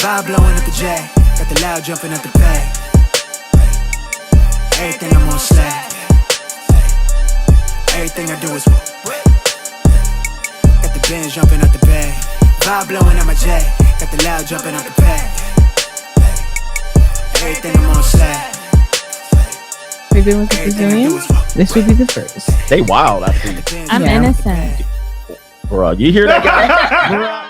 Vibe blowing at the J, got the loud jumping at the bay. Everything I'm on slack. Everything I do is got the Benz jumping at the bay. Vibe blowing at my J, got the loud jumping at the bay. Everything I'm on slack. Maybe with the Brazilian, this would be the first. They wild, I think. I'm innocent. Bro, you hear that guy?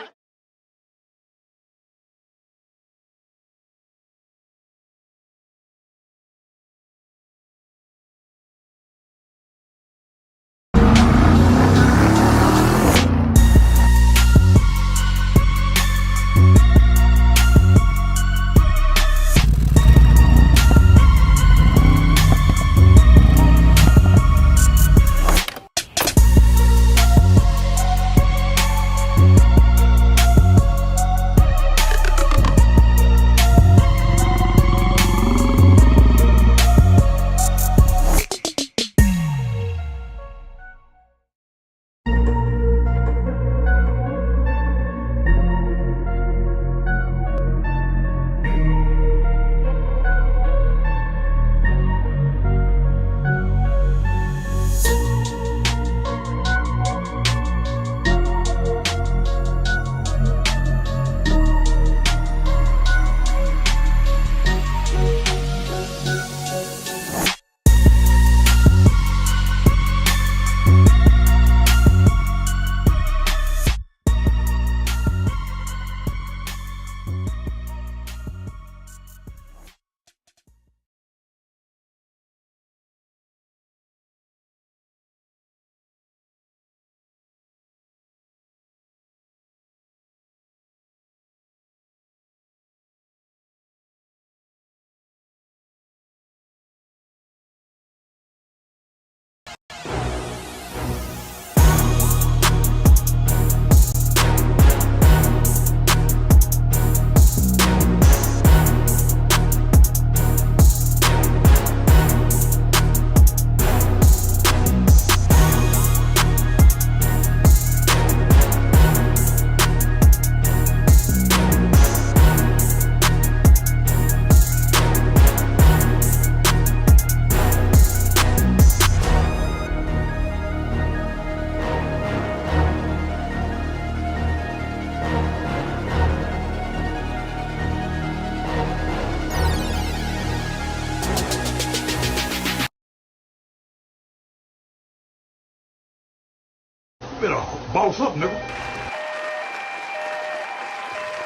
Boss up, nigga.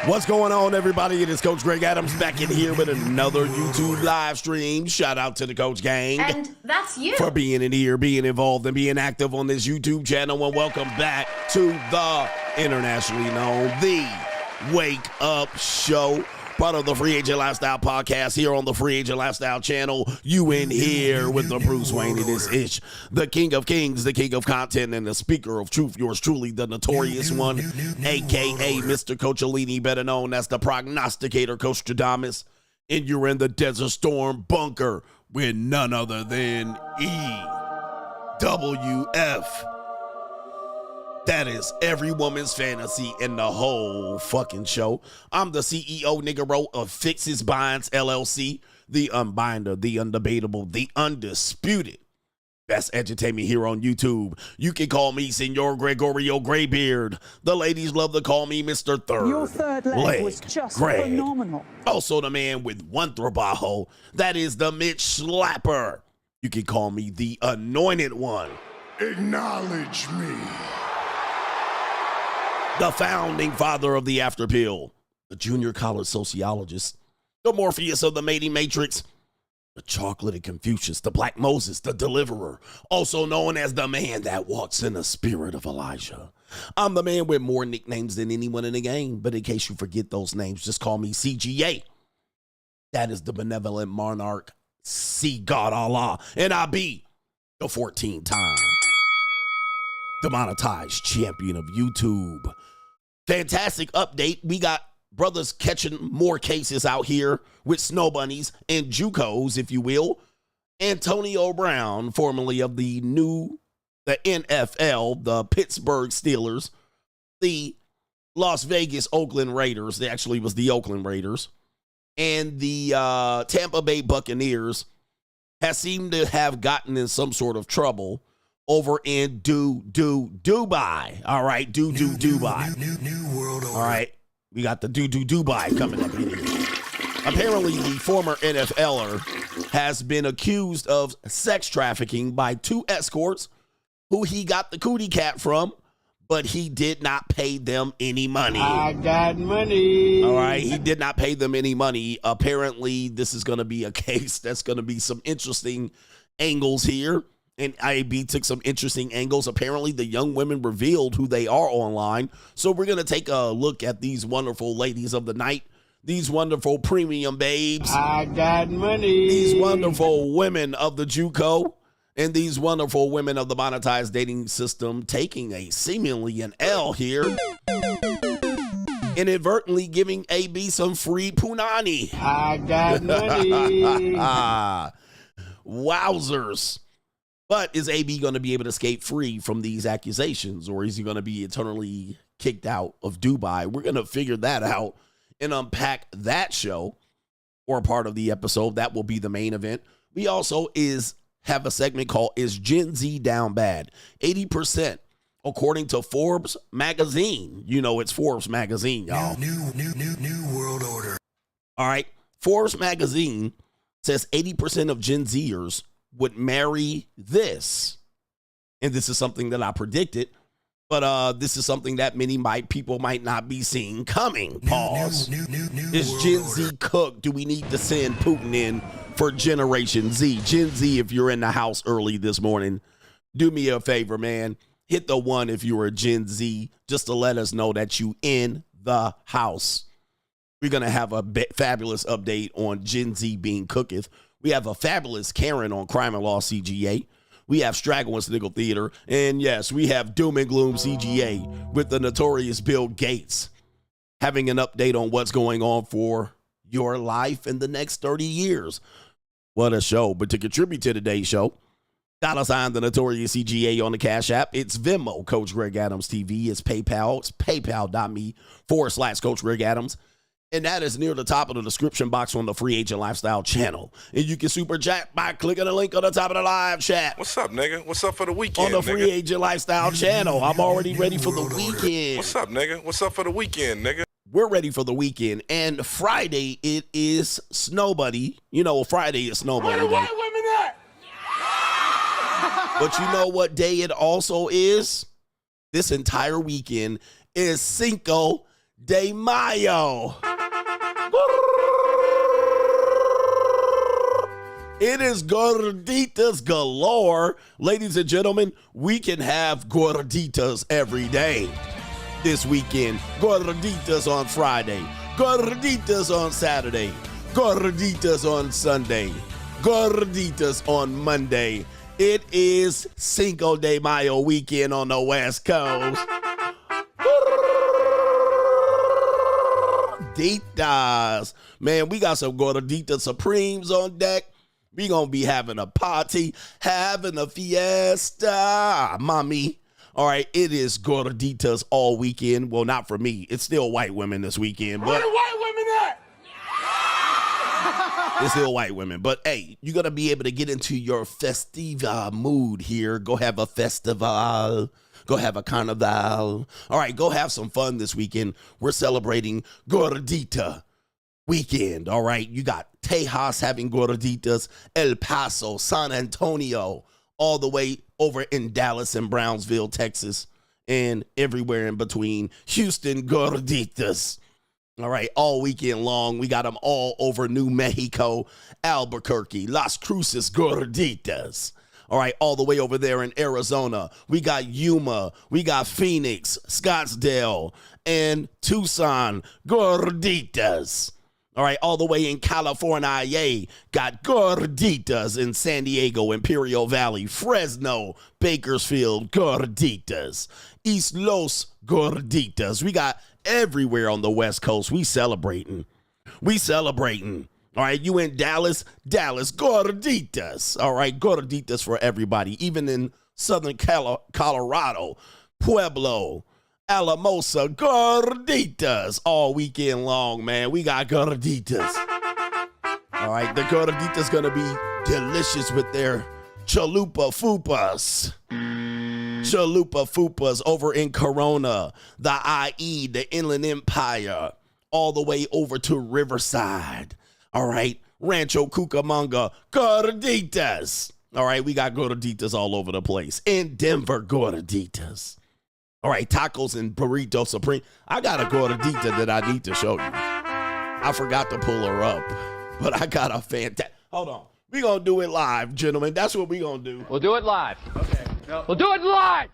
What's going on, everybody? It is Coach Greg Adams back in here with another YouTube live stream. Shout out to the Coach Gang. And that's you. For being in here, being involved, and being active on this YouTube channel. And welcome back to the internationally known The Wake Up Show. Part of the Free Agent Lifestyle podcast here on the Free Agent Lifestyle channel. You in here with the Bruce Wayne. It is Ish, the King of Kings, the King of Content, and the Speaker of Truth. Yours truly, the Notorious one, a.k.a. Mr. Coachellini, better known as the Prognosticator, Coach Stradamus. And you're in the Desert Storm bunker with none other than EWF. That is every woman's fantasy in the whole fucking show. I'm the CEO, Niggero, of Fixes Binds LLC, the unbinder, the undebatable, the undisputed best entertainment here on YouTube. You can call me Senor Gregorio Graybeard. The ladies love to call me Mr. Third. Your third leg was just Greg. phenomenal. Also the man with one trabajo. That is the Mitch Slapper. You can call me the Anointed One. Acknowledge me. The founding father of the After Pill, the junior college sociologist, the Morpheus of the mating matrix, the chocolate Confucius, the Black Moses, the deliverer, also known as the man that walks in the spirit of Elijah. I'm the man with more nicknames than anyone in the game, but in case you forget those names, just call me CGA. That is the benevolent monarch, see God Allah, and I be the 14-time demonetized champion of YouTube. Fantastic update. We got brothers catching more cases out here with snow bunnies and JUCOs, if you will. Antonio Brown, formerly of the NFL, the Pittsburgh Steelers, the Las Vegas Oakland Raiders, they actually was the Oakland Raiders, and the Tampa Bay Buccaneers has seemed to have gotten in some sort of trouble over in Dubai. All right, Dubai. New world order. All right, we got the Dubai coming up in here. Apparently, the former NFLer has been accused of sex trafficking by 2 escorts who he got the cootie cat from, but he did not pay them any money. I got money. All right, he did not pay them any money. Apparently, this is going to be a case that's going to be some interesting angles here. And IAB took some interesting angles. Apparently, the young women revealed who they are online. So we're going to take a look at these wonderful ladies of the night. These wonderful premium babes. I got money. These wonderful women of the JUCO. And these wonderful women of the monetized dating system taking a seemingly an L here. Inadvertently giving AB some free punani. I got money. Wowzers. But is AB going to be able to skate free from these accusations, or is he going to be eternally kicked out of Dubai? We're going to figure that out and unpack that show, or part of the episode. That will be the main event. We also have a segment called Is Gen Z Down Bad? 80%, according to Forbes magazine. You know it's Forbes magazine, y'all. New world order. All right. Forbes magazine says 80% of Gen Zers would marry this. And this is something that I predicted, but this is something that people might not be seeing coming. Pause. Is Gen Z cooked? Do we need to send Putin in for Generation Z? Gen Z, if you're in the house early this morning, do me a favor, man. Hit the 1 if you're a Gen Z, just to let us know that you in the house. We're going to have a fabulous update on Gen Z being cooketh. We have a fabulous Karen on Crime and Law CGA. We have Straggle and Sniggle Theater. And yes, we have Doom and Gloom CGA with the notorious Bill Gates having an update on what's going on for your life in the next 30 years. What a show. But to contribute to today's show, $, the notorious CGA on the Cash App. It's Venmo, Coach Greg Adams TV. It's PayPal. It's paypal.me/Coach Greg Adams. And that is near the top of the description box on the Free Agent Lifestyle channel. And you can super chat by clicking the link on the top of the live chat. What's up, nigga? What's up for the weekend, on the Free Agent Lifestyle channel. I'm already ready for the weekend. What's up, nigga? What's up for the weekend, nigga? We're ready for the weekend. And Friday, it is Snow Buddy. You know, Friday is Snow Buddy. Where the white women at? But you know what day it also is? This entire weekend is Cinco de Mayo. It is gorditas galore. Ladies and gentlemen, we can have gorditas every day this weekend. Gorditas on Friday. Gorditas on Saturday. Gorditas on Sunday. Gorditas on Monday. It is Cinco de Mayo weekend on the West Coast. Gorditas. Man, we got some Gordita Supremes on deck. We gonna be having a party, having a fiesta, mommy. All right, it is gorditas all weekend. Well, not for me. It's still white women this weekend. But where the white women at? It's still white women. But hey, you're gonna be able to get into your festiva mood here. Go have a festival. Go have a carnival. All right, go have some fun this weekend. We're celebrating Gordita weekend. All right, you got Tejas having gorditas, El Paso, San Antonio, all the way over in Dallas and Brownsville, Texas, and everywhere in between. Houston gorditas. All right, all weekend long. We got them all over New Mexico, Albuquerque, Las Cruces gorditas. All right, all the way over there in Arizona. We got Yuma, we got Phoenix, Scottsdale, and Tucson gorditas. All right, all the way in California, got gorditas in San Diego, Imperial Valley, Fresno, Bakersfield, gorditas, East Los gorditas. We got everywhere on the West Coast. We celebrating. All right, you in Dallas, gorditas. All right, gorditas for everybody, even in Southern Colorado, Pueblo, Alamosa gorditas all weekend long, man. We got gorditas. All right, the gorditas gonna be delicious with their Chalupa Fupas. Chalupa Fupas over in Corona, the IE, the Inland Empire, all the way over to Riverside. All right, Rancho Cucamonga, gorditas. All right, we got gorditas all over the place. In Denver, gorditas. All right, tacos and burrito supreme. I got a gordita that I need to show you. I forgot to pull her up, but I got a fantastic. Hold on. We're going to do it live, gentlemen. That's what we're going to do. We'll do it live. Okay. No. We'll do it live.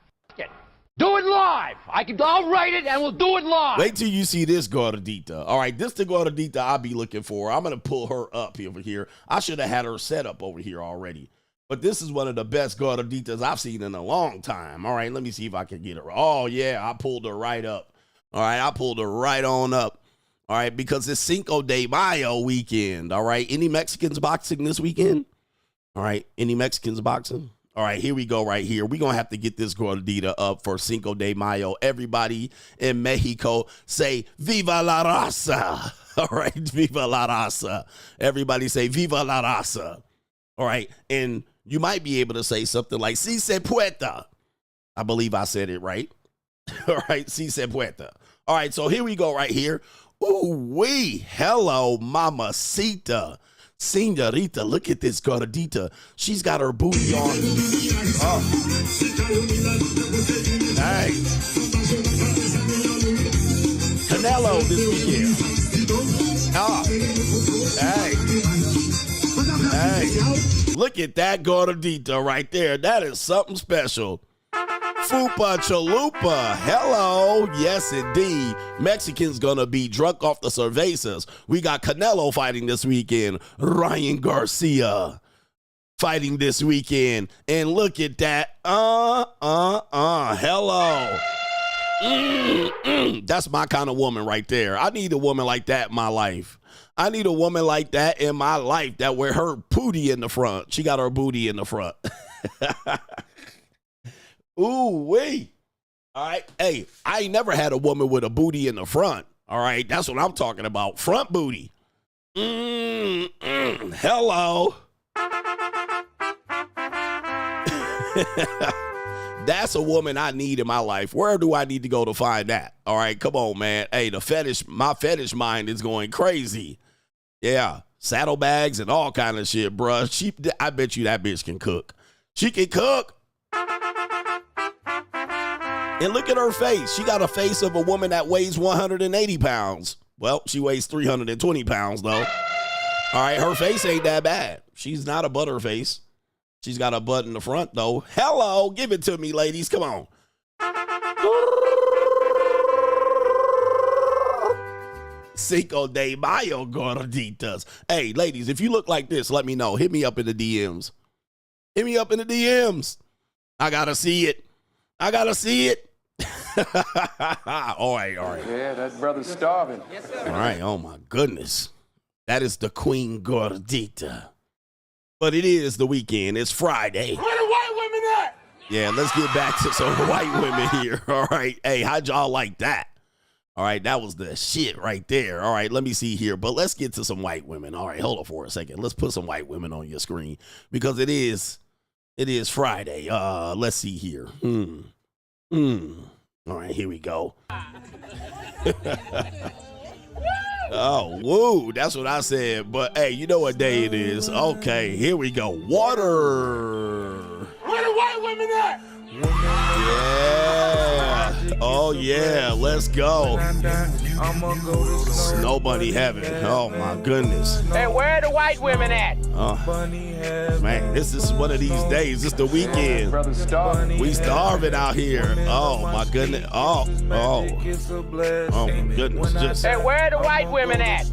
Do it live. I'll write it and we'll do it live. Wait till you see this gordita. All right, this the gordita I'll be looking for. I'm going to pull her up over here. I should have had her set up over here already. But this is one of the best gorditas I've seen in a long time. All right, let me see if I can get her. Oh, yeah, I pulled her right up. All right, I pulled her right on up. All right, because it's Cinco de Mayo weekend. All right, any Mexicans boxing this weekend? All right, any Mexicans boxing? All right, here we go right here. We're going to have to get this gordita up for Cinco de Mayo. Everybody in Mexico say, Viva la raza. All right, Viva la raza. Everybody say, Viva la raza. All right, and you might be able to say something like, Si se puede. I believe I said it right. All right, si se puede. All right, so here we go right here. Ooh-wee. Hello, mamacita. Senorita, look at this gordita. She's got her booty on. Oh. Hey. Canelo this weekend. Oh. Hey. Hey. Look at that gordita right there. That is something special. Fupa Chalupa. Hello. Yes, indeed. Mexicans gonna be drunk off the cervezas. We got Canelo fighting this weekend. Ryan Garcia fighting this weekend. And look at that. Hello. That's my kind of woman right there. I need a woman like that in my life. I need a woman like that in my life that wear her booty in the front. She got her booty in the front. Ooh-wee. All right. Hey, I ain't never had a woman with a booty in the front. All right. That's what I'm talking about. Front booty. Hello. That's a woman I need in my life. Where do I need to go to find that? All right. Come on, man. Hey, my fetish mind is going crazy. Yeah. Saddlebags and all kind of shit, bruh. I bet you that bitch can cook. She can cook. And look at her face. She got a face of a woman that weighs 180 pounds. Well, she weighs 320 pounds, though. All right, her face ain't that bad. She's not a butter face. She's got a butt in the front, though. Hello, give it to me, ladies. Come on. Cinco de Mayo gorditas. Hey, ladies, if you look like this, let me know. Hit me up in the DMs. Hit me up in the DMs. I got to see it. I got to see it. All right. Yeah, that brother's starving. Yes, sir. All right. Oh, my goodness. That is the Queen Gordita. But it is the weekend. It's Friday. Where the white women at? Yeah, let's get back to some white women here. All right. Hey, how'd y'all like that? All right. That was the shit right there. All right. Let me see here. But let's get to some white women. All right. Hold on for a second. Let's put some white women on your screen because it is Friday. Let's see here. All right, here we go. Oh, woo, that's what I said. But hey, you know what day it is. Okay, here we go. Water. Where the white women at? Yeah. Oh yeah, let's go. Snow bunny heaven. Oh my goodness. Hey, where are the white women at? Man, this is one of these days. It's the weekend. We starving out here. Oh my goodness. Oh my goodness. Hey, where are the white women at?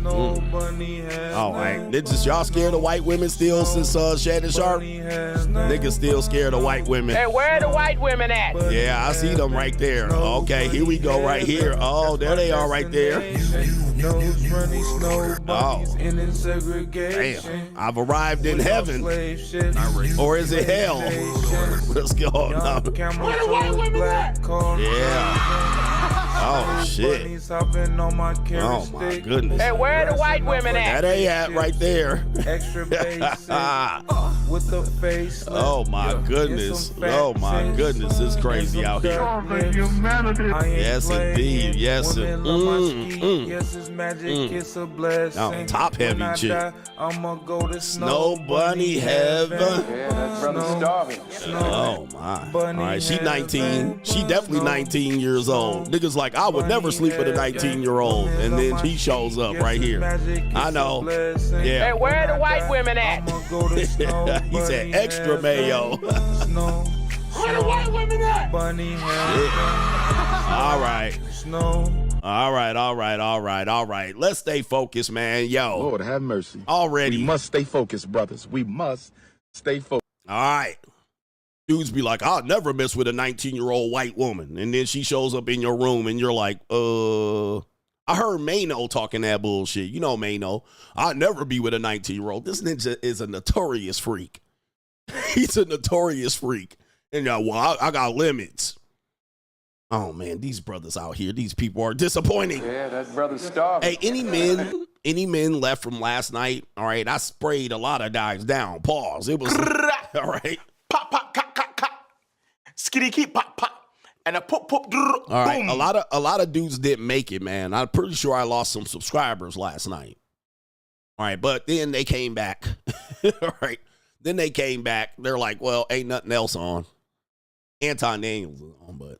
All right. Y'all scared of white women still since Shannon Sharp? Niggas still scared of white women. Hey, where are the white women at? Yeah, I see them right there. Okay, here we go right here. Oh, there they are right there. Oh, damn. I've arrived in heaven. Or is it hell? What's going on? Where the white women at? Yeah. Oh, shit. Oh, my goodness. Hey, where are the white women at? That ain't at right there. Extra basic with the face. Oh, my goodness. Oh, my goodness. It's crazy out here. Yes, indeed. Yes, yes, it's magic. It's a blessing. Top heavy chick. I'ma go to Snow Bunny Heaven. Yeah, that's brother starving. Oh, my. All right, she 19. She definitely 19 years old. Niggas like, I would never sleep with a 19-year-old. And then he shows up right here. I know. Yeah. Hey, where are the white women at? He said extra mayo. Where the white women at? All right. All right. Let's stay focused, man. Yo. Lord have mercy. Already. We must stay focused, brothers. We must stay focused. All right. Dudes be like, I'll never mess with a 19-year-old white woman. And then she shows up in your room and you're like, I heard Mayo talking that bullshit. You know Mayo. I'll never be with a 19-year-old. This ninja is a notorious freak. He's a notorious freak. And well, I got limits. Oh, man, these brothers out here, these people are disappointing. Yeah, that brother's starving. Hey, any men left from last night? All right, I sprayed a lot of guys down. Pause. It was, all right. Pop, pop, cut, cut, cut. Skitty, keep, pop, pop. And a pop, pop, boom. All right, a lot of dudes didn't make it, man. I'm pretty sure I lost some subscribers last night. All right, but then they came back. All right, then they came back. They're like, well, ain't nothing else on. Anton Daniels is on, but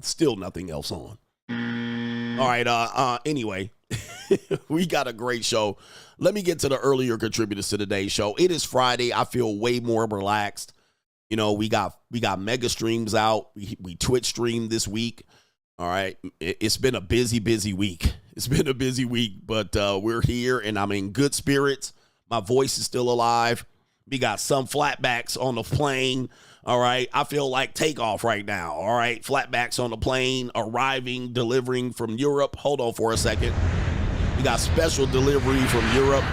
still nothing else on. All right, anyway, we got a great show. Let me get to the earlier contributors to today's show. It is Friday. I feel way more relaxed. You know, we got mega streams out. We Twitch streamed this week. All right. It's been a busy week. It's been a busy week, but we're here and I'm in good spirits. My voice is still alive. We got some flatbacks on the plane. All right. I feel like takeoff right now. All right. Flatbacks on the plane, arriving, delivering from Europe. Hold on for a second. We got special delivery from Europe.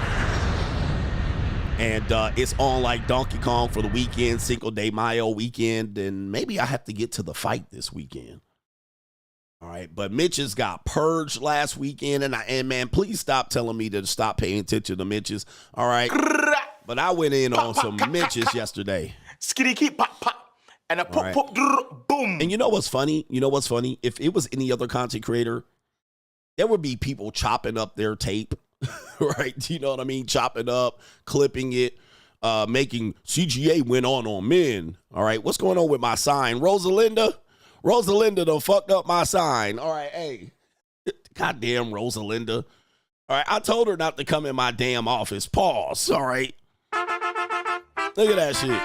And it's on like Donkey Kong for the weekend, Cinco de Mayo weekend. And maybe I have to get to the fight this weekend. All right. But Mitch's got Purge last weekend. And man, please stop telling me to stop paying attention to Mitch's. All right. But I went in on some Mitch's yesterday. Skitty, keep, pop, pop. And a pop, pop, boom. And you know what's funny? If it was any other content creator, there would be people chopping up their tape. Right? You know what I mean? Chopping up, clipping it, making CGA went on men. All right. What's going on with my sign? Rosalinda done fucked up my sign. All right. Hey, goddamn Rosalinda. All right. I told her not to come in my damn office. Pause. All right. Look at that shit.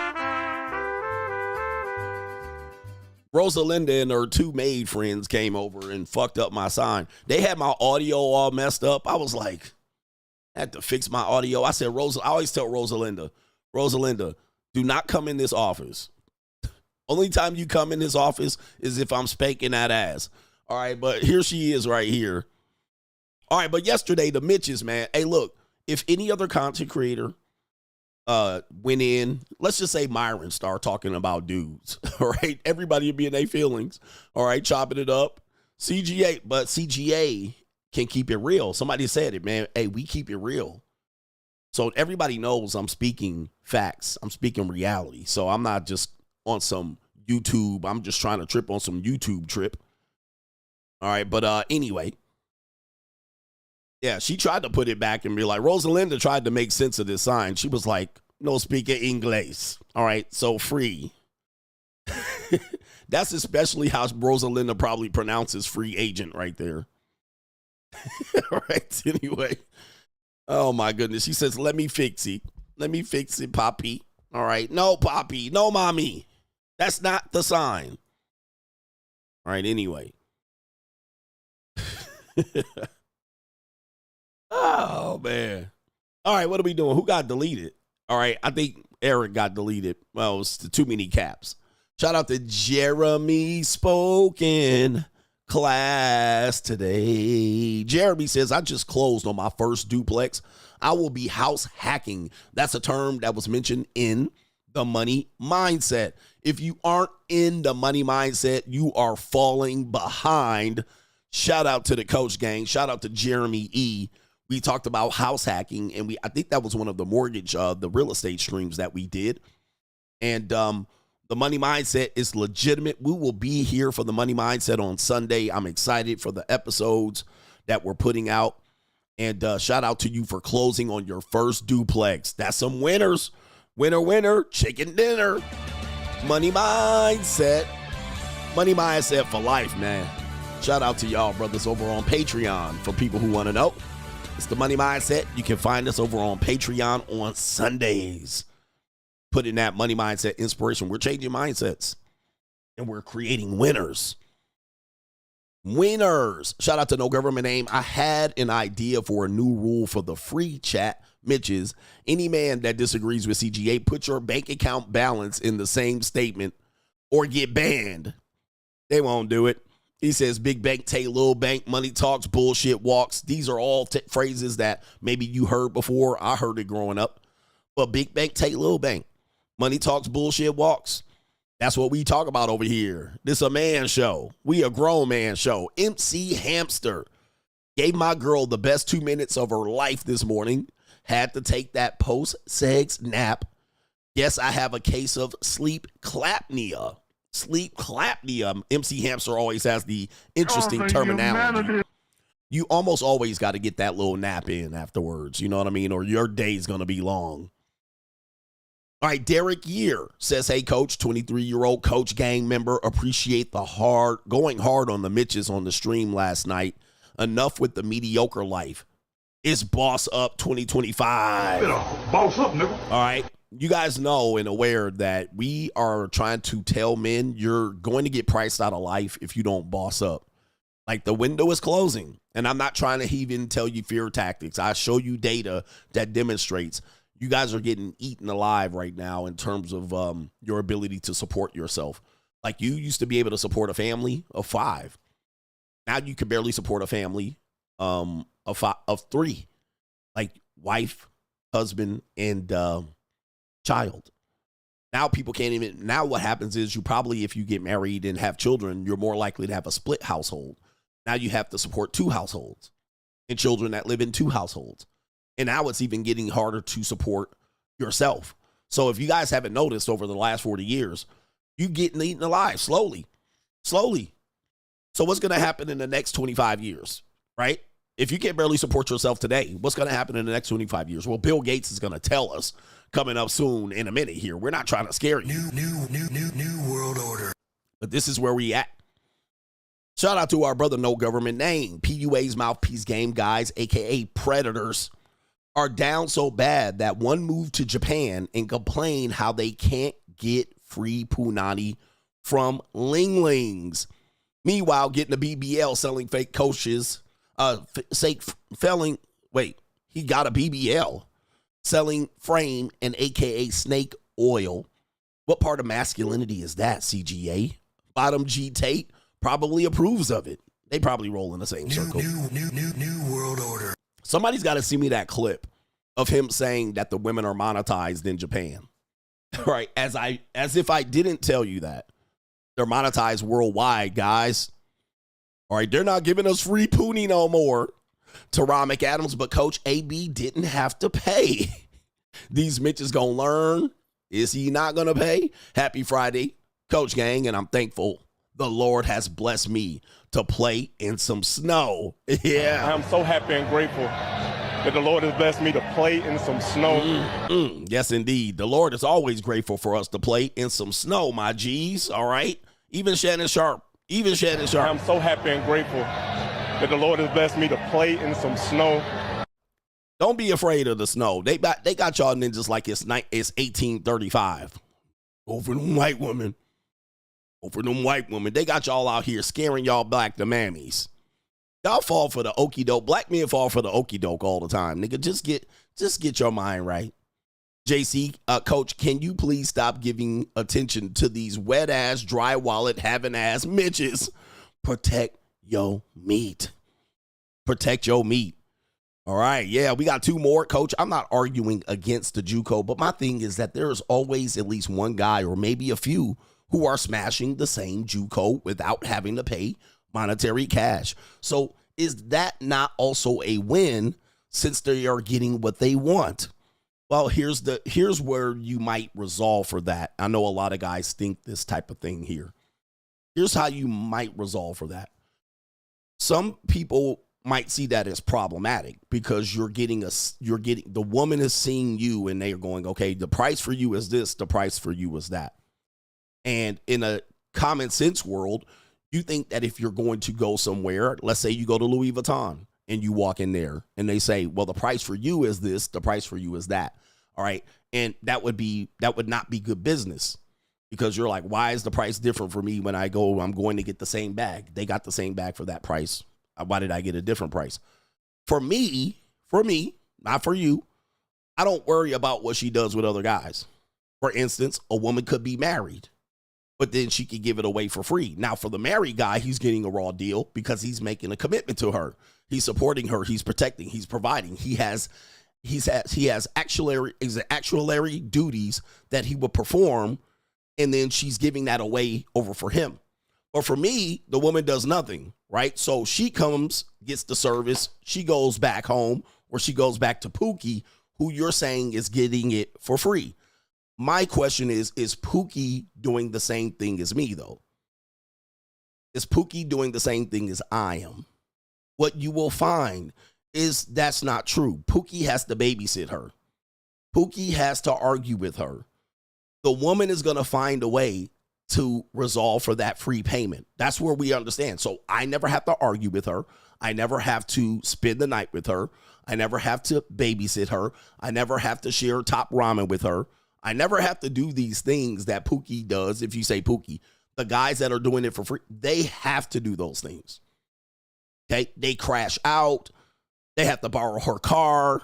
Rosalinda and her two maid friends came over and fucked up my sign. They had my audio all messed up. I was like, I had to fix my audio. I said, I always tell Rosalinda, do not come in this office. Only time you come in this office is if I'm spanking that ass. All right, but here she is right here. All right, but yesterday, the Mitches, man. Hey, look, if any other content creator went in, let's just say Myron started talking about dudes, all right? Everybody would be in their feelings, all right, chopping it up. CGA, but CGA can keep it real. Somebody said it, man. Hey, we keep it real. So everybody knows I'm speaking facts. I'm speaking reality. So I'm not just on some YouTube. I'm just trying to trip on some YouTube trip. All right, but anyway. Yeah, she tried to put it back and be like, Rosalinda tried to make sense of this sign. She was like, no speaking English. All right, so free. That's especially how Rosalinda probably pronounces free agent right there. All right, anyway. Oh, my goodness. She says, let me fix it. Let me fix it, Poppy. All right, no, Poppy. No, Mommy. That's not the sign. All right, anyway. Oh, man. All right, what are we doing? Who got deleted? All right, I think Eric got deleted. Well, it was too many caps. Shout out to Jeremy Spoken class today. Jeremy says, I just closed on my first duplex. I will be house hacking. That's a term that was mentioned in the money mindset. If you aren't in the money mindset, you are falling behind. Shout out to the coach gang. Shout out to Jeremy E. We talked about house hacking, and I think that was one of the mortgage, the real estate streams that we did. And the money mindset is legitimate. We will be here for the money mindset on Sunday. I'm excited for the episodes that we're putting out. And shout out to you for closing on your first duplex. That's some winners. Winner, winner, chicken dinner. Money mindset. Money mindset for life, man. Shout out to y'all brothers over on Patreon for people who want to know. It's the money mindset. You can find us over on Patreon on Sundays. Put in that money mindset inspiration. We're changing mindsets and we're creating winners. Winners. Shout out to No Government Name. I had an idea for a new rule for the free chat. Mitch's. Any man that disagrees with CGA, put your bank account balance in the same statement or get banned. They won't do it. He says big bank, take little bank, money talks, bullshit walks. These are all phrases that maybe you heard before. I heard it growing up. But big bank, take little bank. Money talks, bullshit walks. That's what we talk about over here. This a man show. We a grown man show. MC Hamster gave my girl the best 2 minutes of her life this morning. Had to take that post-sex nap. Yes, I have a case of sleep clapnea. Sleep clapnea. MC Hamster always has the interesting terminology. You almost always got to get that little nap in afterwards. You know what I mean? Or your day's going to be long. All right, Derek Year says, hey, coach, 23-year-old coach gang member, appreciate the going hard on the Mitches on the stream last night. Enough with the mediocre life. It's Boss Up 2025. Boss up, nigga. All right. You guys know and aware that we are trying to tell men you're going to get priced out of life if you don't boss up. Like the window is closing. And I'm not trying to even tell you fear tactics. I show you data that demonstrates you guys are getting eaten alive right now in terms of your ability to support yourself. Like you used to be able to support a family of 5. Now you can barely support a family of 3, like wife, husband, and child. Now people can't even. Now what happens is you probably, if you get married and have children, you're more likely to have a split household. Now you have to support 2 households and children that live in 2 households. And now it's even getting harder to support yourself. So if you guys haven't noticed over the last 40 years, you getting eaten alive slowly. So what's going to happen in the next 25 years, right? If you can barely support yourself today, what's going to happen in the next 25 years? Well, Bill Gates is going to tell us coming up soon in a minute here. We're not trying to scare you. New world order. But this is where we at. Shout out to our brother No Government Name. PUA's Mouthpiece Game Guys, a.k.a. Predators, are down so bad that one moved to Japan and complain how they can't get free punani from Linglings. Meanwhile, getting a BBL selling fake coaches, he got a BBL selling frame and AKA snake oil. What part of masculinity is that, CGA? Bottom G Tate probably approves of it. They probably roll in the same circle. New world order. Somebody's got to see me that clip of him saying that the women are monetized in Japan. Right? As if I didn't tell you that. They're monetized worldwide, guys. All right, they're not giving us free poonie no more to Ron McAdams, but Coach AB didn't have to pay. These Mitches gonna learn. Is he not gonna pay? Happy Friday, Coach Gang, and I'm thankful the Lord has blessed me to play in some snow. Yeah. I'm so happy and grateful that the Lord has blessed me to play in some snow. Yes, indeed. The Lord is always grateful for us to play in some snow, my G's, all right? Even Shannon Sharp. I'm so happy and grateful that the Lord has blessed me to play in some snow. Don't be afraid of the snow. They got y'all ninjas like it's 1835. Over them white women. They got y'all out here scaring y'all black the mammies. Y'all fall for the okie doke. Black men fall for the okie doke all the time. Nigga, just get your mind right. JC, Coach, can you please stop giving attention to these wet ass, dry wallet having ass Mitches? Protect your meat. All All right, yeah, we got 2 more, Coach. I'm not arguing against the JUCO, but my thing is that there is always at least one guy or maybe a few who are smashing the same JUCO without having to pay monetary cash. So is that not also a win since they are getting what they want? Well, here's where you might resolve for that. I know a lot of guys think this type of thing here. Here's how you might resolve for that. Some people might see that as problematic because the woman is seeing you and they are going, okay, the price for you is this, the price for you is that. And in a common sense world, you think that if you're going to go somewhere, let's say you go to Louis Vuitton and you walk in there and they say, well, the price for you is this, the price for you is that. All right. And that would not be good business because you're like, why is the price different for me when I'm going to get the same bag? They got the same bag for that price. Why did I get a different price? For me, not for you, I don't worry about what she does with other guys. For instance, a woman could be married, but then she could give it away for free. Now, for the married guy, he's getting a raw deal because he's making a commitment to her. He's supporting her. He's protecting. He's providing. He has actuary duties that he will perform, and then she's giving that away over for him. Or for me, the woman does nothing, right? So she comes, gets the service, she goes back home, or she goes back to Pookie, who you're saying is getting it for free. My question is Pookie doing the same thing as me, though? Is Pookie doing the same thing as I am? What you will find is that's not true. Pookie has to babysit her. Pookie has to argue with her. The woman is going to find a way to resolve for that free payment. That's where we understand. So I never have to argue with her. I never have to spend the night with her. I never have to babysit her. I never have to share top ramen with her. I never have to do these things that Pookie does. If you say Pookie, the guys that are doing it for free, they have to do those things. Okay, they crash out. They have to borrow her car.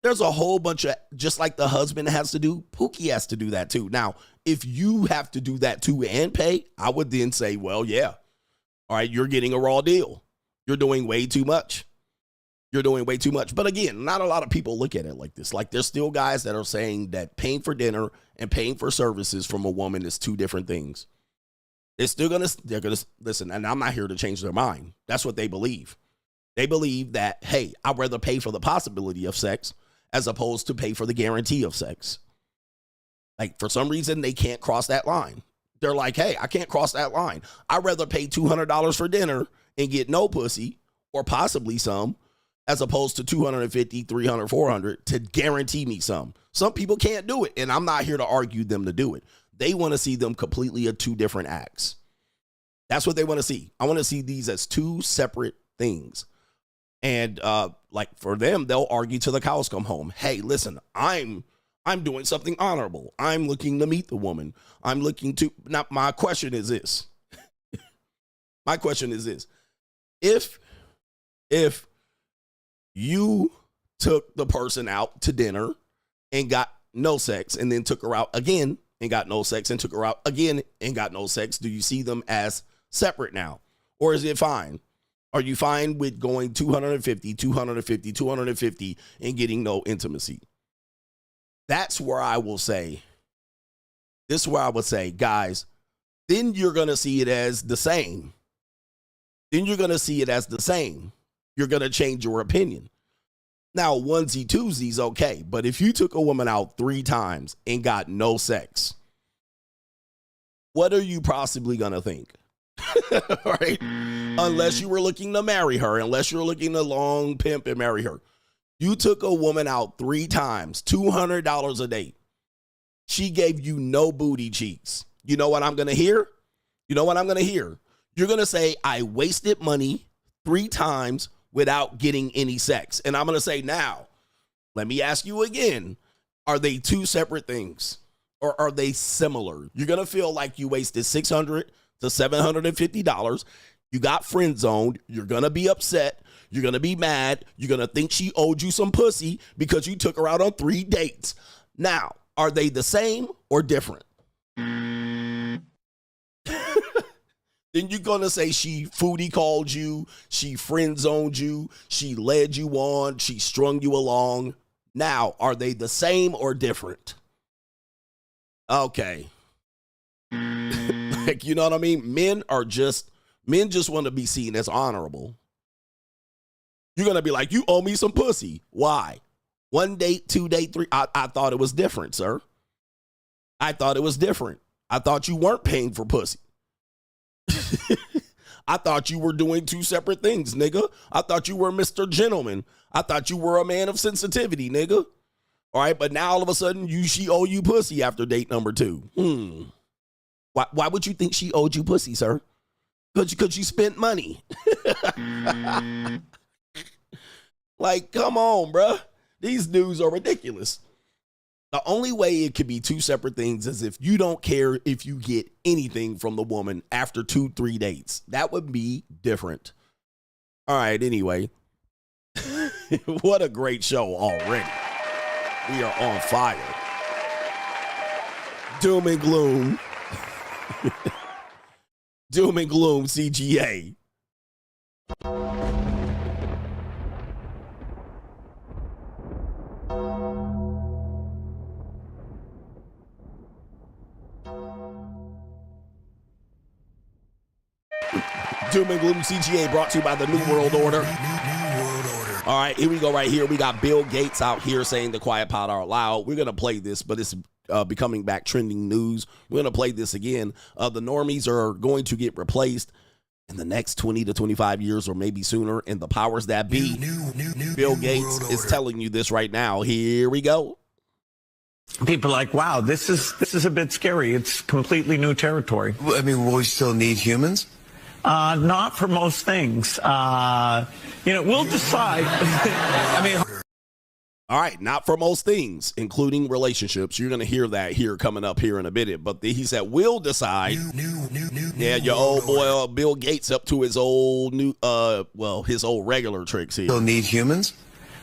There's a whole bunch of, just like the husband has to do, Pookie has to do that too. Now, if you have to do that too and pay, I would then say, well, yeah. All right, you're getting a raw deal. You're doing way too much. You're doing way too much. But again, not a lot of people look at it like this. Like there's still guys that are saying that paying for dinner and paying for services from a woman is 2 different things. They're going to listen, and I'm not here to change their mind. That's what they believe. They believe that, hey, I'd rather pay for the possibility of sex as opposed to pay for the guarantee of sex. Like, for some reason, they can't cross that line. They're like, hey, I can't cross that line. I'd rather pay $200 for dinner and get no pussy, or possibly some, as opposed to $250, $300, $400 to guarantee me some. Some people can't do it, and I'm not here to argue them to do it. They want to see them completely as 2 different acts. That's what they want to see. I want to see these as 2 separate things. And like for them, they'll argue till the cows come home. Hey, listen, I'm doing something honorable. I'm looking to meet the woman. I'm looking to, now my question is this. My question is this. If you took the person out to dinner and got no sex and then took her out again and got no sex and took her out again and got no sex, do you see them as separate now? Or is it fine? Are you fine with going 250, 250, 250 and getting no intimacy? That's where I will say, this is where I would say, guys, then you're going to see it as the same. Then you're going to see it as the same. You're going to change your opinion. Now, onesie, twosies, okay. But if you took a woman out 3 times and got no sex, what are you possibly going to think? Right? Unless you were looking to marry her, unless you're looking to long pimp and marry her. You took a woman out 3 times, $200 a date. She gave you no booty cheeks. You know what I'm going to hear? You know what I'm going to hear? You're going to say, I wasted money 3 times without getting any sex. And I'm going to say, now, let me ask you again. Are they 2 separate things? Or are they similar? You're going to feel like you wasted $600 to $750. You got friend zoned. You're going to be upset. You're going to be mad. You're going to think she owed you some pussy because you took her out on 3 dates. Now, are they the same or different? then you're going to say she foodie called you, she friend zoned you, she led you on, she strung you along. Now, are they the same or different? Okay. Like, you know what I mean? Men just want to be seen as honorable. You're going to be like, you owe me some pussy. Why? 1 date, 2 date, 3. I thought it was different, sir. I thought it was different. I thought you weren't paying for pussy. I thought you were doing 2 separate things, nigga. I thought you were Mr. Gentleman. I thought you were a man of sensitivity, nigga. All right, but now all of a sudden she owe you pussy after date number 2. Why would you think she owed you pussy, sir? Because you spent money. Like, come on, bruh. These dudes are ridiculous. The only way it could be 2 separate things is if you don't care if you get anything from the woman after 2-3 dates. That would be different. All right, anyway. What a great show already. We are on fire. Doom and Gloom. Doom and Gloom CGA. Doom and Gloom CGA brought to you by the New World Order. All right, here we go right here. We got Bill Gates out here saying the quiet part out loud. We're going to play this, but it's becoming back trending news. We're going to play this again. The normies are going to get replaced in the next 20 to 25 years or maybe sooner, and the powers that be. Bill Gates is telling you this right now. Here we go. People are like, wow, this is a bit scary. It's completely new territory. I mean, will we still need humans? Not for most things. We'll decide. I mean, all right, not for most things, including relationships. You're going to hear that here coming up here in a bit. But he said, we'll decide. Yeah, your old boy Bill Gates up to his old his old regular tricks here. Still need humans?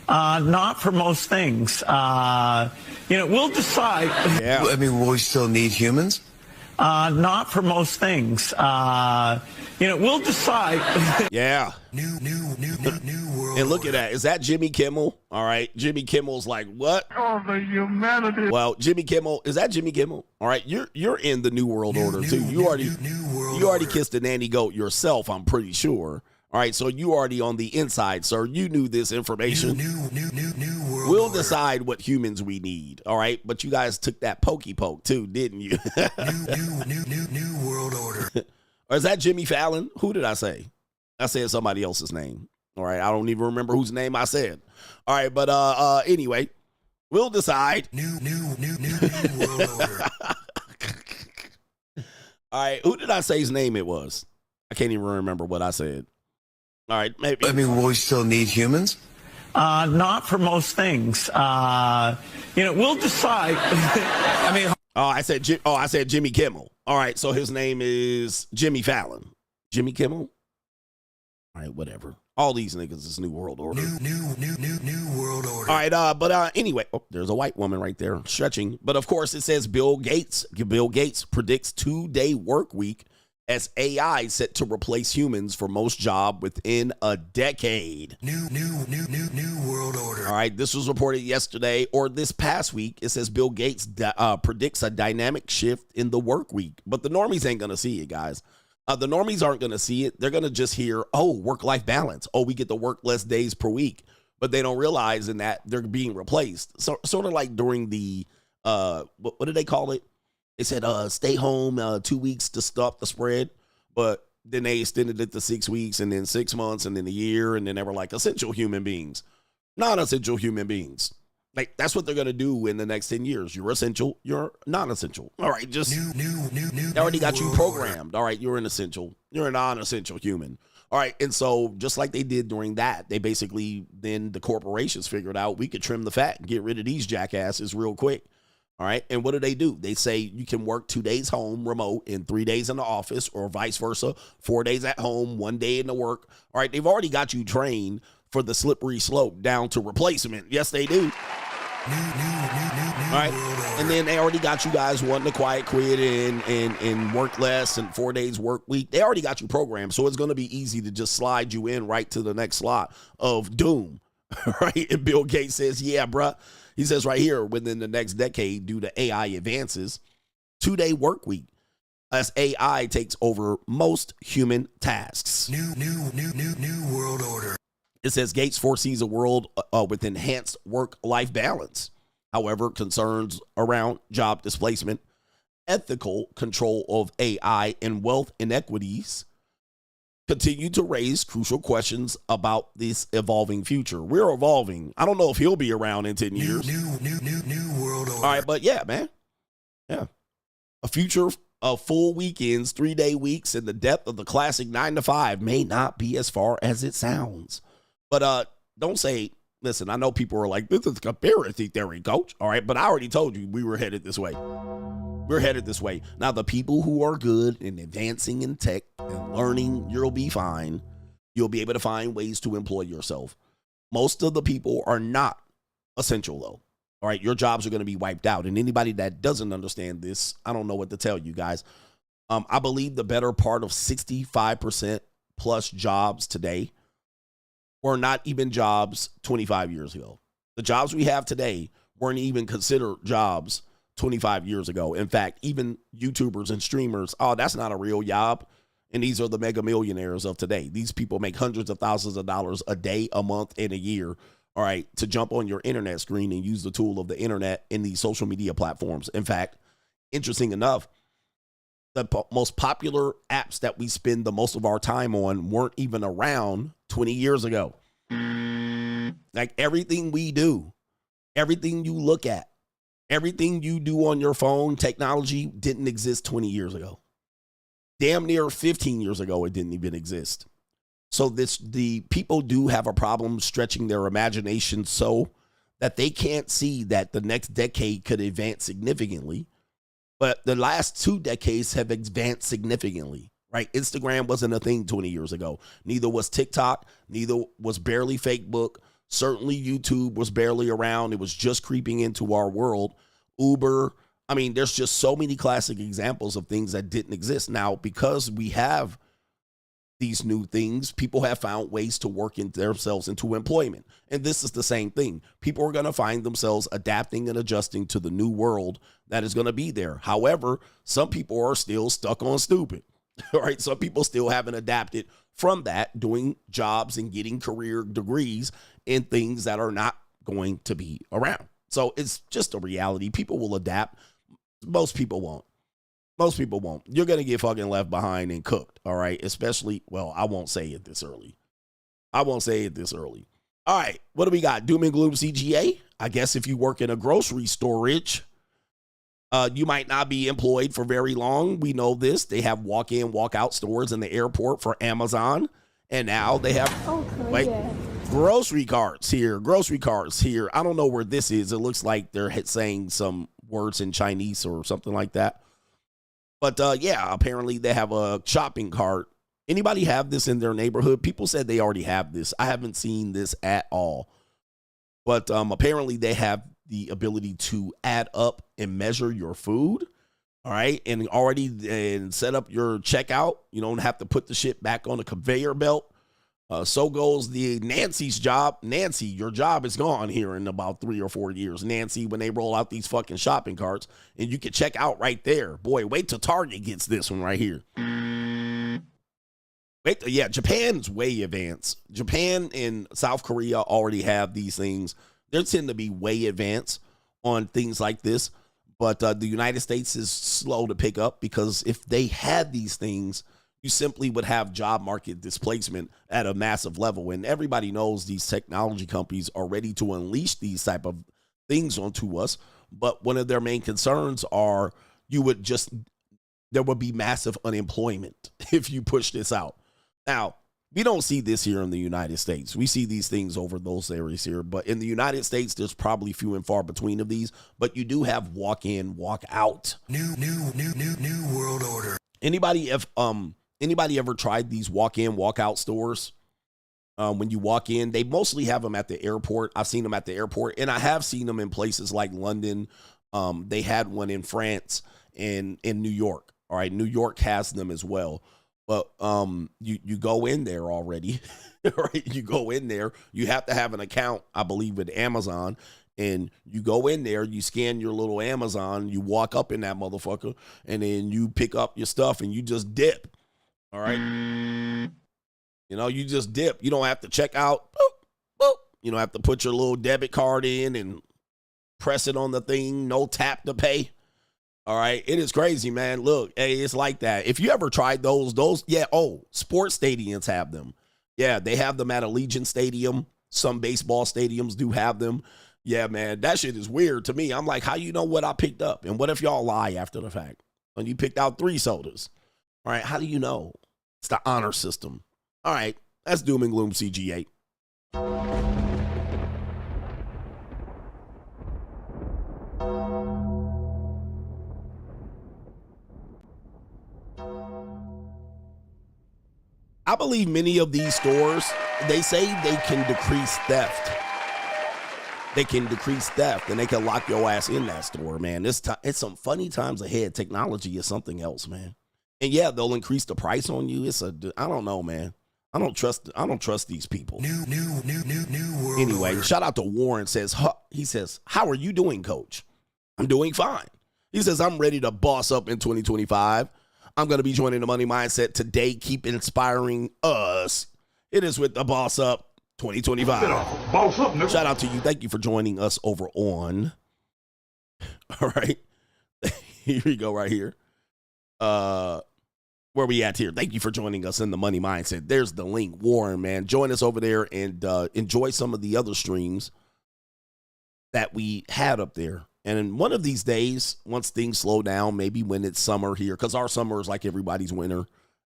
Not for most things. We'll decide. Yeah. I mean, will we still need humans? Not for most things. We'll decide. Yeah. New world. And look at that. Is that Jimmy Kimmel? All right. Jimmy Kimmel's like, what? Oh, the humanity. Well, Jimmy Kimmel, is that Jimmy Kimmel? All right. You're in the New World Order too. You already kissed a nanny goat yourself, I'm pretty sure. All right, so you already on the inside, sir. You knew this information. New world. We'll decide what humans we need. All right, but you guys took that pokey poke too, didn't you? New world order. Or is that Jimmy Fallon? Who did I say? I said somebody else's name. All right, I don't even remember whose name I said. All right, but anyway, we'll decide. New world order. All right, who did I say his name it was? I can't even remember what I said. All right, maybe. I mean, will we still need humans? Not for most things. We'll decide. I mean, I said Jimmy Kimmel. All right, so his name is Jimmy Fallon. Jimmy Kimmel? All right, whatever. All these niggas is New World Order. New world order. All right, but anyway, there's a white woman right there stretching. But of course, it says Bill Gates predicts 2-day work week as AI set to replace humans for most job within a decade. New world order. All right, this was reported yesterday or this past week. It says Bill Gates predicts a dynamic shift in the work week, but the normies ain't gonna see it, guys. The normies aren't gonna see it. They're gonna just hear, oh, work-life balance. Oh, we get to work less days per week, but they don't realize in that they're being replaced. So sort of like during the what did they call it? They said stay home 2 weeks to stop the spread, but then they extended it to 6 weeks and then 6 months and then a year, and then they were like essential human beings, non-essential human beings. Like that's what they're gonna do in the next 10 years. You're essential, you're non-essential. All right, just they already got you programmed. All right, you're an essential, you're a non-essential human. All right, and so just like they did during that, they basically then the corporations figured out we could trim the fat and get rid of these jackasses real quick. All right. And what do? They say you can work 2 days home remote and 3 days in the office, or vice versa, 4 days at home, 1 day in the work. All right. They've already got you trained for the slippery slope down to replacement. Yes, they do. New All right. And then they already got you guys wanting to quiet quit and work less and 4 days work week. They already got you programmed. So it's going to be easy to just slide you in right to the next slot of doom. Right. And Bill Gates says, yeah, bruh. He says right here, within the next decade, due to AI advances, 2-day work week as AI takes over most human tasks. New world order. It says Gates foresees a world with enhanced work-life balance. However, concerns around job displacement, ethical control of AI, and wealth inequities continue to raise crucial questions about this evolving future. We're evolving. I don't know if he'll be around in 10 years. New world order. All right, but yeah, man. Yeah. A future of full weekends, 3-day weeks, and the depth of the classic 9 to 5 may not be as far as it sounds. But don't say, listen, I know people are like, this is conspiracy theory, coach. All right, but I already told you we were headed this way. We're headed this way. Now, the people who are good in advancing in tech and learning, you'll be fine. You'll be able to find ways to employ yourself. Most of the people are not essential, though. All right, your jobs are going to be wiped out. And anybody that doesn't understand this, I don't know what to tell you guys. I believe the better part of 65% plus jobs today were not even jobs 25 years ago. The jobs we have today weren't even considered jobs 25 years ago. In fact, even YouTubers and streamers, oh, that's not a real job. And these are the mega millionaires of today. These people make hundreds of thousands of dollars a day, a month, and a year, all right, to jump on your internet screen and use the tool of the internet in these social media platforms. In fact, interesting enough, the most popular apps that we spend the most of our time on weren't even around 20 years ago. Like everything we do, everything you look at, everything you do on your phone, technology didn't exist 20 years ago. Damn near 15 years ago, it didn't even exist. So the people do have a problem stretching their imagination so that they can't see that the next decade could advance significantly. But the last 2 decades have advanced significantly, right? Instagram wasn't a thing 20 years ago. Neither was TikTok. Neither was barely Facebook. Certainly YouTube was barely around. It was just creeping into our world. Uber. I mean, there's just so many classic examples of things that didn't exist. Now, because we have these new things, people have found ways to work themselves into employment. And this is the same thing. People are going to find themselves adapting and adjusting to the new world that is going to be there. However, some people are still stuck on stupid. All right. Some people still haven't adapted from that, doing jobs and getting career degrees in things that are not going to be around. So it's just a reality. People will adapt. Most people won't. Most people won't. You're going to get fucking left behind and cooked. All right. Especially, well, I won't say it this early. I won't say it this early. All right. What do we got? Doom and Gloom CGA. I guess if you work in a grocery storage, you might not be employed for very long. We know this. They have walk-in, walk-out stores in the airport for Amazon. And now they have grocery carts here. Grocery carts here. I don't know where this is. It looks like they're saying some words in Chinese or something like that. But yeah, apparently they have a shopping cart. Anybody have this in their neighborhood? People said they already have this. I haven't seen this at all. But apparently they have the ability to add up and measure your food. All right. And and set up your checkout. You don't have to put the shit back on a conveyor belt. So goes the Nancy's job. Nancy, your job is gone here in about 3 or 4 years. Nancy, when they roll out these fucking shopping carts and you can check out right there. Boy, wait till Target gets this one right here. Yeah, Japan's way advanced. Japan and South Korea already have these things. They tend to be way advanced on things like this. But the United States is slow to pick up because if they had these things, you simply would have job market displacement at a massive level. And everybody knows these technology companies are ready to unleash these type of things onto us. But one of their main concerns are there would be massive unemployment if you push this out. Now, we don't see this here in the United States. We see these things over those areas here. But in the United States, there's probably few and far between of these. But you do have walk in, walk out. New world order. Anybody ever tried these walk in, walk out stores? When you walk in, they mostly have them at the airport. I've seen them at the airport, and I have seen them in places like London. They had one in France and in New York. All right, New York has them as well. But you go in there already, right? You go in there. You have to have an account, I believe, with Amazon. And you go in there, you scan your little Amazon, you walk up in that motherfucker, and then you pick up your stuff and you just dip. All right? You know, you just dip. You don't have to check out. Boop, boop. You don't have to put your little debit card in and press it on the thing. No tap to pay. All right. It is crazy, man. Look, hey, it's like that. If you ever tried those, yeah. Oh, sports stadiums have them. Yeah, they have them at Allegiant Stadium. Some baseball stadiums do have them. Yeah, man, that shit is weird to me. I'm like, how you know what I picked up? And what if y'all lie after the fact? And you picked out 3 sodas. All right, how do you know? It's the honor system. All right, that's Doom and Gloom CGA. I believe many of these stores, they say they can decrease theft. They can decrease theft, and they can lock your ass in that store, man. It's some funny times ahead. Technology is something else, man. And yeah, they'll increase the price on you. I don't know, man. I don't trust these people. New world anyway, order. shout out to Warren. He says, how are you doing, coach? I'm doing fine. He says, I'm ready to boss up in 2025. I'm going to be joining the Money Mindset today. Keep inspiring us. It is with the Boss Up 2025. Boss up, nigga. Shout out to you. Thank you for joining us over on. All right. Here we go right here. Where we at here? Thank you for joining us in the Money Mindset. There's the link. Warren, man. Join us over there and enjoy some of the other streams that we had up there. And one of these days, once things slow down, maybe when it's summer here, because our summer is like everybody's winter.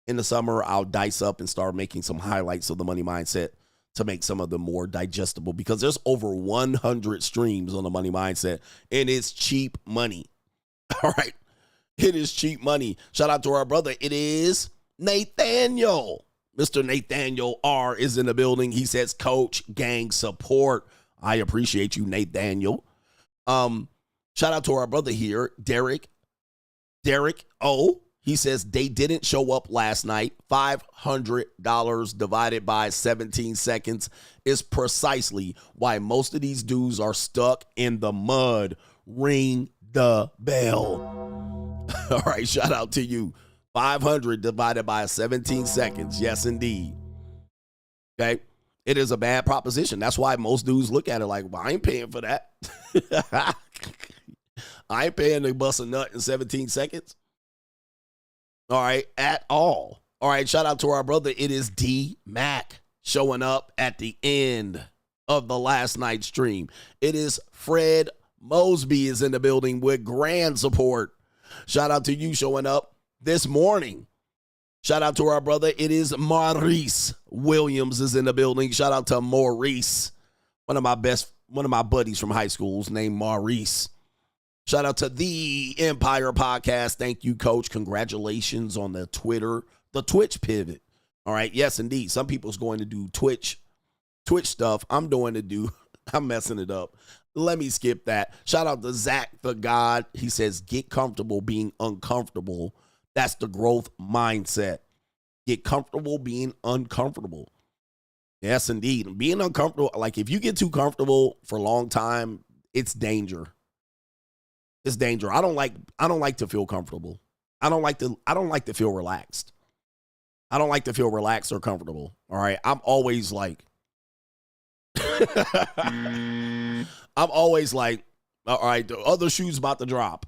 In the summer, I'll dice up and start making some highlights of the Money Mindset to make some of them more digestible, because there's over 100 streams on the Money Mindset, and it's cheap money. All right. It is cheap money. Shout out to our brother. It is Nathaniel. Mr. Nathaniel R is in the building. He says, Coach, gang support. I appreciate you, Nathaniel. Shout out to our brother here, Derek O. He says they didn't show up last night. $500 divided by 17 seconds is precisely why most of these dudes are stuck in the mud. Ring the bell. All right, shout out to you. 500 divided by 17 seconds. Yes, indeed. Okay. It is a bad proposition. That's why most dudes look at it like, well, I ain't paying for that. I ain't paying to bust a nut in 17 seconds. All right, at all. All right, shout out to our brother. It is D Mac showing up at the end of the last night's stream. It is Fred Mosby is in the building with grand support. Shout out to you showing up this morning. Shout out to our brother. It is Maurice Williams is in the building. Shout out to Maurice, one of my buddies from high school's named Maurice. Shout out to the Empire Podcast. Thank you, Coach. Congratulations on the Twitch pivot. All right. Yes, indeed. Some people's going to do Twitch stuff. I'm messing it up. Let me skip that. Shout out to Zach the God. He says, get comfortable being uncomfortable. That's the growth mindset. Get comfortable being uncomfortable. Yes, indeed. Being uncomfortable, like if you get too comfortable for a long time, it's danger. It's danger. I don't like to feel comfortable. I don't like to feel relaxed. I don't like to feel relaxed or comfortable. All right. I'm always like, all right, the other shoe's about to drop.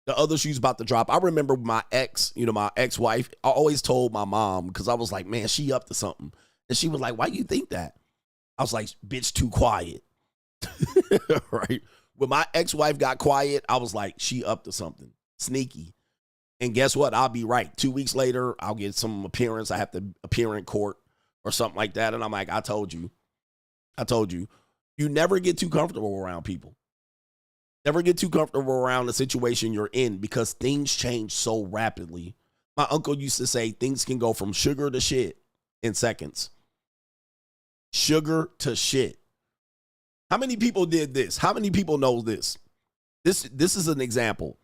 I remember my ex-wife, I always told my mom, because I was like, man, she up to something. And she was like, why you think that? I was like, bitch, too quiet. Right? When my ex-wife got quiet, I was like, she up to something. Sneaky. And guess what? I'll be right. 2 weeks later, I'll get some appearance. I have to appear in court or something like that. And I'm like, I told you. You never get too comfortable around people. Never get too comfortable around the situation you're in, because things change so rapidly. My uncle used to say things can go from sugar to shit in seconds. sugar to shit. How many people did this? How many people know this? This is an example.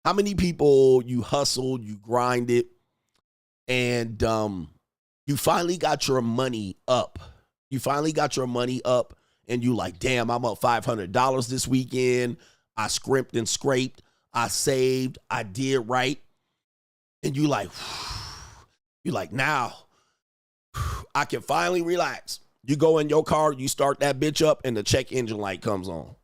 How many people you hustled, you grinded, and you finally got your money up. You finally got your money up, and you like, damn, I'm up $500 this weekend. I scrimped and scraped. I saved. I did right. And you like, now I can finally relax. You go in your car, you start that bitch up, and the check engine light comes on.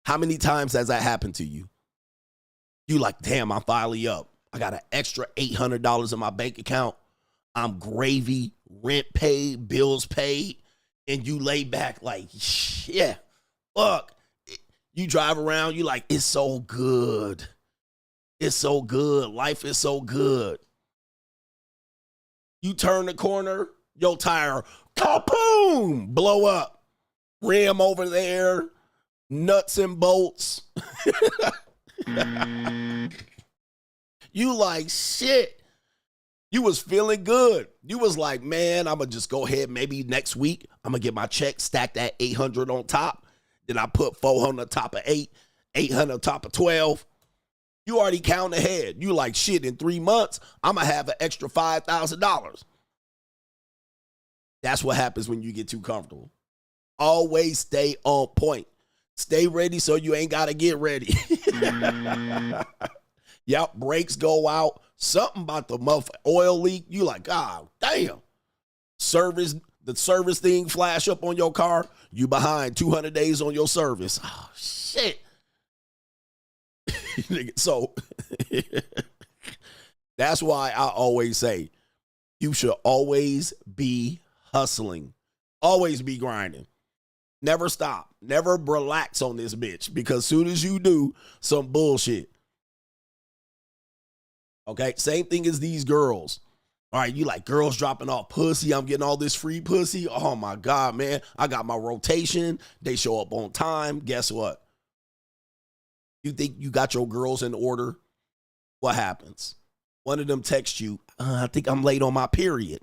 How many times has that happened to you? You like, damn, I'm finally up. I got an extra $800 in my bank account. I'm gravy, rent paid, bills paid, and you lay back like, yeah, fuck. You drive around, you like, it's so good. It's so good. Life is so good. You turn the corner, your tire, kaboom, blow up. Rim over there, nuts and bolts. You like, shit. You was feeling good. You was like, man, I'm going to just go ahead. Maybe next week, I'm going to get my check, stack that 800 on top. Then I put 400 on top of 8, 800 on top of 12. You already count ahead. You like, shit, in 3 months, I'm going to have an extra $5,000. That's what happens when you get too comfortable. Always stay on point. Stay ready so you ain't got to get ready. Yep, brakes go out. Something about the oil leak. You like, God damn. The service thing flash up on your car. You behind 200 days on your service. Oh, shit. So that's why I always say you should always be hustling. Always be grinding. Never stop. Never relax on this bitch, because soon as you do, some bullshit. Okay, same thing as these girls. All right, you like girls dropping off pussy. I'm getting all this free pussy. Oh my God, man. I got my rotation. They show up on time. Guess what? You think you got your girls in order? What happens? One of them texts you, I think I'm late on my period.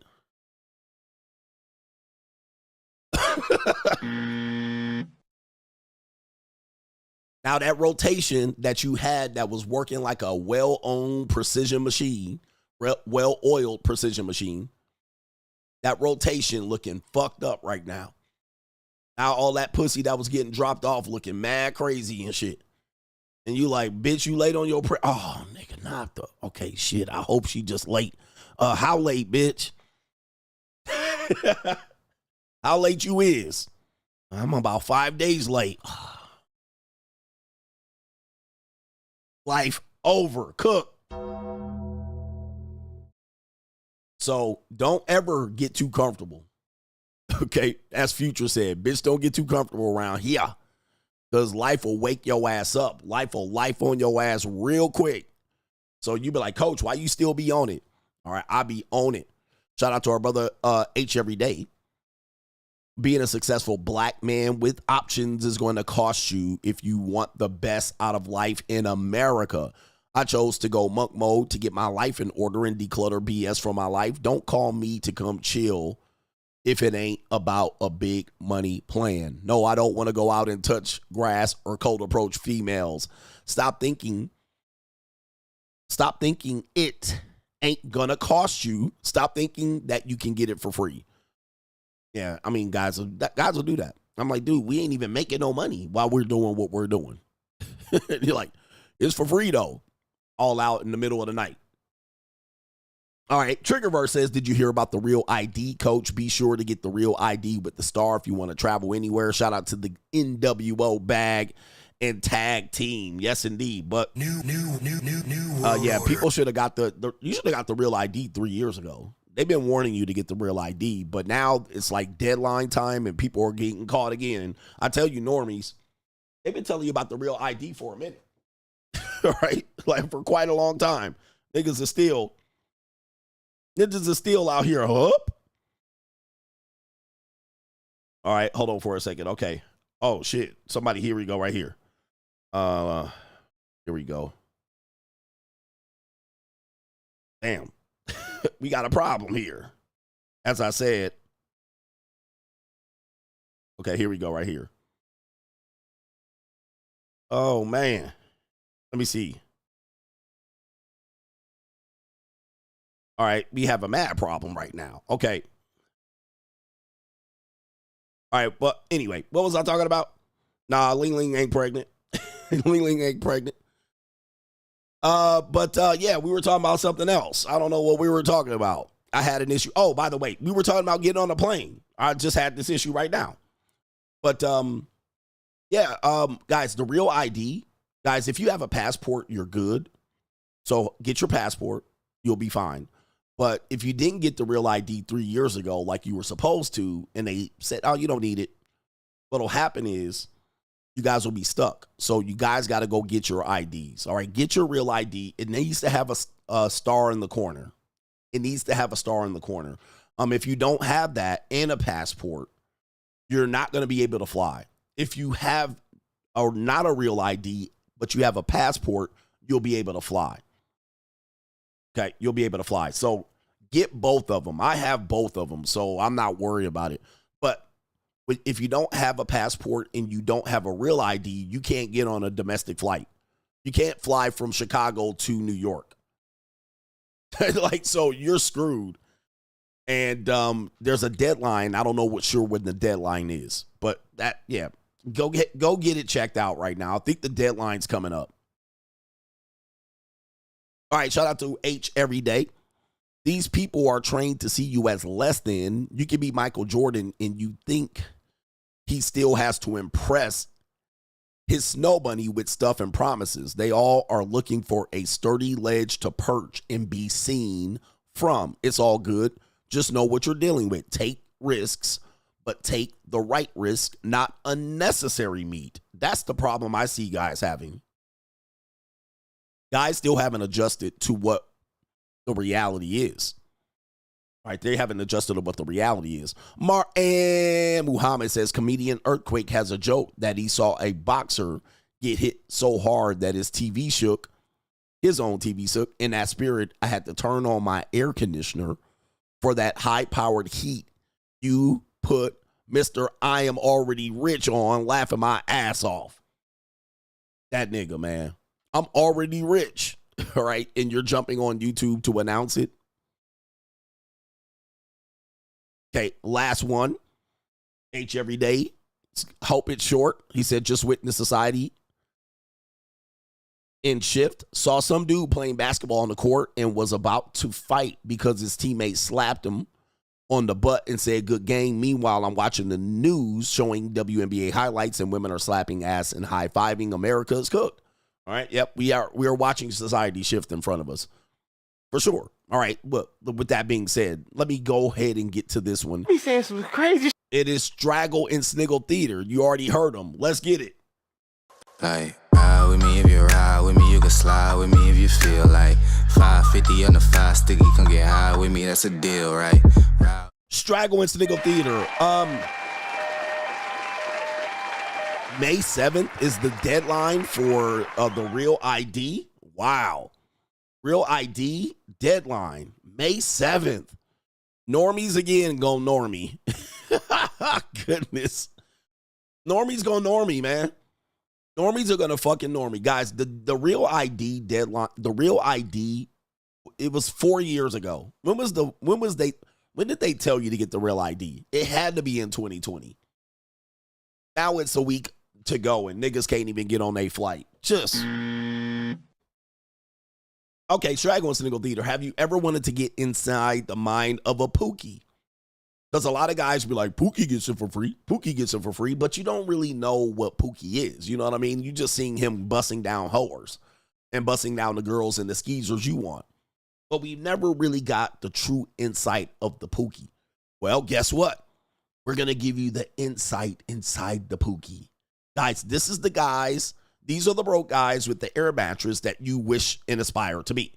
Now that rotation that you had that was working like a well-owned precision machine, well-oiled precision machine, that rotation looking fucked up right now. Now all that pussy that was getting dropped off looking mad crazy and shit. And you like, bitch, you late on your oh, nigga, not the, okay, shit, I hope she just late. How late, bitch? How late you is? I'm about 5 days late. Life over, cook. So don't ever get too comfortable. Okay, as Future said, bitch, don't get too comfortable around here, because life will wake your ass up. Life will life on your ass real quick. So you be like, Coach, why you still be on it? All right, I be on it. Shout out to our brother H every day. Being a successful black man with options is going to cost you if you want the best out of life in America. I chose to go monk mode to get my life in order and declutter BS from my life. Don't call me to come chill if it ain't about a big money plan. No, I don't want to go out and touch grass or cold approach females. Stop thinking it ain't gonna cost you. Stop thinking that you can get it for free. Yeah, I mean, guys will do that. I'm like, dude, we ain't even making no money while we're doing what we're doing. You're like, it's for free though. All out in the middle of the night. All right, Triggerverse says, did you hear about the Real ID, Coach? Be sure to get the Real ID with the star if you want to travel anywhere. Shout out to the NWO bag and tag team. Yes, indeed. But yeah, people should have got you should have got the Real ID 3 years ago. They've been warning you to get the Real ID, but now it's like deadline time and people are getting caught again. I tell you, normies, they've been telling you about the Real ID for a minute. All right, like for quite a long time. Niggas are still out here. Up. All right, hold on for a second. Okay. Oh shit. Somebody, here we go, right here. Here we go. Damn. We got a problem here. as I said, okay, here we go right here. Oh, man. Let me see. All right, we have a mad problem right now. Okay. All right, but anyway, what was I talking about? Nah, Ling Ling ain't pregnant. Ling Ling ain't pregnant. Yeah, we were talking about something else. I don't know what we were talking about. I had an issue. Oh, by the way, we were talking about getting on a plane. I just had this issue right now. But guys, the real ID, guys, if you have a passport, you're good. So get your passport, you'll be fine. But if you didn't get the real ID 3 years ago, like you were supposed to, and they said, oh, you don't need it, what'll happen is you guys will be stuck. So you guys got to go get your IDs. All right, get your real ID. It needs to have a star in the corner. It needs to have a star in the corner. If you don't have that and a passport, you're not going to be able to fly. If you have not a real ID, but you have a passport, you'll be able to fly. Okay, you'll be able to fly. So get both of them. I have both of them, so I'm not worried about it. But if you don't have a passport and you don't have a real ID, you can't get on a domestic flight. You can't fly from Chicago to New York. So you're screwed. And there's a deadline. I don't know when the deadline is. But go get it checked out right now. I think the deadline's coming up. All right, shout out to H every day. These people are trained to see you as less than. You can be Michael Jordan and you think he still has to impress his snow bunny with stuff and promises. They all are looking for a sturdy ledge to perch and be seen from. It's all good. Just know what you're dealing with. Take risks, but take the right risk, not unnecessary meat. That's the problem I see guys having. Guys still haven't adjusted to what the reality is. All right, they haven't adjusted to what the reality is. And Muhammad says, comedian Earthquake has a joke that he saw a boxer get hit so hard that his TV shook. His own TV shook. In that spirit, I had to turn on my air conditioner for that high-powered heat. You put Mr. I am already rich on, laughing my ass off. That nigga, man. I'm already rich, all right? And you're jumping on YouTube to announce it. Okay, last one. H every day. Hope it's short. He said, just witness society in shift. Saw some dude playing basketball on the court and was about to fight because his teammate slapped him on the butt and said, good game. Meanwhile, I'm watching the news showing WNBA highlights and women are slapping ass and high-fiving. America is cooked. All right, yep, we are watching society shift in front of us. For sure. All right, but with that being said, let me go ahead and get to this one. He saying some crazy. It is Straggle and Sniggle Theater. You already heard them. Let's get it. Like, ride with me if you ride with me. You can slide with me if you feel like 550 on the 5 sticky. Come get high with me. That's a deal, right? Straggle and Sniggle Theater. May 7th is the deadline for the Real ID. Wow. Real ID deadline, May 7th. Normies again go normie. Goodness. Normies go normie, man. Normies are going to fucking normie. Guys, the Real ID deadline, the Real ID, it was 4 years ago. When did they tell you to get the Real ID? It had to be in 2020. Now it's a week to go and niggas can't even get on a flight. Just okay. Straggle and Sniggle Theater. Have you ever wanted to get inside the mind of a Pookie? Because a lot of guys be like, Pookie gets it for free. Pookie gets it for free, but you don't really know what Pookie is. You know what I mean? You just seeing him busting down whores and busting down the girls and the skeezers you want. But we never really got the true insight of the Pookie. Well, guess what? We're going to give you the insight inside the Pookie. Guys, this is the guys. These are the broke guys with the air mattress that you wish and aspire to be.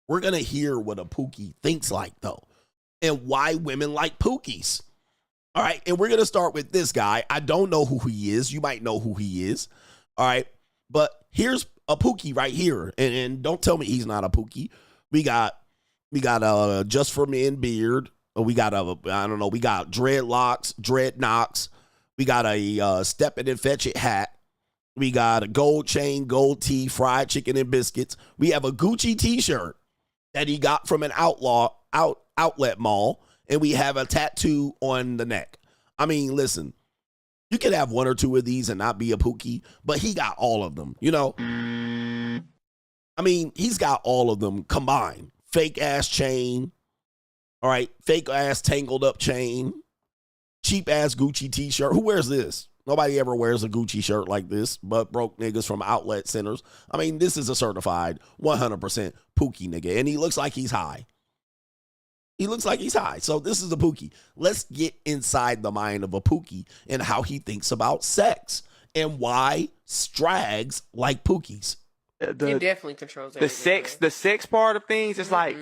We're going to hear what a Pookie thinks like, though, and why women like Pookies. All right, and we're going to start with this guy. I don't know who he is. You might know who he is. All right, but here's a Pookie right here, and don't tell me he's not a Pookie. We got Just for Men beard. We got we got dreadlocks, dreadnoughts. We got a step it and fetch it hat. We got a gold chain, gold tee, fried chicken and biscuits. We have a Gucci t-shirt that he got from an outlet mall. And we have a tattoo on the neck. I mean, listen, you can have one or two of these and not be a Pookie, but he got all of them, you know? I mean, he's got all of them combined. Fake ass chain. All right. Fake ass tangled up chain. Cheap ass Gucci t-shirt. Who wears this? Nobody ever wears a Gucci shirt like this, but broke niggas from outlet centers. I mean, this is a certified 100% Pookie nigga, and he looks like he's high. He looks like he's high. So this is a Pookie. Let's get inside the mind of a Pookie and how he thinks about sex and why strags like Pookies. It definitely controls everything. The sex part of things is like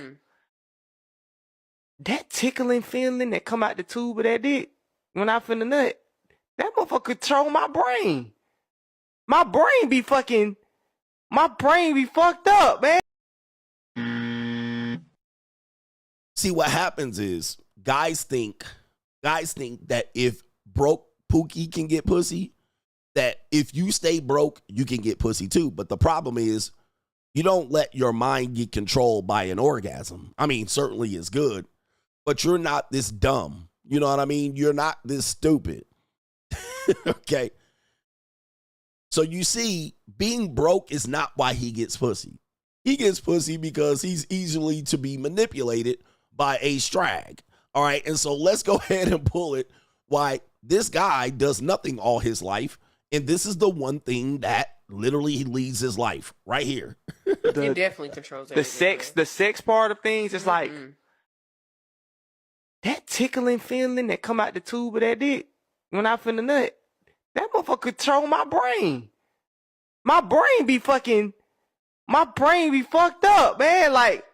that tickling feeling that come out the tube of that dick when I finna nut. That motherfucker control my brain. My brain be fucked up, man. See, what happens is guys think that if broke Pookie can get pussy, that if you stay broke, you can get pussy too. But the problem is you don't let your mind get controlled by an orgasm. I mean, certainly it's good, but you're not this dumb. You know what I mean? You're not this stupid. Okay. So you see, being broke is not why he gets pussy. He gets pussy because he's easily to be manipulated by a strag. All right. And so let's go ahead and pull it why this guy does nothing all his life. And this is the one thing that literally he leads his life right here. It definitely controls everything. The sex part of things is like that tickling feeling that come out the tube of that dick when I finna nut. That motherfucker control my brain. My brain be fucked up, man. Like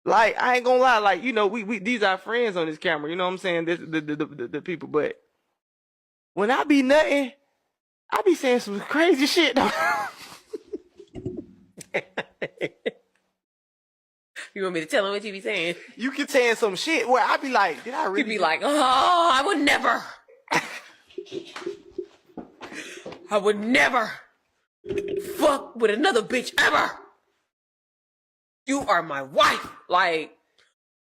I ain't gonna lie, like, you know, we these are friends on this camera, you know what I'm saying? This the people, but when I be nutting, I be saying some crazy shit. You want me to tell him what you be saying? You can saying some shit where I be like, did I really? You be like, oh, I would never. I would never fuck with another bitch ever. You are my wife. Like,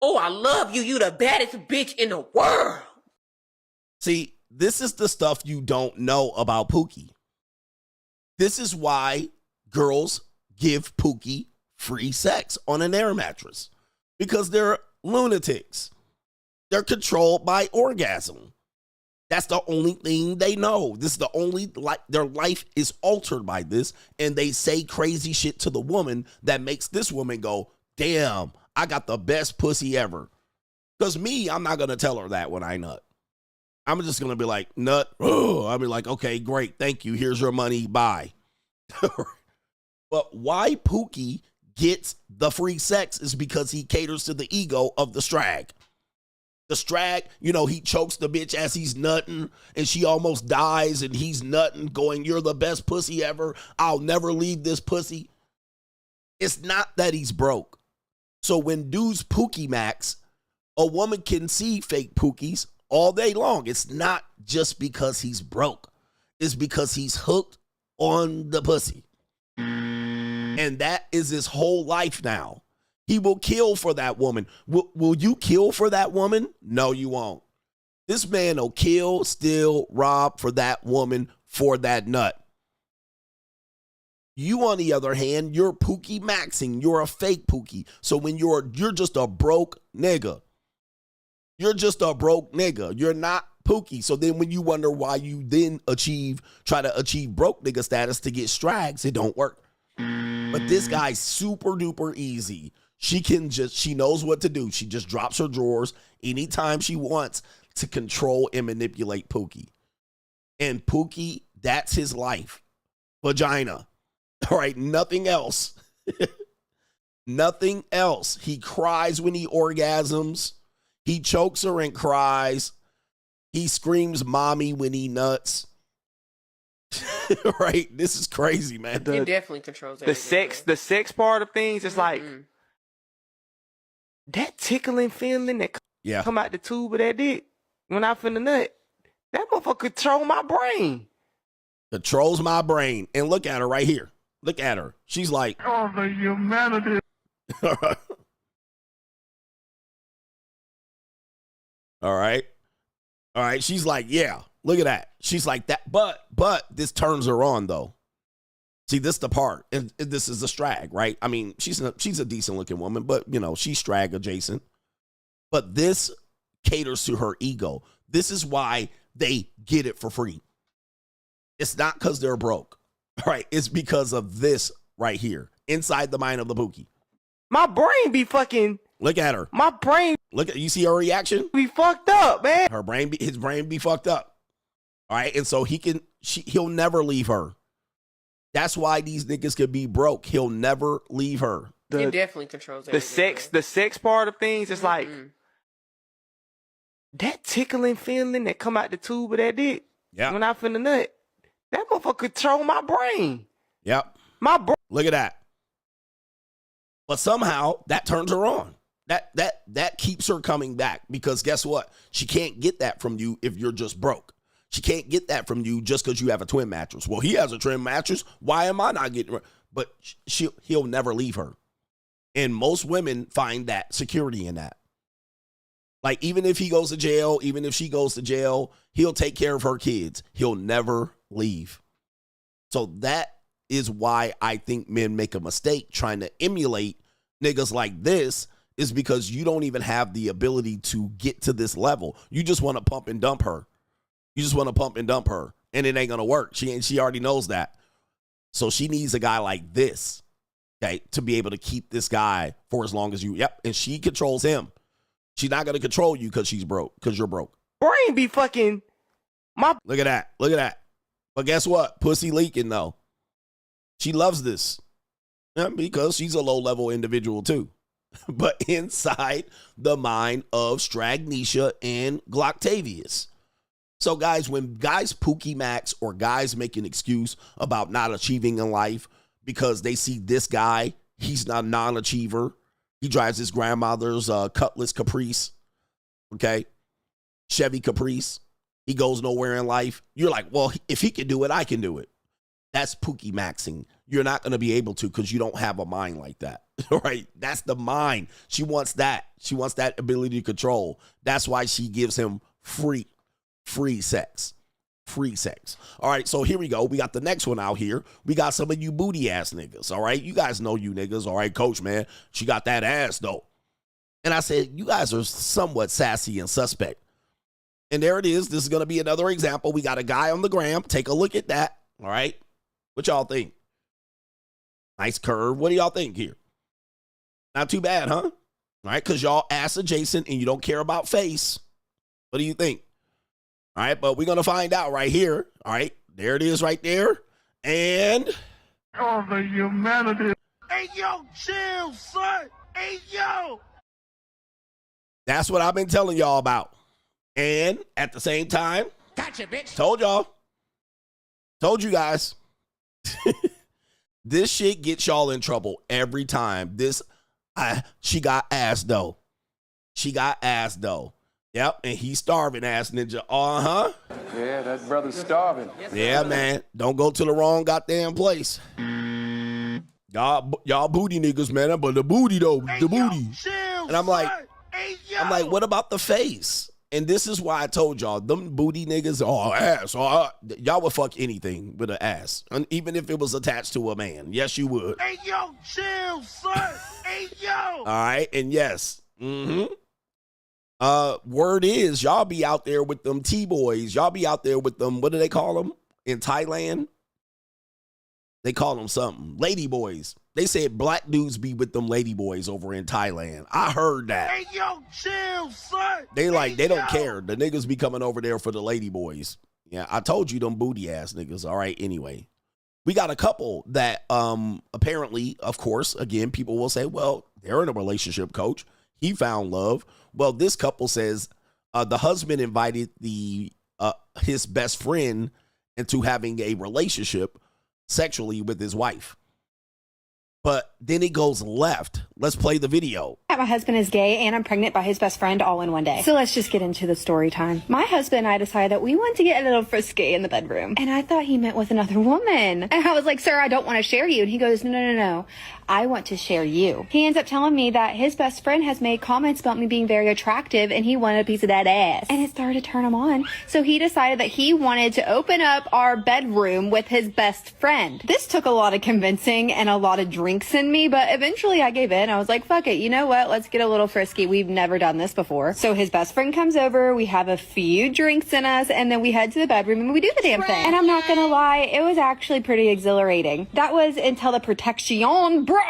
oh, I love you. You the baddest bitch in the world. See, this is the stuff you don't know about Pookie. This is why girls give Pookie free sex on an air mattress. Because they're lunatics. They're controlled by orgasm. That's the only thing they know. This is the only, their life is altered by this, and they say crazy shit to the woman that makes this woman go, damn, I got the best pussy ever. Because me, I'm not going to tell her that when I nut. I'm just going to be like, nut. Oh, I'll be like, okay, great. Thank you. Here's your money. Bye. But why Pookie gets the free sex is because he caters to the ego of the strag. The strag, you know, he chokes the bitch as he's nutting and she almost dies and he's nutting going, you're the best pussy ever. I'll never leave this pussy. It's not that he's broke. So when dudes Pookie max, a woman can see fake Pookies all day long. It's not just because he's broke. It's because he's hooked on the pussy. And that is his whole life now. He will kill for that woman. Will you kill for that woman? No, you won't. This man will kill, steal, rob for that woman for that nut. You, on the other hand, you're Pookie maxing. You're a fake Pookie. So when you're just a broke nigga. You're just a broke nigga. You're not Pookie. So then when you wonder why you then try to achieve broke nigga status to get strags, it don't work. But this guy's super duper easy. She knows what to do. She just drops her drawers anytime she wants to control and manipulate Pookie. And Pookie, that's his life. Vagina. All right, nothing else. Nothing else. He cries when he orgasms. He chokes her and cries. He screams mommy when he nuts. Right? This is crazy, man. It definitely controls everything. The sex part of things is like that tickling feeling that Yeah. come out the tube of that dick when I finna nut, that motherfucker control my brain. Controls my brain. And look at her right here. Look at her. She's like, Oh, the humanity. All right. All right. She's like, yeah, look at that. She's like that. But this turns her on though. See, this the part. And this is a strag, right? I mean, she's a decent looking woman, but you know, she's strag adjacent. But this caters to her ego. This is why they get it for free. It's not because they're broke. All right. It's because of this right here. Inside the mind of the Pookie. My brain be fucking. Look at her. My brain. Look at, you see her reaction? Be fucked up, man. His brain be fucked up. All right. And so he'll never leave her. That's why these niggas could be broke. He'll never leave her. It definitely controls everything. The sex part of things is like that tickling feeling that come out the tube of that dick. Yeah. When I finna nut, that motherfucker control my brain. Yep. My brain. Look at that. But somehow that turns her on. That keeps her coming back because guess what? She can't get that from you if you're just broke. She can't get that from you just because you have a twin mattress. Well, he has a twin mattress. Why am I not getting? But he'll never leave her. And most women find that security in that. Like even if he goes to jail, even if she goes to jail, he'll take care of her kids. He'll never leave. So that is why I think men make a mistake trying to emulate niggas like this, is because you don't even have the ability to get to this level. You just want to pump and dump her. You just want to pump and dump her, and it ain't going to work. She already knows that. So she needs a guy like this, okay, to be able to keep this guy for as long as you. Yep, and she controls him. She's not going to control you because she's broke, because you're broke. Brain be fucking. Look at that. Look at that. But guess what? Pussy leaking, though. She loves this. Yeah, because she's a low-level individual, too. But inside the mind of Stragnisha and Glocktavius. So, guys, when guys Pookie Max or guys make an excuse about not achieving in life because they see this guy, he's not a non-achiever. He drives his grandmother's Cutlass Caprice, okay? Chevy Caprice. He goes nowhere in life. You're like, well, if he can do it, I can do it. That's Pookie Maxing. You're not going to be able to because you don't have a mind like that, right? That's the mind. She wants that. She wants that ability to control. That's why she gives him free sex. Free sex. All right, so here we go. We got the next one out here. We got some of you booty ass niggas, all right? You guys know you niggas, all right? Coach, man, she got that ass, though. And I said, you guys are somewhat sassy and suspect. And there it is. This is going to be another example. We got a guy on the gram. Take a look at that, all right? What y'all think? Nice curve. What do y'all think here? Not too bad, huh? All right, because y'all ass adjacent and you don't care about face. What do you think? All right, but we're going to find out right here. All right, there it is right there. And... Oh, the humanity. Hey, yo, chill, son. Hey, yo. That's what I've been telling y'all about. And at the same time... Gotcha, bitch. Told y'all. Told you guys. This shit gets y'all in trouble every time. She got ass, though. She got ass, though. Yep, and he's starving, ass ninja. Uh-huh. Yeah, that brother's starving. Yeah, man. Don't go to the wrong goddamn place. Y'all booty niggas, man. But the booty, though. The booty. And I'm like, what about the face? And this is why I told y'all, them booty niggas, ass. Y'all would fuck anything with an ass. And even if it was attached to a man. Yes, you would. Hey, yo, chill, son. Hey, yo. All right, and yes. Mm-hmm. Word is, y'all be out there with them T-boys. Y'all be out there with them, what do they call them in Thailand? They call them something. Lady boys. They said black dudes be with them lady boys over in Thailand. I heard that. Hey, yo, chill, son. They don't care. The niggas be coming over there for the lady boys. Yeah, I told you them booty ass niggas. All right, anyway. We got a couple that apparently, of course, again, people will say, well, they're in a relationship, coach. He found love. Well, this couple says the husband invited his best friend into having a relationship sexually with his wife. But then it goes left. Let's play the video. My husband is gay and I'm pregnant by his best friend all in one day. So let's just get into the story time. My husband and I decided that we wanted to get a little frisky in the bedroom. And I thought he meant with another woman. And I was like, sir, I don't want to share you. And he goes, no. I want to share you. He ends up telling me that his best friend has made comments about me being very attractive and he wanted a piece of that ass. And it started to turn him on. So he decided that he wanted to open up our bedroom with his best friend. This took a lot of convincing and a lot of drinks in me, but eventually I gave in. I was like, fuck it. You know what? Let's get a little frisky. We've never done this before. So his best friend comes over. We have a few drinks in us and then we head to the bedroom and we do the damn thing. And I'm not gonna lie, it was actually pretty exhilarating. That was until the protection broke.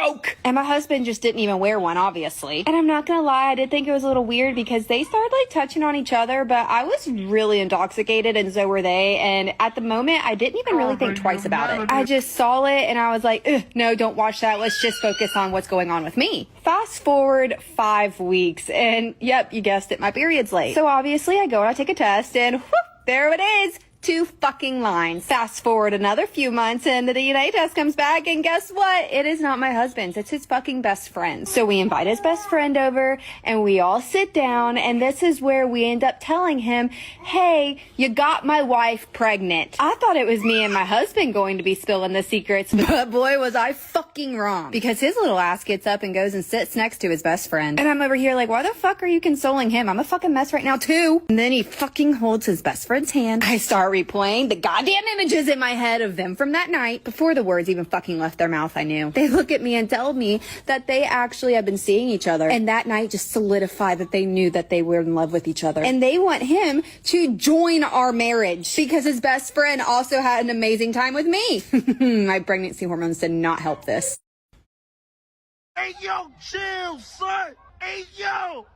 And my husband just didn't even wear one, obviously. And I'm not gonna lie, I did think it was a little weird because they started like touching on each other, but I was really intoxicated and so were they. And at the moment, I didn't even really think twice about it. I just saw it and I was like, no, don't watch that. Let's just focus on what's going on with me. Fast forward 5 weeks and yep, you guessed it, my period's late. So obviously I go and I take a test and whoop, there it is. 2 fucking lines. Fast forward another few months and the DNA test comes back and guess what? It is not my husband's. It's his fucking best friend. So we invite his best friend over and we all sit down and this is where we end up telling him, hey, you got my wife pregnant. I thought it was me and my husband going to be spilling the secrets, but boy was I fucking wrong. Because his little ass gets up and goes and sits next to his best friend. And I'm over here like, why the fuck are you consoling him? I'm a fucking mess right now too. And then he fucking holds his best friend's hand. I start replaying the goddamn images in my head of them from that night. Before the words even fucking left their mouth, I knew. They look at me and tell me that they actually have been seeing each other. And that night just solidified that they knew that they were in love with each other. And they want him to join our marriage because his best friend also had an amazing time with me. My pregnancy hormones did not help this. Hey, yo, chill, son. Hey, yo.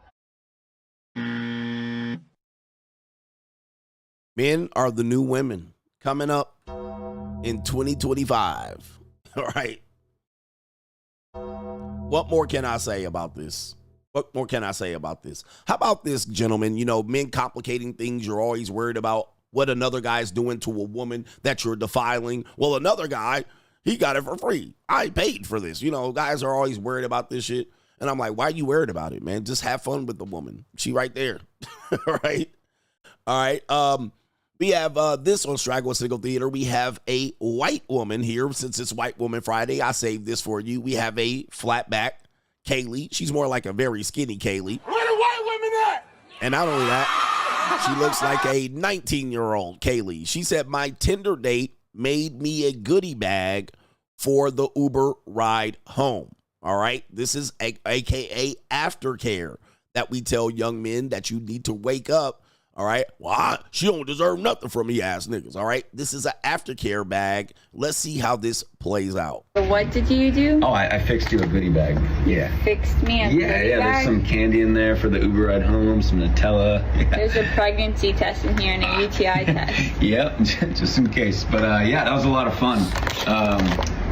Men are the new women coming up in 2025. All right. What more can I say about this? What more can I say about this? How about this, gentlemen? You know, men complicating things. You're always worried about what another guy's doing to a woman that you're defiling. Well, another guy, he got it for free. I paid for this. You know, guys are always worried about this shit. And I'm like, why are you worried about it, man? Just have fun with the woman. She right there. All right. All right. We have this on Straggle Single Theater. We have a white woman here. Since it's White Woman Friday, I saved this for you. We have a flat back Kaylee. She's more like a very skinny Kaylee. Where the white women at? And not only that, she looks like a 19-year-old Kaylee. She said, my Tinder date made me a goodie bag for the Uber ride home. All right? This is AKA Aftercare that we tell young men that you need to wake up. All right. Well, she don't deserve nothing from me ass niggas. All right. This is an Aftercare bag. Let's see how this plays out. What did you do? Oh, I fixed you a goodie bag. Yeah. Fixed me a goodie bag? There's some candy in there for the Uber ride home, some Nutella. Yeah. There's a pregnancy test in here and a UTI test. Yep, just in case. But yeah, that was a lot of fun.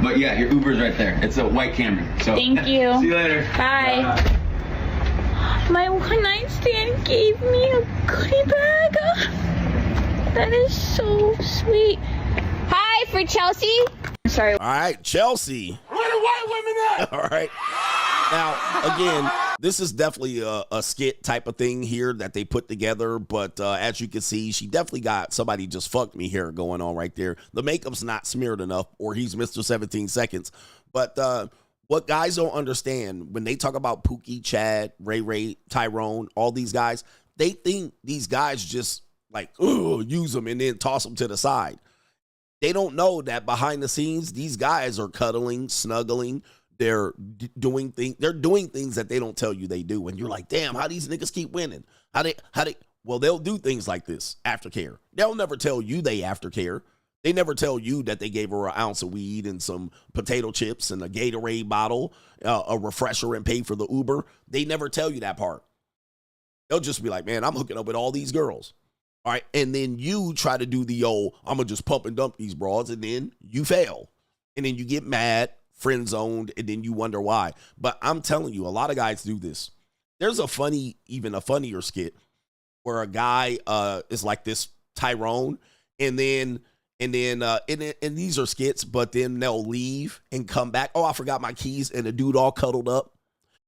But yeah, your Uber's right there. It's a white Camry. So thank you. See you later. Bye. My one-night stand gave me a goodie bag. That is so sweet. Hi, for Chelsea. I'm sorry. All right, Chelsea. Where the white women at? All right. Now, again, this is definitely a skit type of thing here that they put together. But as you can see, she definitely got somebody just fucked me here going on right there. The makeup's not smeared enough, or he's Mr. 17 Seconds. But what guys don't understand when they talk about Pookie, Chad, Ray, Tyrone, all these guys, they think these guys just like, use them and then toss them to the side. They don't know that behind the scenes, these guys are cuddling, snuggling. They're doing things that they don't tell you they do. And you're like, damn, how these niggas keep winning? Well, they'll do things like this, aftercare. They'll never tell you they aftercare. They never tell you that they gave her an ounce of weed and some potato chips and a Gatorade bottle, a refresher, and paid for the Uber. They never tell you that part. They'll just be like, man, I'm hooking up with all these girls. All right. And then you try to do the old, I'm going to just pump and dump these broads, and then you fail. And then you get mad, friend zoned, and then you wonder why. But I'm telling you, a lot of guys do this. There's even a funnier skit where a guy is like this Tyrone, and then And then and these are skits, but then they'll leave and come back. Oh, I forgot my keys, and the dude all cuddled up.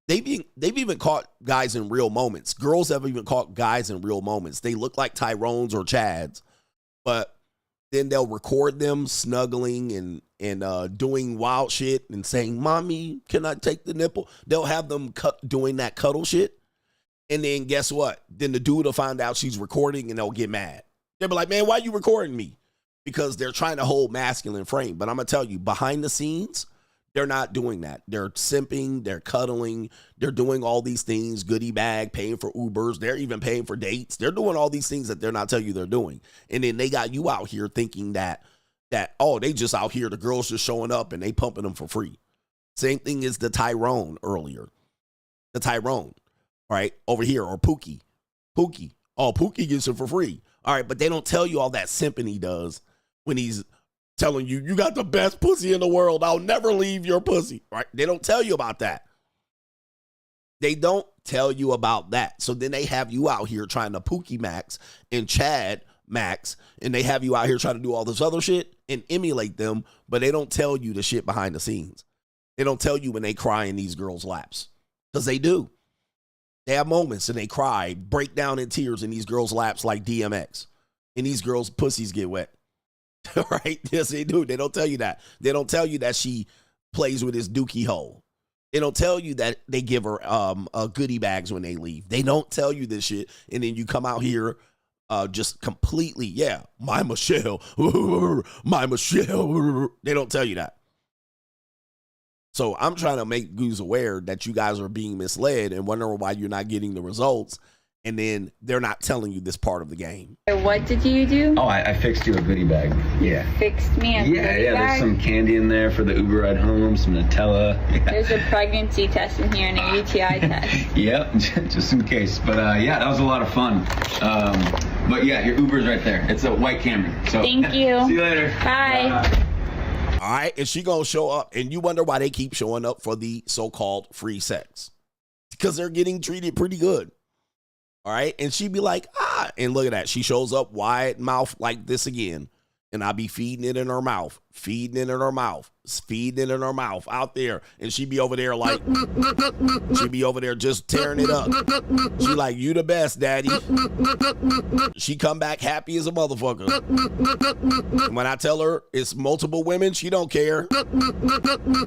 They've even caught guys in real moments. Girls have even caught guys in real moments. They look like Tyrones or Chads, but then they'll record them snuggling and doing wild shit and saying, "Mommy, can I take the nipple?" They'll have them doing that cuddle shit. And then guess what? Then the dude will find out she's recording and they'll get mad. They'll be like, "Man, why are you recording me?" Because they're trying to hold masculine frame. But I'm going to tell you, behind the scenes, they're not doing that. They're simping, they're cuddling, they're doing all these things, goodie bag, paying for Ubers, they're even paying for dates. They're doing all these things that they're not telling you they're doing. And then they got you out here thinking that oh, they just out here, the girls just showing up and they pumping them for free. Same thing as the Tyrone earlier. The Tyrone, right, over here, or Pookie. Pookie. Oh, Pookie gets it for free. All right, but they don't tell you all that simping he does when he's telling you, "You got the best pussy in the world. I'll never leave your pussy." Right? They don't tell you about that. They don't tell you about that. So then they have you out here trying to Pookie Max and Chad Max, and they have you out here trying to do all this other shit and emulate them, but they don't tell you the shit behind the scenes. They don't tell you when they cry in these girls' laps, because they do. They have moments and they cry, break down in tears in these girls' laps like DMX, and these girls' pussies get wet. Right? Yes, they do. They don't tell you that. They don't tell you that she plays with his dookie hole. They don't tell you that they give her goodie bags when they leave. They don't tell you this shit. And then you come out here just completely, yeah, my Michelle, my Michelle. They don't tell you that. So I'm trying to make Goose aware that you guys are being misled and wondering why you're not getting the results. And then they're not telling you this part of the game. What did you do? Oh, I fixed you a goodie bag. Yeah. Fixed me a goodie bag? Yeah, there's some candy in there for the Uber ride home, some Nutella. Yeah. There's a pregnancy test in here and a UTI test. Yep, just in case. But yeah, that was a lot of fun. But yeah, your Uber's right there. It's a white Camry. So thank you. See you later. Bye. All right, and she gonna show up, and you wonder why they keep showing up for the so-called free sex. Because they're getting treated pretty good. All right, and she'd be like, and look at that. She shows up wide mouth like this again, and I'll be feeding it in her mouth, feeding it in her mouth, feeding it in her mouth out there, and she'd be over there like, she'd be over there just tearing it up. She like, "You the best, daddy." She come back happy as a motherfucker. When I tell her it's multiple women, she don't care.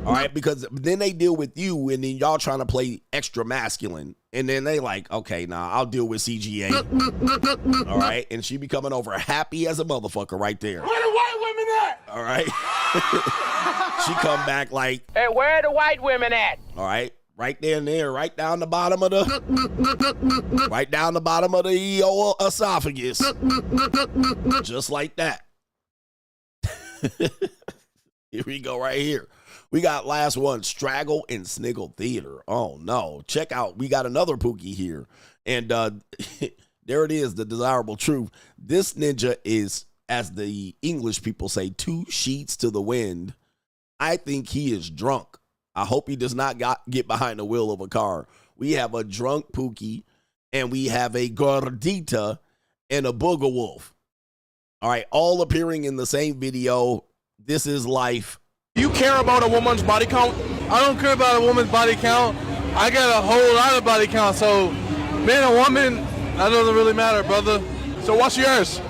All right, because then they deal with you, and then y'all trying to play extra masculine. And then they like, "Okay, nah, I'll deal with CGA." All right, and she be coming over happy as a motherfucker right there. Where the white women at? All right. She come back like, "Hey, where are the white women at?" All right, right there and there, right down the bottom of the esophagus, just like that. Here we go, right here. We got last one, Straggle and Sniggle Theater. Oh no, check out. We got another Pookie here, and there it is, the desirable truth. This ninja is, as the English people say, 2 sheets to the wind. I think he is drunk. I hope he does not get behind the wheel of a car. We have a drunk Pookie, and we have a gordita and a booger wolf. All right, all appearing in the same video. This is life. You care about a woman's body count? I don't care about a woman's body count. I got a whole lot of body count, so man or woman, that doesn't really matter, brother. So what's yours?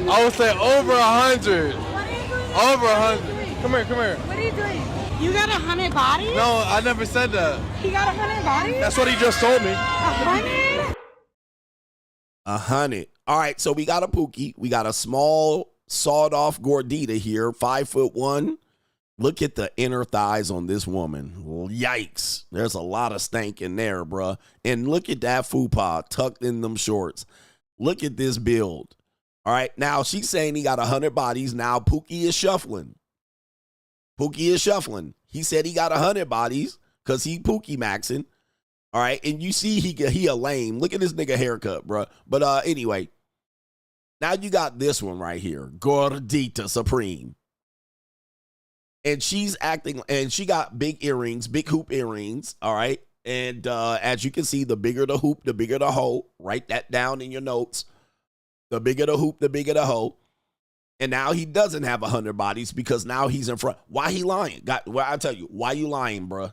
I would say over 100. Over 100. Come here, come here. What are you doing? You got 100 bodies? No, I never said that. He got 100 bodies? That's what he just told me. 100? 100. All right, so we got a Pookie. We got a small sawed-off gordita here, 5'1". Look at the inner thighs on this woman. Yikes. There's a lot of stank in there, bruh. And look at that fupa tucked in them shorts. Look at this build. All right, now she's saying he got 100 bodies. Now Pookie is shuffling. Pookie is shuffling. He said he got 100 bodies because he Pookie maxing. All right, and you see he a lame. Look at this nigga haircut, bruh. But anyway, now you got this one right here. Gordita Supreme. And she's acting, and she got big earrings, big hoop earrings, all right? And as you can see, the bigger the hoop, the bigger the hoe. Write that down in your notes. The bigger the hoop, the bigger the hoe. And now he doesn't have 100 bodies because now he's in front. Why he lying? Well, I'll tell you, why you lying, bruh?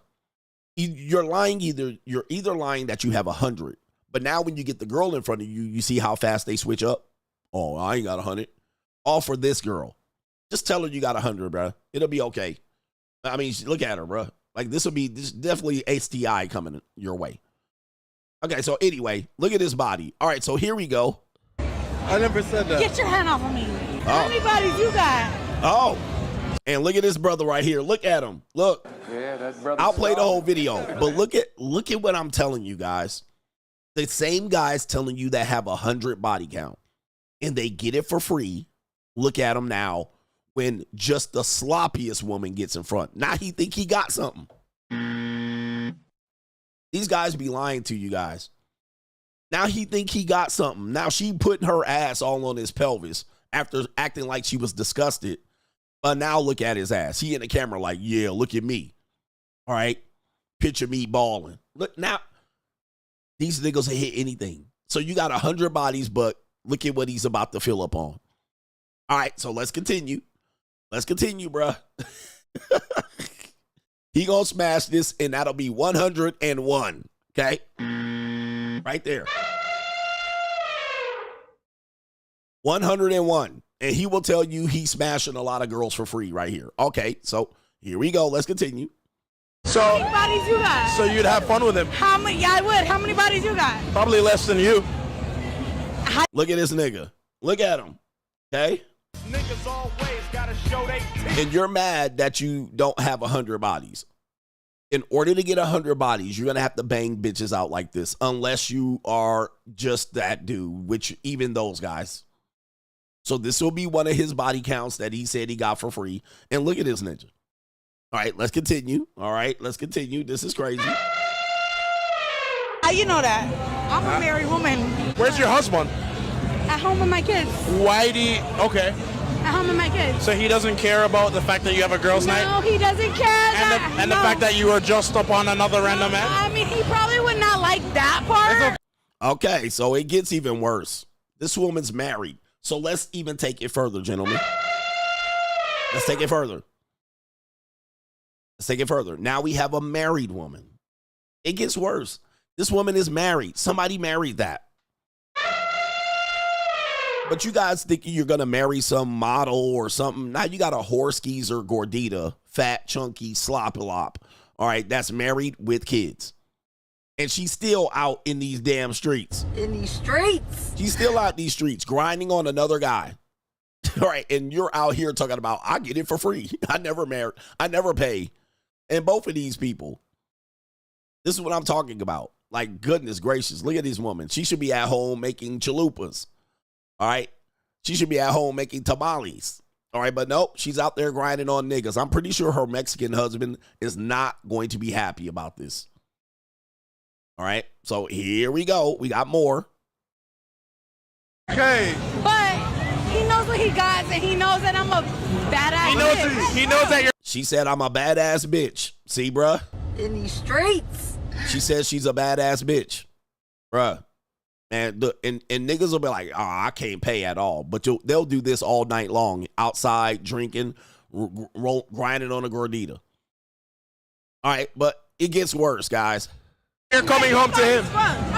You're lying you're either lying that you have 100, but now when you get the girl in front of you, you see how fast they switch up. Oh, I ain't got 100. All for this girl. Just tell her you got 100, bruh. It'll be okay. I mean, look at her, bruh. Like this definitely STI coming your way. Okay, so anyway, look at his body. All right, so here we go. I never said that. Get your hand off of me. How many bodies you got? Oh, and look at this brother right here. Look at him. Look. Yeah, that brother. I'll play the whole video, but look at what I'm telling you guys. The same guys telling you that have 100 body count, and they get it for free. Look at him now. When just the sloppiest woman gets in front, now he think he got something. These guys be lying to you guys. Now he think he got something. Now she putting her ass all on his pelvis after acting like she was disgusted. But now look at his ass. He in the camera like, yeah, look at me. All right. Picture me balling. Look now. These niggas will hit anything. So you got 100 bodies, but look at what he's about to fill up on. All right. So let's continue. Let's continue, bruh. He gonna smash this, and that'll be 101. Okay? Right there. 101. And he will tell you he's smashing a lot of girls for free right here. Okay, so here we go. Let's continue. So, how many bodies you got? So you'd have fun with him? How many? Yeah, I would. How many bodies you got? Probably less than you. Look at this nigga. Look at him. Okay? Niggas always gotta show they teeth. And you're mad that you don't have 100 bodies. In order to get 100 bodies, you're going to have to bang bitches out like this, unless you are just that dude, which even those guys. So this will be one of his body counts that he said he got for free. And look at this ninja. All right, let's continue. All right, let's continue. This is crazy. How you know that? I'm a married woman. Where's your husband? At home with my kids. Why do you... Okay. At home with my kids. So he doesn't care about the fact that you have a girls' night? No, he doesn't care. And the fact that you were just up on another random man? I mean, he probably would not like that part. Okay, so it gets even worse. This woman's married. So let's even take it further, gentlemen. Let's take it further. Let's take it further. Now we have a married woman. It gets worse. This woman is married. Somebody married that. But you guys think you're going to marry some model or something. Now you got a horse geezer gordita, fat, chunky, slop-a-lop. All right, that's married with kids. And she's still out in these damn streets. In these streets? She's still out these streets grinding on another guy. All right, and you're out here talking about, I get it for free. I never married. I never pay. And both of these people, this is what I'm talking about. Like, goodness gracious, look at this woman. She should be at home making chalupas. All right. She should be at home making tamales. All right. But nope, she's out there grinding on niggas. I'm pretty sure her Mexican husband is not going to be happy about this. All right. So here we go. We got more. Okay. But he knows what he got, and he knows that I'm a badass bitch. He knows that you're... She said, I'm a badass bitch. See, bruh? In these streets. She says she's a badass bitch. Bruh. And niggas will be like, oh, I can't pay at all. But they'll do this all night long, outside, drinking, grinding on a gordita. All right, but it gets worse, guys. You're coming home to him.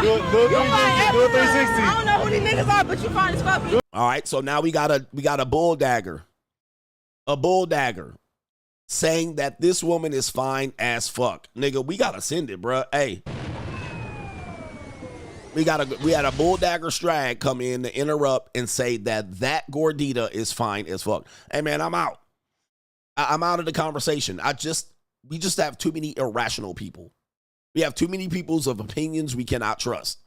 Do a 360. I don't know who these niggas are, but you fine as fuck. All right, so now we got a bull dagger. A bull dagger saying that this woman is fine as fuck. Nigga, we got to send it, bruh. Hey. We had a bull dagger strag come in to interrupt and say that gordita is fine as fuck. Hey man, I'm out. I'm out of the conversation. We just have too many irrational people. We have too many people's of opinions we cannot trust.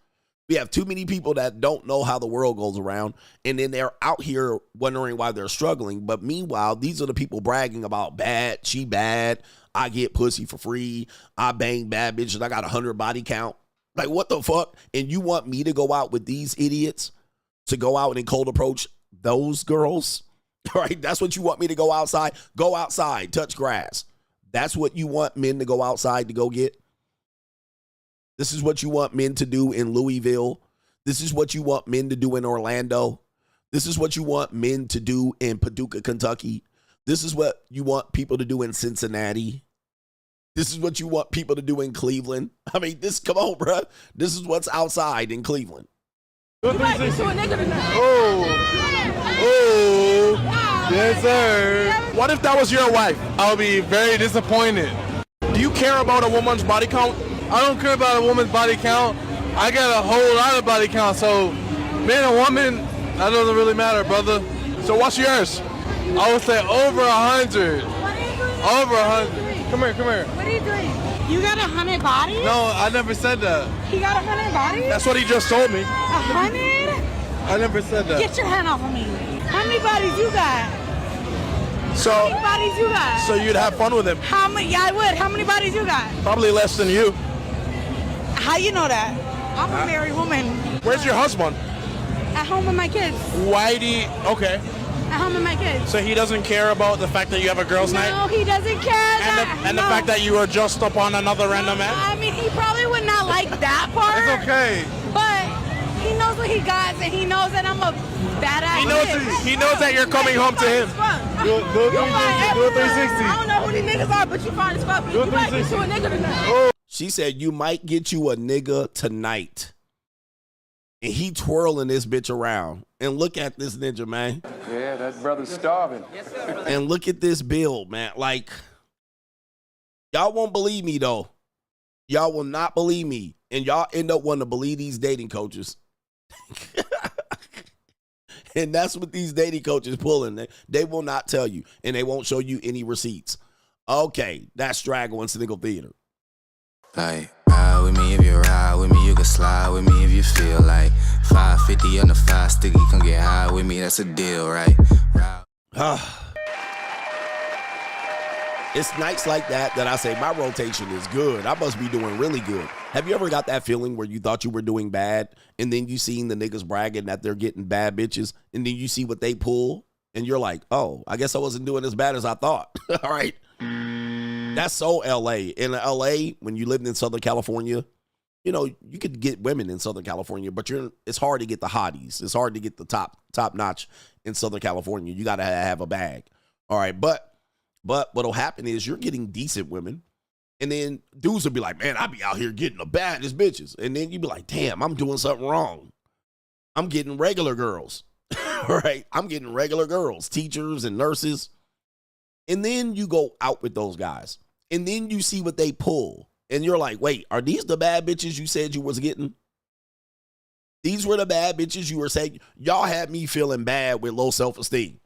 We have too many people that don't know how the world goes around, and then they're out here wondering why they're struggling. But meanwhile, these are the people bragging about bad, she bad, I get pussy for free, I bang bad bitches, I got 100 body count. Like, what the fuck? And you want me to go out with these idiots to go out and cold approach those girls? All right, that's what you want me to go outside? Go outside, touch grass. That's what you want men to go outside to go get? This is what you want men to do in Louisville? This is what you want men to do in Orlando? This is what you want men to do in Paducah, Kentucky. This is what you want people to do in Cincinnati. This is what you want people to do in Cleveland. I mean, come on, bro. This is what's outside in Cleveland. Oh, yes, sir. What if that was your wife? I would be very disappointed. Do you care about a woman's body count? I don't care about a woman's body count. I got a whole lot of body count, so being a woman, that doesn't really matter, brother. So what's yours? I would say over 100. Over 100. Come here. What are you doing? You got 100 bodies? No, I never said that. He got 100 bodies? That's what he just told me. 100? I never said that. Get your hand off of me. How many bodies you got? So, how many bodies you got? So you'd have fun with him? How many? Yeah, I would. How many bodies you got? Probably less than you. How you know that? I'm a married woman. Where's your husband? At home with my kids. Why do you... Okay. At home with my kids. So he doesn't care about the fact that you have a girls' night? No, he doesn't care. And the fact that you were just up on another random man? I mean, he probably would not like that part. It's okay. But he knows what he got, and he knows that I'm a badass. He knows that you're coming home to him. Do a 360. I don't know who these niggas are, but you fine as fuck. You might get you a nigga tonight. She said, you might get you a nigga tonight. And he twirling this bitch around. And look at this ninja, man. Yeah, that brother's starving. And look at this build, man. Like, y'all won't believe me, though. Y'all will not believe me. And y'all end up wanting to believe these dating coaches. And that's what these dating coaches pulling. They will not tell you. And they won't show you any receipts. Okay, that's Straggle and Sniggle Theater. Like, ride with me if you ride with me, you can slide with me if you feel like 550 on the 5 sticky, come get high with me, that's a deal, right? It's nights like that I say my rotation is good. I must be doing really good. Have you ever got that feeling where you thought you were doing bad and then you seen the niggas bragging that they're getting bad bitches and then you see what they pull and you're like, oh, I guess I wasn't doing as bad as I thought. All right. That's so LA. In LA, when you lived in Southern California, you know, you could get women in Southern California, but it's hard to get the hotties. It's hard to get the top notch in Southern California. You got to have a bag. All right. But what'll happen is you're getting decent women. And then dudes will be like, man, I be out here getting the baddest bitches. And then you be like, damn, I'm doing something wrong. I'm getting regular girls. Right? I'm getting regular girls, teachers and nurses. And then you go out with those guys. And then you see what they pull. And you're like, wait, are these the bad bitches you said you was getting? These were the bad bitches you were saying. Y'all had me feeling bad with low self-esteem.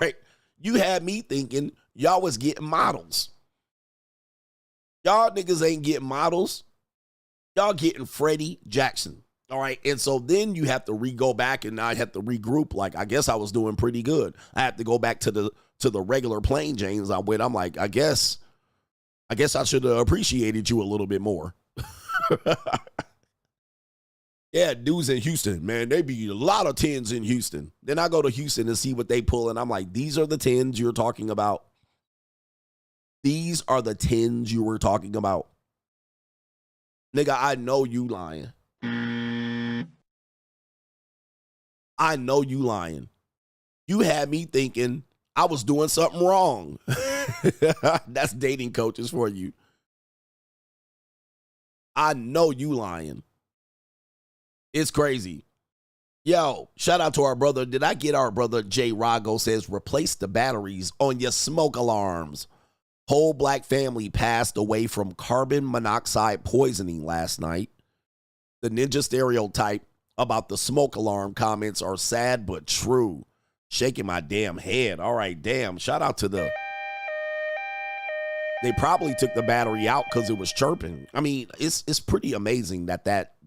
Right? You had me thinking y'all was getting models. Y'all niggas ain't getting models. Y'all getting Freddie Jackson. All right. And so then you have to go back and I have to regroup. Like, I guess I was doing pretty good. I have to go back to the regular plain Janes I went. I'm like, I guess I should have appreciated you a little bit more. Yeah, dudes in Houston, man, they be a lot of 10s in Houston. Then I go to Houston and see what they pull, and I'm like, these are the 10s you're talking about. These are the 10s you were talking about. Nigga, I know you lying. I know you lying. You had me thinking I was doing something wrong. That's dating coaches for you. I know you lying. It's crazy. Yo, shout out to our brother. Did I get our brother J. Rago says, replace the batteries on your smoke alarms. Whole black family passed away from carbon monoxide poisoning last night. The ninja stereotype about the smoke alarm comments are sad but true. Shaking my damn head. All right, damn. Shout out to the... They probably took the battery out because it was chirping. I mean, it's pretty amazing that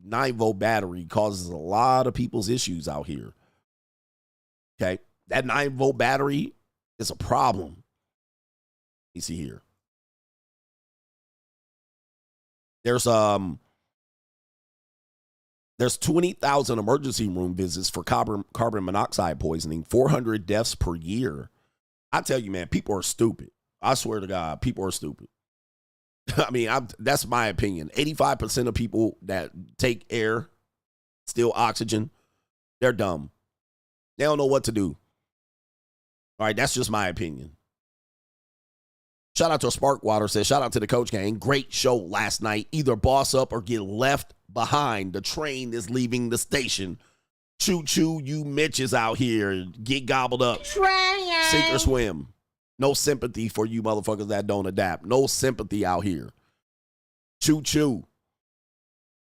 9-volt battery causes a lot of people's issues out here. Okay? That 9-volt battery is a problem. You see here. There's 20,000 emergency room visits for carbon monoxide poisoning, 400 deaths per year. I tell you, man, people are stupid. I swear to God, people are stupid. I mean, that's my opinion. 85% of people that take air, steal oxygen, They're dumb. They don't know what to do. All right, that's just my opinion. Shout out to Sparkwater, says, shout out to the Coach Gang. Great show last night. Either boss up or get left behind. The train is leaving the station. Choo-choo, you Mitches out here. Get gobbled up. Sink or swim. No sympathy for you motherfuckers that don't adapt. No sympathy out here. Choo-choo.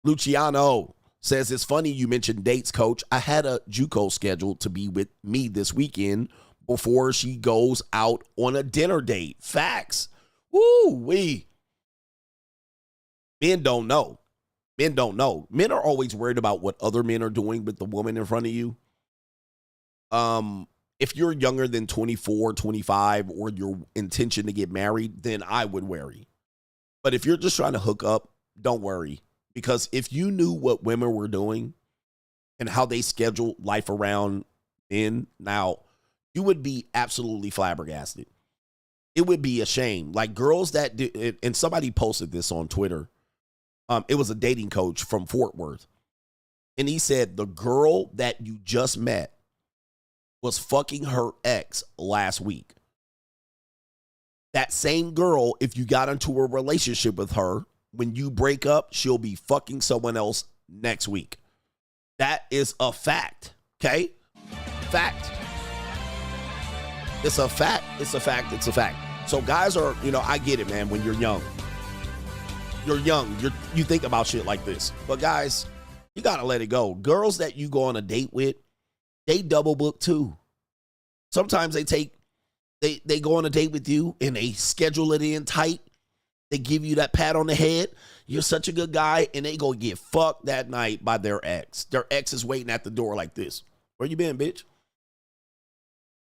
Luciano says, it's funny you mentioned dates, Coach. I had a JUCO scheduled to be with me this weekend before she goes out on a dinner date. Facts. Woo-wee. Men don't know. Men don't know. Men are always worried about what other men are doing with the woman in front of you. If you're younger than 24, 25, or your intention to get married, then I would worry. But if you're just trying to hook up, don't worry. Because if you knew what women were doing and how they schedule life around men now, you would be absolutely flabbergasted. It would be a shame. Like girls that do, and somebody posted this on Twitter. It was a dating coach from Fort Worth. And he said the girl that you just met was fucking her ex last week. That same girl, if you got into a relationship with her, when you break up, she'll be fucking someone else next week. That is a fact, okay? Fact. It's a fact. It's a fact. It's a fact. So guys are, I get it, man, when you're young. You're young. You think about shit like this. But guys, you got to let it go. Girls that you go on a date with, they double book too. Sometimes they go on a date with you and they schedule it in tight. They give you that pat on the head. You're such a good guy. And they go get fucked that night by their ex. Their ex is waiting at the door like this. Where you been, bitch?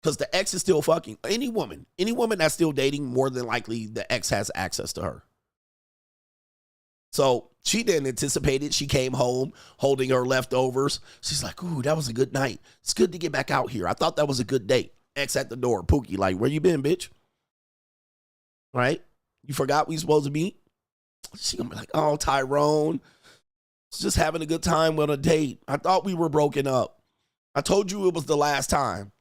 Because the ex is still fucking. Any woman that's still dating, more than likely the ex has access to her. So she didn't anticipate it. She came home holding her leftovers. She's like, ooh, that was a good night. It's good to get back out here. I thought that was a good date. Ex at the door. Pookie, like, where you been, bitch? Right? You forgot we supposed to meet? She gonna be like, oh, Tyrone, just having a good time on a date. I thought we were broken up. I told you it was the last time.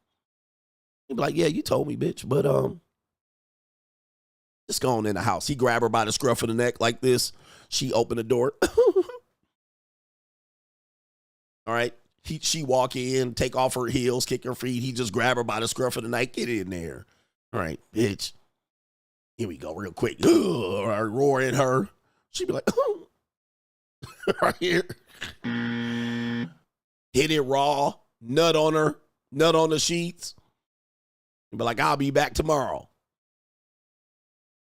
He'd be like, yeah, you told me, bitch, but just go on in the house. He grabbed her by the scruff of the neck like this. She opened the door. All right. She walk in, take off her heels, kick her feet. He just grab her by the scruff of the neck. Get in there. All right, bitch. Here we go real quick. Roar in her. She'd be like, right here. Hit it raw. Nut on her. Nut on the sheets. He'd be like, I'll be back tomorrow.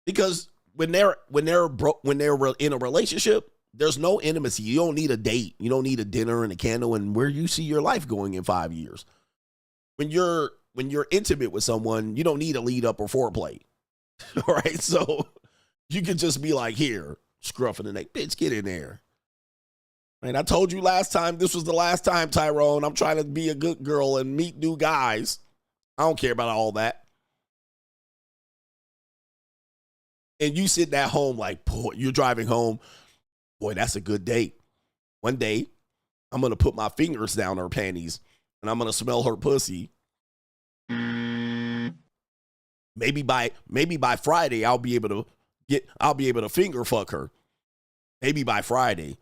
Because when they're in a relationship, there's no intimacy. You don't need a date. You don't need a dinner and a candle and where you see your life going in 5 years. When you're intimate with someone, you don't need a lead up or foreplay. All right, so you can just be like, here, scruffing the neck, bitch, get in there. And I told you last time, this was the last time, Tyrone. I'm trying to be a good girl and meet new guys. I don't care about all that. And you sitting at home like, boy, you're driving home. Boy, that's a good date. One day, I'm going to put my fingers down her panties and I'm going to smell her pussy. Maybe by Friday, I'll be able to finger fuck her. Maybe by Friday.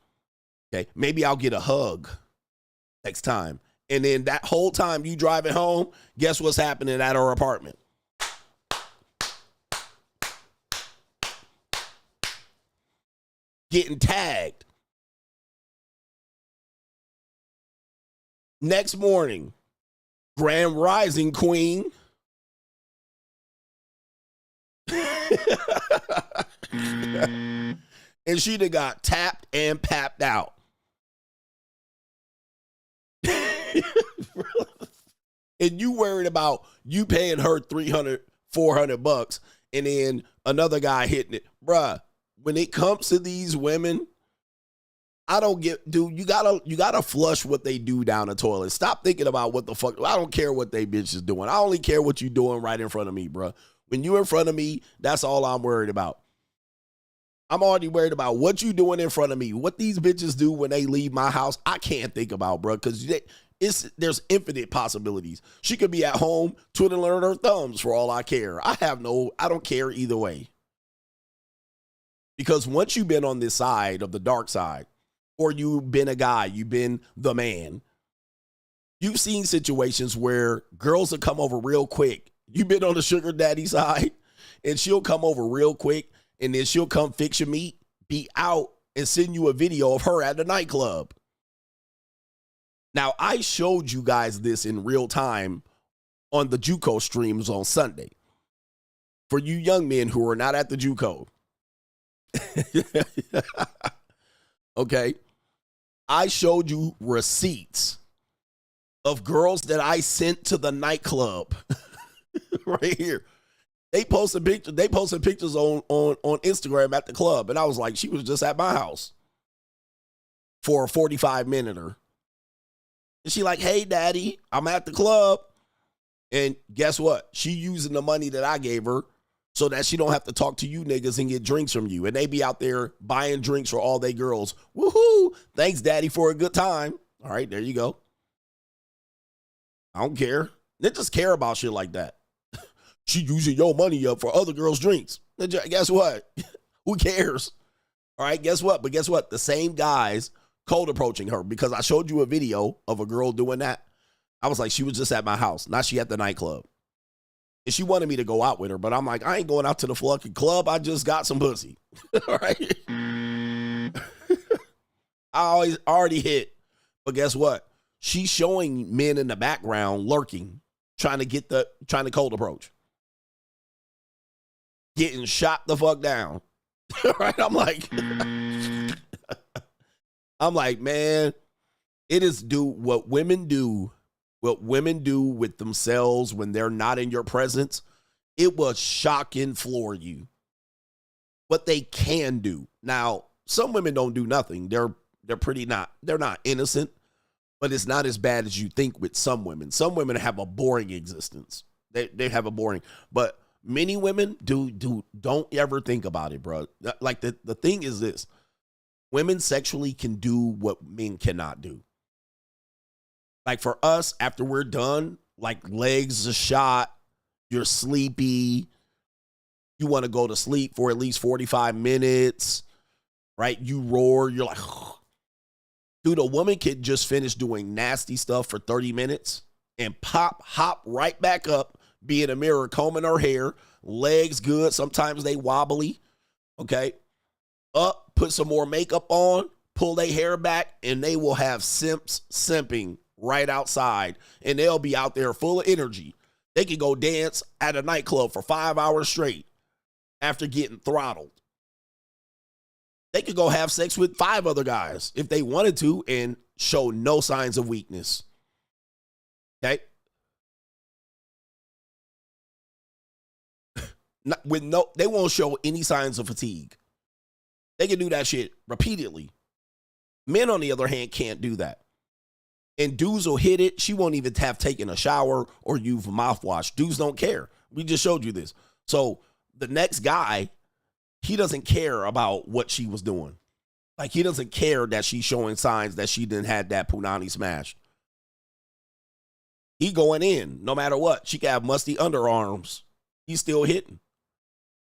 Okay. Maybe I'll get a hug next time. And then that whole time you driving home, guess what's happening at her apartment? Getting tagged. Next morning, Grand Rising Queen. And she done got tapped and papped out. And you worried about you paying her $300, $400 and then another guy hitting it. Bruh, when it comes to these women, I don't get, dude, you gotta flush what they do down the toilet. Stop thinking about what the fuck. I don't care what they bitch is doing. I only care what you doing right in front of me, bruh. When you in front of me, that's all I'm worried about. I'm already worried about what you doing in front of me. What these bitches do when they leave my house, I can't think about, bro. Because There's infinite possibilities. She could be at home twiddling her thumbs for all I care. I don't care either way. Because once you've been on this side of the dark side, or you've been a guy, you've been the man, you've seen situations where girls will come over real quick. You've been on the sugar daddy side, and she'll come over real quick, and then she'll come fix your meat, be out, and send you a video of her at the nightclub. Now, I showed you guys this in real time on the JUCO streams on Sunday. For you young men who are not at the JUCO. Okay. I showed you receipts of girls that I sent to the nightclub. Right here. They posted pictures on Instagram at the club. And I was like, she was just at my house for a 45-minute. And she like, hey, daddy, I'm at the club. And guess what? She using the money that I gave her so that she don't have to talk to you niggas and get drinks from you. And they be out there buying drinks for all they girls. Woohoo! Thanks, daddy, for a good time. All right, there you go. I don't care. They just care about shit like that. She using your money up for other girls' drinks. Guess what? Who cares? All right, guess what? But guess what? The same guys cold approaching her, because I showed you a video of a girl doing that. I was like, she was just at my house. Now she at the nightclub. And she wanted me to go out with her, but I'm like, I ain't going out to the fucking club. I just got some pussy. All right. I already hit. But guess what? She's showing men in the background lurking, trying to cold approach. Getting shot the fuck down. All right. I'm like, man, it is what women do with themselves when they're not in your presence. It will shock and floor you. What they can do. Now, some women don't do nothing. They're not innocent, but it's not as bad as you think with some women. Some women have a boring existence. They have a boring, but many women don't ever think about it, bro. Like the thing is this. Women sexually can do what men cannot do. Like for us, after we're done, like legs are shot, you're sleepy, you want to go to sleep for at least 45 minutes, right? You roar, you're like, dude, a woman can just finish doing nasty stuff for 30 minutes and hop right back up, be in a mirror, combing her hair, legs good, sometimes they wobbly, okay? Up, put some more makeup on, pull their hair back, and they will have simps simping right outside, and they'll be out there full of energy. They can go dance at a nightclub for 5 hours straight after getting throttled. They could go have sex with 5 other guys if they wanted to and show no signs of weakness. Okay? They won't show any signs of fatigue. They can do that shit repeatedly. Men, on the other hand, can't do that. And dudes will hit it. She won't even have taken a shower or used mouthwash. Dudes don't care. We just showed you this. So the next guy, he doesn't care about what she was doing. Like, he doesn't care that she's showing signs that she didn't have that punani smashed. He going in no matter what. She can have musty underarms. He's still hitting.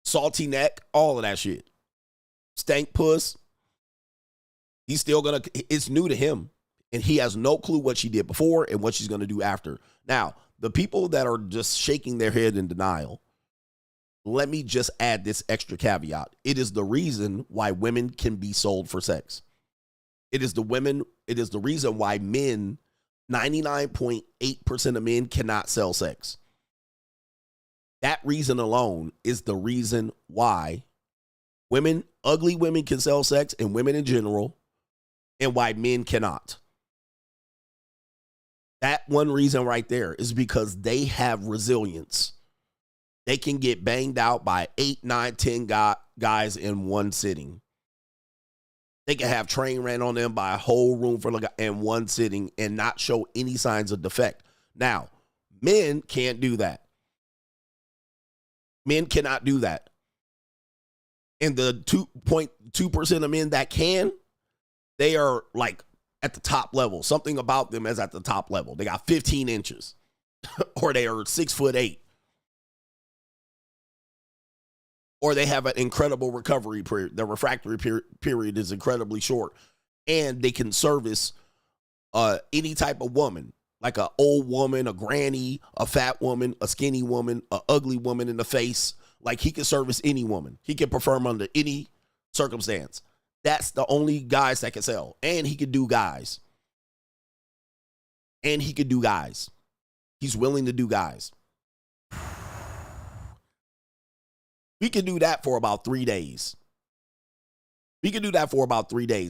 Salty neck, all of that shit. Stank puss. He's still gonna, it's new to him. And he has no clue what she did before and what she's gonna do after. Now, the people that are just shaking their head in denial, let me just add this extra caveat. It is the reason why women can be sold for sex. It is the reason why men, 99.8% of men cannot sell sex. That reason alone is the reason why women, ugly women can sell sex, and women in general, and why men cannot. That one reason right there is because they have resilience. They can get banged out by 8, 9, 10 guys in one sitting. They can have train ran on them by a whole room in one sitting and not show any signs of defect. Now, men can't do that. Men cannot do that. And the 2.2% of men that can, they are like at the top level. Something about them is at the top level. They got 15 inches or they are 6'8". Or they have an incredible recovery period. The refractory period is incredibly short. And they can service any type of woman, like an old woman, a granny, a fat woman, a skinny woman, a ugly woman in the face. Like, he can service any woman. He can perform under any circumstance. That's the only guys that can sell. And he can do guys. He's willing to do guys. We can do that for about 3 days.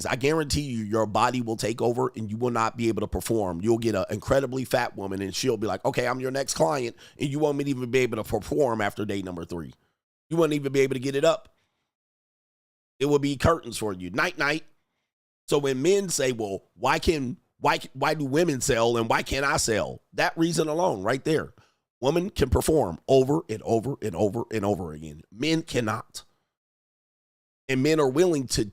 I guarantee you your body will take over and you will not be able to perform. You'll get an incredibly fat woman and she'll be like, okay, I'm your next client, and you won't even be able to perform after day number 3. You won't even be able to get it up. It will be curtains for you. Night, night. So when men say, well, why do women sell and why can't I sell? That reason alone right there. Women can perform over and over and over and over again. Men cannot. And men are willing to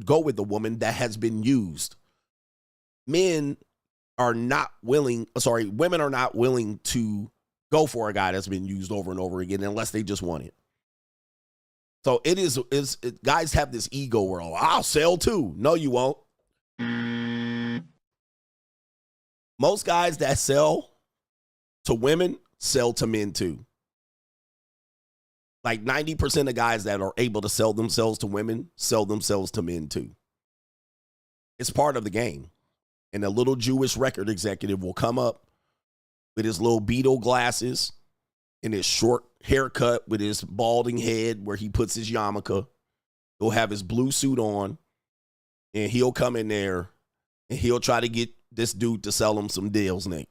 go with a woman that has been used. Women are not willing to go for a guy that's been used over and over again unless they just want it. So guys have this ego where, oh, I'll sell too. No, you won't. Most guys that sell to women sell to men too. Like 90% of guys that are able to sell themselves to women sell themselves to men too. It's part of the game. And a little Jewish record executive will come up with his little Beetle glasses and his short haircut with his balding head where he puts his yarmulke. He'll have his blue suit on and he'll come in there and he'll try to get this dude to sell him some deals, Nick.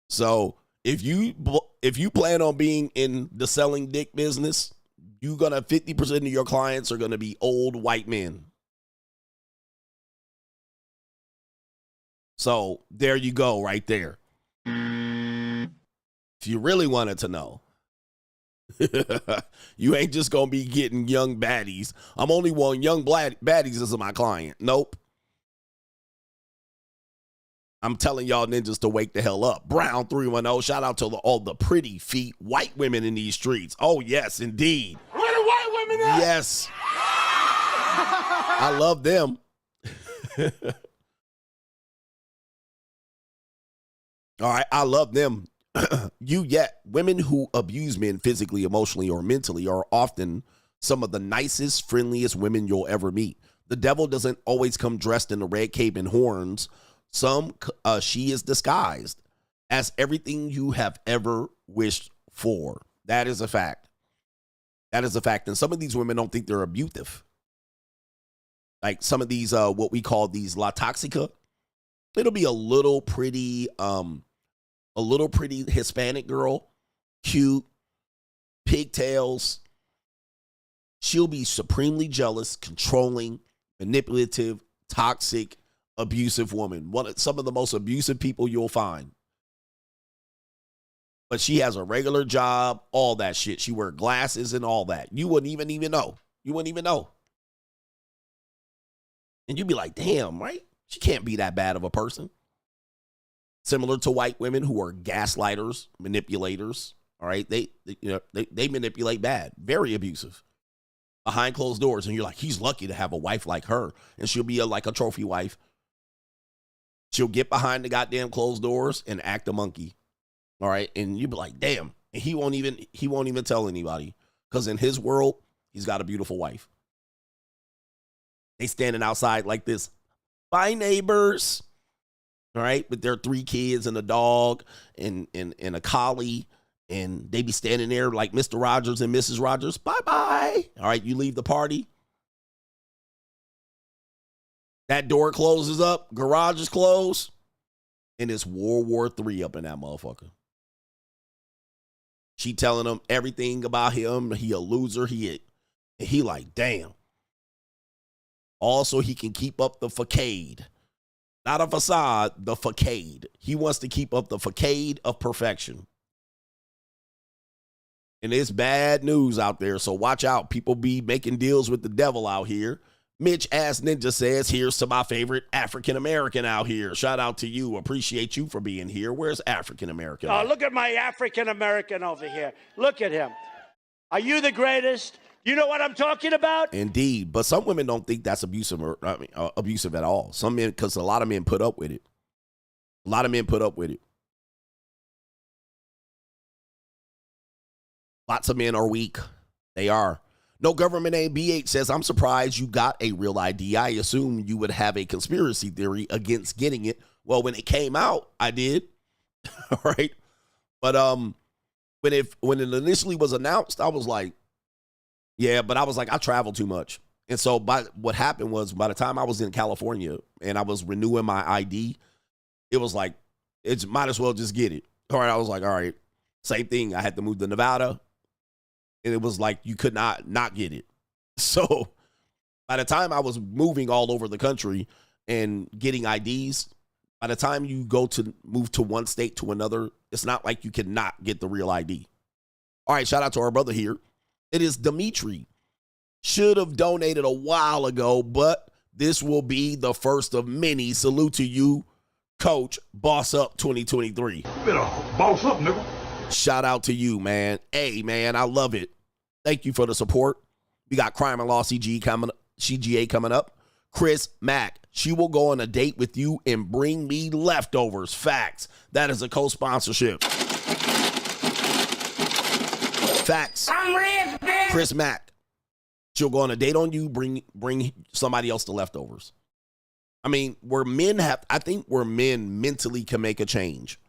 So if you plan on being in the selling dick business, 50% of your clients are gonna be old white men. So there you go, right there. If you really wanted to know, you ain't just gonna be getting young baddies. I'm only wanting young baddies as my client. Nope. I'm telling y'all niggas to wake the hell up. Brown 310, shout out to all the pretty feet white women in these streets. Oh, yes, indeed. Where the white women at? Yes. I love them. All right, I love them. Women who abuse men physically, emotionally, or mentally are often some of the nicest, friendliest women you'll ever meet. The devil doesn't always come dressed in a red cape and horns. She is disguised as everything you have ever wished for. That is a fact. And some of these women don't think they're abusive. Like some of these, what we call these La Toxica. It'll be a little pretty Hispanic girl, cute, pigtails. She'll be supremely jealous, controlling, manipulative, toxic, abusive woman. Some of the most abusive people you'll find. But she has a regular job, all that shit. She wears glasses and all that. You wouldn't even know. And you'd be like, damn, right? She can't be that bad of a person. Similar to white women who are gaslighters, manipulators. All right. They manipulate bad, very abusive. Behind closed doors. And you're like, he's lucky to have a wife like her. And she'll be like a trophy wife. She'll get behind the goddamn closed doors and act a monkey. All right. And you'll be like, damn. And he won't even tell anybody. Because in his world, he's got a beautiful wife. They standing outside like this. Bye, neighbors. All right. With their 3 kids and a dog and a collie. And they be standing there like Mr. Rogers and Mrs. Rogers. Bye-bye. All right. You leave the party. That door closes up. Garage is closed. And it's World War III up in that motherfucker. She telling him everything about him. He a loser. He like, damn. Also, he can keep up the facade. Not a facade, the facade. He wants to keep up the facade of perfection. And it's bad news out there, so watch out. People be making deals with the devil out here. Mitch Ass Ninja says, here's to my favorite African-American out here. Shout out to you. Appreciate you for being here. Where's African-American? Oh, look at my African-American over here. Look at him. Are you the greatest? You know what I'm talking about? Indeed. But some women don't think that's abusive abusive at all. Some men, because a lot of men put up with it. A lot of men put up with it. Lots of men are weak. They are. No Government Name BH says, I'm surprised you got a real ID. I assume you would have a conspiracy theory against getting it. Well, when it came out, I did. All right. But when it initially was announced, I was like, yeah, but I was like, I travel too much. And so what happened was by the time I was in California and I was renewing my ID, it was like, it's might as well just get it. All right. I was like, all right, same thing. I had to move to Nevada. And it was like you could not get it. So by the time I was moving all over the country and getting IDs, by the time you go to move to one state to another, it's not like you cannot get the real ID. All right, shout out to our brother here. It is Dimitri. Should have donated a while ago, but this will be the first of many. Salute to you, Coach. Boss Up 2023. Better boss up, nigga. Shout out to you, man. Hey, man, I love it. Thank you for the support. We got Crime and Law CGA coming up. Chris Mack, she will go on a date with you and bring me leftovers. Facts. That is a co-sponsorship. Facts. Chris Mack. She'll go on a date on you, bring somebody else the leftovers. I mean, I think where men mentally can make a change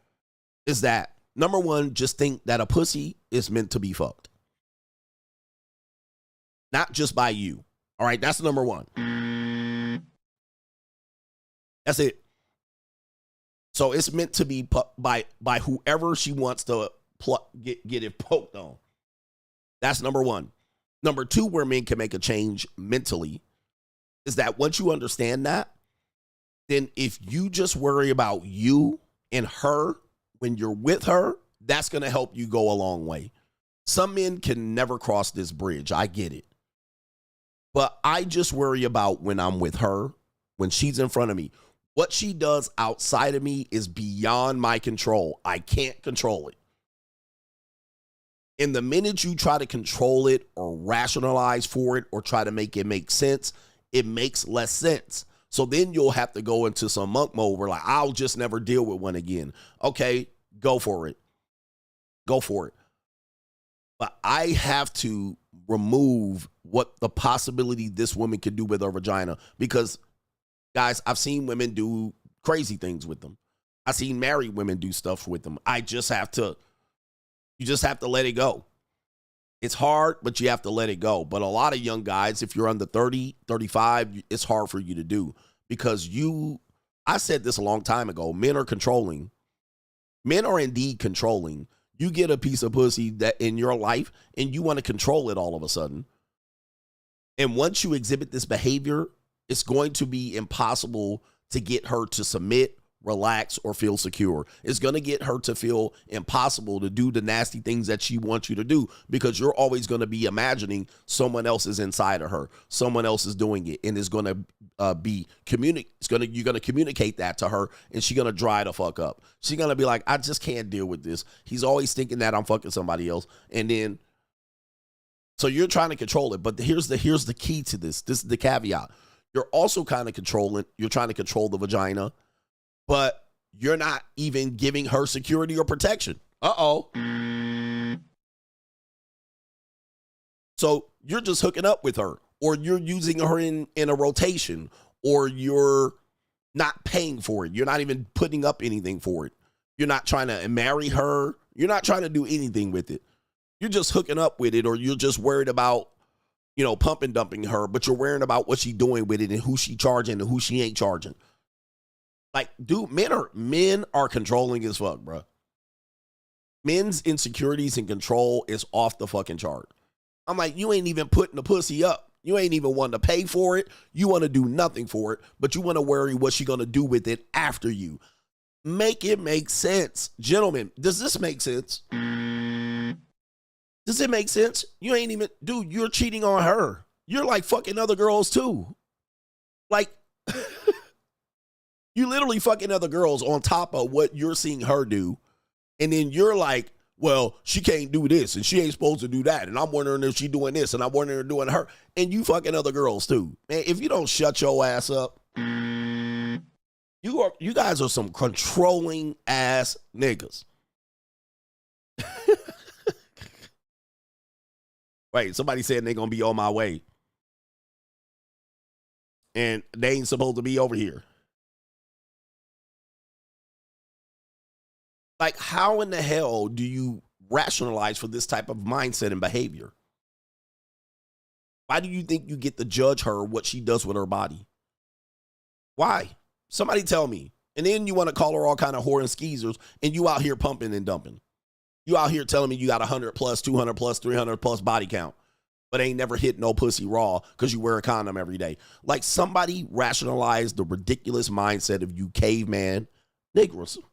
is that, number one, just think that a pussy is meant to be fucked. Not just by you. All right, that's number one. That's it. So it's meant to be by whoever she wants to get it poked on. That's number one. Number two, where men can make a change mentally, is that once you understand that, then if you just worry about you and her when you're with her, that's going to help you go a long way. Some men can never cross this bridge. I get it. But I just worry about when I'm with her, when she's in front of me. What she does outside of me is beyond my control. I can't control it. And the minute you try to control it or rationalize for it or try to make it make sense, it makes less sense. So then you'll have to go into some monk mode where like, I'll just never deal with one again. Okay, go for it. Go for it. But I have to remove what the possibility this woman could do with her vagina, because guys, I've seen women do crazy things with them. I've seen married women do stuff with them. You just have to let it go. It's hard, but you have to let it go. But a lot of young guys, if you're under 30, 35, it's hard for you to do because I said this a long time ago, men are controlling. Men are indeed controlling. You get a piece of pussy that in your life and you want to control it all of a sudden. And once you exhibit this behavior, it's going to be impossible to get her to submit, relax, or feel secure. It's going to get her to feel impossible to do the nasty things that she wants you to do because you're always going to be imagining someone else is inside of her. Someone else is doing it and is going to you're going to communicate that to her and she's going to dry the fuck up. She's going to be like, I just can't deal with this. He's always thinking that I'm fucking somebody else. And then, so you're trying to control it. But here's the key to this. This is the caveat. You're also kind of controlling. You're trying to control the vagina, but you're not even giving her security or protection. Uh-oh. So you're just hooking up with her, or you're using her in a rotation, or you're not paying for it. You're not even putting up anything for it. You're not trying to marry her. You're not trying to do anything with it. You're just hooking up with it, or you're just worried about, pump and dumping her, but you're worrying about what she's doing with it and who she charging and who she ain't charging. Like, dude, men are controlling as fuck, bro. Men's insecurities and control is off the fucking chart. I'm like, you ain't even putting the pussy up. You ain't even wanting to pay for it. You want to do nothing for it, but you want to worry what she going to do with it after you. Make it make sense. Gentlemen, does this make sense? Does it make sense? You ain't even, dude, you're cheating on her. You're like fucking other girls too. Like, you literally fucking other girls on top of what you're seeing her do. And then you're like, well, she can't do this and she ain't supposed to do that. And I'm wondering if she doing this and I'm wondering if doing her. And you fucking other girls too. Man, if you don't shut your ass up, you guys are some controlling ass niggas. Wait, somebody said they're going to be on my way. And they ain't supposed to be over here. Like, how in the hell do you rationalize for this type of mindset and behavior? Why do you think you get to judge her what she does with her body? Why? Somebody tell me. And then you want to call her all kind of whore and skeezers, and you out here pumping and dumping. You out here telling me you got 100 plus, 200 plus, 300 plus body count, but ain't never hit no pussy raw because you wear a condom every day. Like, somebody rationalize the ridiculous mindset of you caveman niggas. You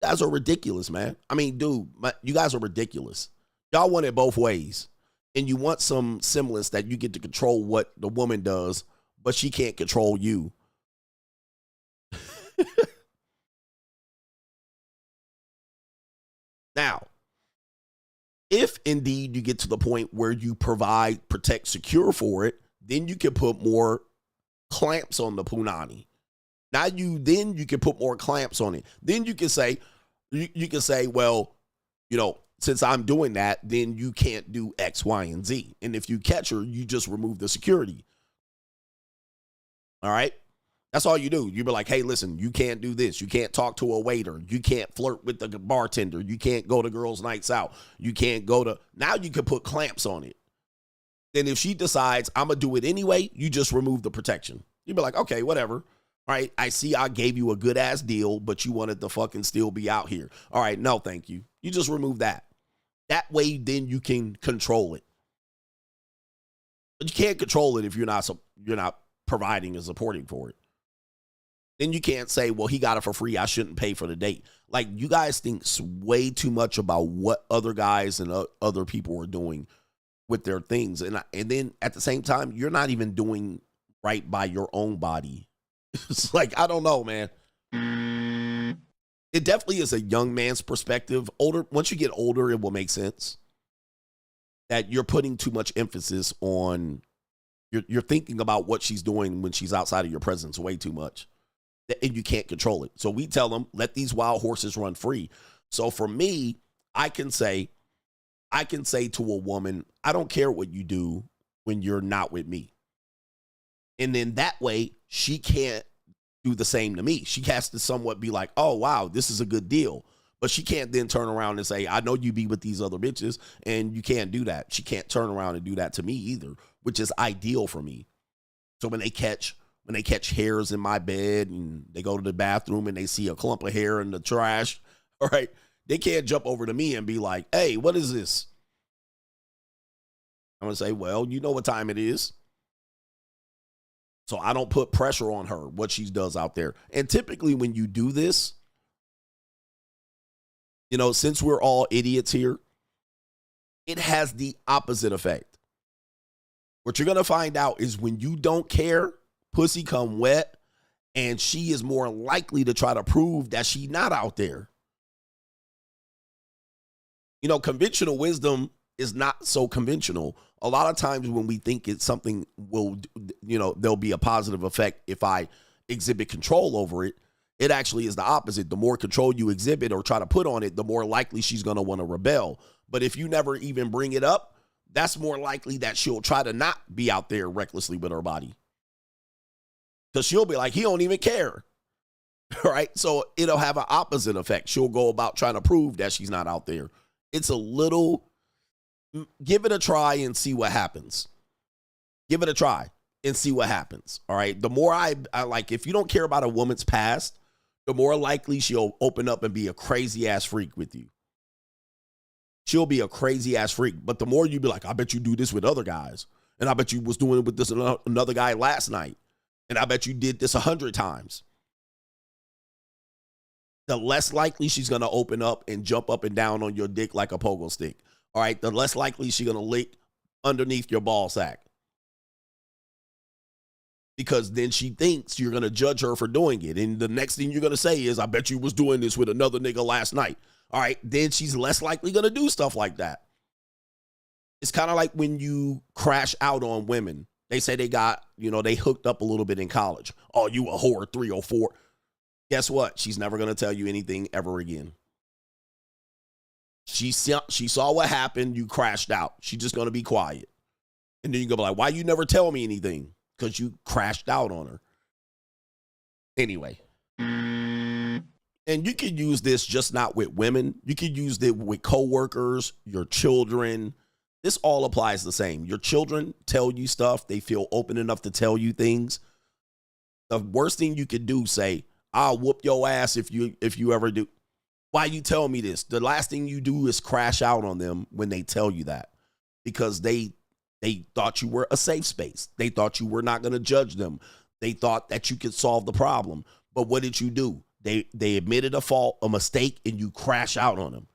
guys are ridiculous, man. I mean, dude, you guys are ridiculous. Y'all want it both ways. And you want some semblance that you get to control what the woman does, but she can't control you. Now, if indeed you get to the point where you provide, protect, secure for it, then you can put more clamps on the punani. Now you can put more clamps on it. Then you can say, well, you know, since I'm doing that, then you can't do X, Y, and Z. And if you catch her, you just remove the security. All right? That's all you do. You be like, hey, listen, you can't do this. You can't talk to a waiter. You can't flirt with the bartender. You can't go to girls' nights out. You can't go to, now you can put clamps on it. Then if she decides, I'm going to do it anyway, you just remove the protection. You be like, okay, whatever. All right, I see I gave you a good ass deal, but you wanted to fucking still be out here. All right, no, thank you. You just remove that. That way, then you can control it. But you can't control it if you're not providing and supporting for it. Then you can't say, well, he got it for free, I shouldn't pay for the date. Like, you guys think way too much about what other guys and other people are doing with their things. And then at the same time, you're not even doing right by your own body. It's like, I don't know, man. It definitely is a young man's perspective. Once you get older, it will make sense that you're putting too much emphasis on, you're thinking about what she's doing when she's outside of your presence way too much. And you can't control it. So we tell them, let these wild horses run free. So for me, I can say to a woman, I don't care what you do when you're not with me. And then that way, she can't do the same to me. She has to somewhat be like, oh, wow, this is a good deal. But she can't then turn around and say, I know you be with these other bitches, and you can't do that. She can't turn around and do that to me either, which is ideal for me. So when they catch hairs in my bed and they go to the bathroom and they see a clump of hair in the trash, all right, they can't jump over to me and be like, hey, what is this? I'm going to say, well, you know what time it is. So I don't put pressure on her, what she does out there. And typically when you do this, you know, since we're all idiots here, it has the opposite effect. What you're going to find out is when you don't care, pussy come wet, and she is more likely to try to prove that she's not out there. You know, conventional wisdom is not so conventional. A lot of times when we think it's something there'll be a positive effect if I exhibit control over it, it actually is the opposite. The more control you exhibit or try to put on it, the more likely she's going to want to rebel. But if you never even bring it up, that's more likely that she'll try to not be out there recklessly with her body. Because she'll be like, he don't even care. Right? So it'll have an opposite effect. She'll go about trying to prove that she's not out there. It's a little, give it a try and see what happens. Give it a try and see what happens. All right? The more I like, if you don't care about a woman's past, the more likely she'll open up and be a crazy ass freak with you. She'll be a crazy ass freak. But the more you be like, I bet you do this with other guys. And I bet you was doing it with this another guy last night. And I bet you did this 100 times. The less likely she's going to open up and jump up and down on your dick like a pogo stick. all right, the less likely she's going to lick underneath your ball sack. Because then she thinks you're going to judge her for doing it. And the next thing you're going to say is, I bet you was doing this with another nigga last night. All right, then she's less likely going to do stuff like that. It's kind of like when you crash out on women. They say they got, they hooked up a little bit in college. Oh, you a whore 304. Guess what? She's never going to tell you anything ever again. She saw what happened. You crashed out. She's just going to be quiet. And then you go like, why you never tell me anything? Because you crashed out on her. Anyway. And you could use this just not with women. You could use it with coworkers, your children. This all applies the same. Your children tell you stuff. They feel open enough to tell you things. The worst thing you could do, say, I'll whoop your ass if you ever do. Why you tell me this? The last thing you do is crash out on them when they tell you that. Because they thought you were a safe space. They thought you were not going to judge them. They thought that you could solve the problem. But what did you do? They admitted a fault, a mistake, and you crash out on them.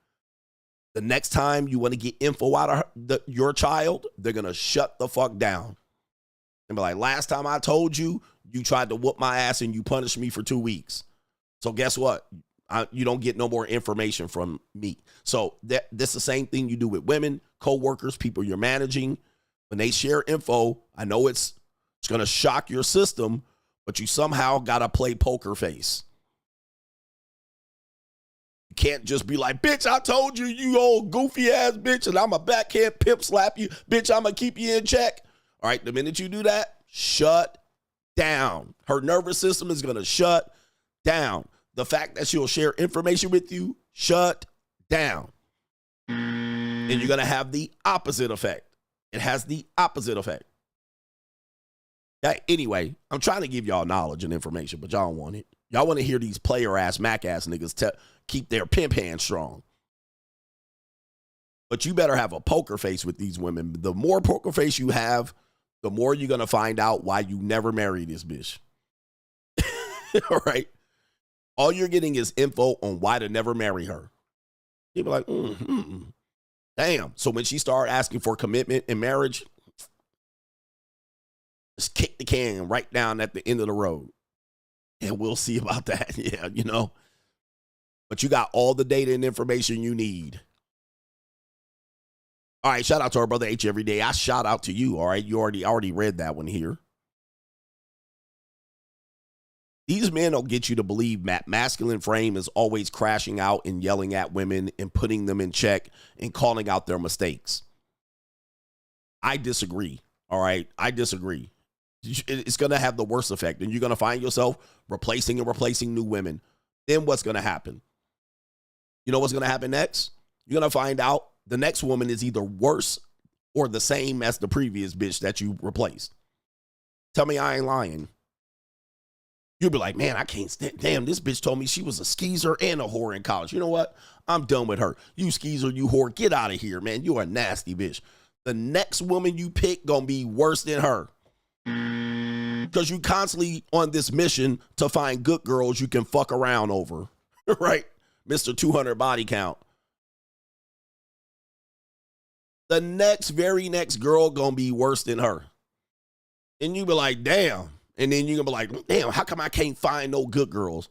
The next time you want to get info out of your child, they're going to shut the fuck down. And be like, last time I told you, you tried to whoop my ass and you punished me for 2 weeks. So guess what? You don't get no more information from me. So this is the same thing you do with women, coworkers, people you're managing. When they share info, I know it's going to shock your system, but you somehow got to play poker face. You can't just be like, bitch, I told you, you old goofy ass bitch, and I'm a backhand pimp slap you. Bitch, I'm going to keep you in check. All right, the minute you do that, shut down. Her nervous system is going to shut down. The fact that she'll share information with you, shut down. And you're going to have the opposite effect. It has the opposite effect. Anyway, I'm trying to give y'all knowledge and information, but y'all don't want it. Y'all want to hear these player-ass, Mac-ass niggas keep their pimp hand strong. But you better have a poker face with these women. The more poker face you have, the more you're going to find out why you never married this bitch. All right? All you're getting is info on why to never marry her. People are like, damn. So when she started asking for commitment in marriage, just kick the can right down at the end of the road. And we'll see about that. Yeah, But you got all the data and information you need. All right, shout out to our brother H every day. I shout out to you, all right? You already read that one here. These men will get you to believe masculine frame is always crashing out and yelling at women and putting them in check and calling out their mistakes. I disagree, all right? I disagree. It's going to have the worst effect, and you're going to find yourself replacing new women. Then what's going to happen? You know what's going to happen next? You're going to find out the next woman is either worse or the same as the previous bitch that you replaced. Tell me I ain't lying. You'll be like, man, I can't stand. Damn, this bitch told me she was a skeezer and a whore in college. You know what? I'm done with her. You skeezer, you whore, get out of here, man. You are a nasty bitch. The next woman you pick gonna be worse than her. Because you constantly on this mission to find good girls you can fuck around over. Right? Mr. 200 body count. The very next girl gonna be worse than her. And you be like, damn. And then you're going to be like, damn, how come I can't find no good girls?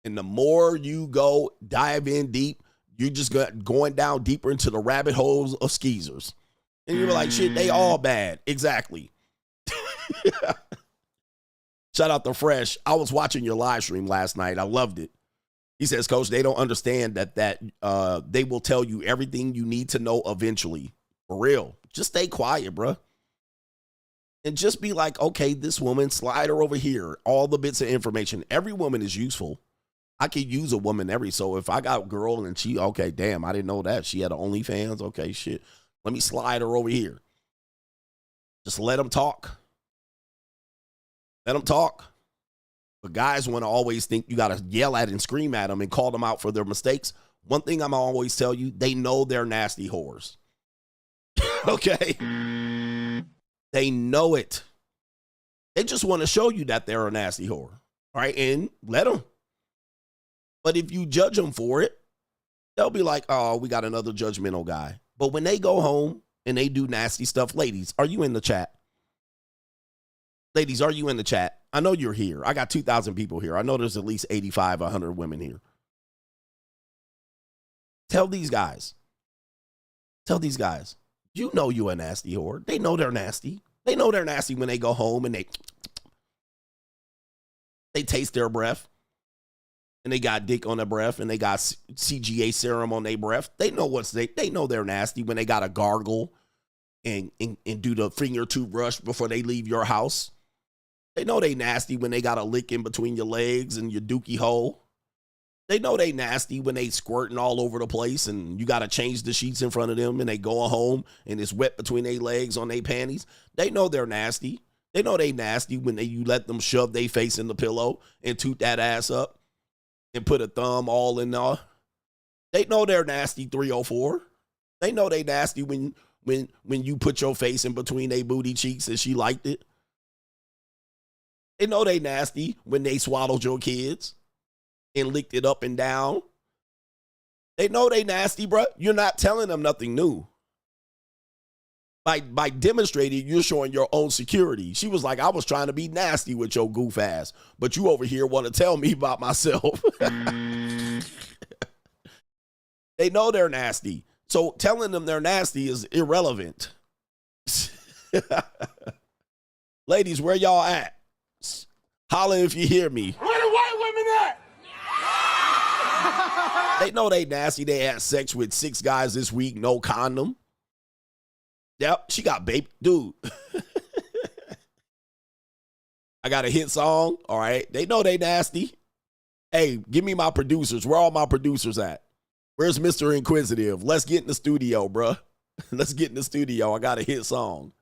And the more you go dive in deep, you just going down deeper into the rabbit holes of skeezers. And you're like, shit, they all bad. Exactly. Shout out to Fresh. I was watching your live stream last night. I loved it. He says, Coach, they don't understand that they will tell you everything you need to know eventually. For real. Just stay quiet, bruh. And just be like, okay, this woman, slide her over here. All the bits of information. Every woman is useful. I could use a woman so if I got a girl and she, okay, damn, I didn't know that. She had an OnlyFans. Okay, shit. Let me slide her over here. Just let them talk. Let them talk. But guys want to always think you got to yell at and scream at them and call them out for their mistakes. One thing I'm always tell you, they know they're nasty whores. Okay? They know it. They just want to show you that they're a nasty whore. All right? And let them. But if you judge them for it, they'll be like, oh, we got another judgmental guy. But when they go home and they do nasty stuff, ladies, are you in the chat? Ladies, are you in the chat? I know you're here. I got 2,000 people here. I know there's at least 85, 100 women here. Tell these guys. Tell these guys. You know you a nasty whore. They know they're nasty. They know they're nasty when they go home and they taste their breath. And they got dick on their breath and they got CGA serum on their breath. They know they know they're nasty when they got to gargle and do the finger toothbrush before they leave your house. They know they nasty when they got a lick in between your legs and your dookie hole. They know they nasty when they squirting all over the place and you got to change the sheets in front of them and they go home and it's wet between their legs on their panties. They know they're nasty. They know they nasty when you let them shove their face in the pillow and toot that ass up and put a thumb all in there. They know they're nasty, 304. They know they nasty when you put your face in between their booty cheeks and she liked it. They know they nasty when they swallowed your kids and licked it up and down. They know they nasty, bro. You're not telling them nothing new. By demonstrating, you're showing your own security. She was like, I was trying to be nasty with your goof ass, but you over here want to tell me about myself. They know they're nasty. So telling them they're nasty is irrelevant. Ladies, where y'all at? Holla if you hear me. Where the white women at? They know they nasty. They had sex with 6 guys this week, no condom. Yep, she got baby. Dude. I got a hit song. All right. They know they nasty. Hey, give me my producers. Where all my producers at? Where's Mr. Inquisitive? Let's get in the studio, bruh. Let's get in the studio. I got a hit song.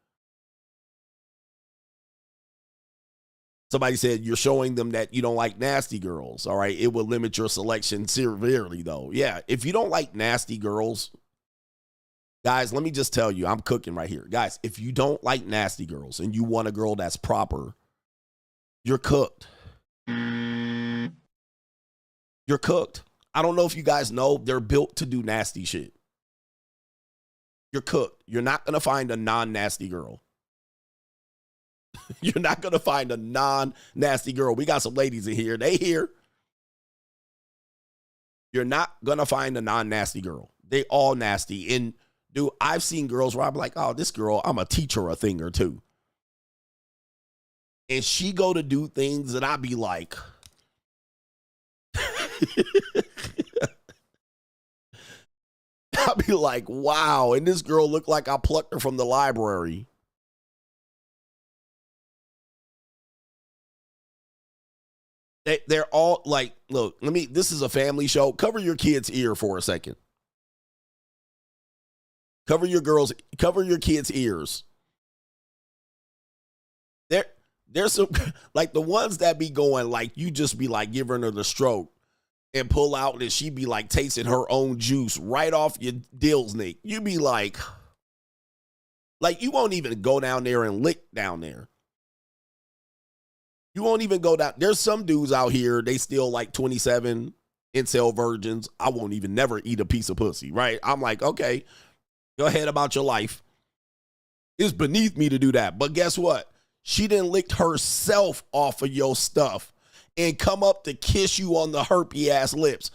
Somebody said you're showing them that you don't like nasty girls. All right. It will limit your selection severely, though. Yeah. If you don't like nasty girls, guys, let me just tell you, I'm cooking right here. Guys, if you don't like nasty girls and you want a girl that's proper, you're cooked. You're cooked. I don't know if you guys know, they're built to do nasty shit. You're cooked. You're not going to find a non-nasty girl. You're not going to find a non-nasty girl. We got some ladies in here. They here. You're not going to find a non-nasty girl. They all nasty. And dude, I've seen girls where I'm like, oh, this girl, I'm going to teach her a thing or two. And she go to do things that I be like, I'll be like, wow. And this girl looked like I plucked her from the library. They're all like, look, this is a family show. Cover your kid's ear for a second. Cover your kids' ears. There's some, like the ones that be going, like, you just be like giving her the stroke and pull out and she be like tasting her own juice right off your dills, Nick. You be like you won't even go down there and lick down there. You won't even go down. There's some dudes out here, they still like 27 incel virgins. I won't even never eat a piece of pussy, right? I'm like, okay, go ahead about your life. It's beneath me to do that. But guess what? She didn't lick herself off of your stuff and come up to kiss you on the herpy ass lips.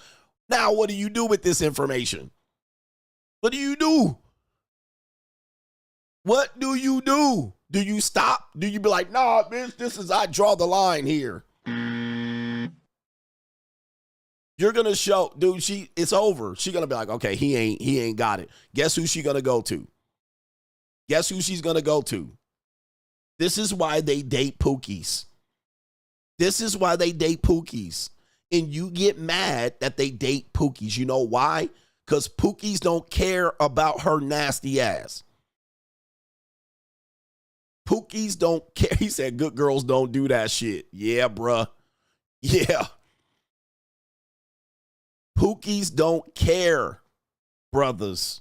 Now, what do you do with this information? What do you do? What do you do? Do you stop? Do you be like, nah, bitch, I draw the line here. You're going to show, dude, it's over. She going to be like, okay, he ain't got it. Guess who she going to go to? Guess who she's going to go to? This is why they date Pookies. This is why they date Pookies. And you get mad that they date Pookies. You know why? Because Pookies don't care about her nasty ass. Pookies don't care. He said good girls don't do that shit. Yeah, bruh. Yeah. Pookies don't care, brothers.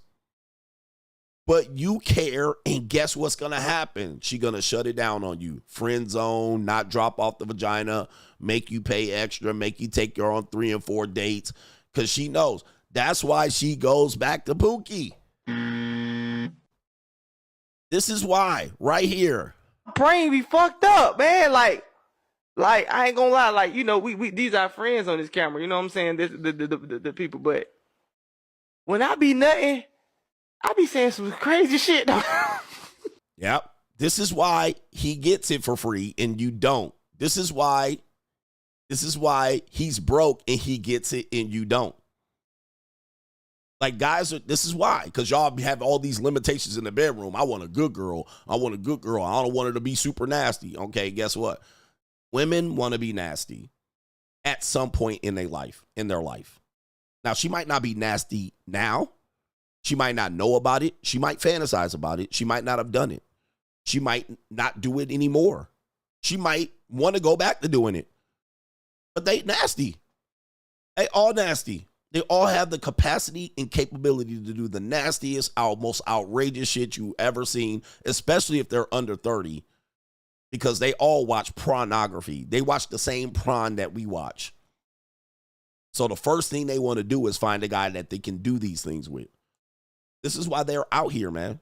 But you care, and guess what's going to happen? She going to shut it down on you. Friend zone, not drop off the vagina, make you pay extra, make you take her on 3 and 4 dates, because she knows. That's why she goes back to Pookie. This is why, right here. Brain be fucked up, man. Like I ain't gonna lie. Like, you know, we these are friends on this camera. You know what I'm saying? This the people. But when I be nutting, I be saying some crazy shit. Yep. This is why he gets it for free and you don't. This is why he's broke and he gets it and you don't. Like, guys, this is why. Because y'all have all these limitations in the bedroom. I want a good girl. I want a good girl. I don't want her to be super nasty. Okay, guess what? Women want to be nasty at some point in their life. Now, she might not be nasty now. She might not know about it. She might fantasize about it. She might not have done it. She might not do it anymore. She might want to go back to doing it. But they nasty. They all nasty. They all have the capacity and capability to do the nastiest, most outrageous shit you ever seen, especially if they're under 30, because they all watch pornography. They watch the same porn that we watch. So the first thing they want to do is find a guy that they can do these things with. This is why they're out here, man.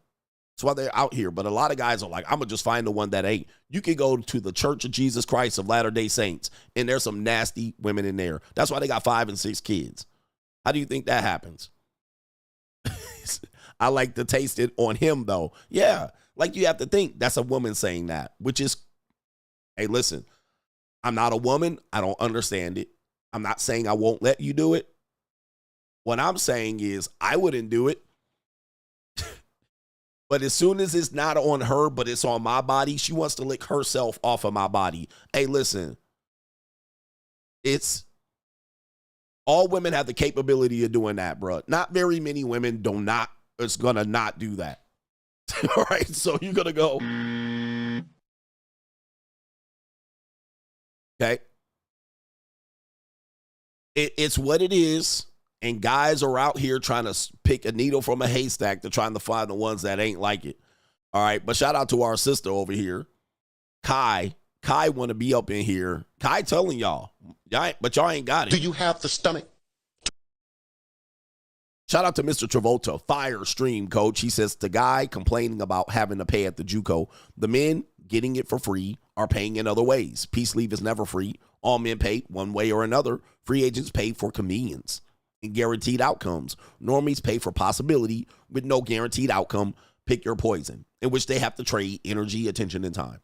That's why they're out here. But a lot of guys are like, I'm going to just find the one that ain't. You can go to the Church of Jesus Christ of Latter-day Saints, and there's some nasty women in there. That's why they got 5 and 6 kids. How do you think that happens? I like to taste it on him, though. Yeah, like you have to think that's a woman saying that, which is, hey, listen, I'm not a woman. I don't understand it. I'm not saying I won't let you do it. What I'm saying is I wouldn't do it. But as soon as it's not on her, but it's on my body, she wants to lick herself off of my body. Hey, listen, all women have the capability of doing that, bro. Not very many women it's going to not do that. All right, so you're going to go. Okay. It's what it is. And guys are out here trying to pick a needle from a haystack to trying to find the ones that ain't like it. All right. But shout out to our sister over here, Kai. Kai want to be up in here. Kai telling y'all, but y'all ain't got it. Do you have the stomach? Shout out to Mr. Travolta, fire stream coach. He says the guy complaining about having to pay at the JUCO, the men getting it for free are paying in other ways. Peace leave is never free. All men pay one way or another. Free agents pay for convenience and guaranteed outcomes. Normies pay for possibility with no guaranteed outcome. Pick your poison, in which they have to trade energy, attention, and time.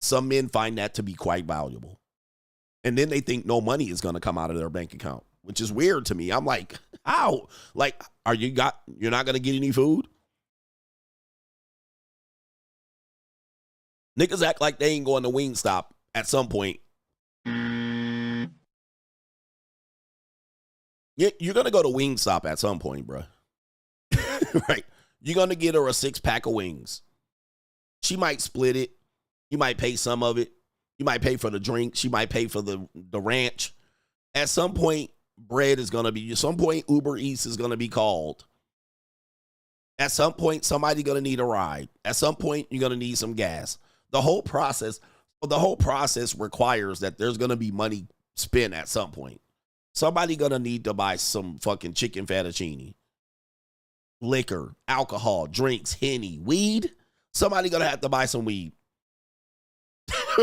Some men find that to be quite valuable. And then they think no money is going to come out of their bank account, which is weird to me. I'm like, how? Like, you're not going to get any food? Niggas act like they ain't going to Wingstop at some point. You're going to go to Wingstop at some point, bro. Right? You're going to get her a 6-pack of wings. She might split it. You might pay some of it. You might pay for the drink. She might pay for the ranch. At some point, Uber Eats is going to be called. At some point, somebody's going to need a ride. At some point, you're going to need some gas. The whole process requires that there's going to be money spent at some point. Somebody going to need to buy some fucking chicken fettuccine, liquor, alcohol, drinks, Henny, weed. Somebody going to have to buy some weed.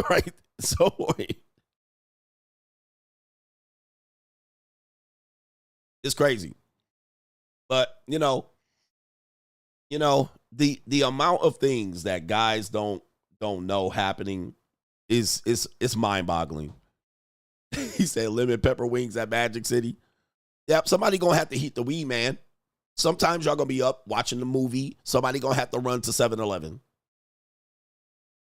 Right? So it's crazy. But, the amount of things that guys don't know happening is mind-boggling. He said lemon pepper wings at Magic City. Yep, somebody gonna have to heat the weed, man. Sometimes y'all gonna be up watching the movie. Somebody gonna have to run to 7-Eleven.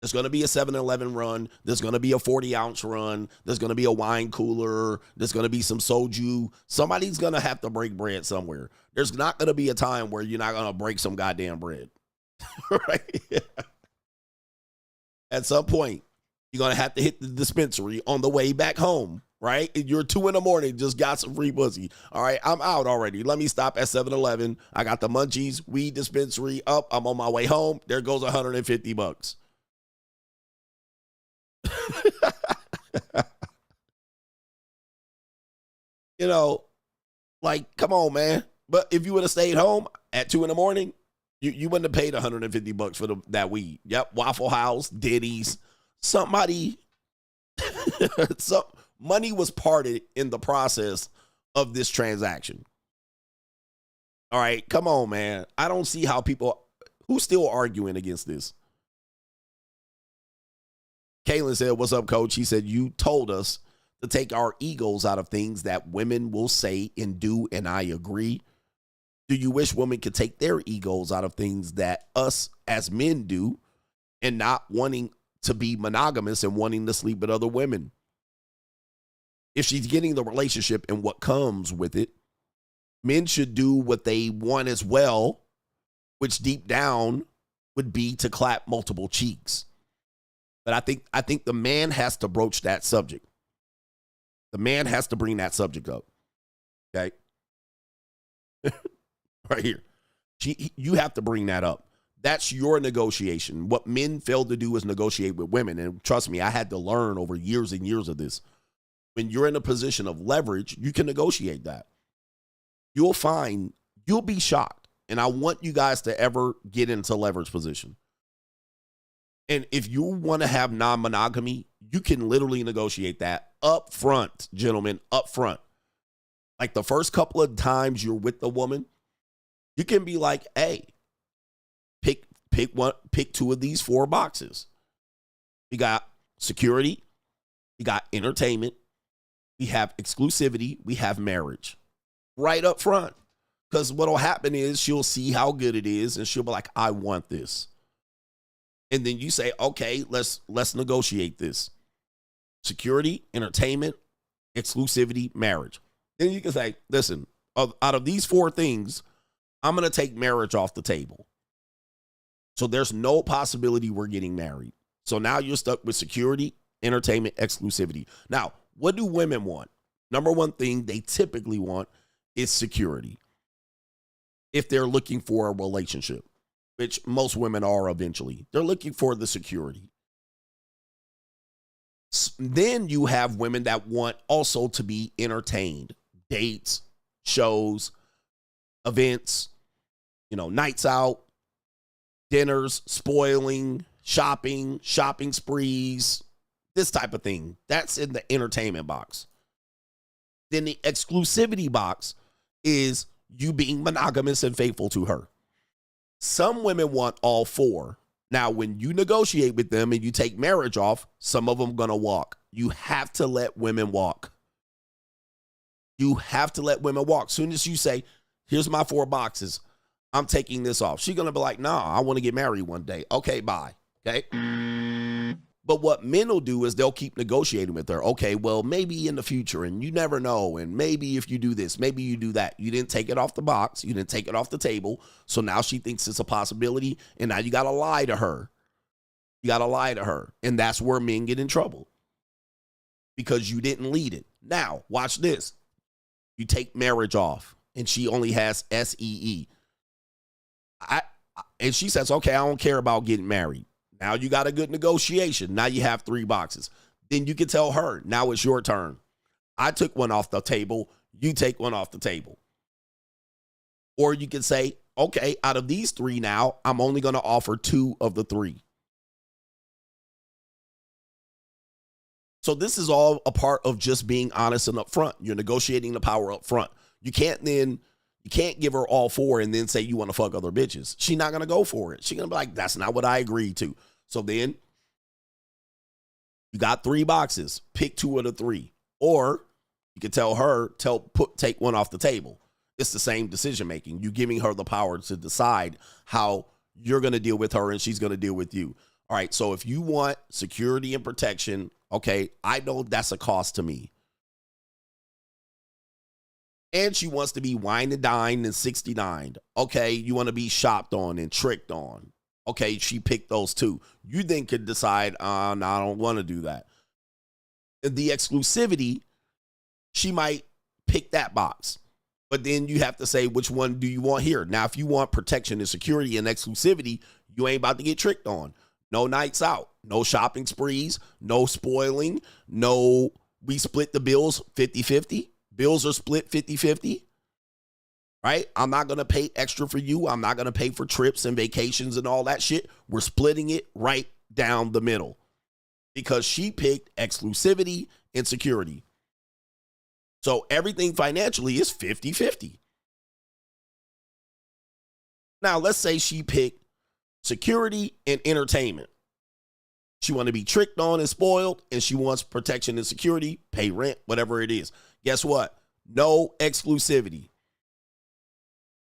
There's gonna be a 7-Eleven run. There's gonna be a 40-ounce run. There's gonna be a wine cooler. There's gonna be some soju. Somebody's gonna have to break bread somewhere. There's not gonna be a time where you're not gonna break some goddamn bread. Right? At some point, you're going to have to hit the dispensary on the way back home, right? You're 2 a.m, just got some free pussy. All right, I'm out already. Let me stop at 7-Eleven. I got the munchies, weed dispensary up. I'm on my way home. There goes $150. Like, come on, man. But if you would have stayed home at 2 a.m, You wouldn't have paid $150 for that weed. Yep, Waffle House, Denny's, somebody, some money was parted in the process of this transaction. All right, come on, man. I don't see how people, who's still arguing against this? Kaylin said, what's up, coach? He said, you told us to take our egos out of things that women will say and do, and I agree. Do you wish women could take their egos out of things that us as men do and not wanting to be monogamous and wanting to sleep with other women? If she's getting the relationship and what comes with it, men should do what they want as well, which deep down would be to clap multiple cheeks. But I think the man has to broach that subject. The man has to bring that subject up. Okay? Right here. You have to bring that up. That's your negotiation. What men fail to do is negotiate with women. And trust me, I had to learn over years and years of this. When you're in a position of leverage, you can negotiate that. You'll be shocked. And I want you guys to ever get into leverage position. And if you want to have non-monogamy, you can literally negotiate that up front, gentlemen, up front. Like the first couple of times you're with the woman, you can be like, hey, pick two of these 4 boxes. We got security, we got entertainment, we have exclusivity, we have marriage. Right up front. Because what'll happen is she'll see how good it is and she'll be like, I want this. And then you say, okay, let's negotiate this. Security, entertainment, exclusivity, marriage. Then you can say, listen, out of these 4 things, I'm going to take marriage off the table. So there's no possibility we're getting married. So now you're stuck with security, entertainment, exclusivity. Now, what do women want? Number one thing they typically want is security. If they're looking for a relationship, which most women are eventually, they're looking for the security. Then you have women that want also to be entertained. Dates, shows, events, nights out, dinners, spoiling, shopping sprees, this type of thing. That's in the entertainment box. Then the exclusivity box is you being monogamous and faithful to her. Some women want all 4. Now, when you negotiate with them and you take marriage off, some of them going to walk. You have to let women walk. You have to let women walk. Soon as you say, here's my 4 boxes, I'm taking this off. She's going to be like, nah, I want to get married one day. Okay, bye. Okay. But what men will do is they'll keep negotiating with her. Okay, well, maybe in the future, and you never know. And maybe if you do this, maybe you do that. You didn't take it off the box. You didn't take it off the table. So now she thinks it's a possibility. And now you got to lie to her. You got to lie to her. And that's where men get in trouble. Because you didn't lead it. Now, watch this. You take marriage off. And she only has SEE. And she says, okay, I don't care about getting married. Now you got a good negotiation. Now you have 3 boxes. Then you can tell her, now it's your turn. I took one off the table. You take one off the table. Or you can say, okay, out of these 3 now, I'm only going to offer 2 of the 3. So this is all a part of just being honest and upfront. You're negotiating the power up front. You can't give her all 4 and then say you want to fuck other bitches. She's not going to go for it. She's going to be like, that's not what I agreed to. So then you got 3 boxes. Pick 2 of the 3. Or you can tell her, take one off the table. It's the same decision making. You're giving her the power to decide how you're going to deal with her and she's going to deal with you. All right, so if you want security and protection, okay, I know that's a cost to me. And she wants to be wine and dined and 69. Okay, you want to be shopped on and tricked on. Okay, she picked those 2. You then could decide, no, I don't want to do that. The exclusivity, she might pick that box. But then you have to say, which one do you want here? Now, if you want protection and security and exclusivity, you ain't about to get tricked on. No nights out, no shopping sprees, no spoiling, no, we split the bills 50-50. Bills are split 50-50. right? I'm not going to pay extra for you. I'm not going to pay for trips and vacations and all that shit. We're splitting it right down the middle because she picked exclusivity and security. So everything financially is 50-50. Now, let's say she picked security and entertainment. She wants to be tricked on and spoiled, and she wants protection and security, pay rent, whatever it is. Guess what? No exclusivity.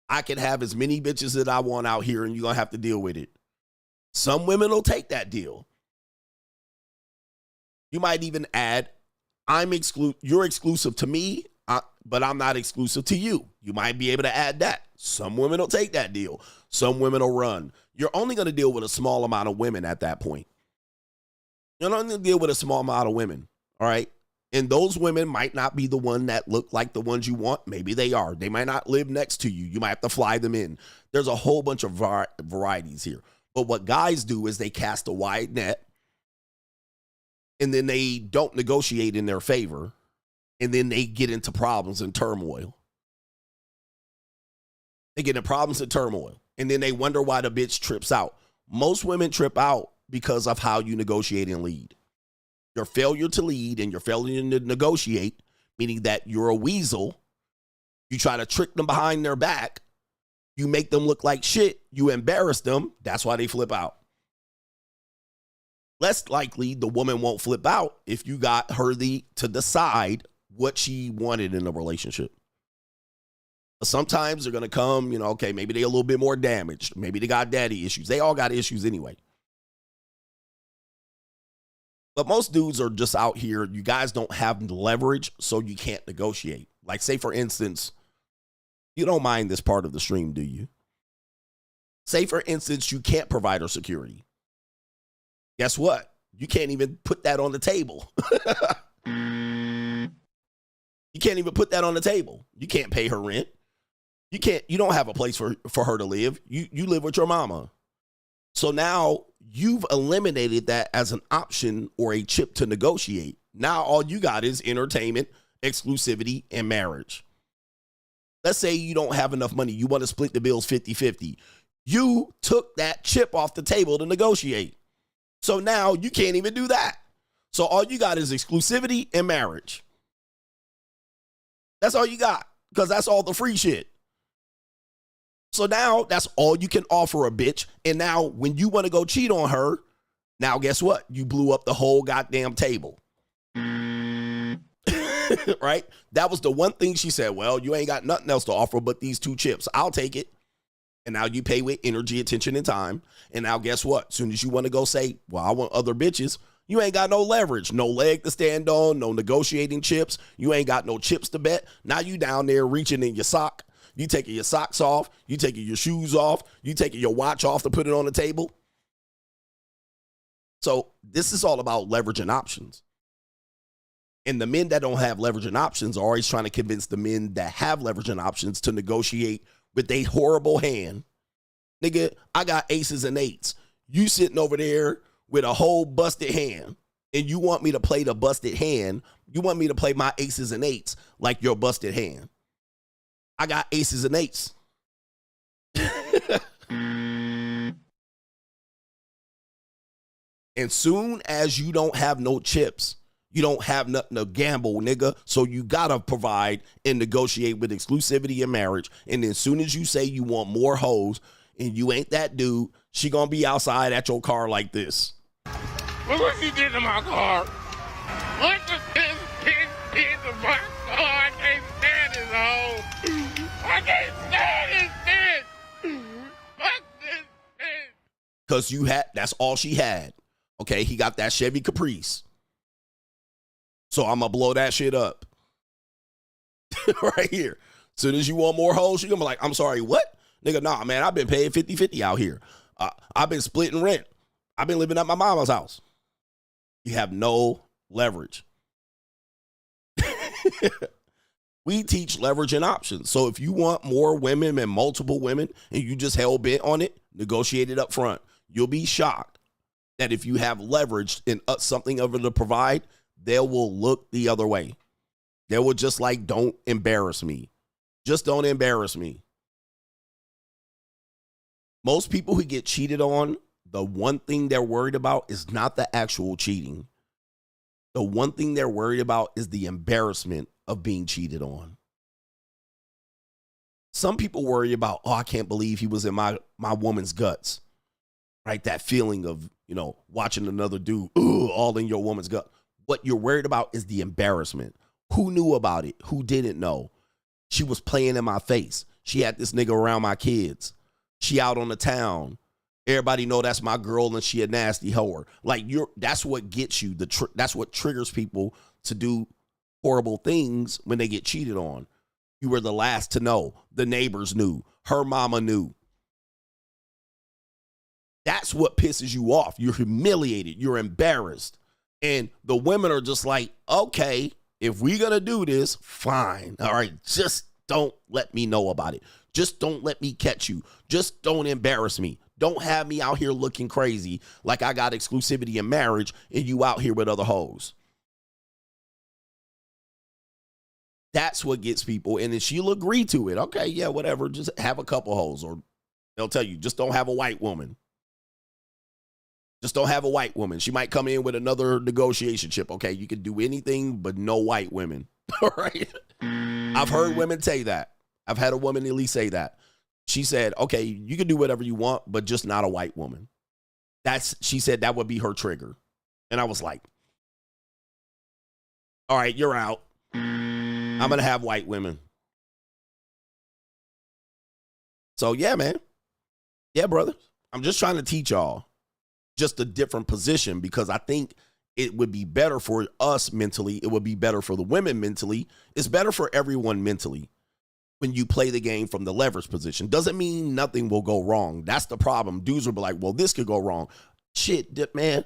I can have as many bitches that I want out here, and you're going to have to deal with it. Some women will take that deal. You might even add, you're exclusive to me, but I'm not exclusive to you. You might be able to add that. Some women will take that deal. Some women will run. You're only going to deal with a small amount of women at that point. You're not going to deal with a small amount of women, all right? And those women might not be the one that look like the ones you want. Maybe they are. They might not live next to you. You might have to fly them in. There's a whole bunch of varieties here. But what guys do is they cast a wide net, and then they don't negotiate in their favor, and then they get into problems and turmoil. They get into problems and turmoil, and then they wonder why the bitch trips out. Most women trip out because of how you negotiate and lead. Your failure to lead and your failure to negotiate, meaning that you're a weasel, you try to trick them behind their back, you make them look like shit, you embarrass them, that's why they flip out. Less likely the woman won't flip out if you got her to decide what she wanted in a relationship. But sometimes they're going to come, okay, maybe they're a little bit more damaged. Maybe they got daddy issues. They all got issues anyway. But most dudes are just out here. You guys don't have leverage, so you can't negotiate. Like, say, for instance, you don't mind this part of the stream, do you? Say, for instance, you can't provide her security. Guess what? You can't even put that on the table. You can't even put that on the table. You can't pay her rent. You don't have a place for her to live. You live with your mama. So now you've eliminated that as an option or a chip to negotiate. Now all you got is entertainment, exclusivity, and marriage. Let's say you don't have enough money. You want to split the bills 50-50. You took that chip off the table to negotiate. So now you can't even do that. So all you got is exclusivity and marriage. That's all you got, because that's all the free shit. So now that's all you can offer a bitch. And now when you want to go cheat on her, now guess what? You blew up the whole goddamn table. Right? That was the one thing she said, well, you ain't got nothing else to offer but these two chips. I'll take it. And now you pay with energy, attention, and time. And now guess what? As soon as you want to go say, well, I want other bitches, you ain't got no leverage, no leg to stand on, no negotiating chips. You ain't got no chips to bet. Now you down there reaching in your sock. You taking your socks off. You taking your shoes off. You taking your watch off to put it on the table. So this is all about leverage and options. And the men that don't have leverage and options are always trying to convince the men that have leverage and options to negotiate with a horrible hand. Nigga, I got aces and eights. You sitting over there with a whole busted hand, and you want me to play the busted hand. You want me to play my aces and eights like your busted hand. I got aces and eights. And soon as you don't have no chips, you don't have nothing to gamble, nigga. So you gotta provide and negotiate with exclusivity and marriage. And then as soon as you say you want more hoes and you ain't that dude, she gonna be outside at your car like this. Look what she did to my car. What the bitch did to my car? I can't stand this hoe. I can't stand this bitch. Fuck this bitch. Because that's all she had. Okay, he got that Chevy Caprice. So I'm going to blow that shit up. Right here. As soon as you want more hoes, you're going to be like, I'm sorry, what? Nigga, nah, man, I've been paying 50-50 out here. I've been splitting rent. I've been living at my mama's house. You have no leverage. We teach leverage and options. So if you want more women and multiple women and you just hell bent on it, negotiate it up front. You'll be shocked that if you have leverage and something over to provide, they will look the other way. They will just like, don't embarrass me. Just don't embarrass me. Most people who get cheated on, the one thing they're worried about is not the actual cheating. The one thing they're worried about is the embarrassment of being cheated on. Some people worry about, oh, I can't believe he was in my woman's guts. Right? That feeling of, watching another dude, all in your woman's gut. What you're worried about is the embarrassment. Who knew about it? Who didn't know? She was playing in my face. She had this nigga around my kids. She out on the town. Everybody know that's my girl and she a nasty whore. Like that's what gets you. That's what triggers people to do horrible things when they get cheated on. You were the last to know. The neighbors knew. Her mama knew. That's what pisses you off. You're humiliated. You're embarrassed. And the women are just like, okay, if we're going to do this, fine. All right, just don't let me know about it. Just don't let me catch you. Just don't embarrass me. Don't have me out here looking crazy like I got exclusivity in marriage and you out here with other hoes. That's what gets people. And then she'll agree to it. Okay, yeah, whatever. Just have a couple hoes. Or they'll tell you, just don't have a white woman. Just don't have a white woman. She might come in with another negotiation chip. Okay, you can do anything but no white women. All right. I've heard women say that. I've had a woman at least say that. She said, okay, you can do whatever you want, but just not a white woman. She said that would be her trigger. And I was like, all right, you're out. I'm going to have white women. So yeah, man. Yeah, brother. I'm just trying to teach y'all just a different position because I think it would be better for us mentally. It would be better for the women mentally. It's better for everyone mentally when you play the game from the leverage position. Doesn't mean nothing will go wrong. That's the problem. Dudes will be like, well, this could go wrong. Shit, man.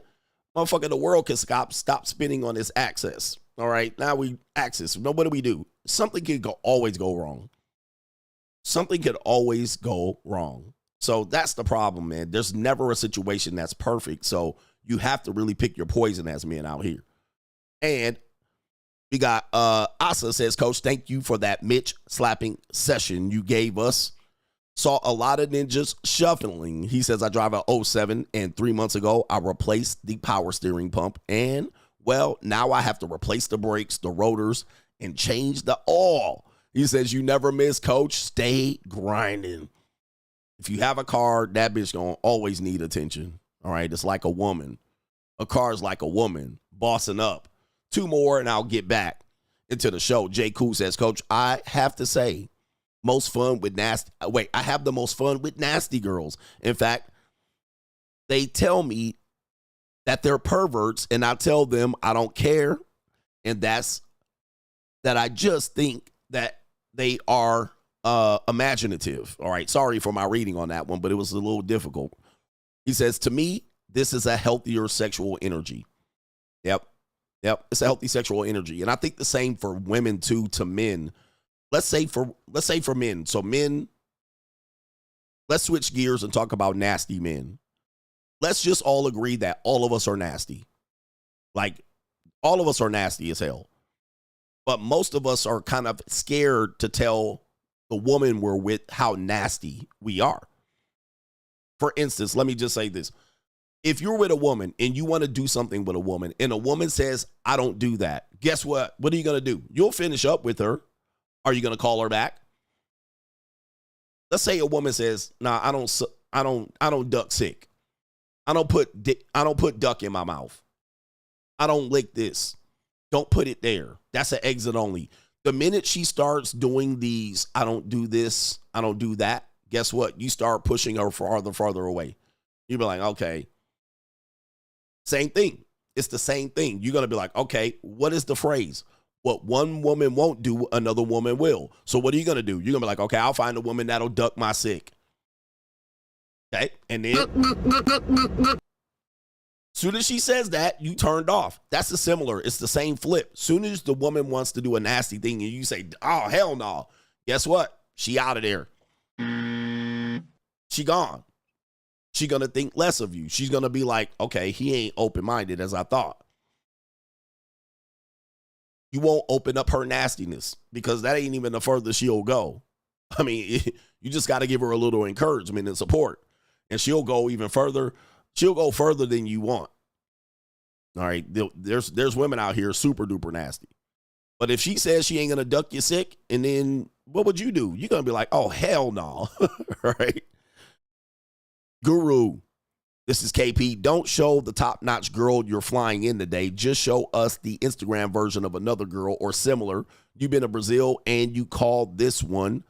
Motherfucker, the world can stop spinning on this axis. All right, now we axis. Now what do we do? Something could always go wrong. Something could always go wrong. So that's the problem, man. There's never a situation that's perfect. So you have to really pick your poison as men out here. And we got Asa says, Coach, thank you for that Mitch slapping session you gave us. Saw a lot of ninjas shuffling. He says, I drive a 07 and 3 months ago, I replaced the power steering pump. And, well, now I have to replace the brakes, the rotors, and change the oil. He says, you never miss, Coach. Stay grinding. If you have a car, that bitch gonna always need attention. All right, it's like a woman. A car's like a woman, bossing up. 2 more, and I'll get back into the show. J. Cool says, Coach, I have to say, I have the most fun with nasty girls. In fact, they tell me that they're perverts, and I tell them I don't care, and that I just think that they are imaginative. All right, sorry for my reading on that one, but it was a little difficult. He says, to me, this is a healthier sexual energy. Yep, it's a healthy sexual energy. And I think the same for women too, to men. Let's say for men. So men, let's switch gears and talk about nasty men. Let's just all agree that all of us are nasty. Like, all of us are nasty as hell. But most of us are kind of scared to tell the woman we're with how nasty we are. For instance, let me just say this. If you're with a woman and you want to do something with a woman and a woman says, I don't do that, guess what? What are you going to do? You'll finish up with her. Are you going to call her back? Let's say a woman says, nah, I don't duck sick. I don't put duck in my mouth. I don't lick this. Don't put it there. That's an exit only. The minute she starts doing these, I don't do this, I don't do that, guess what? You start pushing her farther away. You'll be like, okay. Same thing. It's the same thing. You're going to be like, okay, what is the phrase? What one woman won't do, another woman will. So what are you going to do? You're going to be like, okay, I'll find a woman that'll duck my sick. Okay. And then soon as she says that, you turned off. That's the similar. It's the same flip. Soon as the woman wants to do a nasty thing and you say, oh, hell no. Guess what? She out of there. She gone. She going to think less of you. She's going to be like, okay, he ain't open-minded as I thought. You won't open up her nastiness because that ain't even the furthest she'll go. I mean, you just got to give her a little encouragement and support, and she'll go even further. She'll go further than you want. All right, there's women out here super duper nasty. But if she says she ain't going to duck you sick, and then what would you do? You're going to be like, oh, hell no. Right? Guru, this is KP. Don't show the top-notch girl you're flying in today. Just show us the Instagram version of another girl or similar. You've been to Brazil, and you called this one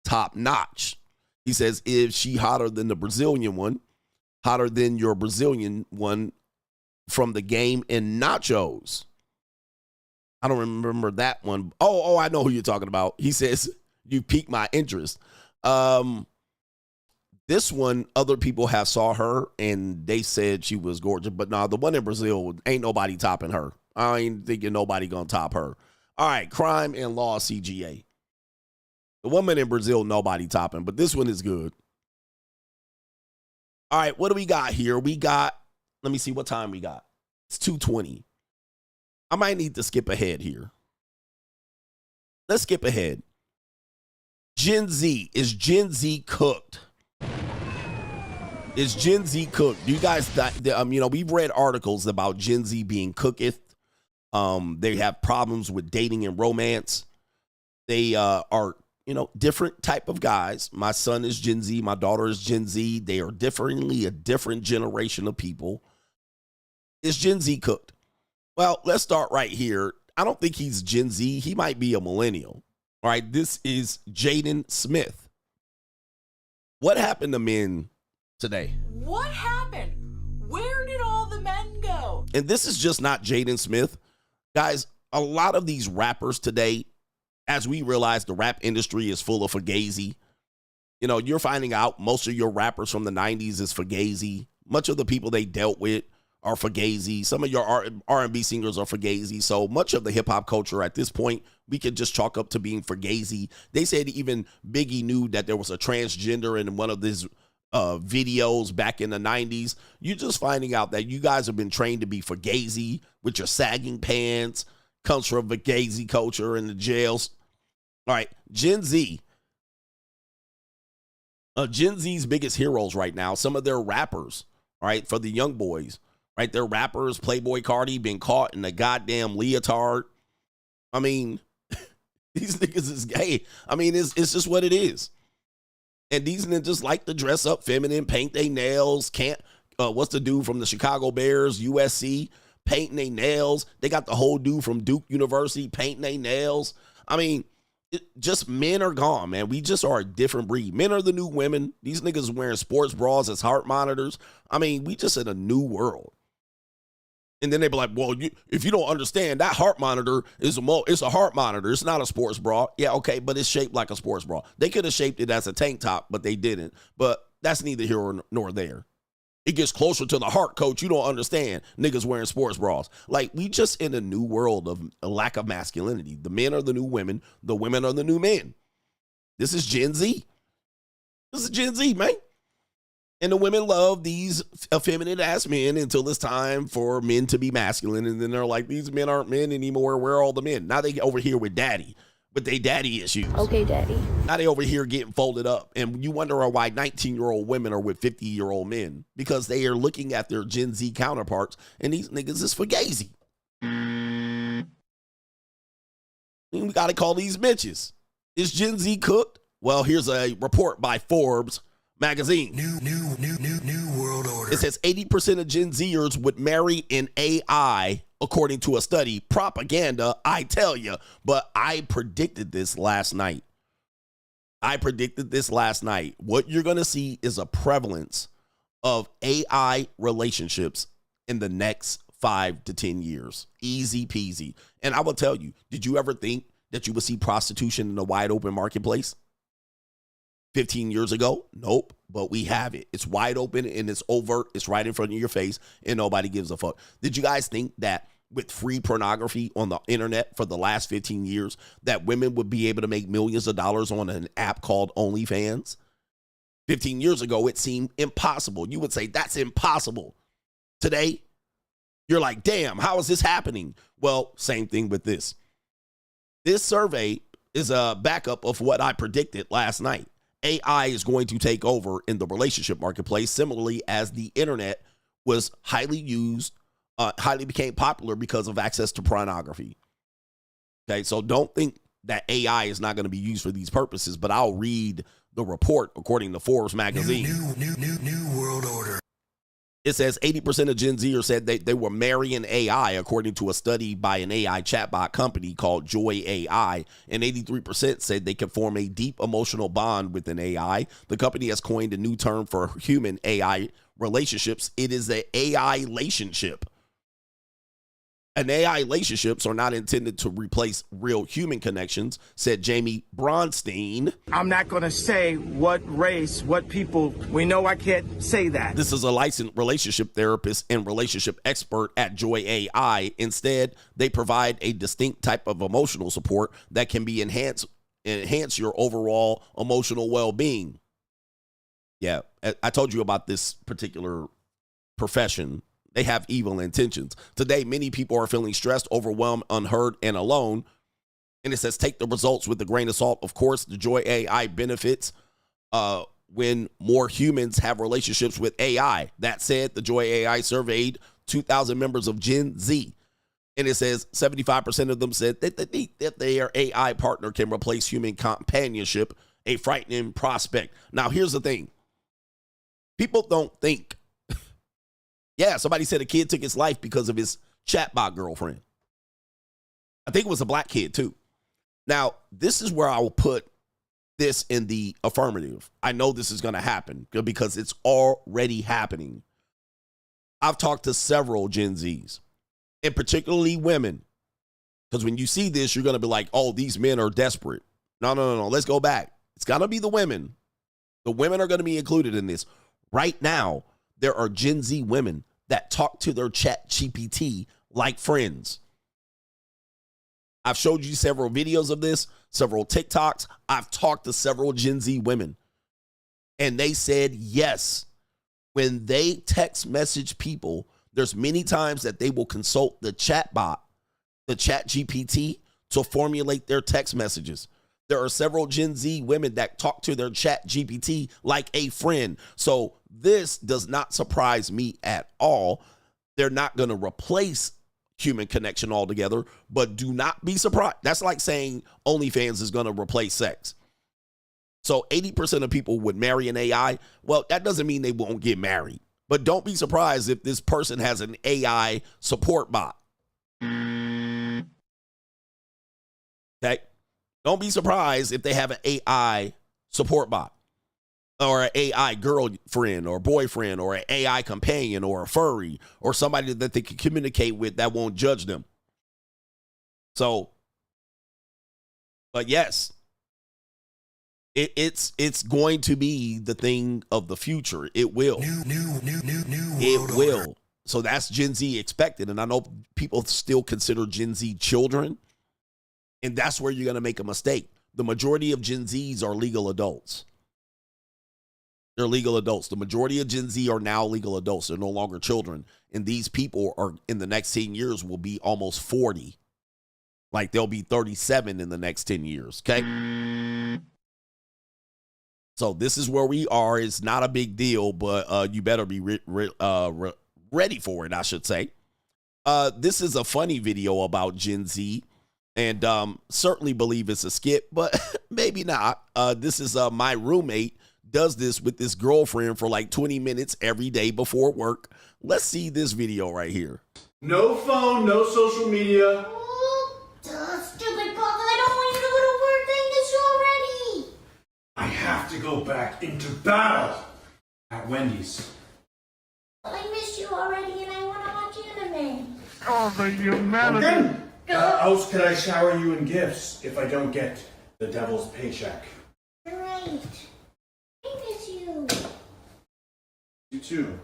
top-notch. He says, is she hotter than the Brazilian one? Hotter than your Brazilian one from the game in Nachos? I don't remember that one. Oh, I know who you're talking about. He says, you piqued my interest. This one, other people have saw her, and they said she was gorgeous. But nah, the one in Brazil, ain't nobody topping her. I ain't thinking nobody going to top her. All right, crime and law CGA. The woman in Brazil, nobody topping, but this one is good. All right, what do we got here? We got, let me see what time we got. It's 2:20. I might need to skip ahead here. Let's skip ahead. Gen Z. Is Gen Z cooked? Is Gen Z cooked? Do you guys, we've read articles about Gen Z being cooketh. They have problems with dating and romance. They are, different type of guys. My son is Gen Z. My daughter is Gen Z. They are differently a different generation of people. Is Gen Z cooked? Well, let's start right here. I don't think he's Gen Z. He might be a millennial. All right, this is Jaden Smith. What happened to men today? What happened? Where did all the men go? And this is just not Jaden Smith. Guys, a lot of these rappers today, as we realize the rap industry is full of fugazi. You're finding out most of your rappers from the 90s is fugazi. Much of the people they dealt with are fugazi. Some of your R&B singers are fugazi. So much of the hip-hop culture at this point, we could just chalk up to being fugazi. They said even Biggie knew that there was a transgender in one of his videos back in the 90s. You're just finding out that you guys have been trained to be fugazi with your sagging pants, comes from fugazi culture in the jails. All right, Gen Z. Gen Z's biggest heroes right now, some of their rappers, all right, for the young boys. Right, their rappers, Playboy Cardi, been caught in a goddamn leotard. I mean, these niggas is gay. I mean, it's just what it is. And these niggas like to dress up feminine, paint their nails. What's the dude from the Chicago Bears, USC, painting their nails? They got the whole dude from Duke University painting their nails. I mean, just men are gone, man. We just are a different breed. Men are the new women. These niggas wearing sports bras as heart monitors. I mean, we just in a new world. And then they be like, well, if you don't understand, that heart monitor it's a heart monitor. It's not a sports bra. Yeah, okay, but it's shaped like a sports bra. They could have shaped it as a tank top, but they didn't. But that's neither here nor there. It gets closer to the heart, coach. You don't understand. Niggas wearing sports bras. Like, we just in a new world of a lack of masculinity. The men are the new women. The women are the new men. This is Gen Z. This is Gen Z, man. And the women love these effeminate ass men until it's time for men to be masculine. And then they're like, these men aren't men anymore. Where are all the men? Now they get over here with daddy, with they daddy issues. Okay, daddy. Now they over here getting folded up. And you wonder why 19-year-old women are with 50-year-old men. Because they are looking at their Gen Z counterparts. And these niggas is fugazi. We got to call these bitches. Is Gen Z cooked? Well, here's a report by Forbes magazine. New world order. It says 80% of Gen Zers would marry in AI, according to a study. Propaganda, I tell you. But I predicted this last night. What you're going to see is a prevalence of AI relationships in the next 5 to 10 years. Easy peasy. And I will tell you, did you ever think that you would see prostitution in the wide open marketplace? 15 years ago? Nope. But we have it. It's wide open and it's overt. It's right in front of your face and nobody gives a fuck. Did you guys think that with free pornography on the internet for the last 15 years that women would be able to make millions of dollars on an app called OnlyFans? 15 years ago, it seemed impossible. You would say, that's impossible. Today, you're like, damn, how is this happening? Well, same thing with this. This survey is a backup of what I predicted last night. AI is going to take over in the relationship marketplace, similarly as the internet was highly used, highly became popular because of access to pornography. Okay, so don't think that AI is not going to be used for these purposes, but I'll read the report according to Forbes magazine. New world order. It says 80% of Gen Zers said they were marrying AI, according to a study by an AI chatbot company called Joy AI, and 83% said they can form a deep emotional bond with an AI. The company has coined a new term for human AI relationships. It is an AI relationship. And AI relationships are not intended to replace real human connections, said Jamie Bronstein. I'm not going to say what race, what people. We know I can't say that. This is a licensed relationship therapist and relationship expert at Joy AI. Instead, they provide a distinct type of emotional support that can be enhance your overall emotional well-being. Yeah, I told you about this particular profession. They have evil intentions. Today, many people are feeling stressed, overwhelmed, unheard, and alone. And it says, take the results with a grain of salt. Of course, the Joy AI benefits when more humans have relationships with AI. That said, the Joy AI surveyed 2,000 members of Gen Z. And it says 75% of them said that their AI partner can replace human companionship, a frightening prospect. Now, here's the thing. People don't think. Yeah, somebody said a kid took his life because of his chatbot girlfriend. I think it was a black kid too. Now, this is where I will put this in the affirmative. I know this is going to happen because it's already happening. I've talked to several Gen Zs, and particularly women, because when you see this, you're going to be like, oh, these men are desperate. No. Let's go back. It's got to be the women. The women are going to be included in this. Right now, there are Gen Z women that talk to their chat GPT like friends. I've showed you several videos of this, several TikToks. I've talked to several Gen Z women, and they said yes. When they text message people, there's many times that they will consult the chat bot, the chat GPT, to formulate their text messages. There are several Gen Z women that talk to their chat GPT like a friend. So this does not surprise me at all. They're not going to replace human connection altogether, but do not be surprised. That's like saying OnlyFans is going to replace sex. So 80% of people would marry an AI. Well, that doesn't mean they won't get married, but don't be surprised if this person has an AI support bot. Okay. Don't be surprised if they have an AI support bot or an AI girlfriend or boyfriend or an AI companion or a furry or somebody that they can communicate with that won't judge them. So, but yes, it's going to be the thing of the future. It will. It will. So that's Gen Z expected. And I know people still consider Gen Z children. And that's where you're going to make a mistake. The majority of Gen Zs are legal adults. They're legal adults. The majority of Gen Z are now legal adults. They're no longer children. And these people are, in the next 10 years, will be almost 40. Like they'll be 37 in the next 10 years. Okay. So this is where we are. It's not a big deal, but you better be ready for it, I should say. This is a funny video about Gen Z. And certainly believe it's a skit, but maybe not. This is my roommate does this with this girlfriend for like 20 minutes every day before work. Let's see this video right here. No phone, no social media. Stupid Papa, I don't want you to go to work. I miss you already. I have to go back into battle at Wendy's. But I missed you already and I want to watch anime. Oh, the humanity. How else could I shower you in gifts if I don't get the devil's paycheck? You're right. I miss you. You too.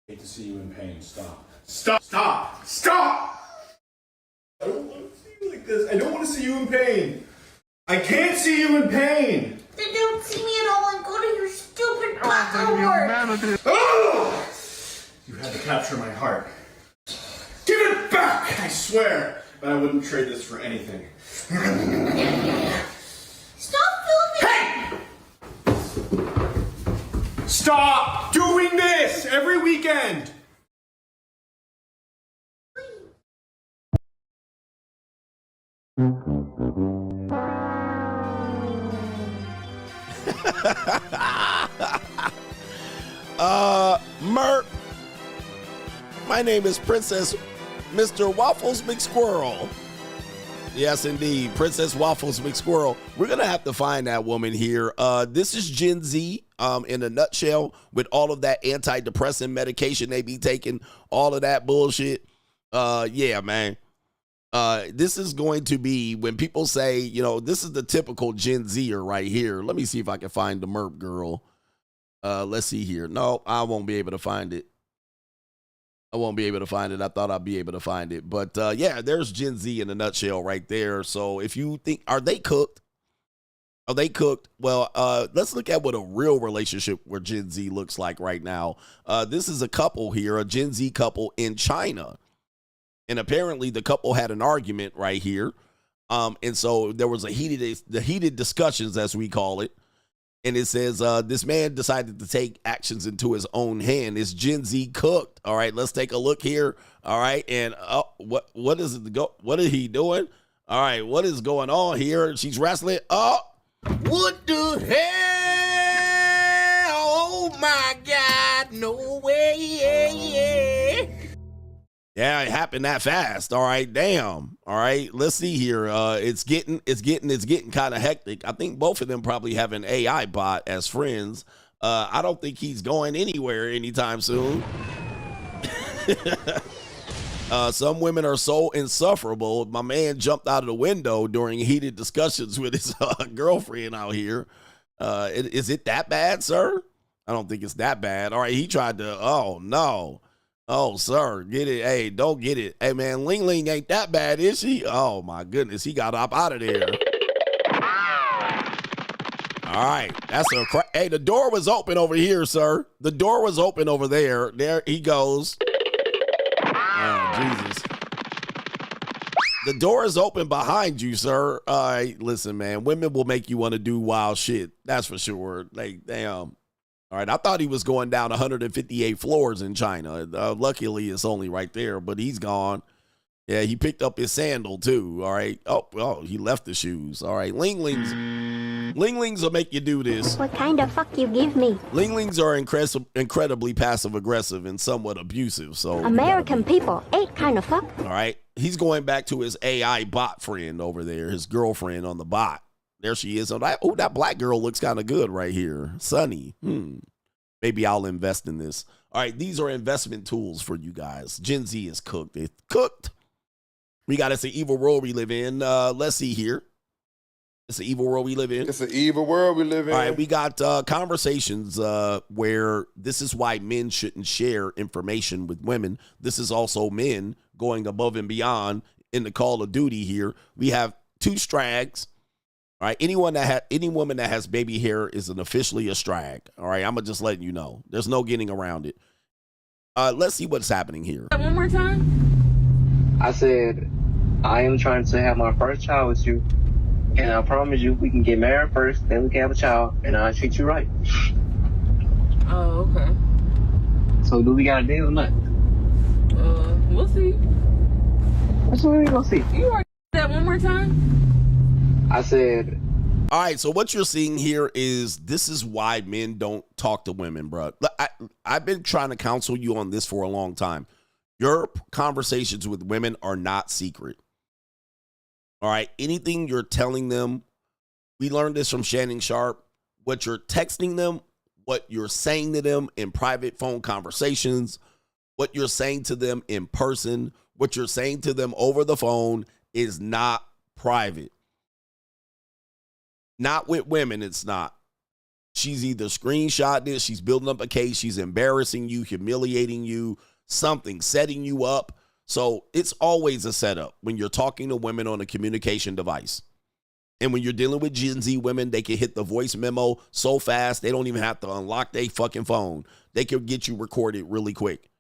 Hate to see you in pain. Stop. Stop! Stop! Stop! I don't want to see you like this. I don't want to see you in pain. I can't see you in pain. Then don't see me at all and go to your stupid Papa work. Oh! You had to capture my heart. Give it back! I swear. But I wouldn't trade this for anything. Stop doing this every weekend. Merp. My name is Princess Mr. Waffles McSquirrel. Yes, indeed. Princess Waffles McSquirrel. We're going to have to find that woman here. This is Gen Z in a nutshell with all of that antidepressant medication they be taking, all of that bullshit. Yeah, man. This is going to be when people say, you know, this is the typical Gen Zer right here. Let me see if I can find the Merp girl. Let's see here. No, I won't be able to find it. I won't be able to find it. I thought I'd be able to find it. But yeah, there's Gen Z in a nutshell right there. So if you think, are they cooked? Are they cooked? Well, let's look at what a real relationship with Gen Z looks like right now. This is a couple here, a Gen Z couple in China. And apparently the couple had an argument right here. And so there was the heated discussions, as we call it. And it says this man decided to take actions into his own hand. Is Gen Z cooked? All right, let's take a look here. All right, and what is it? What is he doing? All right, what is going on here? She's wrestling. Oh, what the hell? Oh my God! No way! Yeah, it happened that fast. All right, damn. All right, let's see here. It's getting kind of hectic. I think both of them probably have an AI bot as friends. I don't think he's going anywhere anytime soon. Some women are so insufferable. My man jumped out of the window during heated discussions with his girlfriend out here. Is it that bad, sir? I don't think it's that bad. All right, he tried to. Oh no. Oh, sir, get it. Hey, don't get it. Hey, man, Ling Ling ain't that bad, is she? Oh, my goodness. He got up out of there. All right. That's a hey, the door was open over here, sir. The door was open over there. There he goes. Oh, Jesus. The door is open behind you, sir. All right, listen, man. Women will make you want to do wild shit. That's for sure. Like, damn. All right, I thought he was going down 158 floors in China. Luckily, it's only right there, but he's gone. Yeah, he picked up his sandal, too. All right. Oh, he left the shoes. All right, Linglings will make you do this. What kind of fuck you give me? Linglings are incredibly passive-aggressive and somewhat abusive. So American people ain't kind of fuck. All right, he's going back to his AI bot friend over there, his girlfriend on the bot. There she is. Oh, that black girl looks kind of good right here. Sunny. Maybe I'll invest in this. All right, these are investment tools for you guys. Gen Z is cooked. It's cooked. We got it's an evil world we live in. Let's see here. It's an evil world we live in. It's an evil world we live in. All right, we got conversations where this is why men shouldn't share information with women. This is also men going above and beyond in the Call of Duty here. We have two strags. All right, any woman that has baby hair is officially a strag. All right, I'm just letting you know. There's no getting around it. Let's see what's happening here. One more time. I said, I am trying to have my first child with you, and I promise you we can get married first, then we can have a child, and I'll treat you right. Oh, okay. So do we got a deal or not? We'll see. That's what we're gonna see. You already that one more time? I said, all right, so what you're seeing here is this is why men don't talk to women, bro. I've been trying to counsel you on this for a long time. Your conversations with women are not secret. All right, anything you're telling them, we learned this from Shannon Sharp, what you're texting them, what you're saying to them in private phone conversations, what you're saying to them in person, what you're saying to them over the phone is not private. Not with women, it's not. She's either screenshotting it, she's building up a case, she's embarrassing you, humiliating you, something, setting you up. So it's always a setup when you're talking to women on a communication device. And when you're dealing with Gen Z women, they can hit the voice memo so fast, they don't even have to unlock their fucking phone. They can get you recorded really quick.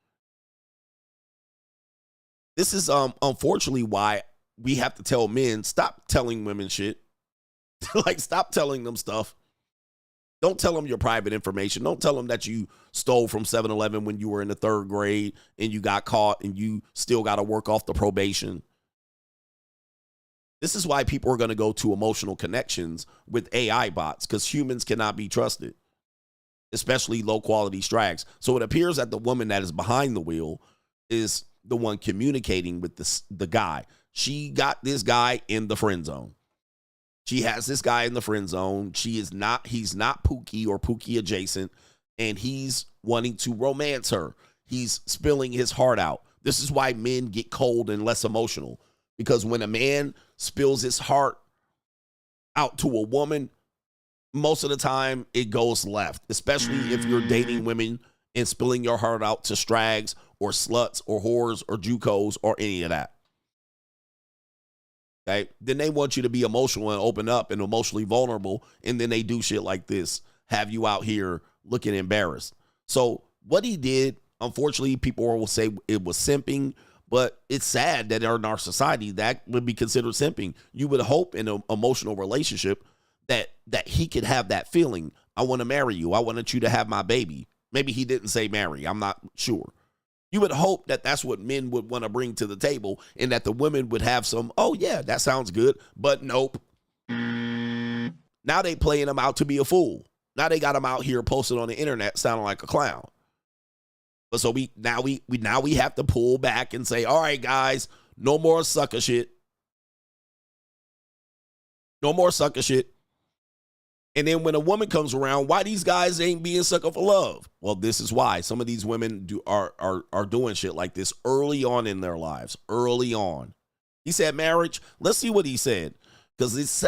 This is unfortunately why we have to tell men, stop telling women shit. Like, stop telling them stuff. Don't tell them your private information. Don't tell them that you stole from 7-Eleven when you were in the 3rd grade and you got caught and you still got to work off the probation. This is why people are going to go to emotional connections with AI bots, because humans cannot be trusted, especially low-quality strags. So it appears that the woman that is behind the wheel is the one communicating with the guy. She got this guy in the friend zone. She has this guy in the friend zone. He's not Pookie or Pookie adjacent, and he's wanting to romance her. He's spilling his heart out. This is why men get cold and less emotional, because when a man spills his heart out to a woman, most of the time it goes left, especially if you're dating women and spilling your heart out to strags or sluts or whores or JUCOs or any of that. Okay, then they want you to be emotional and open up and emotionally vulnerable, and then they do shit like this, have you out here looking embarrassed. So what he did, unfortunately, people will say it was simping, but it's sad that in our society that would be considered simping. You would hope in an emotional relationship that he could have that feeling. I want to marry you. I wanted you to have my baby. Maybe he didn't say marry. I'm not sure. You would hope that that's what men would want to bring to the table, and that the women would have some, oh yeah, that sounds good, but nope. Now they playing him out to be a fool. Now they got him out here posted on the internet sounding like a clown. But so we have to pull back and say, all right, guys, no more sucker shit. No more sucker shit. And then when a woman comes around, why these guys ain't being sucker for love? Well, this is why. Some of these women are doing shit like this early on in their lives. Early on. He said marriage. Let's see what he said. Because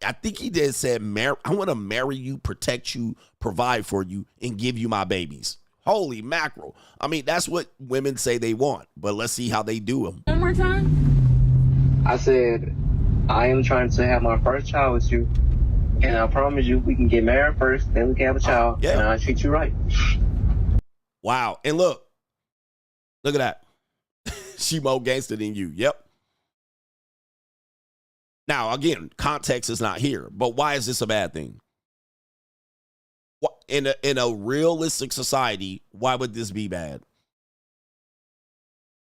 I think he did said, I want to marry you, protect you, provide for you, and give you my babies. Holy mackerel. I mean, that's what women say they want. But let's see how they do them. One more time. I said, I am trying to have my first child with you. And I promise you, we can get married first, then we can have a child, yeah. And I'll treat you right. Wow. And look at that. She more gangster than you. Yep. Now, again, context is not here, but why is this a bad thing? In a realistic society, why would this be bad?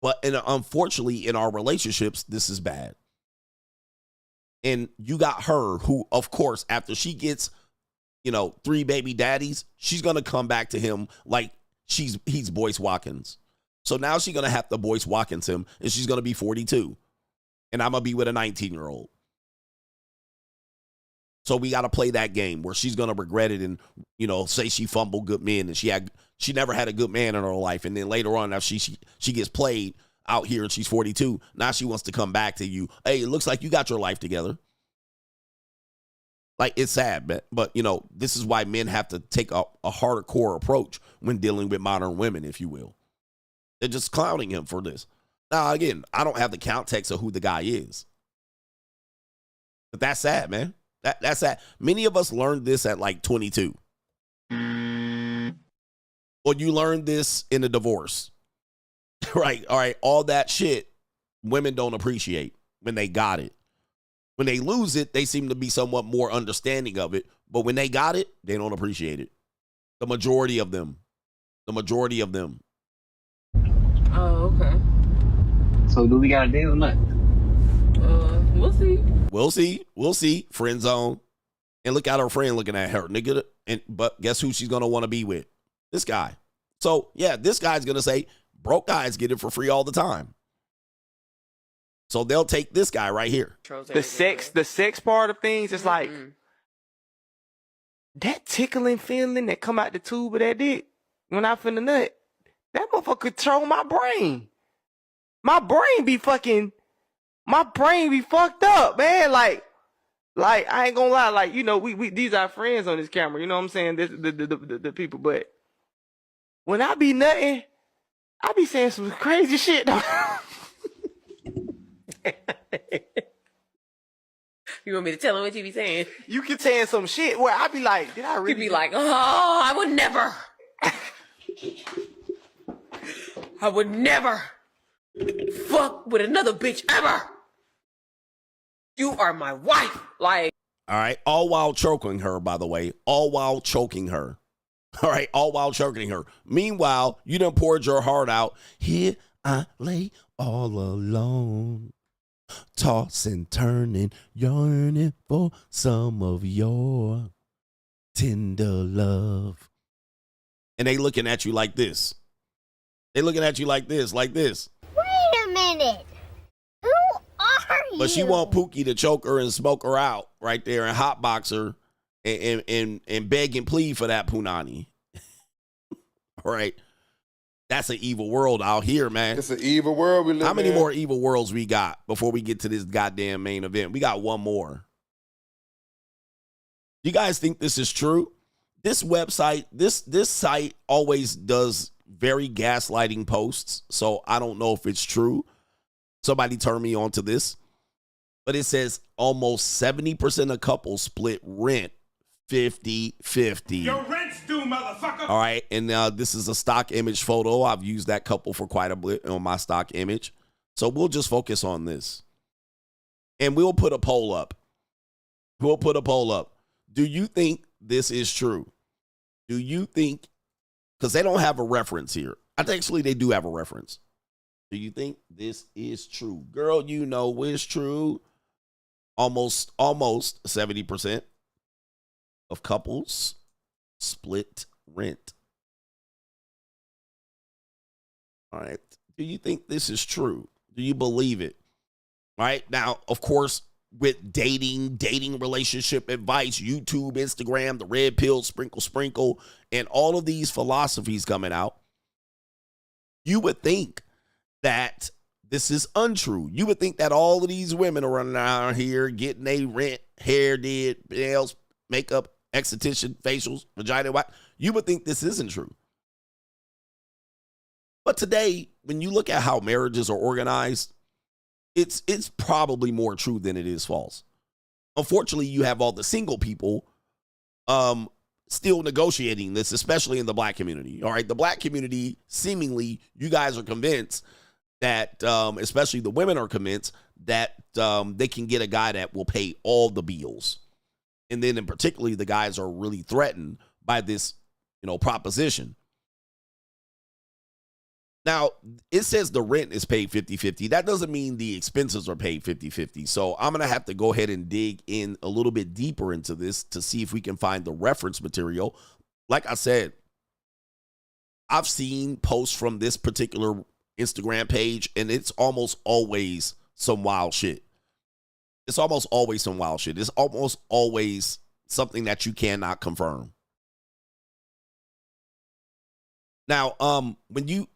But unfortunately, in our relationships, this is bad. And you got her who, of course, after she gets, 3 baby daddies, she's going to come back to him like he's Boyz Watkins. So now she's going to have to Boyz Watkins him, and she's going to be 42. And I'm going to be with a 19-year-old. So we got to play that game where she's going to regret it and, say she fumbled good men and she never had a good man in her life. And then later on, after she gets played out here and she's 42, now she wants to come back to you. Hey, it looks like you got your life together. Like, it's sad, but this is why men have to take a hardcore approach when dealing with modern women, if you will. They're just clowning him for this. Now, again, I don't have the context of who the guy is. But that's sad, man. That's sad. Many of us learned this at like 22. Or you learned this in a divorce. Right. All right. All that shit women don't appreciate when they got it. When they lose it, they seem to be somewhat more understanding of it. But when they got it, they don't appreciate it. The majority of them. Oh, okay. So do we got a deal or not? We'll see. We'll see. Friend zone. And look at her friend looking at her. Nigga. But guess who she's going to want to be with? This guy. So, yeah, this guy's going to say, broke guys get it for free all the time. So they'll take this guy right here. The sex part of things is like that tickling feeling that come out the tube of that dick when I finna nut. That motherfucker control my brain. My brain be fucked up, man. Like I ain't gonna lie. Like, we these are friends on this camera. You know what I'm saying? This, the people, but when I be nutting, I be saying some crazy shit. You want me to tell him what you be saying? You can saying some shit where I be like, did I really? You be like, oh, I would never fuck with another bitch ever. You are my wife. Like, All right. All while choking her, by the way. All while choking her. All right. All while choking her. Meanwhile, you done poured your heart out. Here I lay all alone. Tossing, turning, yearning for some of your tender love. And they looking at you like this. They looking at you like this, like this. Wait a minute. Who are you? But she want Pookie to choke her and smoke her out right there and hotbox her and beg and plead for that punani. All right. That's an evil world out here, man. It's an evil world we live in. How many more evil worlds we got before we get to this goddamn main event? We got one more. You guys think this is true? This website, this site always does very gaslighting posts, so I don't know if it's true. Somebody turned me on to this. But it says almost 70% of couples split rent 50-50. Your rent's due, motherfucker. All right, and this is a stock image photo. I've used that couple for quite a bit on my stock image. So we'll just focus on this. And we'll put a poll up. We'll put a poll up. Do you think this is true? Do you think, because they don't have a reference here. I think actually they do have a reference. Do you think this is true? Girl, you know it's true. Almost 70% of couples split rent. All right. Do you think this is true? Do you believe it? All right. Now, of course, with dating relationship advice, YouTube, Instagram, the red pill, sprinkle, and all of these philosophies coming out, you would think that this is untrue. You would think that all of these women are running around here getting their rent, hair did, nails, makeup, esthetician, facials, vagina wax. You would think this isn't true. But today, when you look at how marriages are organized, it's probably more true than it is false. Unfortunately, you have all the single people still negotiating this, especially in the black community. All right, the black community, seemingly, you guys are convinced that, especially the women are convinced that they can get a guy that will pay all the bills. And then in particularly, the guys are really threatened by this, proposition. Now, it says the rent is paid 50-50. That doesn't mean the expenses are paid 50-50. So I'm going to have to go ahead and dig in a little bit deeper into this to see if we can find the reference material. Like I said, I've seen posts from this particular Instagram page, and it's almost always some wild shit. It's almost always some wild shit. It's almost always something that you cannot confirm. Now, when you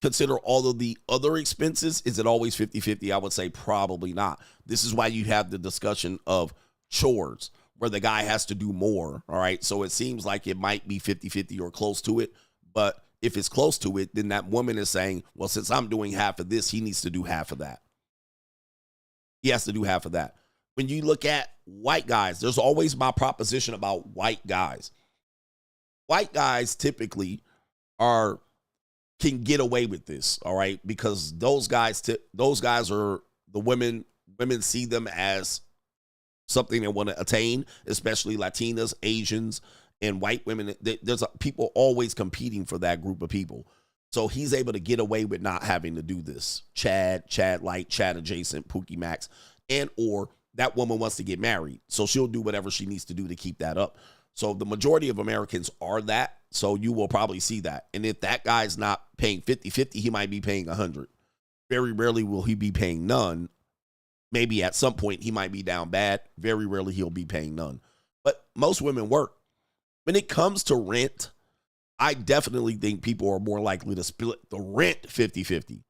consider all of the other expenses, is it always 50-50? I would say probably not. This is why you have the discussion of chores, where the guy has to do more, all right? So it seems like it might be 50-50 or close to it, but if it's close to it, then that woman is saying, well, since I'm doing half of this, he needs to do half of that. He has to do half of that. When you look at white guys, there's always my proposition about white guys. White guys typically can get away with this, all right? Because those guys are the women see them as something they want to attain, especially Latinas, Asians, and white women. There's people always competing for that group of people. So he's able to get away with not having to do this. Chad Light, Chad adjacent, Pookie Max, and or that woman wants to get married. So she'll do whatever she needs to do to keep that up. So the majority of Americans are that. So you will probably see that. And if that guy's not paying 50-50, he might be paying 100. Very rarely will he be paying none. Maybe at some point he might be down bad. Very rarely he'll be paying none. But most women work. When it comes to rent, I definitely think people are more likely to split the rent 50-50.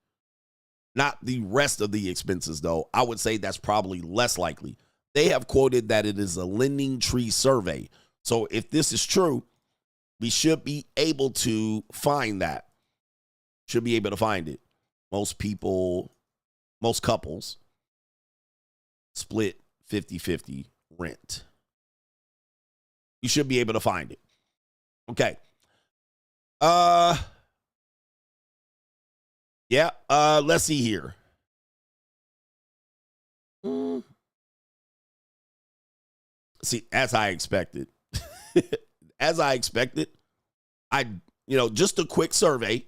Not the rest of the expenses, though. I would say that's probably less likely. They have quoted that it is a lending tree survey. So if this is true, we should be able to find that. Should be able to find it. Most couples split 50-50 rent. You should be able to find it. Okay. Let's see here. See, as I expected. As I expected, just a quick survey.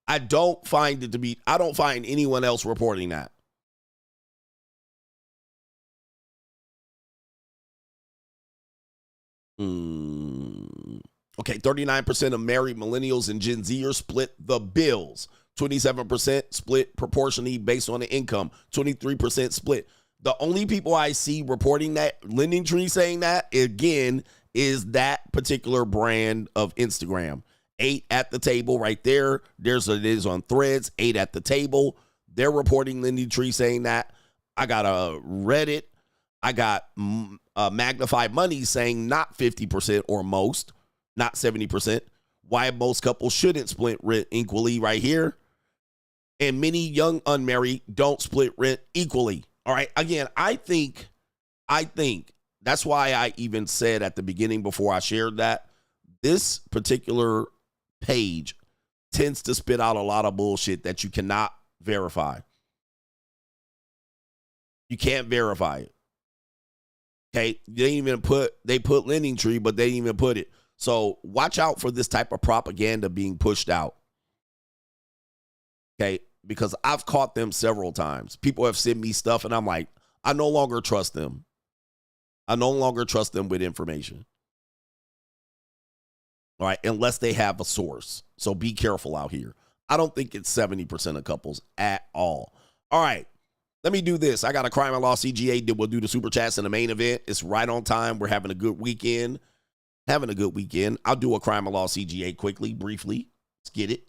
I don't find anyone else reporting that. Okay, 39% of married millennials and Gen Zers split the bills. 27% split proportionally based on the income. 23% split. The only people I see reporting that, Lending Tree saying that, again, is that particular brand of Instagram. 8 at the table right there. It is on Threads. 8 at the table. They're reporting Lending Tree saying that. I got a Reddit. I got Magnified Money saying not 50% or most, not 70%. Why most couples shouldn't split rent equally right here. And many young unmarried don't split rent equally. All right. Again, I think that's why I even said at the beginning before I shared that this particular page tends to spit out a lot of bullshit that you cannot verify. You can't verify it. Okay. They put Lending Tree, but they didn't even put it. So watch out for this type of propaganda being pushed out. Okay. Because I've caught them several times. People have sent me stuff and I'm like, I no longer trust them. I no longer trust them with information. All right. Unless they have a source. So be careful out here. I don't think it's 70% of couples at all. All right. Let me do this. I got a Crime and Law CGA that will do the super chats in the main event. It's right on time. We're having a good weekend. I'll do a Crime and Law CGA quickly, briefly. Let's get it.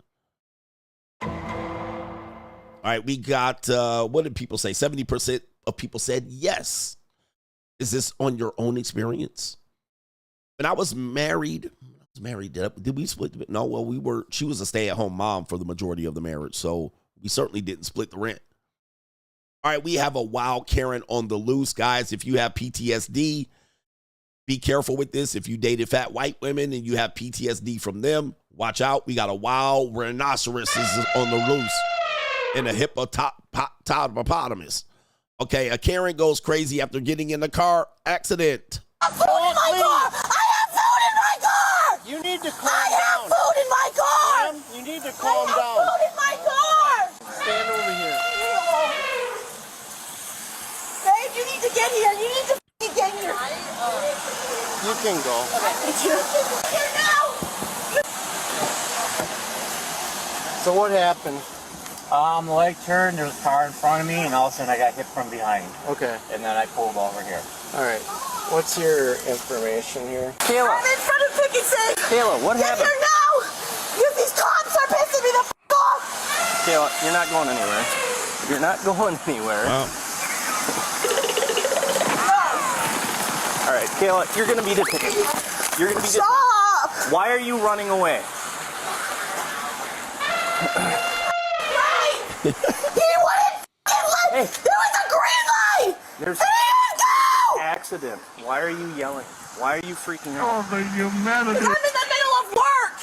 All right, we got, what did people say? 70% of people said yes. Is this on your own experience? When I was married, did we split? No, well, she was a stay-at-home mom for the majority of the marriage, so we certainly didn't split the rent. All right, we have a wild Karen on the loose. Guys, if you have PTSD, be careful with this. If you dated fat white women and you have PTSD from them, watch out. We got a wild rhinoceros on the loose. And a hippopotamus. Okay, a Karen goes crazy after getting in the car accident. I have food in my car! I have food in my car! You need to calm down. I have food in my car! Ma'am, you need to calm down. I have food in my car! Stand over here. Babe, you need to get here. You need to get here. You can go. Here now! So what happened? The leg turned, there was a car in front of me, and all of a sudden I got hit from behind. Okay. And then I pulled over here. All right. What's your information here? Kayla. I'm in front of Pookie Safe. Kayla, what happened? Get here now! Because these cops are pissing me the f*** off! Kayla, you're not going anywhere. You're not going anywhere. Wow. All right, Kayla, you're going to be detained. You're going to be detained. Stop! Why are you running away? He wouldn't let. Hey. There was a green light! There's an accident. Why are you yelling? Why are you freaking out? Oh, the humanity. I'm in the middle of work!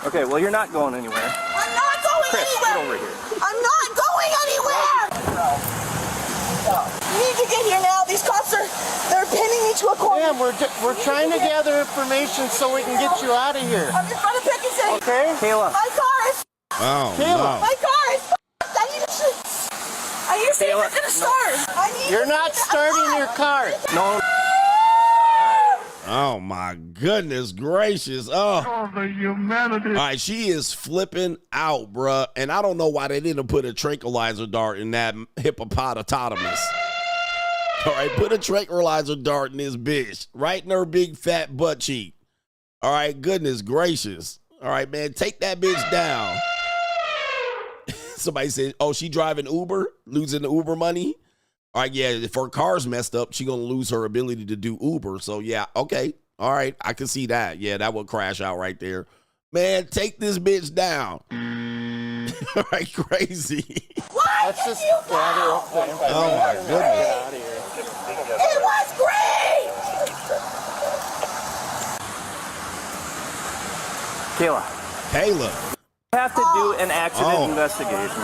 Okay, well, you're not going anywhere. I'm not going Chris, anywhere! get over here. I'm not going anywhere! You need to get here now. These cops they're pinning me to a corner. Yeah, we're trying to gather information so we can get you out of here. I'm in front of Pick and Safe. Okay? Kayla. My car is Oh, Kayla. no. My car is I need to Are you saying it's gonna start? You're not starting your car. No. Oh, my goodness gracious. Oh, the humanity. All right, she is flipping out, bruh. And I don't know why they didn't put a tranquilizer dart in that hippopotamus. All right, put a tranquilizer dart in this bitch. Right in her big fat butt cheek. All right, goodness gracious. All right, man, take that bitch down. Somebody said, oh, she driving Uber, losing the Uber money. All right, yeah, if her car's messed up, she's going to lose her ability to do Uber. So, yeah, okay. All right, I can see that. Yeah, that would crash out right there. Man, take this bitch down. All right, crazy. Why Let's did just you gather go? up the information. Oh, my goodness. Get out of here. It was great! Kayla. You have to do an accident investigation.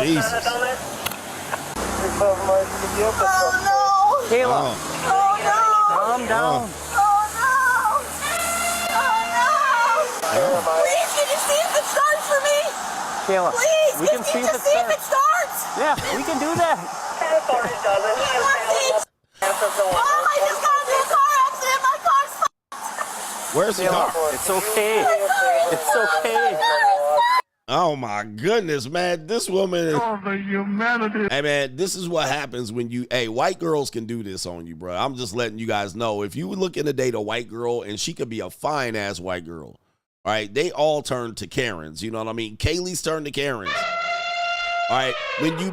Jesus. Oh no! Kayla. Oh no! Calm down. Please, can you see if it starts for me? Kayla, Please, we can see if it starts. Yeah, we can do that. Oh, I just got into a car accident. My car's fucked. Where's the car? It's okay. It's okay. Oh my goodness, man. This woman. Oh, the humanity. Hey, man, this is what happens when you, white girls can do this on you, bro. I'm just letting you guys know. If you looking to date a white girl, and she could be a fine ass white girl, all right, they all turn to Karens. You know what I mean? Kaylee's turned to Karens. All right, when you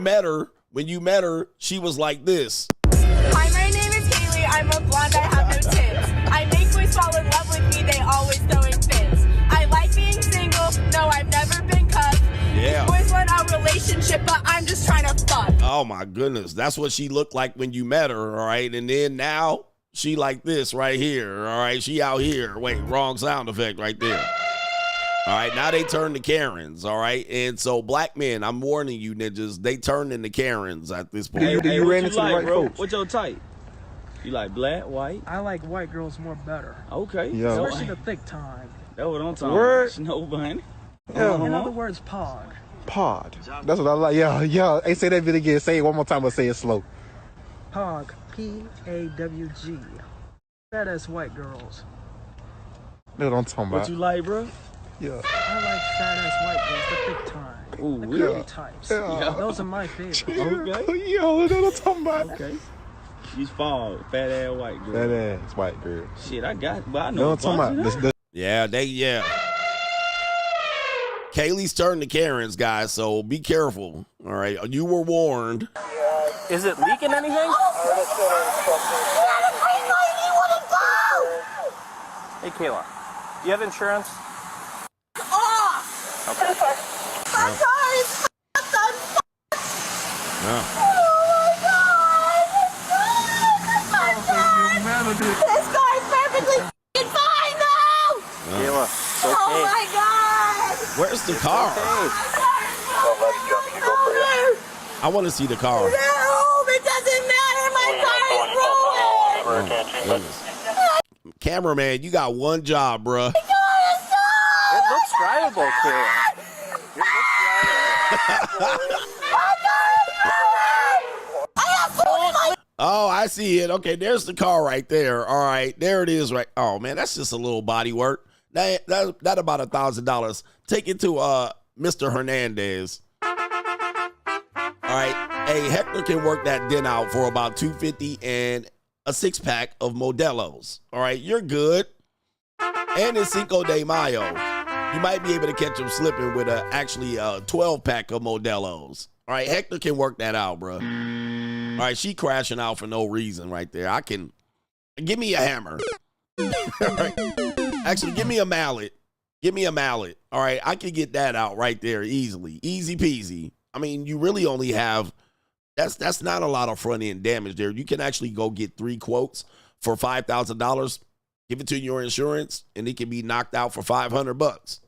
met her, she was like this. Hi, my name is Haley. I'm a blonde. I have no tits. I make boys fall in love with me. They always throwing fits. I like being single. No, I've never been cuffed. Yeah. These boys want a relationship, but I'm just trying to fuck. Oh my goodness, that's what she looked like when you met her. All right, and then now she like this right here. All right, she out here. Wait, wrong sound effect right there. All right, now they turn to Karens, all right? And so black men, I'm warning you ninjas, they turn into Karens at this point. Do you ran into the right folks? What's your type? You like black, white? I like white girls more better. Okay. Yeah. Especially the thick time. That's what I'm talking Word. about. Snow bunny. Yeah. In other words, pog. Pod. That's what I like. Yeah. Hey, say that bit again. Say it one more time, but say it slow. Pog. P-A-W-G. Fat ass white girls. That's what I'm talking about. What you like, bro? Yeah. I like fat ass white girls, the thick time. Ooh, the curvy yeah. types. Yeah. Those are my favorite. Okay. Yo, that's what I'm talking about. Okay. She's fall, fat ass white girl. Fat ass white girl. Shit, I got, but I know. No, I'm talking about. Yeah. Kaylee's turned to Karens, guys, so be careful. All right, you were warned. Is it leaking anything? Hey, Kayla, do you have insurance? Off! Okay. My car is fucked. I'm fucked. Yeah. This car is perfectly f***ing fine now! Kayla, it's okay. Oh my god! Where's the car? I want to see the car. No, it doesn't matter. My car is ruined. Oh, goodness. Cameraman, you got one job, bruh. It looks drivable, Kayla. It looks drivable. Oh, I see it. Okay, there's the car right there. All right, there it is. Right. Oh man, that's just a little body work. That about $1,000. Take it to Mr. Hernandez. All right, hey, Hector can work that den out for about $250 and a 6-pack of Modelos. All right, you're good. And it's Cinco de Mayo. You might be able to catch him slipping with a 12-pack of Modelos. All right, Hector can work that out, bro. All right, she crashing out for no reason right there. Give me a hammer. All right. Actually, give me a mallet. Give me a mallet. All right, I can get that out right there easily. Easy peasy. I mean, you really only have, that's not a lot of front end damage there. You can actually go get 3 quotes for $5,000, give it to your insurance, and it can be knocked out for $500.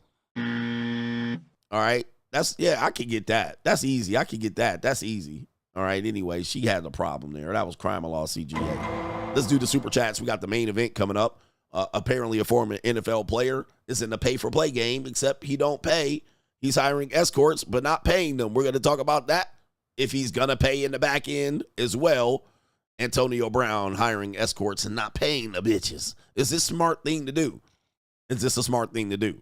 All right, I can get that. That's easy. I can get that. That's easy. All right, anyway, she had a problem there. That was Crime Law CGA. Let's do the super chats. We got the main event coming up. Apparently a former NFL player is in the pay-for-play game, except he don't pay. He's hiring escorts, but not paying them. We're going to talk about that. If he's going to pay in the back end as well. Antonio Brown hiring escorts and not paying the bitches. Is this a smart thing to do? Is this a smart thing to do?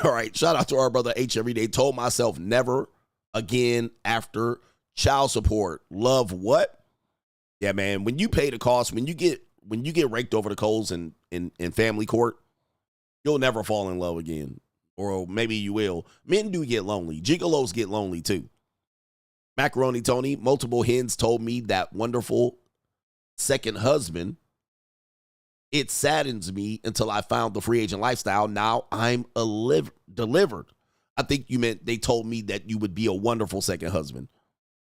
All right, shout out to our brother H every day. Told myself never again after child support. Love what? Yeah, man, when you pay the cost, when you get raked over the coals in family court, you'll never fall in love again. Or maybe you will. Men do get lonely. Gigolos get lonely too. Macaroni Tony, multiple hens told me that wonderful second husband. It saddens me until I found the free agent lifestyle. Now I'm delivered. I think you meant they told me that you would be a wonderful second husband.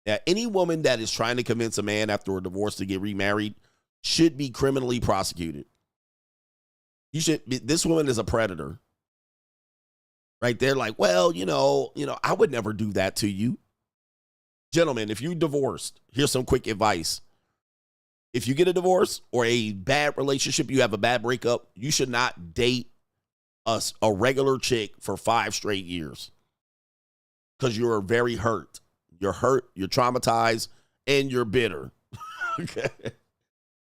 Now, any woman that is trying to convince a man after a divorce to get remarried should be criminally prosecuted. This woman is a predator. Right there, like, well, you know, I would never do that to you. Gentlemen, if you divorced, here's some quick advice. If you get a divorce or a bad relationship, you have a bad breakup, you should not date a regular chick for 5 straight years because you're very hurt. You're hurt, you're traumatized, and you're bitter. Okay.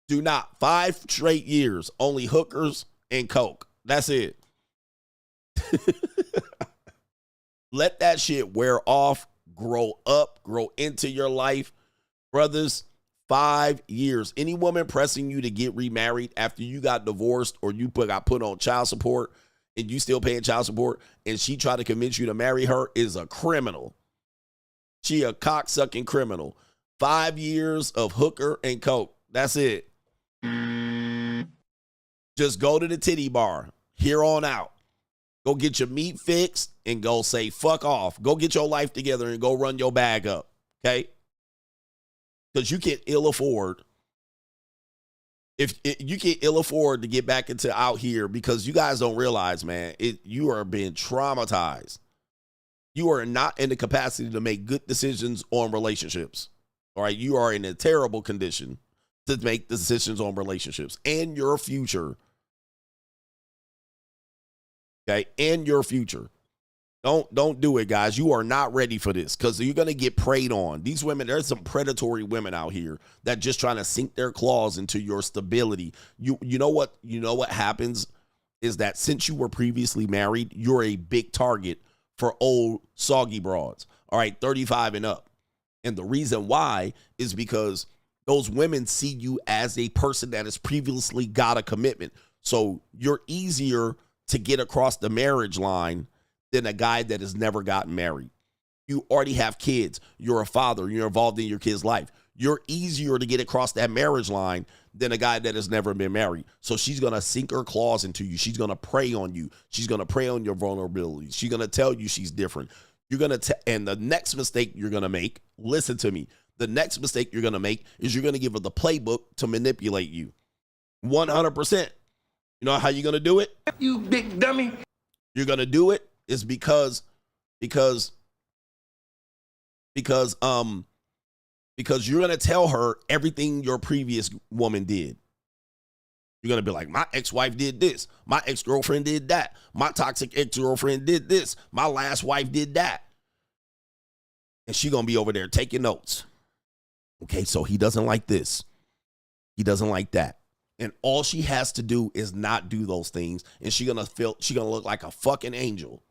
Do not. 5 straight years, only hookers and coke. That's it. Let that shit wear off, grow up, grow into your life. Brothers, 5 years. Any woman pressing you to get remarried after you got divorced or you got put on child support and you still paying child support and she tried to convince you to marry her is a criminal. She a cocksucking criminal. 5 years of hooker and coke. That's it. Just go to the titty bar here on out. Go get your meat fixed and go say, fuck off. Go get your life together and go run your bag up. Okay? Because you can ill afford. You can ill afford to get back into out here because you guys don't realize, man, you are being traumatized. You are not in the capacity to make good decisions on relationships. All right? You are in a terrible condition to make decisions on relationships and your future. Okay? And your future. Don't do it, guys. You are not ready for this because you're going to get preyed on. These women, there's some predatory women out here that just trying to sink their claws into your stability. You know what happens is that since you were previously married, you're a big target for old soggy broads. All right, 35 and up. And the reason why is because those women see you as a person that has previously got a commitment. So you're easier to get across the marriage line than a guy that has never gotten married. You already have kids. You're a father. You're involved in your kid's life. You're easier to get across that marriage line than a guy that has never been married. So she's going to sink her claws into you. She's going to prey on you. She's going to prey on your vulnerabilities. She's going to tell you she's different. You're going to and the next mistake you're going to make, listen to me. The next mistake you're going to make is you're going to give her the playbook to manipulate you. 100%. You know how you're going to do it? You big dummy. You're going to do it is because you're going to tell her everything your previous woman did. You're going to be like, my ex-wife did this. My ex-girlfriend did that. My toxic ex-girlfriend did this. My last wife did that. And she's going to be over there taking notes. Okay, so he doesn't like this. He doesn't like that. And all she has to do is not do those things. And she's going to look like a fucking angel.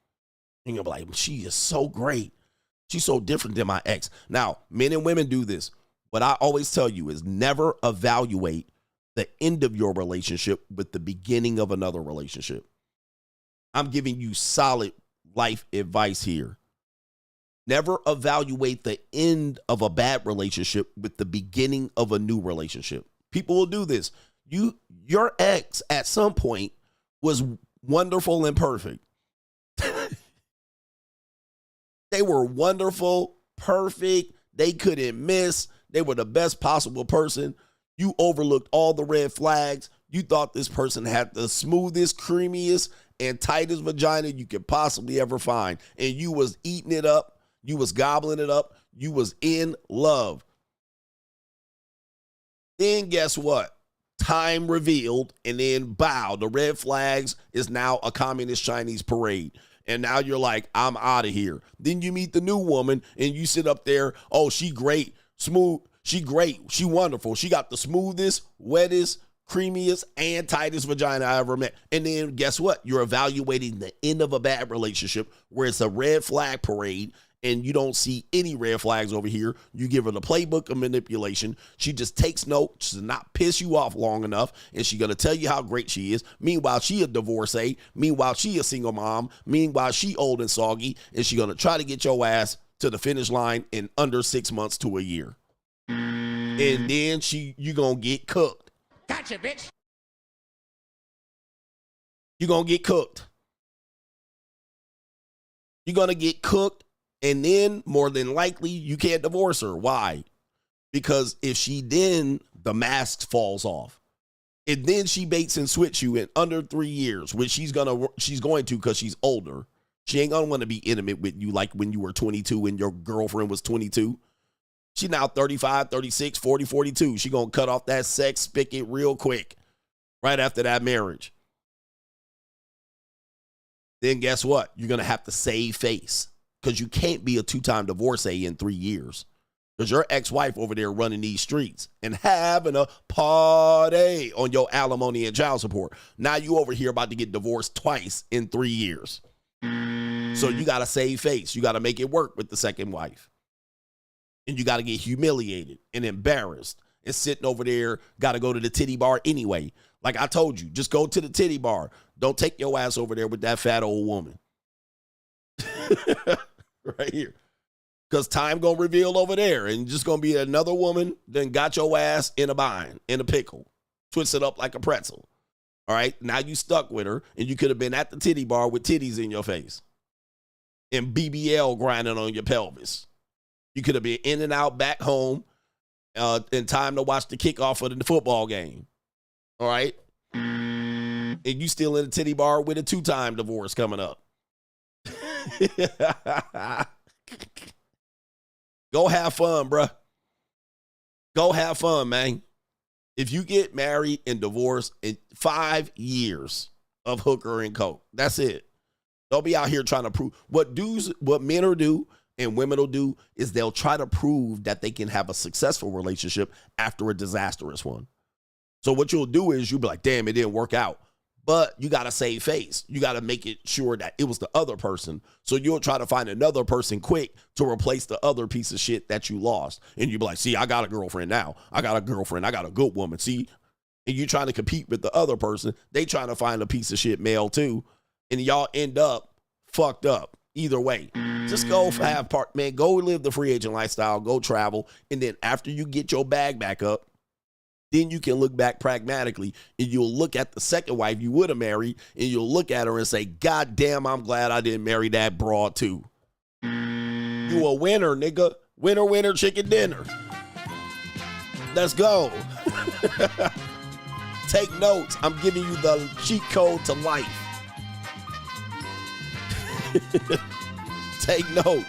And you're like, she is so great. She's so different than my ex. Now, men and women do this. What I always tell you is never evaluate the end of your relationship with the beginning of another relationship. I'm giving you solid life advice here. Never evaluate the end of a bad relationship with the beginning of a new relationship. People will do this. Your ex at some point was wonderful and perfect. They were wonderful, perfect. They couldn't miss. They were the best possible person. You overlooked all the red flags. You thought this person had the smoothest, creamiest, and tightest vagina you could possibly ever find. And you was eating it up. You was gobbling it up. You was in love. Then guess what? Time revealed, and then bow, the red flags is now a communist Chinese parade. And now you're like, I'm out of here. Then you meet the new woman and you sit up there. Oh, she great, smooth. She great. She wonderful. She got the smoothest, wettest, creamiest, and tightest vagina I ever met. And then guess what? You're evaluating the end of a bad relationship where it's a red flag parade and you don't see any red flags over here. You give her the playbook of manipulation. She just takes notes to not piss you off long enough, and she's going to tell you how great she is. Meanwhile, she a divorcee. Meanwhile, she a single mom. Meanwhile, she old and soggy, and she's going to try to get your ass to the finish line in under 6 months to a year. And then you going to get cooked. Gotcha, bitch. You're going to get cooked. You're going to get cooked. And then, more than likely, you can't divorce her. Why? Because if she then, the mask falls off. And then she baits and switch you in under 3 years, which she's going to because she's older. She ain't going to want to be intimate with you like when you were 22 and your girlfriend was 22. She now 35, 36, 40, 42. She going to cut off that sex spigot real quick right after that marriage. Then guess what? You're going to have to save face because you can't be a 2-time divorcee in 3 years because your ex-wife over there running these streets and having a party on your alimony and child support. Now you over here about to get divorced twice in 3 years. So you got to save face. You got to make it work with the second wife. And you got to get humiliated and embarrassed and sitting over there, got to go to the titty bar anyway. Like I told you, just go to the titty bar. Don't take your ass over there with that fat old woman. Right here. Because time going to reveal over there and just going to be another woman then got your ass in a bind, in a pickle, twist it up like a pretzel. All right, now you stuck with her and you could have been at the titty bar with titties in your face and BBL grinding on your pelvis. You could have been in and out back home in time to watch the kickoff of the football game. All right? And you still in the titty bar with a 2-time divorce coming up. Go have fun, bruh. Go have fun, man. If you get married and divorced in 5 years of hooker and coke, that's it. Don't be out here trying to prove what men will do and women will do is they'll try to prove that they can have a successful relationship after a disastrous one. So what you'll do is you'll be like, damn, it didn't work out. But you got to save face. You got to make it sure that it was the other person. So you'll try to find another person quick to replace the other piece of shit that you lost. And you'll be like, see, I got a girlfriend now. I got a girlfriend. I got a good woman. See? And you're trying to compete with the other person. They trying to find a piece of shit male too. And y'all end up fucked up. Either way, just go have part, man, go live the free agent lifestyle, go travel. And then after you get your bag back up, then you can look back pragmatically and you'll look at the second wife you would have married and you'll look at her and say, God damn, I'm glad I didn't marry that broad too. You a winner, nigga. Winner, winner, chicken dinner. Let's go. Take notes. I'm giving you the cheat code to life. Take notes.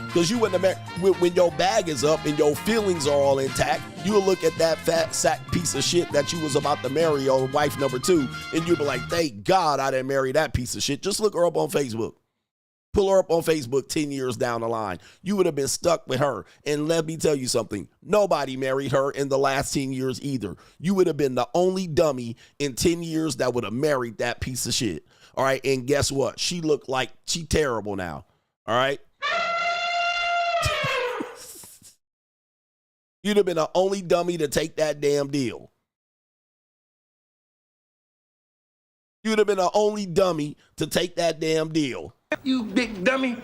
Because you wouldn't have married, when your bag is up and your feelings are all intact, you'll look at that fat sack piece of shit that you was about to marry on wife number 2, and you'll be like, thank God I didn't marry that piece of shit. Just look her up on Facebook. Pull her up on Facebook 10 years down the line. You would have been stuck with her. And let me tell you something. Nobody married her in the last 10 years either. You would have been the only dummy in 10 years that would have married that piece of shit. All right. And guess what? She looked like she terrible now. All right. You'd have been the only dummy to take that damn deal. You'd have been the only dummy to take that damn deal. You big dummy.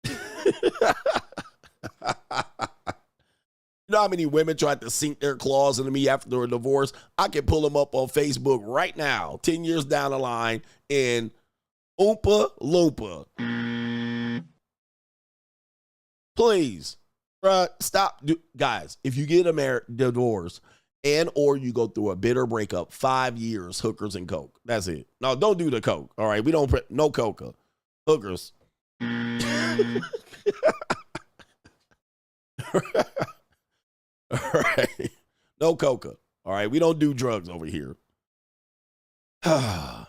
You know how many women tried to sink their claws into me after a divorce? I can pull them up on Facebook right now, 10 years down the line, and Oompa Loompa. Please, stop. Guys, if you get a divorce and or you go through a bitter breakup, 5 years, hookers and coke. That's it. No, don't do the coke. All right, we don't, no coca. Hookers. All right. No coca. All right. We don't do drugs over here. Shout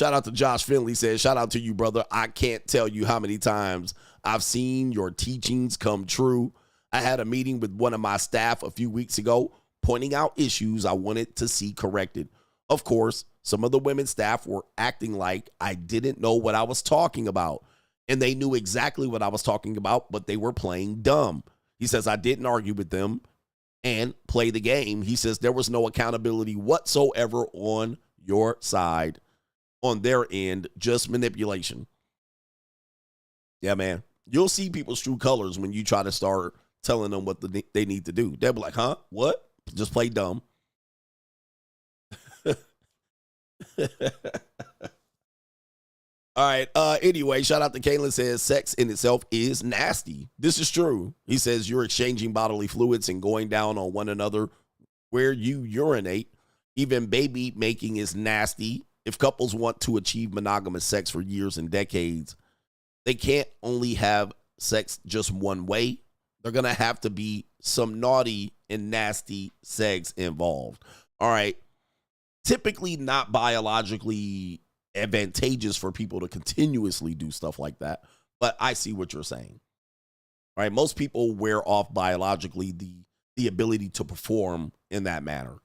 out to Josh Finley says, shout out to you, brother. I can't tell you how many times I've seen your teachings come true. I had a meeting with one of my staff a few weeks ago, pointing out issues I wanted to see corrected. Of course, some of the women staff were acting like I didn't know what I was talking about. And they knew exactly what I was talking about, but they were playing dumb. He says, I didn't argue with them and play the game. He says, there was no accountability whatsoever on your side, on their end, just manipulation. Yeah, man. You'll see people's true colors when you try to start telling them what they need to do. They'll be like, huh? What? Just play dumb. All right. Anyway, shout out to Kaylin says sex in itself is nasty. This is true. He says you're exchanging bodily fluids and going down on one another where you urinate. Even baby making is nasty. If couples want to achieve monogamous sex for years and decades, they can't only have sex just one way. They're going to have to be some naughty and nasty sex involved. All right. Typically not biologically advantageous for people to continuously do stuff like that, but I see what you're saying. All right. Most people wear off biologically the ability to perform in that manner.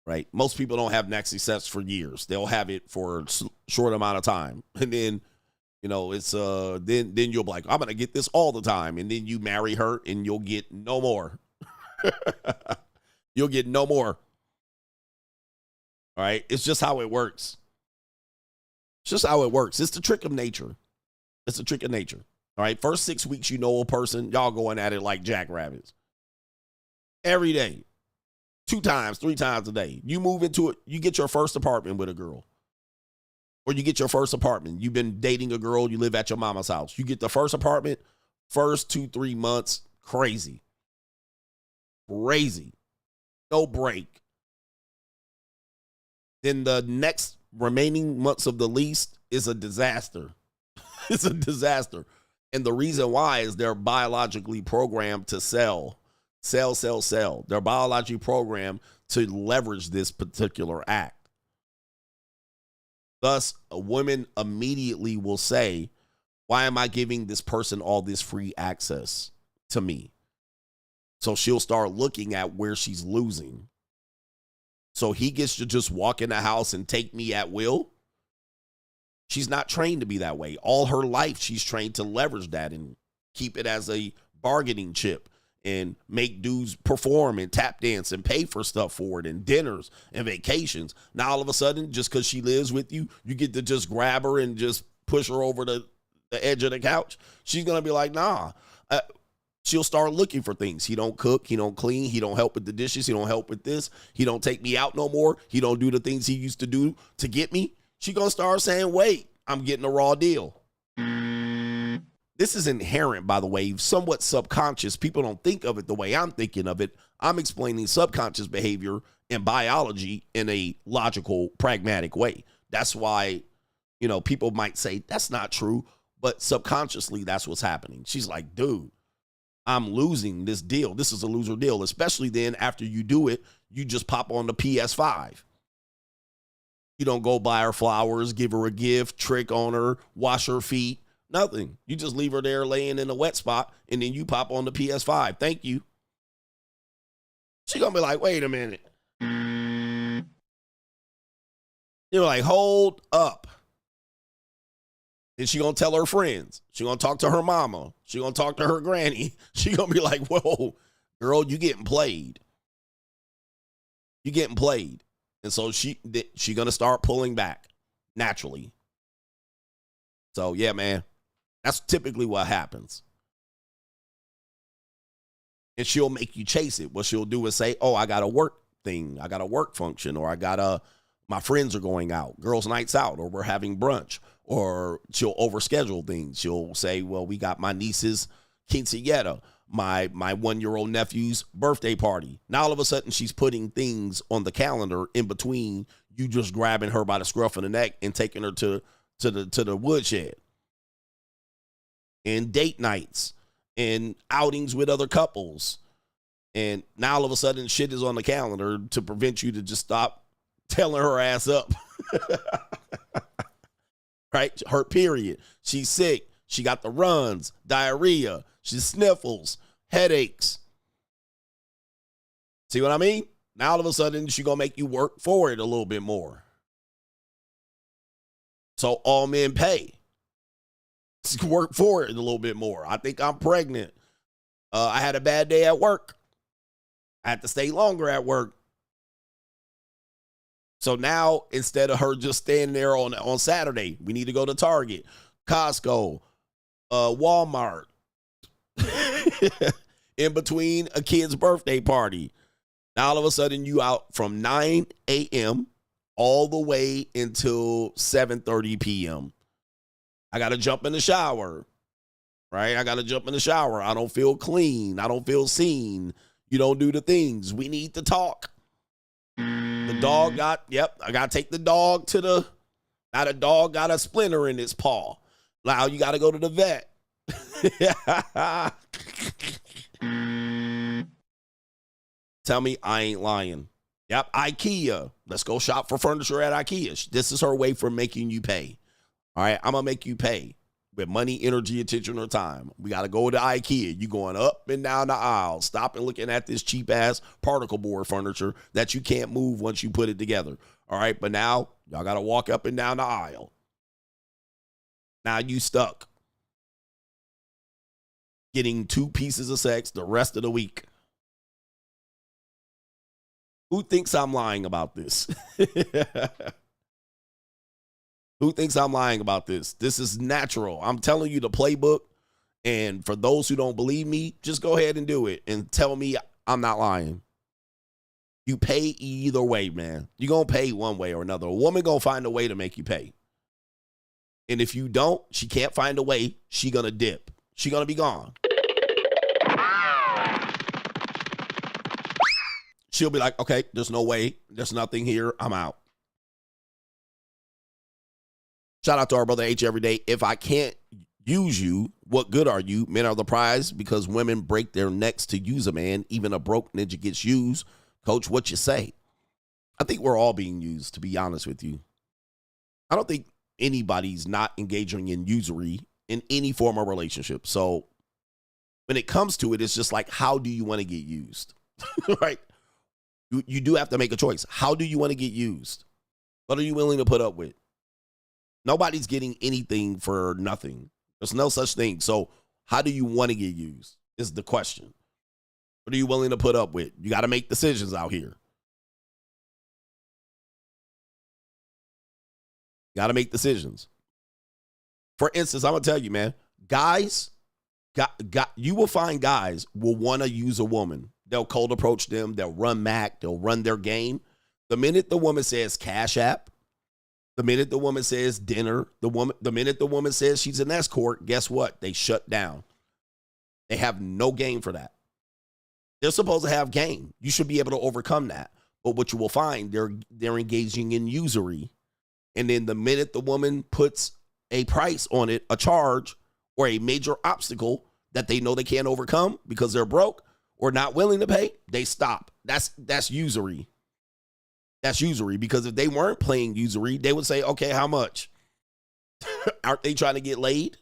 Right. Most people don't have nasty sex for years. They'll have it for a short amount of time. And then, you know, it's then you'll be like, I'm going to get this all the time. And then you marry her and you'll get no more. You'll get no more. All right. It's just how it works. It's just how it works. It's the trick of nature. It's the trick of nature. All right. First 6 weeks, you know a person, y'all going at it like jackrabbits. Every day. 2 times, 3 times a day. You move into it, you get your first apartment with a girl. Or you get your first apartment. You've been dating a girl, you live at your mama's house. You get the first apartment, first 2-3 months, crazy. Crazy. No break. Then the next remaining months of the lease is a disaster. It's a disaster. And the reason why is they're biologically programmed to sell. Sell. They're biologically programmed to leverage this particular act. Thus, a woman immediately will say, why am I giving this person all this free access to me? So she'll start looking at where she's losing. So he gets to just walk in the house and take me at will. She's not trained to be that way. All her life, she's trained to leverage that and keep it as a bargaining chip and make dudes perform and tap dance and pay for stuff for it and dinners and vacations. Now, all of a sudden, just because she lives with you, you get to just grab her and just push her over the edge of the couch. She's going to be like, nah. She'll start looking for things. He don't cook. He don't clean. He don't help with the dishes. He don't help with this. He don't take me out no more. He don't do the things he used to do to get me. She going to start saying, wait, I'm getting a raw deal. This is inherent, by the way, somewhat subconscious. People don't think of it the way I'm thinking of it. I'm explaining subconscious behavior and biology in a logical, pragmatic way. That's why, you know, people might say that's not true, but subconsciously that's what's happening. She's like, dude, I'm losing this deal. This is a loser deal, especially then after you do it, you just pop on the PS5. You don't go buy her flowers, give her a gift, trick on her, wash her feet. Nothing. You just leave her there laying in a wet spot, and then you pop on the PS5. Thank you. She gonna be like, wait a minute. You're like, hold up. And she gonna tell her friends. She gonna talk to her mama. She gonna talk to her granny. She gonna be like, whoa, girl, you getting played. You getting played. And so she gonna start pulling back naturally. So yeah, man. That's typically what happens. And she'll make you chase it. What she'll do is say, oh, I got a work thing. I got a work function, or my friends are going out, girls' nights out, or we're having brunch, or she'll overschedule things. She'll say, well, we got my niece's quinceañera, my 1-year-old nephew's birthday party. Now all of a sudden she's putting things on the calendar in between you just grabbing her by the scruff of the neck and taking her to the woodshed. And date nights and outings with other couples. And now all of a sudden shit is on the calendar to prevent you to just stop telling her ass up. Right? Her period. She's sick. She got the runs, diarrhea, she sniffles, headaches. See what I mean? Now all of a sudden she gonna make you work for it a little bit more. So all men pay. Work for it a little bit more. I think I'm pregnant. I had a bad day at work. I had to stay longer at work. So now, instead of her just standing there on Saturday, we need to go to Target, Costco, Walmart, in between a kid's birthday party. Now, all of a sudden, you out from 9 a.m. all the way until 7:30 p.m. I got to jump in the shower, right? I got to jump in the shower. I don't feel clean. I don't feel seen. You don't do the things. We need to talk. The dog I got to take the dog now the dog got a splinter in its paw. Now you got to go to the vet. Tell me I ain't lying. Yep, IKEA. Let's go shop for furniture at IKEA. This is her way for making you pay. All right, I'm going to make you pay with money, energy, attention, or time. We got to go to IKEA. You going up and down the aisle. Stop and looking at this cheap-ass particle board furniture that you can't move once you put it together. All right, but now y'all got to walk up and down the aisle. Now you stuck getting 2 pieces of sex the rest of the week. Who thinks I'm lying about this? Who thinks I'm lying about this? This is natural. I'm telling you the playbook. And for those who don't believe me, just go ahead and do it and tell me I'm not lying. You pay either way, man. You're going to pay one way or another. A woman going to find a way to make you pay. And if you don't, she can't find a way, she going to dip. She going to be gone. She'll be like, okay, there's no way. There's nothing here. I'm out. Shout out to our brother H every day. If I can't use you, what good are you? Men are the prize because women break their necks to use a man. Even a broke ninja gets used. Coach, what you say? I think we're all being used, to be honest with you. I don't think anybody's not engaging in usury in any form of relationship. So when it comes to it, it's just like, how do you want to get used? Right? You do have to make a choice. How do you want to get used? What are you willing to put up with? Nobody's getting anything for nothing. There's no such thing. So how do you want to get used is the question. What are you willing to put up with? You got to make decisions out here. Got to make decisions. For instance, I'm going to tell you, man, guys, you will find guys will want to use a woman. They'll cold approach them. They'll run Mac. They'll run their game. The minute the woman says Cash App, the minute the woman says dinner, the minute the woman says she's an escort, guess what? They shut down. They have no game for that. They're supposed to have game. You should be able to overcome that. But what you will find, they're engaging in usury. And then the minute the woman puts a price on it, a charge, or a major obstacle that they know they can't overcome because they're broke or not willing to pay, they stop. That's usury. That's usury, because if they weren't playing usury, they would say, okay, how much? Aren't they trying to get laid?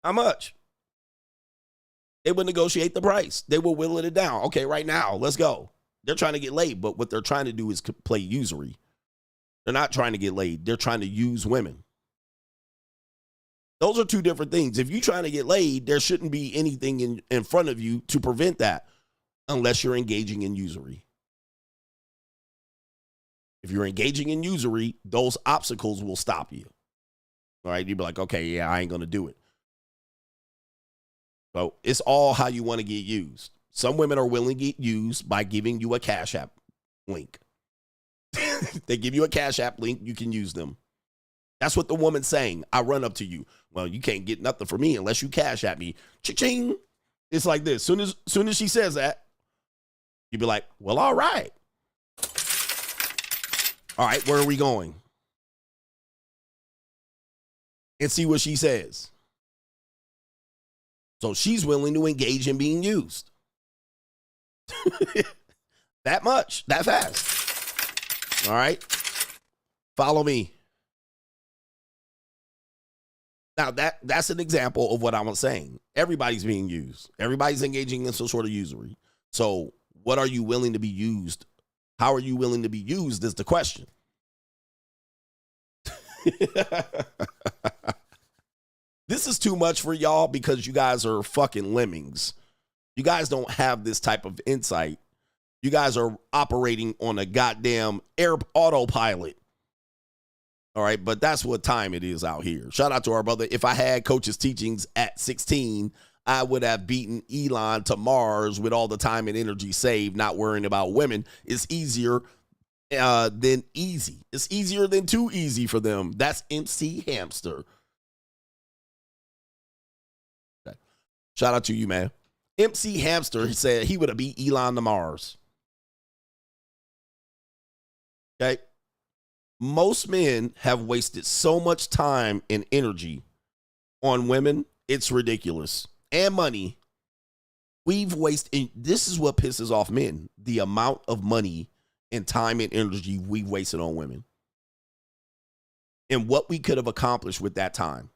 How much? They would negotiate the price. They will whittle it down. Okay, right now, let's go. They're trying to get laid, but what they're trying to do is play usury. They're not trying to get laid. They're trying to use women. Those are two different things. If you're trying to get laid, there shouldn't be anything in front of you to prevent that unless you're engaging in usury. If you're engaging in usury, those obstacles will stop you. All right, you'd be like, okay, yeah, I ain't going to do it. So it's all how you want to get used. Some women are willing to get used by giving you a Cash App link. They give you a Cash App link, you can use them. That's what the woman's saying. I run up to you. Well, you can't get nothing from me unless you Cash App me. Cha-ching. It's like this. Soon as she says that, you'd be like, well, all right. All right, where are we going? And see what she says. So she's willing to engage in being used. That much, that fast. All right. Follow me. Now, that's an example of what I'm saying. Everybody's being used. Everybody's engaging in some sort of usury. So what are you willing to be used? How are you willing to be used is the question. This is too much for y'all because you guys are fucking lemmings. You guys don't have this type of insight. You guys are operating on a goddamn autopilot. All right, but that's what time it is out here. Shout out to our brother. If I had Coach's teachings at 16, I would have beaten Elon to Mars with all the time and energy saved, not worrying about women. It's easier than easy. It's easier than too easy for them. That's MC Hamster. Okay. Shout out to you, man. MC Hamster said he would have beat Elon to Mars. Okay. Most men have wasted so much time and energy on women It's ridiculous. And money. We've wasted, this is what pisses off men, the amount of money and time and energy we've wasted on women. And what we could have accomplished with that time.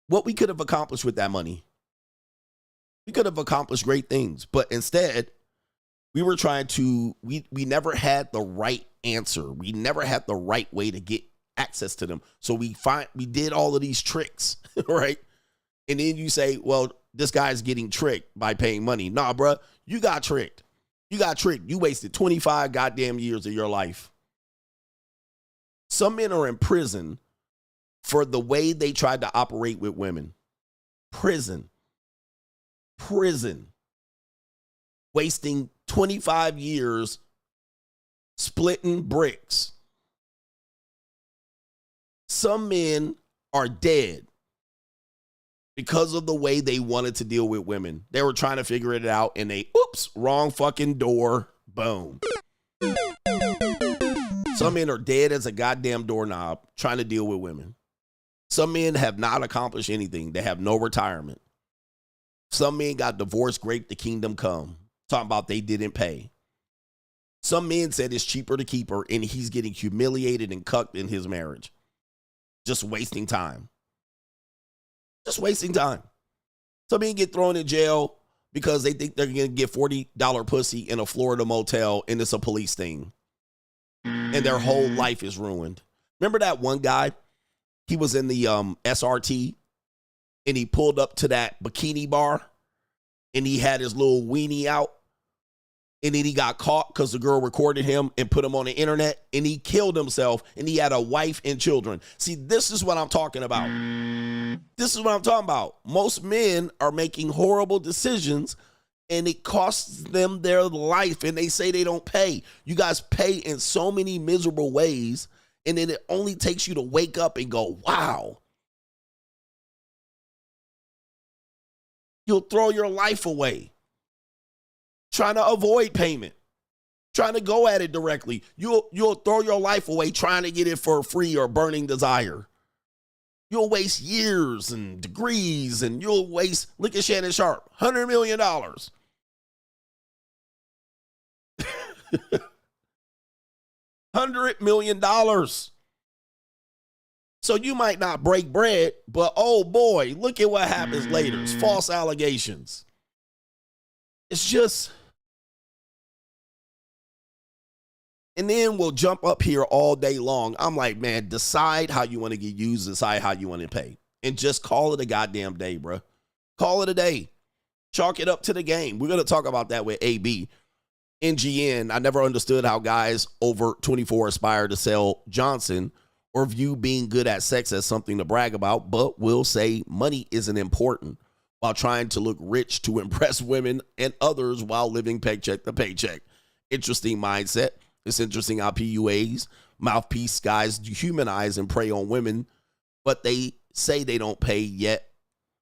What we could have accomplished with that money. We could have accomplished great things. But instead, we were trying to, we never had the right answer. We never had the right way to get access to them. So we did all of these tricks, right? And then you say, well, this guy's getting tricked by paying money. Nah, bruh, you got tricked. You got tricked. You wasted 25 goddamn years of your life. Some men are in prison for the way they tried to operate with women. Prison. Wasting 25 years splitting bricks. Some men are dead because of the way they wanted to deal with women. They were trying to figure it out and they, oops, wrong fucking door. Boom. Some men are dead as a goddamn doorknob trying to deal with women. Some men have not accomplished anything. They have no retirement. Some men got divorced, grape the kingdom come. Talking about they didn't pay. Some men said it's cheaper to keep her and he's getting humiliated and cucked in his marriage. Just wasting time. Just wasting time. Some men get thrown in jail because they think they're going to get $40 pussy in a Florida motel and it's a police thing. And their whole life is ruined. Remember that one guy? He was in the SRT and he pulled up to that bikini bar and he had his little weenie out. And then he got caught because the girl recorded him and put him on the internet and he killed himself and he had a wife and children. See, this is what I'm talking about. This is what I'm talking about. Most men are making horrible decisions and it costs them their life and they say they don't pay. You guys pay in so many miserable ways and then it only takes you to wake up and go, wow. You'll throw your life away. Trying to avoid payment, trying to go at it directly. You'll throw your life away trying to get it for free or burning desire. You'll waste years and degrees and you'll waste, look at Shannon Sharp, $100 million. $100 million. So you might not break bread, but oh boy, look at what happens later. It's false allegations. It's just, and then we'll jump up here all day long. I'm like, man, decide how you want to get used, decide how you want to pay. And just call it a goddamn day, bro. Call it a day. Chalk it up to the game. We're going to talk about that with AB. NGN, I never understood how guys over 24 aspire to sell Johnson or view being good at sex as something to brag about, but will say money isn't important while trying to look rich to impress women and others while living paycheck to paycheck. Interesting mindset. It's interesting how PUAs, mouthpiece guys, dehumanize and prey on women, but they say they don't pay, yet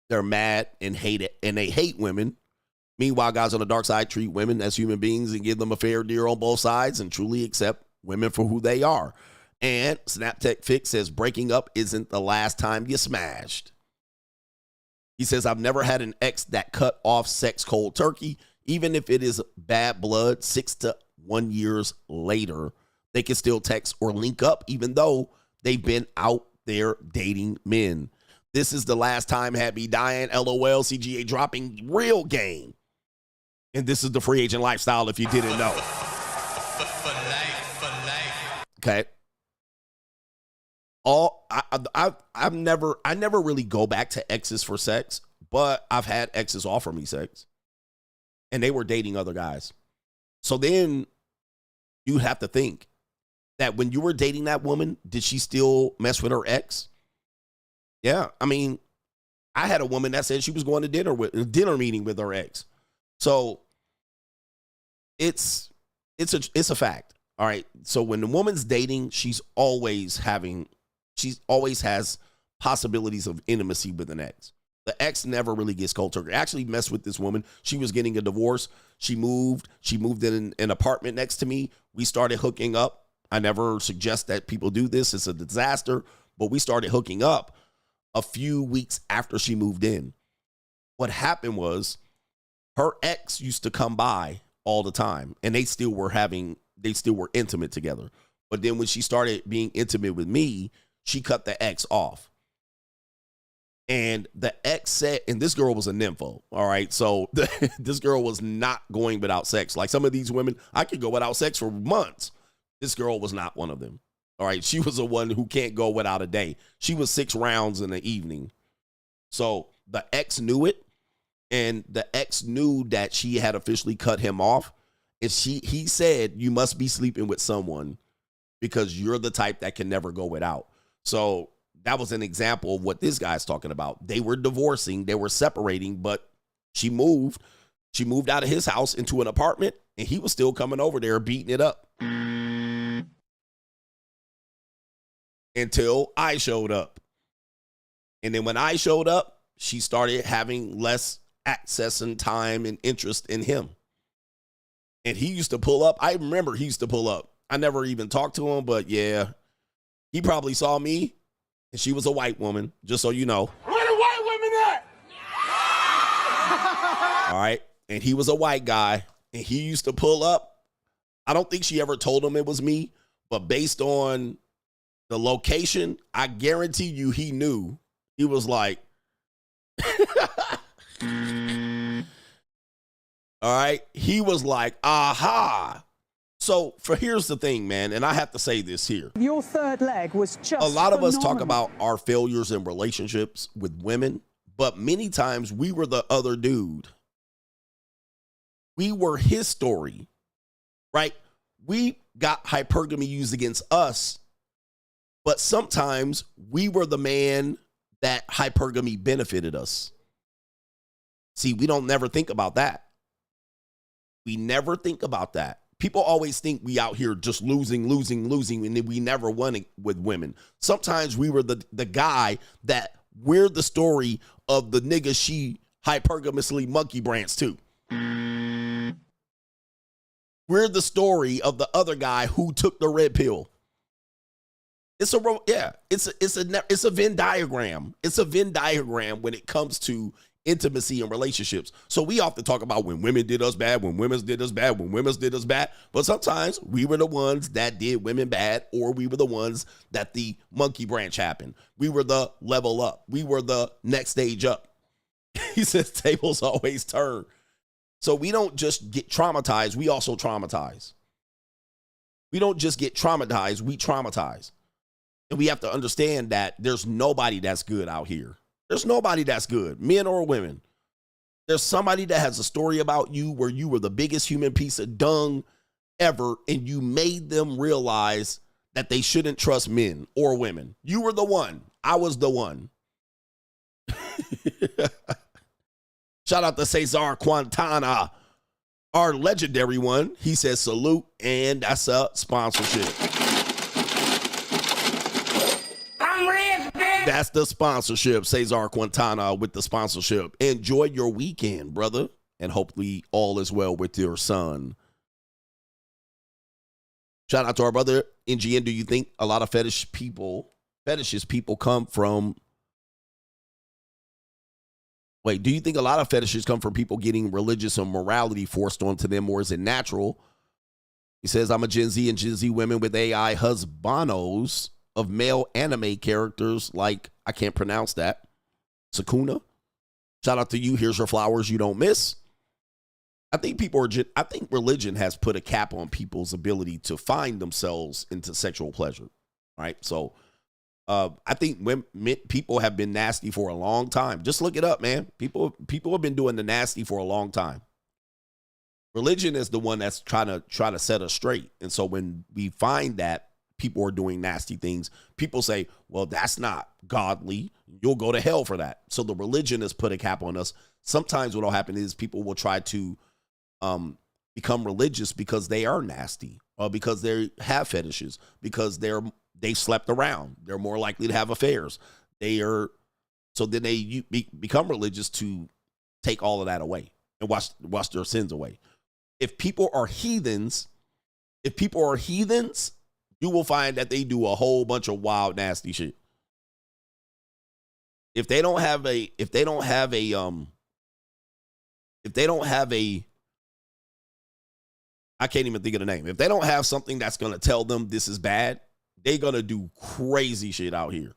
they're mad and hate it, and they hate women. Meanwhile, guys on the dark side treat women as human beings and give them a fair deal on both sides and truly accept women for who they are. And Snaptech Fix says breaking up isn't the last time you smashed. He says, I've never had an ex that cut off sex cold turkey. Even if it is bad blood, 6 to 1 years later, they can still text or link up, even though they've been out there dating men. This is the last time had me dying. LOL, CGA dropping real game. And this is the free agent lifestyle if you didn't know. For life. Okay. I never really go back to exes for sex, but I've had exes offer me sex and they were dating other guys. So then you have to think that when you were dating that woman, did she still mess with her ex? Yeah. I mean, I had a woman that said she was going to dinner meeting with her ex. So it's a fact. All right. So when the woman's dating, she always has possibilities of intimacy with an ex. The ex never really gets cold turkey. I actually messed with this woman. She was getting a divorce. She moved in an apartment next to me. We started hooking up. I never suggest that people do this. It's a disaster, but we started hooking up a few weeks after she moved in. what happened was her ex used to come by all the time, and they still were intimate together. But then when she started being intimate with me, she cut the ex off. And the ex said, and this girl was a nympho, all right? So this girl was not going without sex. Like some of these women, I could go without sex for months. This girl was not one of them, all right? She was the one who can't go without a day. She was 6 rounds in the evening. So the ex knew it, and the ex knew that she had officially cut him off. And he said, you must be sleeping with someone because you're the type that can never go without. So that was an example of what this guy's talking about. They were divorcing, they were separating, but she moved out of his house into an apartment, and he was still coming over there beating it up until I showed up. And then when I showed up, she started having less access and time and interest in him. And he used to pull up. I remember he used to pull up. I never even talked to him, but yeah, he probably saw me. And she was a white woman, just so you know. Where the white women at? All right. And he was a white guy, and he used to pull up. I don't think she ever told him it was me, but based on the location, I guarantee you he knew. He was like, all right. He was like, aha. So here's the thing, man, and I have to say this here. Your third leg was just a lot of us talk phenomenal. about our failures in relationships with women, but many times we were the other dude. We were his story, right? We got hypergamy used against us, but sometimes we were the man that hypergamy benefited us. See, we don't never think about that. We never think about that. People always think we out here just losing, and then we never won it with women. Sometimes we were the guy that we're the story of the nigga she hypergamously monkey branch to. We're the story of the other guy who took the red pill. It's a Venn diagram. It's a Venn diagram when it comes to intimacy and relationships. So we often talk about when women did us bad, when women did us bad, when women did us bad. But sometimes we were the ones that did women bad, or we were the ones that the monkey branch happened. We were the level up. We were the next stage up. He says tables always turn. So we don't just get traumatized. We also traumatize. We don't just get traumatized. We traumatize. And we have to understand that there's nobody that's good out here. There's nobody that's good, men or women. There's somebody that has a story about you where you were the biggest human piece of dung ever, and you made them realize that they shouldn't trust men or women. You were the one. I was the one. Shout out to Cesar Quintana, our legendary one. He says salute, and that's a sponsorship. That's the sponsorship, Cesar Quintana with the sponsorship. Enjoy your weekend, brother, and hopefully all is well with your son. Shout out to our brother, NGN. Do you think a lot of fetishes people come from... Wait, do you think a lot of fetishes come from people getting religious and morality forced onto them, or is it natural? He says, I'm a Gen Z, and Gen Z women with AI husbandos of male anime characters like, I can't pronounce that, Sakuna. Shout out to you. Here's your flowers you don't miss. I think religion has put a cap on people's ability to find themselves into sexual pleasure, right? So I think people have been nasty for a long time. Just look it up, man. People have been doing the nasty for a long time. Religion is the one that's trying to set us straight. And so when we find that people are doing nasty things, people say, well, that's not godly. You'll go to hell for that. So the religion has put a cap on us. Sometimes what will happen is people will try to become religious because they are nasty, or because they have fetishes, because they slept around. They're more likely to have affairs. So then they become religious to take all of that away and wash their sins away. If people are heathens, you will find that they do a whole bunch of wild, nasty shit. If they don't have a if they don't have I can't even think of the name. If they don't have something that's going to tell them this is bad, they're going to do crazy shit out here.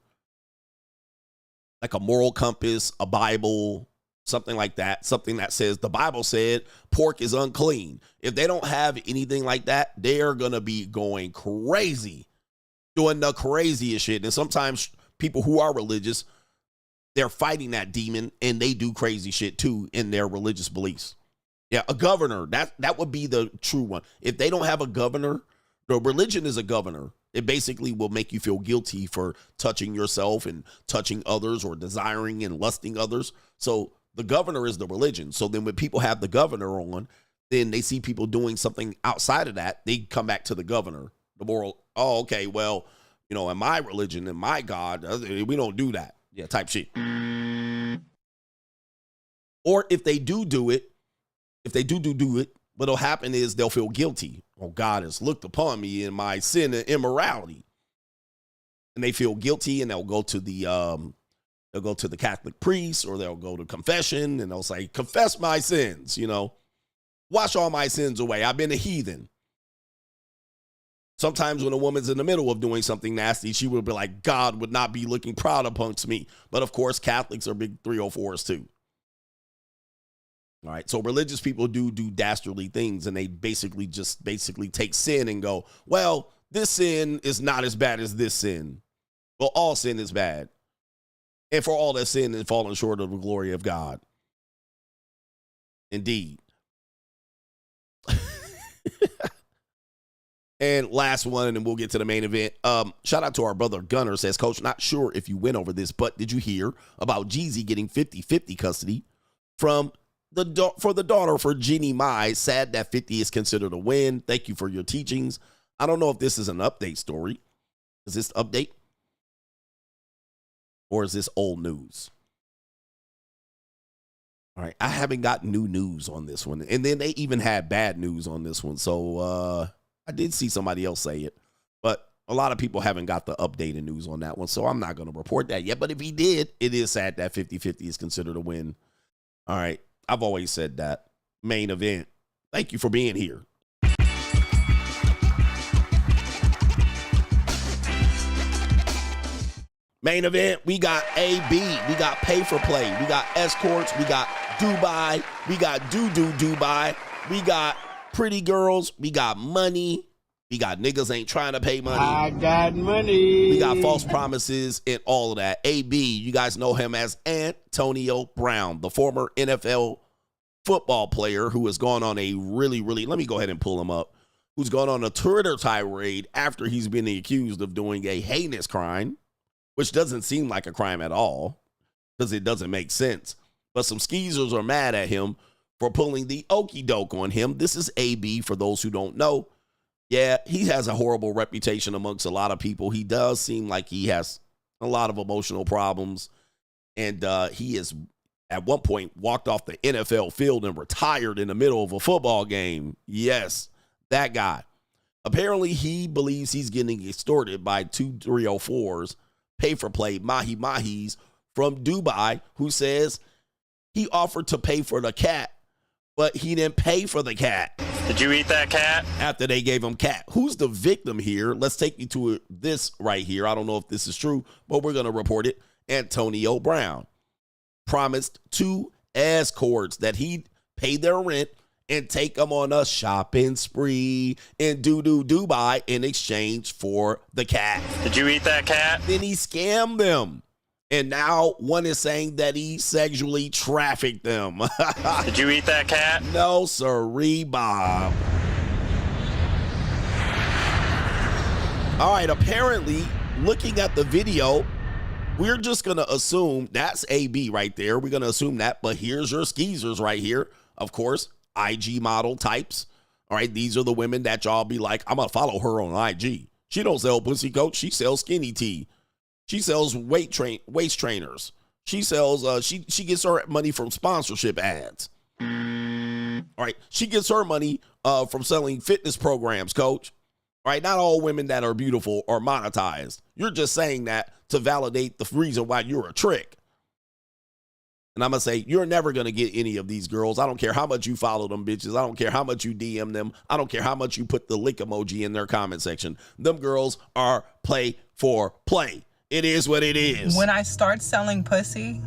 Like a moral compass, a Bible, something like that. Something that says the Bible said pork is unclean. If they don't have anything like that, they're going to be going crazy, doing the craziest shit. And sometimes people who are religious, they're fighting that demon and they do crazy shit too in their religious beliefs. Yeah, a governor, that would be the true one. If they don't have a governor, the religion is a governor. It basically will make you feel guilty for touching yourself and touching others or desiring and lusting others. So the governor is the religion. So then when people have the governor on, then they see people doing something outside of that, they come back to the governor. The moral, oh, okay, well, you know, in my religion, in my God, we don't do that. Yeah, type shit. Or if they do it, what'll happen is they'll feel guilty. Oh, God has looked upon me in my sin and immorality. And they feel guilty and they'll go to the Catholic priest or they'll go to confession and they'll say, confess my sins, you know, wash all my sins away. I've been a heathen. Sometimes when a woman's in the middle of doing something nasty, she would be like, God would not be looking proud amongst me. But of course, Catholics are big 304s too. All right. So religious people do dastardly things and they basically take sin and go, well, this sin is not as bad as this sin. Well, all sin is bad. And for all that sin is falling short of the glory of God. Indeed. And last one, and we'll get to the main event. Shout out to our brother Gunner, says, Coach, not sure if you went over this, but did you hear about Jeezy getting 50-50 custody for the daughter for Jeannie Mai? Sad that 50 is considered a win. Thank you for your teachings. I don't know if this is an update story. Is this update? Or is this old news? All right. I haven't got new news on this one. And then they even had bad news on this one. So I did see somebody else say it. But a lot of people haven't got the updated news on that one. So I'm not going to report that yet. But if he did, it is sad that 50-50 is considered a win. All right. I've always said that. Main event. Thank you for being here. Main event, we got AB, we got Pay for Play, we got Escorts, we got Dubai, we got Doo Dubai, we got Pretty Girls, we got Money, we got Niggas Ain't Trying to Pay Money. I got money. We got False Promises and all of that. AB, you guys know him as Antonio Brown, the former NFL football player who has gone on a really, let me go ahead and pull him up, who's gone on a Twitter tirade after he's been accused of doing a heinous crime, which doesn't seem like a crime at all because it doesn't make sense. But some skeezers are mad at him for pulling the okie doke on him. This is AB, for those who don't know. Yeah, he has a horrible reputation amongst a lot of people. He does seem like he has a lot of emotional problems. And he is, at one point, walked off the NFL field and retired in the middle of a football game. Yes, that guy. Apparently, he believes he's getting extorted by 2 304s. Pay for Play Mahis from Dubai, who says he offered to pay for the cat, but he didn't pay for the cat. Did you eat that cat? After they gave him cat. Who's the victim here? Let's take you to this right here. I don't know if this is true, but we're going to report it. Antonio Brown promised 2 escorts that he'd pay their rent and take them on a shopping spree in Dubai in exchange for the cat. Did you eat that cat? Then he scammed them. And now one is saying that he sexually trafficked them. Did you eat that cat? No, sirree, Bob. All right, apparently, looking at the video, we're just going to assume that's AB right there. We're going to assume that, but here's your skeezers right here. Of course, IG model types. All right, these are the women that y'all be like, I'm going to follow her on IG. She don't sell pussy, coach. She sells skinny tea. She sells waist trainers. She sells, she gets her money from sponsorship ads. All right, she gets her money from selling fitness programs, coach. All right, not all women that are beautiful are monetized. You're just saying that to validate the reason why you're a trick. And I'm going to say, you're never going to get any of these girls. I don't care how much you follow them bitches. I don't care how much you DM them. I don't care how much you put the lick emoji in their comment section. Them girls are play for play. It is what it is. When I start selling pussy,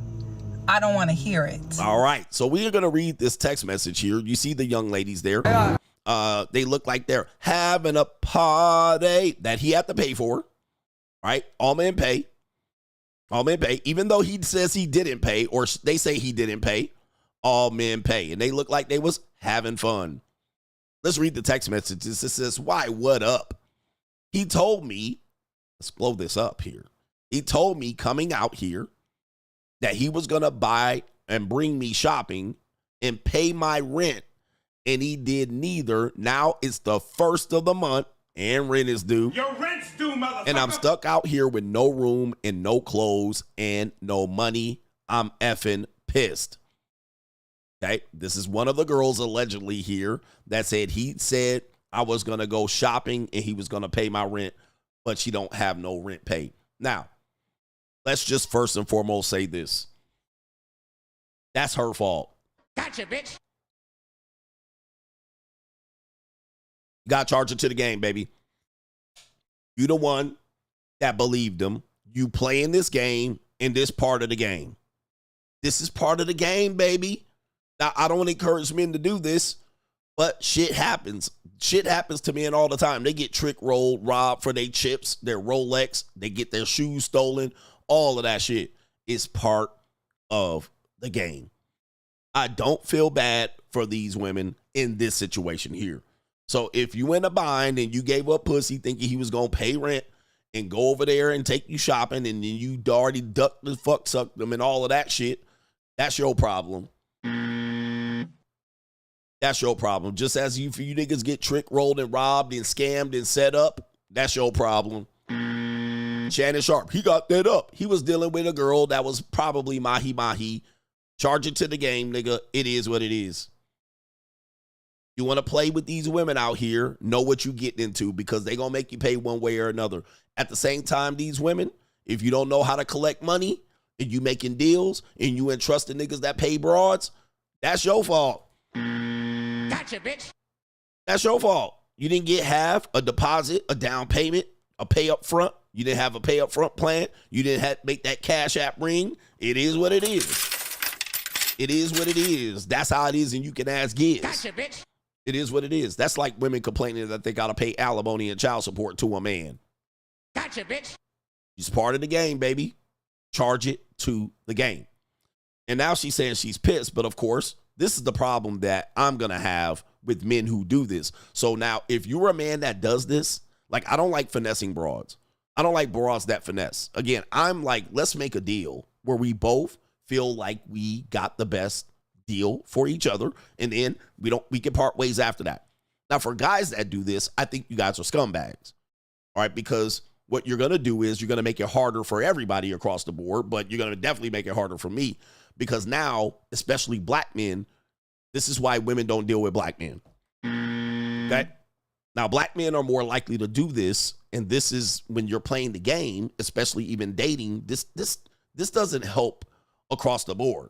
I don't want to hear it. All right. So we are going to read this text message here. You see the young ladies there. They look like they're having a party that he had to pay for. Right? All men pay. All men pay. Even though he says he didn't pay, or they say he didn't pay, all men pay. And they look like they was having fun. Let's read the text messages. It says, why, what up? He told me, let's blow this up here. He told me coming out here that he was going to buy and bring me shopping and pay my rent. And he did neither. Now it's the first of the month and rent is due. Your rent's due, motherfucker. And I'm stuck out here with no room and no clothes and no money. I'm effing pissed. Okay. This is one of the girls allegedly here that said he said I was going to go shopping and he was going to pay my rent, but she don't have no rent paid. Now, let's just first and foremost say this. That's her fault. Gotcha, bitch. Got charged into the game, baby. You the one that believed him. You playing this game in this part of the game. This is part of the game, baby. Now, I don't encourage men to do this, but shit happens. Shit happens to men all the time. They get trick rolled, robbed for their chips, their Rolex. They get their shoes stolen. All of that shit is part of the game. I don't feel bad for these women in this situation here. So if you in a bind and you gave up pussy thinking he was going to pay rent and go over there and take you shopping and then you already ducked the fuck sucked them and all of that shit, that's your problem. That's your problem. Just as you niggas get trick rolled and robbed and scammed and set up, that's your problem. Shannon Sharp, he got that up. He was dealing with a girl that was probably mahi-mahi. Charge it to the game, nigga. It is what it is. You want to play with these women out here, know what you getting into because they going to make you pay one way or another. At the same time, these women, if you don't know how to collect money and you making deals and you entrusting niggas that pay broads, that's your fault. Gotcha, bitch. That's your fault. You didn't get half, a deposit, a down payment, a pay up front. You didn't have a pay up front plan. You didn't have to make that Cash App ring. It is what it is. It is what it is. That's how it is, and you can ask Giz. Gotcha, bitch. It is what it is. That's like women complaining that they got to pay alimony and child support to a man. Gotcha, bitch. It's part of the game, baby. Charge it to the game. And now she's saying she's pissed, but of course, this is the problem that I'm going to have with men who do this. So now, if you're a man that does this, like, I don't like finessing broads. I don't like broads that finesse. Again, I'm like, let's make a deal where we both feel like we got the best deal for each other, and then we can part ways after that. Now, for guys that do this, I think you guys are scumbags. All right, because what you're going to do is you're going to make it harder for everybody across the board, but you're going to definitely make it harder for me because now, especially black men, this is why women don't deal with black men. Okay? Now, black men are more likely to do this, and this is when you're playing the game, especially even dating, this doesn't help across the board.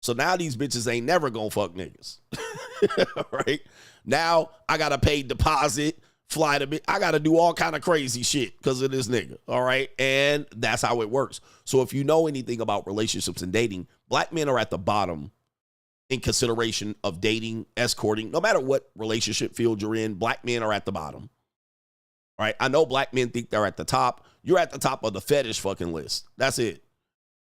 So now these bitches ain't never gonna fuck niggas. Right? Now I gotta pay deposit, fly to I gotta do all kind of crazy shit because of this nigga. All right. And that's how it works. So if you know anything about relationships and dating, black men are at the bottom in consideration of dating, escorting, no matter what relationship field you're in, black men are at the bottom. All right. I know black men think they're at the top. You're at the top of the fetish fucking list. That's it.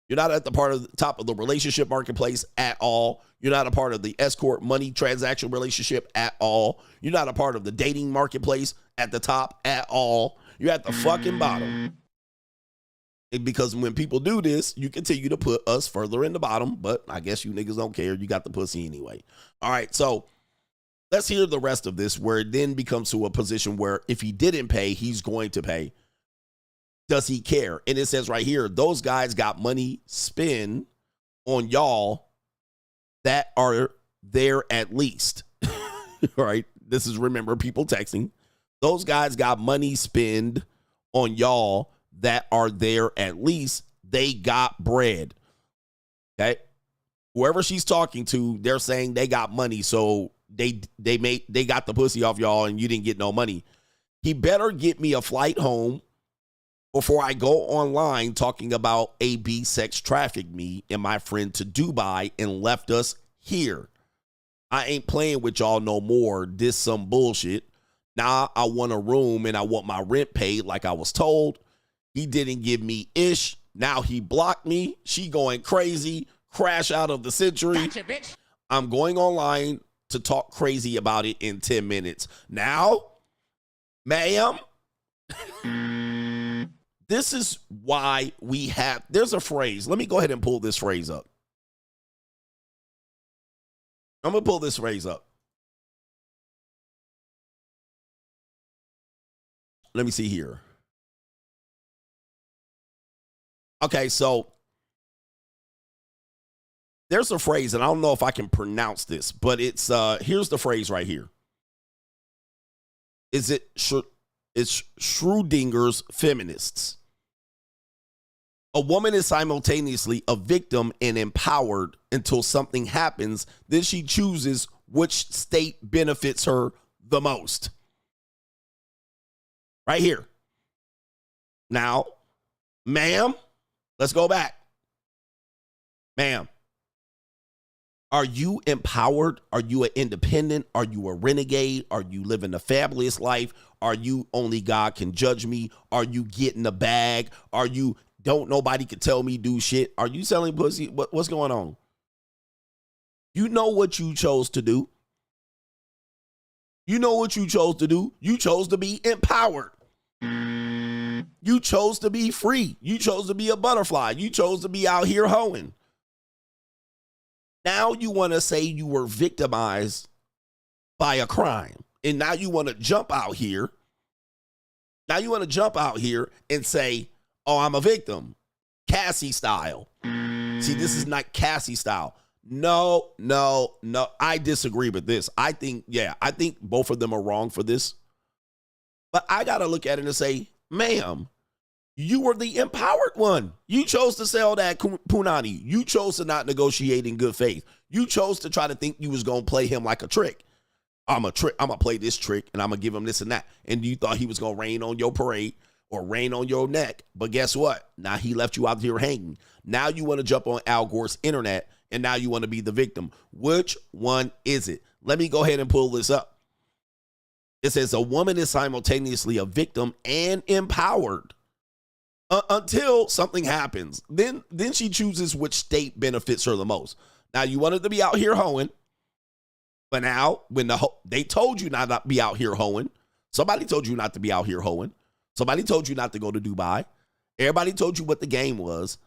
You're not at the top of the relationship marketplace at all. You're not a part of the escort money transaction relationship at all. You're not a part of the dating marketplace at the top at all. You're at the fucking bottom. And because when people do this, you continue to put us further in the bottom, but I guess you niggas don't care. You got the pussy anyway. All right, so let's hear the rest of this where it then becomes to a position where if he didn't pay, he's going to pay. Does he care? And it says right here, those guys got money spent on y'all that are there at least. Right? This is, remember, people texting. Those guys got money spent on y'all that are there at least. They got bread. Okay? whoever she's talking to, they're saying they got money, so they got the pussy off y'all and you didn't get no money. He better get me a flight home before I go online talking about AB sex trafficked me and my friend to Dubai and left us here. I ain't playing with y'all no more. This some bullshit. Now I want a room and I want my rent paid like I was told. He didn't give me ish. Now he blocked me. She going crazy. Crash out of the century. Gotcha, bitch. I'm going online to talk crazy about it in 10 minutes. Now, ma'am, this is why we have, there's a phrase. Let me go ahead and pull this phrase up. I'm going to pull this phrase up. Let me see here. Okay, so there's a phrase, and I don't know if I can pronounce this, but it's here's the phrase right here. It's Schrodinger's feminists. A woman is simultaneously a victim and empowered until something happens. Then she chooses which state benefits her the most. Right here. Now, ma'am, let's go back. Ma'am, are you empowered? Are you an independent? Are you a renegade? Are you living a fabulous life? Are you only God can judge me? Are you getting a bag? Are you don't nobody can tell me do shit? Are you selling pussy? What's going on? You know what you chose to do. You know what you chose to do. You chose to be empowered. You chose to be free. You chose to be a butterfly. You chose to be out here hoeing. Now you want to say you were victimized by a crime. And now you want to jump out here. Now you want to jump out here and say, oh, I'm a victim. Cassie style. See, this is not Cassie style. No. I disagree with this. I think both of them are wrong for this. But I got to look at it and say, ma'am, you were the empowered one. You chose to sell that punani. You chose to not negotiate in good faith. You chose to try to think you was going to play him like a trick. I'm going to play this trick and I'm going to give him this and that. And you thought he was going to rain on your parade or rain on your neck. But guess what? Now he left you out here hanging. Now you want to jump on Al Gore's internet and now you want to be the victim. Which one is it? Let me go ahead and pull this up. It says a woman is simultaneously a victim and empowered until something happens. Then she chooses which state benefits her the most. Now you wanted to be out here hoeing, but now when they told you not to be out here hoeing, somebody told you not to be out here hoeing. Somebody told you not to go to Dubai. Everybody told you what the game was,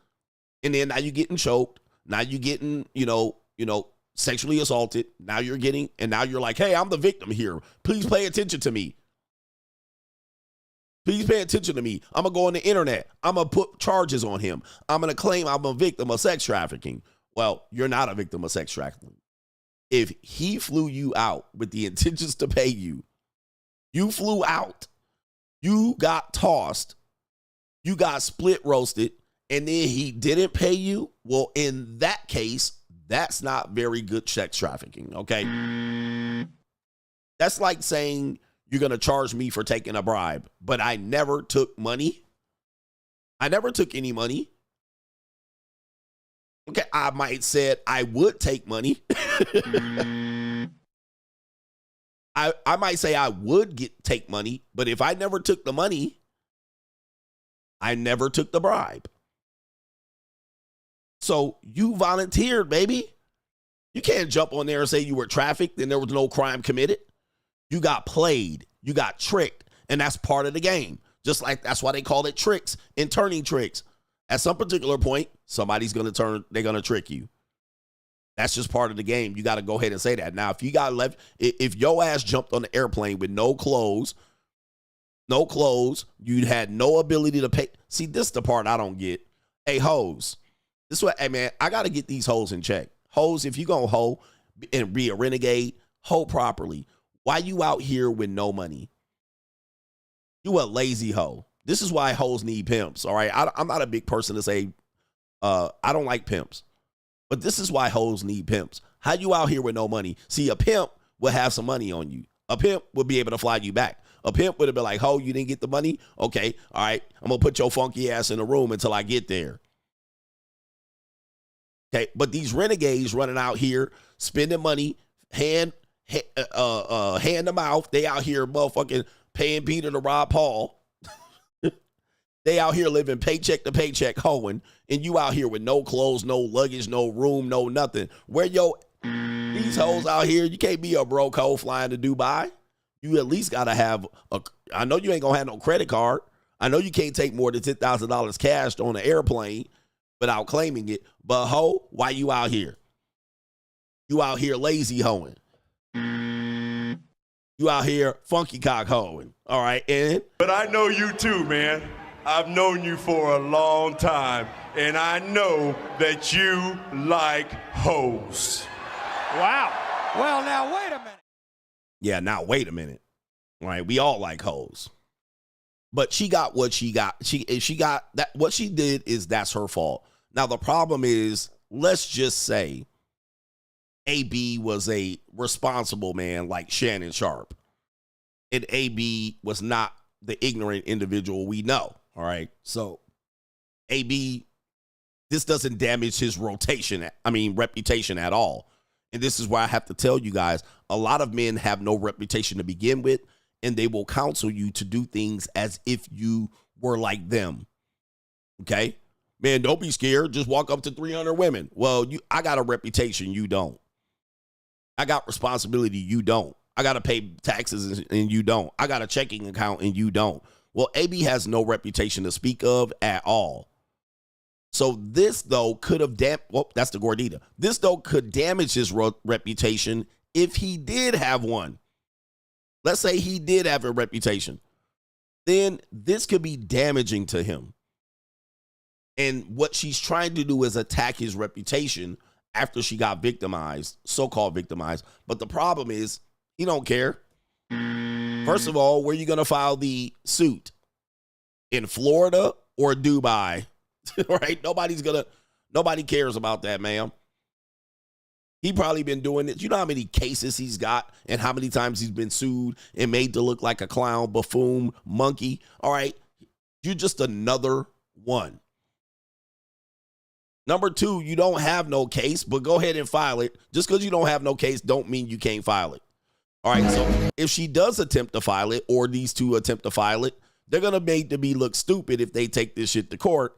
and then now you're getting choked. Now you're getting sexually assaulted. Now you're like, hey, I'm the victim here. Please pay attention to me. Please pay attention to me. I'm going to go on the internet. I'm going to put charges on him. I'm going to claim I'm a victim of sex trafficking. Well, you're not a victim of sex trafficking. If he flew you out with the intentions to pay you, you flew out, you got tossed, you got split roasted, and then he didn't pay you, well, in that case, that's not very good sex trafficking, okay? That's like saying you're going to charge me for taking a bribe, but I never took money. I never took any money. Okay, I might said I would take money. I might say I would take money, but if I never took the money, I never took the bribe. So you volunteered, baby. You can't jump on there and say you were trafficked and there was no crime committed. You got played. You got tricked. And that's part of the game. Just like that's why they call it tricks and turning tricks. At some particular point, somebody's going to turn, they're going to trick you. That's just part of the game. You got to go ahead and say that. Now, if you got left, if your ass jumped on the airplane with no clothes, you had no ability to pay. See, this is the part I don't get. Hey, hoes. This is what, hey, man, I got to get these hoes in check. Hoes, if you going to hoe and be a renegade, hoe properly. Why you out here with no money? You a lazy hoe. This is why hoes need pimps, all right? I'm not a big person to say, I don't like pimps. But this is why hoes need pimps. How you out here with no money? See, a pimp will have some money on you. A pimp will be able to fly you back. A pimp would have been like, ho, you didn't get the money? Okay, all right, I'm going to put your funky ass in a room until I get there. Okay, but these renegades running out here, spending money, hand to mouth. They out here motherfucking paying Peter to rob Paul. They out here living paycheck to paycheck hoeing, and you out here with no clothes, no luggage, no room, no nothing. Where these hoes out here, you can't be a broke hoe flying to Dubai. You at least got to have I know you ain't going to have no credit card. I know you can't take more than $10,000 cash on an airplane without claiming it. But ho, why you out here? You out here lazy hoeing. You out here funky cock hoeing. All right, and but I know you too, man. I've known you for a long time, and I know that you like hoes. Wow. Well, now, wait a minute. Yeah, now, wait a minute. All right, we all like hoes. But she got what she got. She got that. What she did is that's her fault. Now, the problem is, let's just say AB was a responsible man like Shannon Sharp. And AB was not the ignorant individual we know. All right. So AB, this doesn't damage his reputation at all. And this is why I have to tell you guys, a lot of men have no reputation to begin with, and they will counsel you to do things as if you were like them. Okay? Man, don't be scared. Just walk up to 300 women. Well, I got a reputation. You don't. I got responsibility. You don't. I got to pay taxes, and you don't. I got a checking account, and you don't. Well, AB has no reputation to speak of at all. So this, though, could have that's the Gordita. This, though, could damage his reputation if he did have one. Let's say he did have a reputation. Then this could be damaging to him. And what she's trying to do is attack his reputation after she got victimized, so-called victimized. But the problem is, he don't care. First of all, where are you going to file the suit? In Florida or Dubai? Right? Nobody cares about that, ma'am. He probably been doing it. You know how many cases he's got and how many times he's been sued and made to look like a clown, buffoon, monkey. All right. You're just another one. Number two, you don't have no case, but go ahead and file it. Just because you don't have no case don't mean you can't file it. All right, so if she does attempt to file it, or these two attempt to file it, they're going to make me look stupid if they take this shit to court,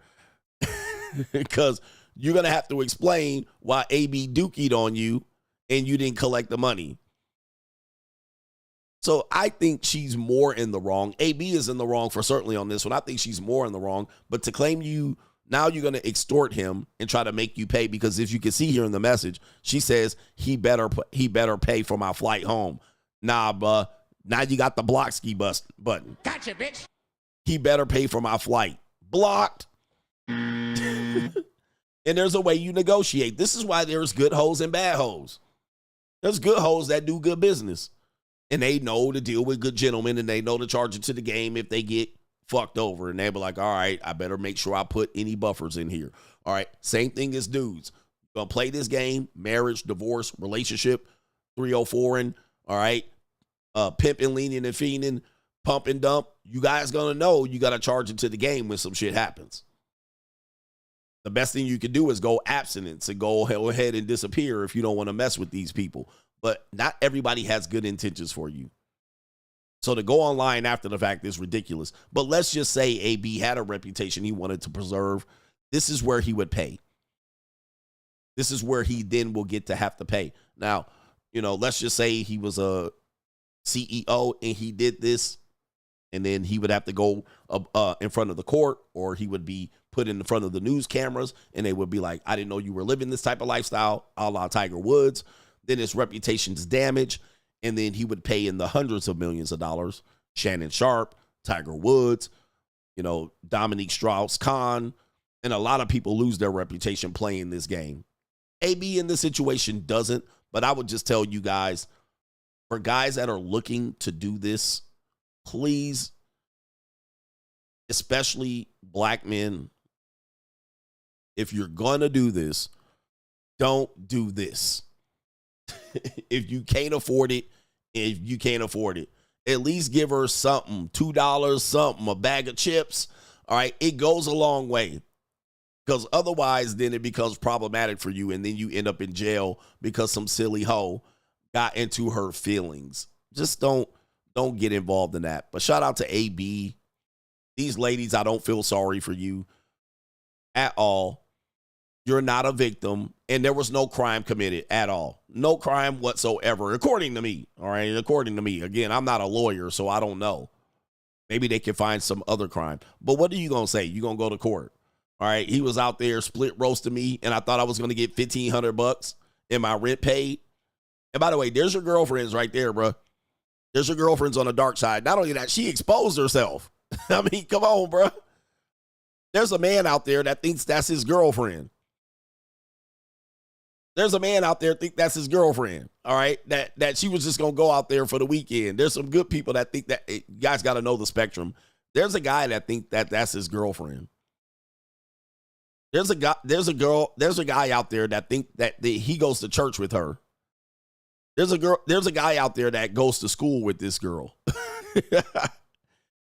because you're going to have to explain why AB dookied on you and you didn't collect the money. So I think she's more in the wrong. AB is in the wrong for certainly on this one. I think she's more in the wrong, but to claim you, now you're going to extort him and try to make you pay, because if you can see here in the message, she says he better pay for my flight home. Nah, bruh. Now you got the block ski button. Gotcha, bitch. He better pay for my flight. Blocked. And there's a way you negotiate. This is why there's good hoes and bad hoes. There's good hoes that do good business. And they know to deal with good gentlemen, and they know to charge it to the game if they get fucked over. And they be like, all right, I better make sure I put any buffers in here. All right, same thing as dudes. Gonna play this game, marriage, divorce, relationship, 304ing, all right, pimping, leaning, and fiending, pump and dump. You guys gonna know you gotta charge it to the game when some shit happens. The best thing you can do is go abstinence and go ahead and disappear if you don't want to mess with these people. But not everybody has good intentions for you. So to go online after the fact is ridiculous. But let's just say AB had a reputation he wanted to preserve. This is where he would pay. This is where he then will get to have to pay. Now, let's just say he was a CEO and he did this, and then he would have to go in front of the court, or he would be put in front of the news cameras, and they would be like, I didn't know you were living this type of lifestyle, a la Tiger Woods. Then his reputation's damaged, and then he would pay in the hundreds of millions of dollars. Shannon Sharp, Tiger Woods, Dominique Strauss-Kahn, and a lot of people lose their reputation playing this game. AB in this situation doesn't, but I would just tell you guys, for guys that are looking to do this, please, especially black men, if you're going to do this, don't do this. If you can't afford it, at least give her something, $2, something, a bag of chips. All right, it goes a long way. Because otherwise, then it becomes problematic for you, and then you end up in jail because some silly hoe got into her feelings. Just don't get involved in that. But shout out to AB. These ladies, I don't feel sorry for you at all. You're not a victim, and there was no crime committed at all. No crime whatsoever, according to me. All right, according to me. Again, I'm not a lawyer, so I don't know. Maybe they can find some other crime. But what are you going to say? You going to go to court? All right, he was out there split roasting me, and I thought I was going to get $1,500 and my rent paid. And by the way, there's your girlfriends right there, bro. There's your girlfriends on the dark side. Not only that, she exposed herself. I mean, come on, bro. There's a man out there that thinks that's his girlfriend. There's a man out there think that's his girlfriend, all right, that she was just going to go out there for the weekend. There's some good people that think that. You guys got to know the spectrum. There's a guy that think that that's his girlfriend. There's a guy out there that think that he goes to church with her. There's a guy out there that goes to school with this girl.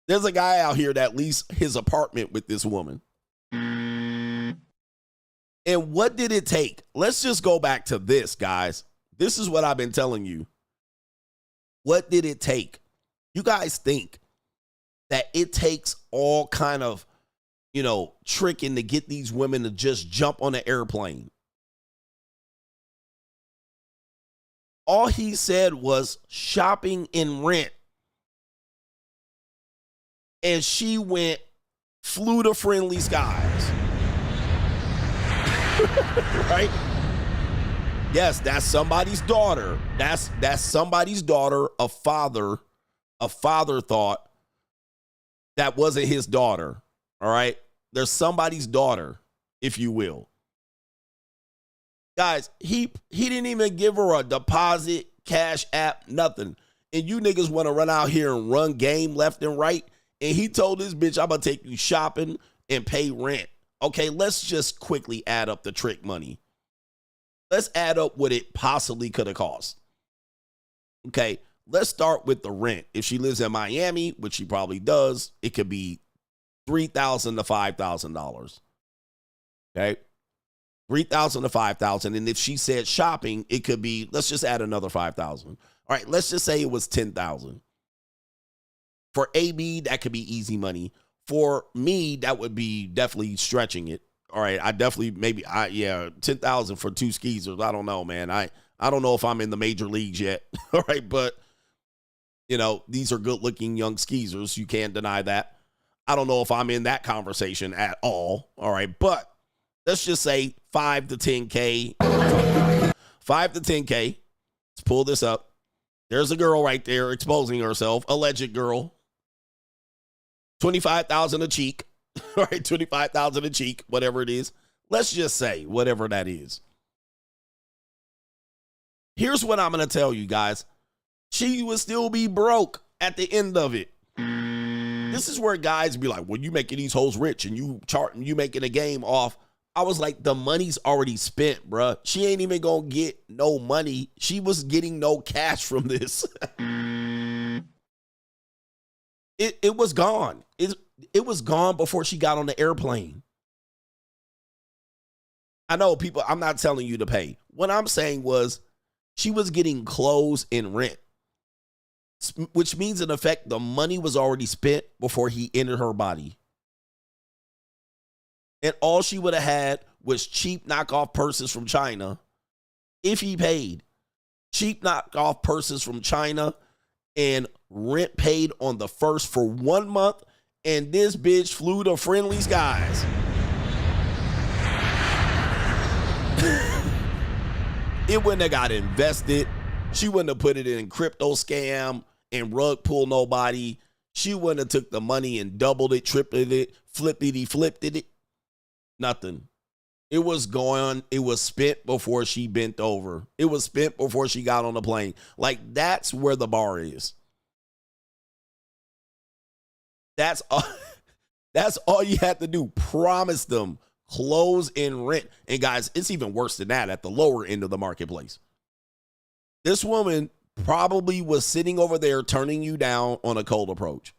There's a guy out here that leases his apartment with this woman. And what did it take? Let's just go back to this, guys. This is what I've been telling you. What did it take? You guys think that it takes all kind of, tricking to get these women to just jump on an airplane. All he said was shopping and rent. And she flew to friendly skies. Right? Yes, that's somebody's daughter. That's somebody's daughter. A father thought that wasn't his daughter. All right? There's somebody's daughter, if you will. Guys, he didn't even give her a deposit, cash app, nothing. And you niggas want to run out here and run game left and right. And he told this bitch, I'm going to take you shopping and pay rent. Okay, let's just quickly add up the trick money. Let's add up what it possibly could have cost. Okay, let's start with the rent. If she lives in Miami, which she probably does, it could be $3,000 to $5,000. Okay, $3,000 to $5,000. And if she said shopping, it could be, let's just add another $5,000. All right, let's just say it was $10,000. For AB, that could be easy money. For me, that would be definitely stretching it. All right, I definitely, $10,000 for 2 skeezers. I don't know, man. I don't know if I'm in the major leagues yet. All right, but, these are good-looking young skeezers. You can't deny that. I don't know if I'm in that conversation at all. All right, but let's just say 5 to 10K. 5 to 10K. Let's pull this up. There's a girl right there exposing herself, alleged girl. 25,000 a cheek. All right, 25,000 a cheek, whatever it is. Let's just say whatever that is. Here's what I'm going to tell you guys. She would still be broke at the end of it. This is where guys be like, well, you making these hoes rich and you making a game off. I was like, the money's already spent, bruh. She ain't even gonna get no money. She was getting no cash from this. It was gone. It was gone before she got on the airplane. I know people, I'm not telling you to pay. What I'm saying was she was getting clothes and rent, which means in effect the money was already spent before he entered her body. And all she would have had was cheap knockoff purses from China if he paid. Cheap knockoff purses from China and rent paid on the first for 1 month. And this bitch flew to friendly skies. It wouldn't have got invested. She wouldn't have put it in crypto scam and rug pull nobody. She wouldn't have took the money and doubled it, tripled it, flipped it. Nothing. It was gone. It was spent before she bent over. It was spent before she got on the plane. Like, that's where the bar is. That's all you have to do. Promise them. Clothes and rent. And guys, it's even worse than that at the lower end of the marketplace. This woman probably was sitting over there turning you down on a cold approach.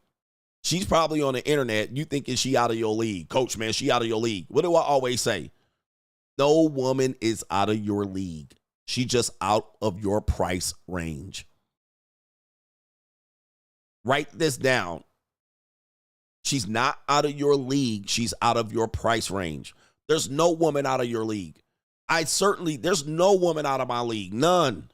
She's probably on the internet. You thinking she out of your league. Coach, man, she out of your league. What do I always say? No woman is out of your league. She just out of your price range. Write this down. She's not out of your league. She's out of your price range. There's no woman out of your league. There's no woman out of my league. None.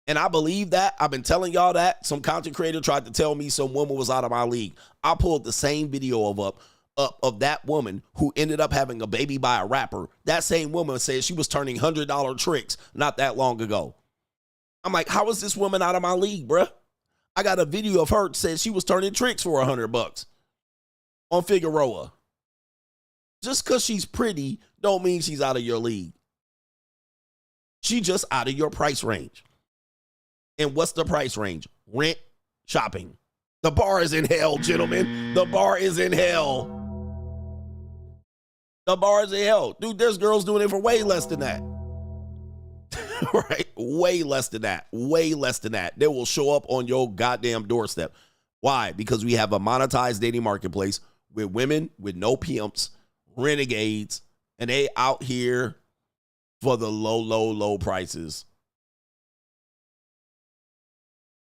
And I believe that. I've been telling y'all that. Some content creator tried to tell me some woman was out of my league. I pulled the same video of that woman who ended up having a baby by a rapper. That same woman said she was turning $100 tricks not that long ago. I'm like, how is this woman out of my league, bruh? I got a video of her said she was turning tricks for $100 on Figueroa. Just because she's pretty don't mean she's out of your league. She just out of your price range. And what's the price range? Rent, shopping. The bar is in hell, gentlemen. The bar is in hell. The bar is in hell. Dude, there's girls doing it for way less than that. Right? Way less than that. Way less than that. They will show up on your goddamn doorstep. Why? Because we have a monetized dating marketplace with women with no pimps, renegades, and they out here for the low prices.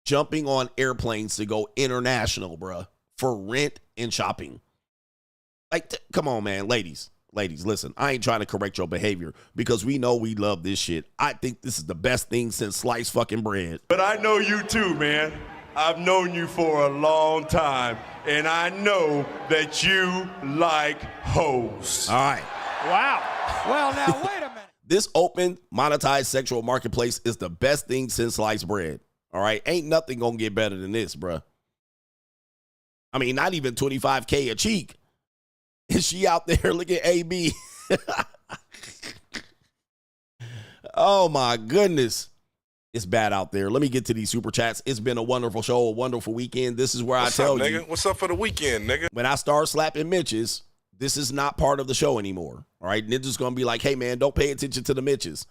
Jumping on airplanes to go international, bruh, for rent and shopping. Like, come on, man. Ladies, listen, I ain't trying to correct your behavior because we know we love this shit. I think this is the best thing since sliced fucking bread. But I know you too, man. I've known you for a long time, and I know that you like hoes. All right. Wow. Well, now, wait a minute. This open, monetized sexual marketplace is the best thing since sliced bread. All right? Ain't nothing gonna get better than this, bruh. I mean, not even $25K a cheek. Is she out there? Look at AB. Oh, my goodness. It's bad out there. Let me get to these super chats. It's been a wonderful show, a wonderful weekend. This is where I tell you. What's up for the weekend, nigga? When I start slapping Mitches, this is not part of the show anymore. All right? Ninja's going to be like, hey, man, don't pay attention to the Mitches.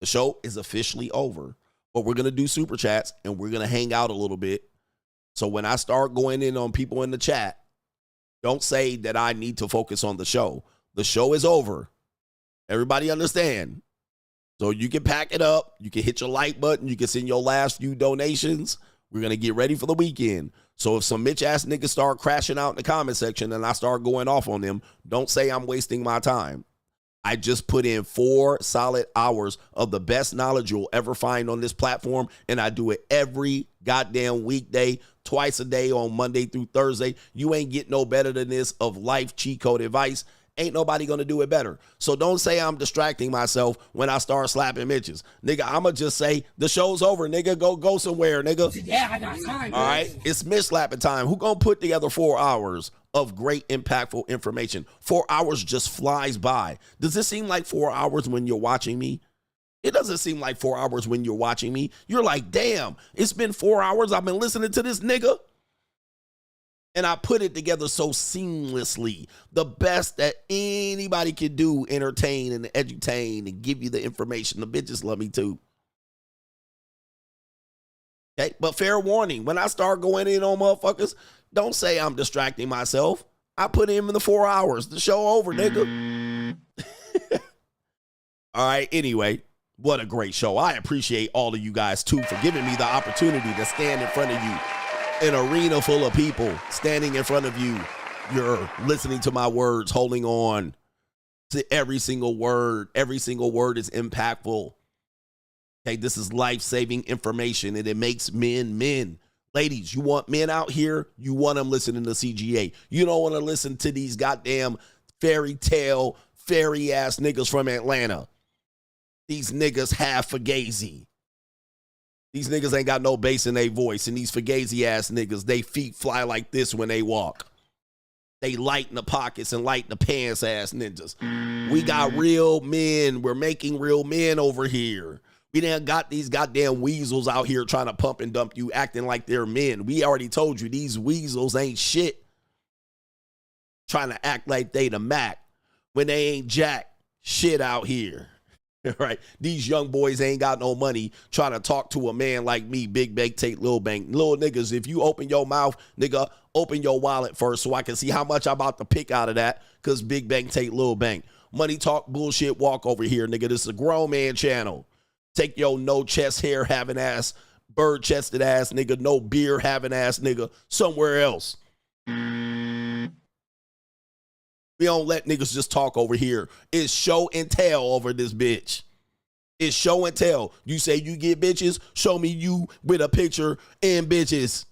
The show is officially over. But we're going to do super chats, and we're going to hang out a little bit. So when I start going in on people in the chat, don't say that I need to focus on the show. The show is over. Everybody understand? So you can pack it up. You can hit your like button. You can send your last few donations. We're going to get ready for the weekend. So if some Mitch-ass niggas start crashing out in the comment section and I start going off on them, don't say I'm wasting my time. I just put in 4 solid hours of the best knowledge you'll ever find on this platform, and I do it every goddamn weekday, twice a day on Monday through Thursday. You ain't get no better than this of life cheat code advice. Ain't nobody going to do it better. So don't say I'm distracting myself when I start slapping Mitches. Nigga, I'm going to just say the show's over, nigga. Go somewhere, nigga. Yeah, I got time. All right? It's Mitch slapping time. Who going to put together 4 hours of great, impactful information? 4 hours just flies by. Does it seem like 4 hours when you're watching me? It doesn't seem like 4 hours when you're watching me. You're like, damn, it's been 4 hours. I've been listening to this nigga. And I put it together so seamlessly. The best that anybody can do, entertain and edutain and give you the information. The bitches love me too. Okay, but fair warning, when I start going in on motherfuckers, don't say I'm distracting myself. I put in the 4 hours. The show over, nigga. All right, anyway, what a great show. I appreciate all of you guys too for giving me the opportunity to stand in front of you. An arena full of people standing in front of you. You're listening to my words, holding on to every single word. Every single word is impactful. Okay, this is life-saving information, and it makes men men. Ladies, you want men out here? You want them listening to CGA. You don't want to listen to these goddamn fairy tale, fairy-ass niggas from Atlanta. These niggas half fugazi. These niggas ain't got no bass in their voice, and these fugazi ass niggas, they feet fly like this when they walk. They light in the pockets and light in the pants ass ninjas. We got real men. We're making real men over here. We done got these goddamn weasels out here trying to pump and dump you, acting like they're men. We already told you these weasels ain't shit. trying to act like they the Mac when they ain't jack shit out here. Right? These young boys ain't got no money trying to talk to a man like me, Big Bank, take Lil Bank. Little niggas, if you open your mouth, nigga, open your wallet first so I can see how much I'm about to pick out of that, because Big Bank, take Lil Bank. Money talk, bullshit, walk over here, nigga. This is a grown man channel. Take your no chest hair having ass, bird chested ass nigga, no beer having ass nigga somewhere else. We don't let niggas just talk over here. It's show and tell over this bitch. It's show and tell. You say you get bitches, show me you with a picture and bitches.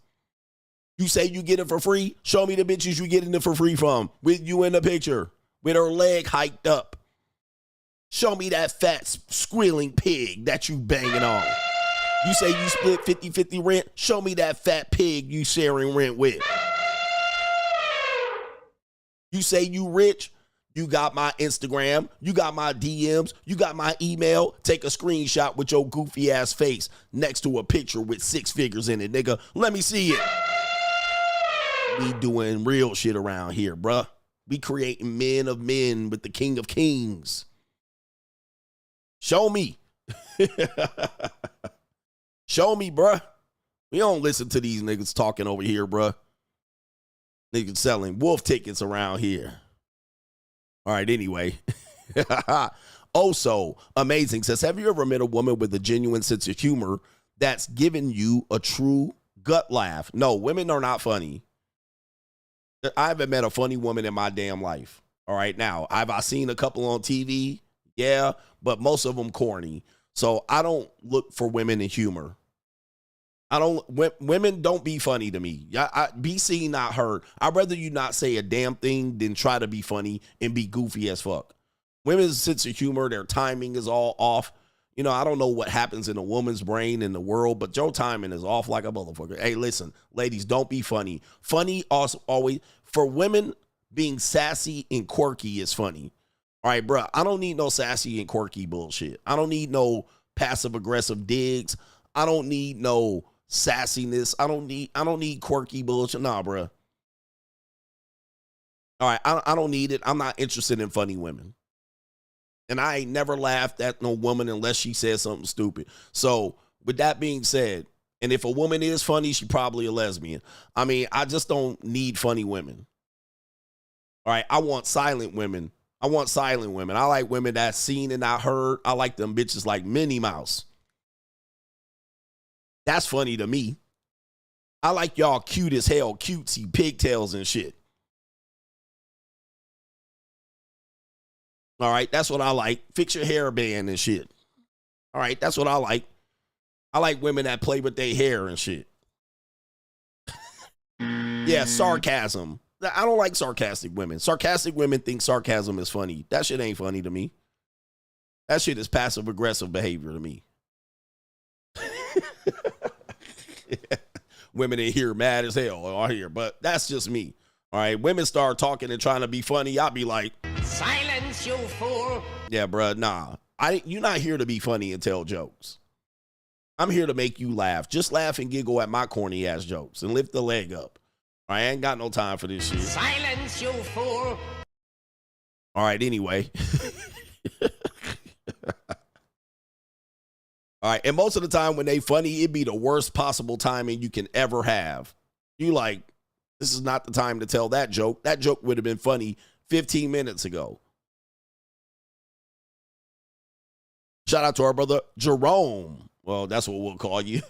You say you get it for free, show me the bitches you getting it for free from, with you in the picture, with her leg hiked up. Show me that fat squealing pig that you banging on. You say you split 50-50 rent, show me that fat pig you sharing rent with. You say you rich, you got my Instagram, you got my DMs, you got my email. Take a screenshot with your goofy ass face next to a picture with 6 figures in it, nigga. Let me see it. We doing real shit around here, bruh. We creating men of men with the King of Kings. Show me. Show me, bruh. We don't listen to these niggas talking over here, bruh. Niggas selling wolf tickets around here. All right, anyway. Also, Amazing says, have you ever met a woman with a genuine sense of humor that's given you a true gut laugh? No, women are not funny. I haven't met a funny woman in my damn life. All right, now, have I seen a couple on TV? Yeah, but most of them corny. So I don't look for women in humor. Women don't be funny to me. Be seen, not heard. I'd rather you not say a damn thing than try to be funny and be goofy as fuck. Women's sense of humor, their timing is all off. You know, I don't know what happens in a woman's brain in the world, but your timing is off like a motherfucker. Hey, listen, ladies, don't be funny. Funny also always, for women, being sassy and quirky is funny. All right, bro, I don't need no sassy and quirky bullshit. I don't need no passive aggressive digs. I don't need no sassiness. I don't need quirky bullshit. Nah, bro. All right, I don't need it. I'm not interested in funny women. And I ain't never laughed at no woman unless she said something stupid. So with that being said, and if a woman is funny, she probably a lesbian. I mean, I just don't need funny women. All right, I want silent women. I like women that's seen and not heard. I like them bitches like Minnie Mouse. That's funny to me. I like y'all cute as hell, cutesy pigtails and shit. All right, that's what I like. Fix your hairband and shit. All right, that's what I like. I like women that play with their hair and shit. Yeah, sarcasm. I don't like sarcastic women. Sarcastic women think sarcasm is funny. That shit ain't funny to me. That shit is passive aggressive behavior to me. Women in here mad as hell are here, but that's just me. All right, women start talking and trying to be funny. I'll be like, silence, you fool. Yeah, bruh, nah. You're not here to be funny and tell jokes. I'm here to make you laugh. Just laugh and giggle at my corny ass jokes and lift the leg up. I ain't got no time for this shit. Silence, you fool. All right, anyway. All right, and most of the time when they funny, it'd be the worst possible timing you can ever have. You like, this is not the time to tell that joke. That joke would have been funny 15 minutes ago. Shout out to our brother Jerome. Well, that's what we'll call you.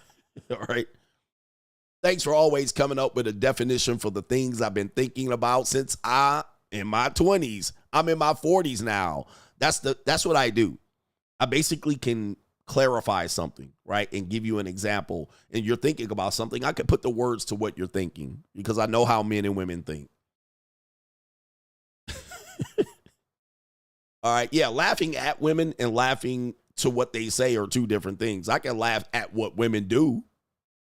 All right. Thanks for always coming up with a definition for the things I've been thinking about since in my 20s. I'm in my 40s now. That's what I do. I basically can clarify something, right? And give you an example. And you're thinking about something. I can put the words to what you're thinking because I know how men and women think. All right. Yeah. Laughing at women and laughing to what they say are two different things. I can laugh at what women do,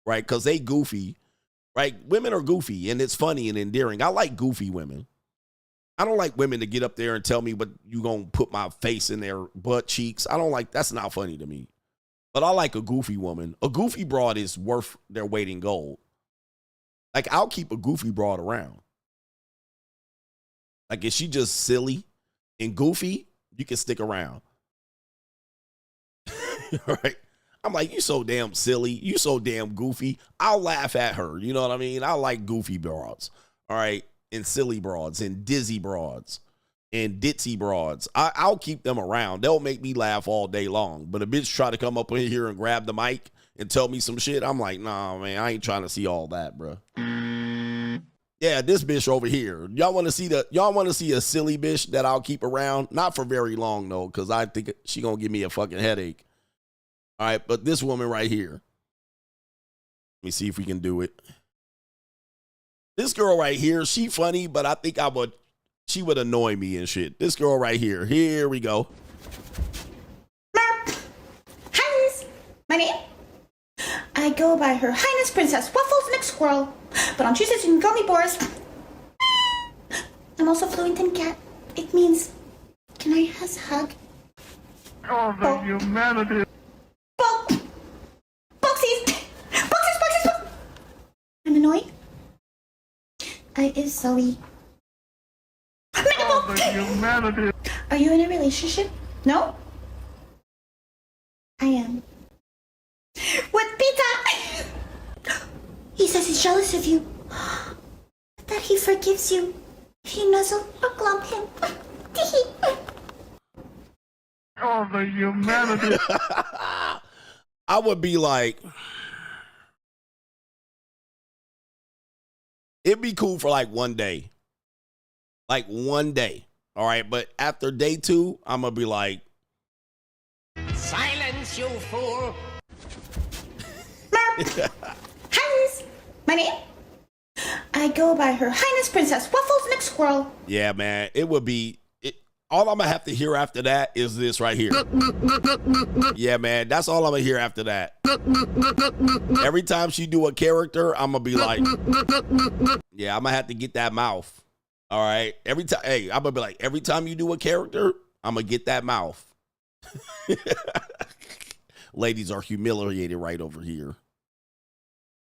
right? Because they goofy, right? Women are goofy and it's funny and endearing. I like goofy women. I don't like women to get up there and tell me what you gonna put my face in their butt cheeks. I don't like, that's not funny to me. But I like a goofy woman. A goofy broad is worth their weight in gold. Like, I'll keep a goofy broad around. Like, if she just silly and goofy, you can stick around. Right? I'm like, you so damn silly. You so damn goofy. I'll laugh at her. You know what I mean? I like goofy broads. All right? And silly broads and dizzy broads and ditzy broads. I'll keep them around. They'll make me laugh all day long. But a bitch try to come up in here and grab the mic and tell me some shit, I'm like, nah, man, I ain't trying to see all that, bro. Yeah, this bitch over here. Y'all want to see a silly bitch that I'll keep around? Not for very long, though, because I think she gonna give me a fucking headache. All right, but this woman right here. Let me see if we can do it. This girl right here, she funny, but I think she would annoy me and shit. This girl right here. Here we go. Hi, Liz. My name? I go by Her Highness Princess Waffles Neck Squirrel. But on Tuesdays, you can call me Boris. I'm also fluent in cat. It means, can I has hug? Oh, the humanity. Boxies! I'm annoyed. I is Zoe. Oh, the humanity. Are you in a relationship? No? I am. With Pita! He says he's jealous of you. That he forgives you. If you nuzzle or glump him. Oh, the humanity. I would be like, it'd be cool for like one day. Like one day. All right. But after day 2, I'm going to be like, Silence, you fool. Hi, Liz. My name? I go by Her Highness Princess Waffles Neck Squirrel. yeah, man, it would be, all I'm going to have to hear after that is this right here. Yeah, man, that's all I'm going to hear after that. Every time she do a character, I'm going to be like, yeah, I'm going to have to get that mouth. All right. Every time, hey, I'm going to be like, every time you do a character, I'm going to get that mouth. Ladies are humiliated right over here.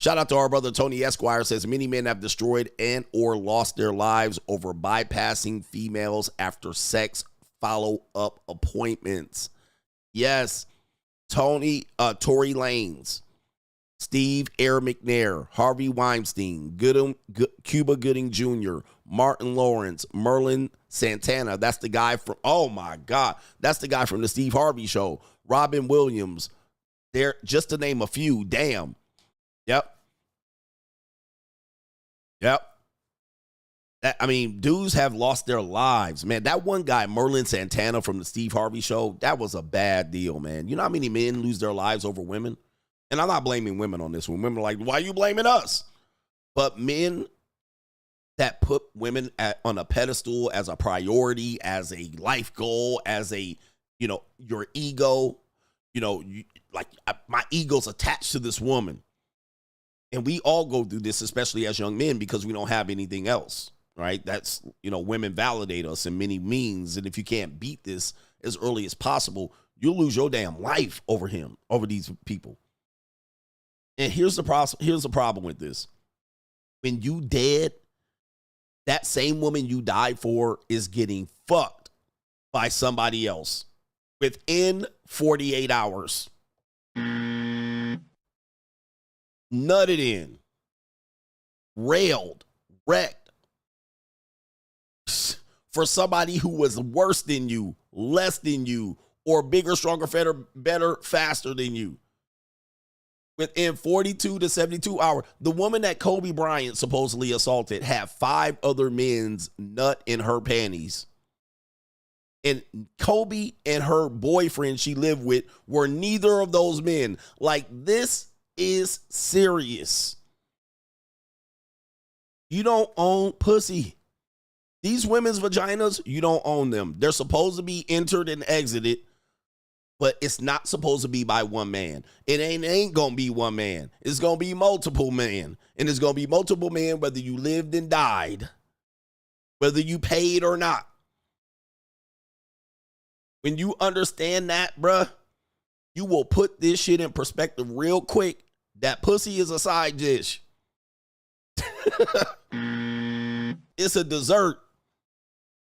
Shout out to our brother Tony Esquire, says many men have destroyed and or lost their lives over bypassing females after sex follow-up appointments. Yes, Tory Lanez, Steve Air McNair, Harvey Weinstein, Cuba Gooding Jr., Martin Lawrence, Merlin Santana. That's the guy from, oh my God, that's the guy from the Steve Harvey Show. Robin Williams. There, just to name a few. Damn. Yep. I mean, dudes have lost their lives, man. That one guy, Merlin Santana from the Steve Harvey Show, that was a bad deal, man. You know how many men lose their lives over women? And I'm not blaming women on this one. Women are like, why are you blaming us? But men that put women on a pedestal as a priority, as a life goal, as a, your ego, my ego's attached to this woman. And we all go through this, especially as young men, because we don't have anything else, right? That's, women validate us in many means. And if you can't beat this as early as possible, you'll lose your damn life over these people. And here's the problem with this. When you dead, that same woman you died for is getting fucked by somebody else within 48 hours. Nutted in, railed, wrecked for somebody who was worse than you, less than you, or bigger, stronger, better, faster than you. Within 42 to 72 hours, the woman that Kobe Bryant supposedly assaulted had 5 other men's nut in her panties. And Kobe and her boyfriend she lived with were neither of those men. Like, this is serious. You don't own pussy. These women's vaginas, you don't own them. They're supposed to be entered and exited, but it's not supposed to be by one man. It ain't gonna be one man. It's gonna be multiple men. And it's gonna be multiple men whether you lived and died, whether you paid or not. When you understand that, bruh, you will put this shit in perspective real quick. That pussy is a side dish. It's a dessert.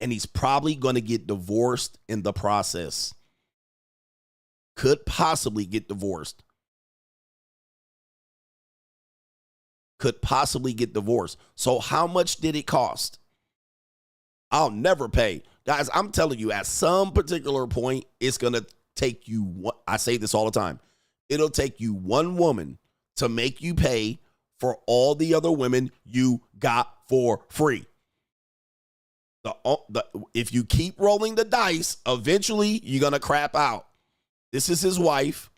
and he's probably going to get divorced in the process. Could possibly get divorced. Could possibly get divorced. So how much did it cost? I'll never pay. Guys, I'm telling you, at some particular point, it's going to take you, I say this all the time, it'll take you one woman to make you pay for all the other women you got for free. If you keep rolling the dice, eventually you're going to crap out. This is his wife.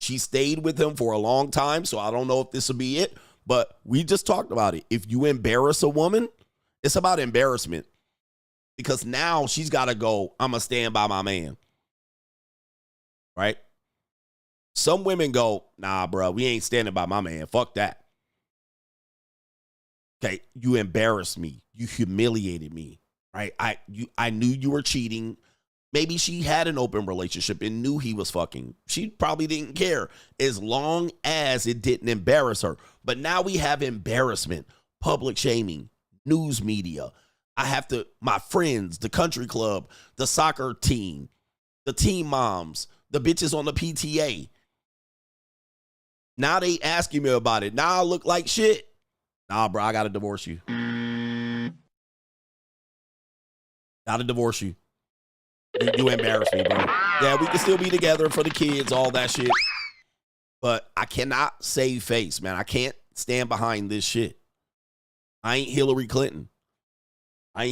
She stayed with him for a long time, so I don't know if this will be it, but we just talked about it. If you embarrass a woman, it's about embarrassment, because now she's got to go, I'm going to stand by my man. Right? Some women go, nah, bro, we ain't standing by my man. Fuck that. Okay, you embarrassed me. You humiliated me. Right? I knew you were cheating. Maybe she had an open relationship and knew he was fucking. She probably didn't care as long as it didn't embarrass her. But now we have embarrassment, public shaming, news media. I have to, my friends, the country club, the soccer team, the team moms, the bitches on the PTA. Now they asking me about it. Now I look like shit. Nah, bro, I got to divorce you. Got to divorce you. You embarrass me, bro. Yeah, we can still be together for the kids, all that shit. But I cannot save face, man. I can't stand behind this shit. I ain't Hillary Clinton. I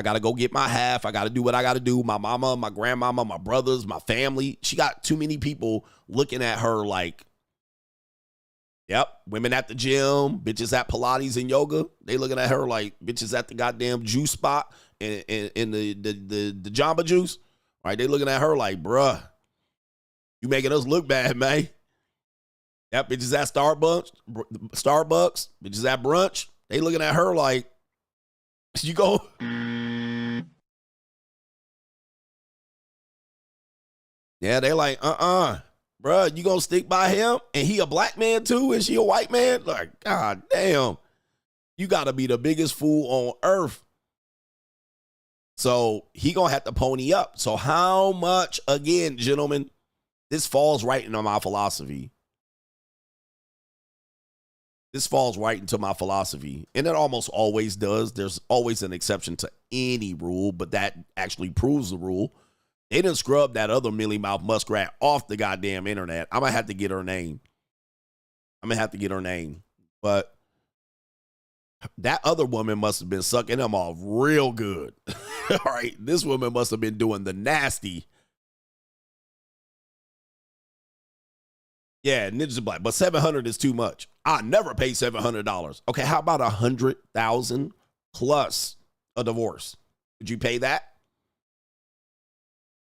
got to go get my half. I got to do what I got to do. My mama, my grandmama, my brothers, my family. She got too many people looking at her like, yep, women at the gym, bitches at Pilates and yoga. They looking at her like bitches at the goddamn juice spot in the Jamba Juice. All right, they looking at her like, bruh, you making us look bad, man. Yep, bitches at Starbucks, bitches at brunch. They looking at her like, you go. Yeah, they like, bruh, you gonna stick by him? And he a black man too? And she a white man? Like, god damn. You gotta be the biggest fool on earth. So he gonna have to pony up. So how much, again, gentlemen, this falls right into my philosophy. This falls right into my philosophy. And it almost always does. There's always an exception to any rule, but that actually proves the rule. They done scrubbed that other mealy mouth muskrat off the goddamn internet. I'm going to have to get her name. But that other woman must have been sucking him off real good. All right. This woman must have been doing the nasty. Yeah, Ninja's black, but $700 is too much. I never pay $700. Okay, how about $100,000 plus a divorce? Would you pay that?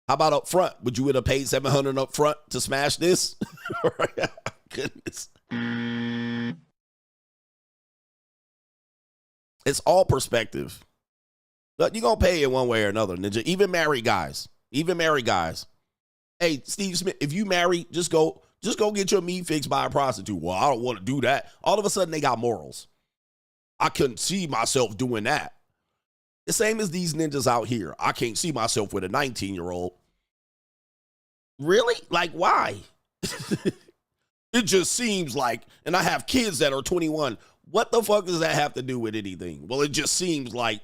How about up front? Would you have paid $700 up front to smash this? Goodness. It's all perspective. But you're going to pay it one way or another, Ninja. Even married guys. Hey, Steve Smith, if you marry, just go get your meat fixed by a prostitute. Well, I don't want to do that. All of a sudden, they got morals. I couldn't see myself doing that. The same as these ninjas out here. I can't see myself with a 19-year-old. Really? Like, why? It just seems like, and I have kids that are 21. What the fuck does that have to do with anything? Well, it just seems like,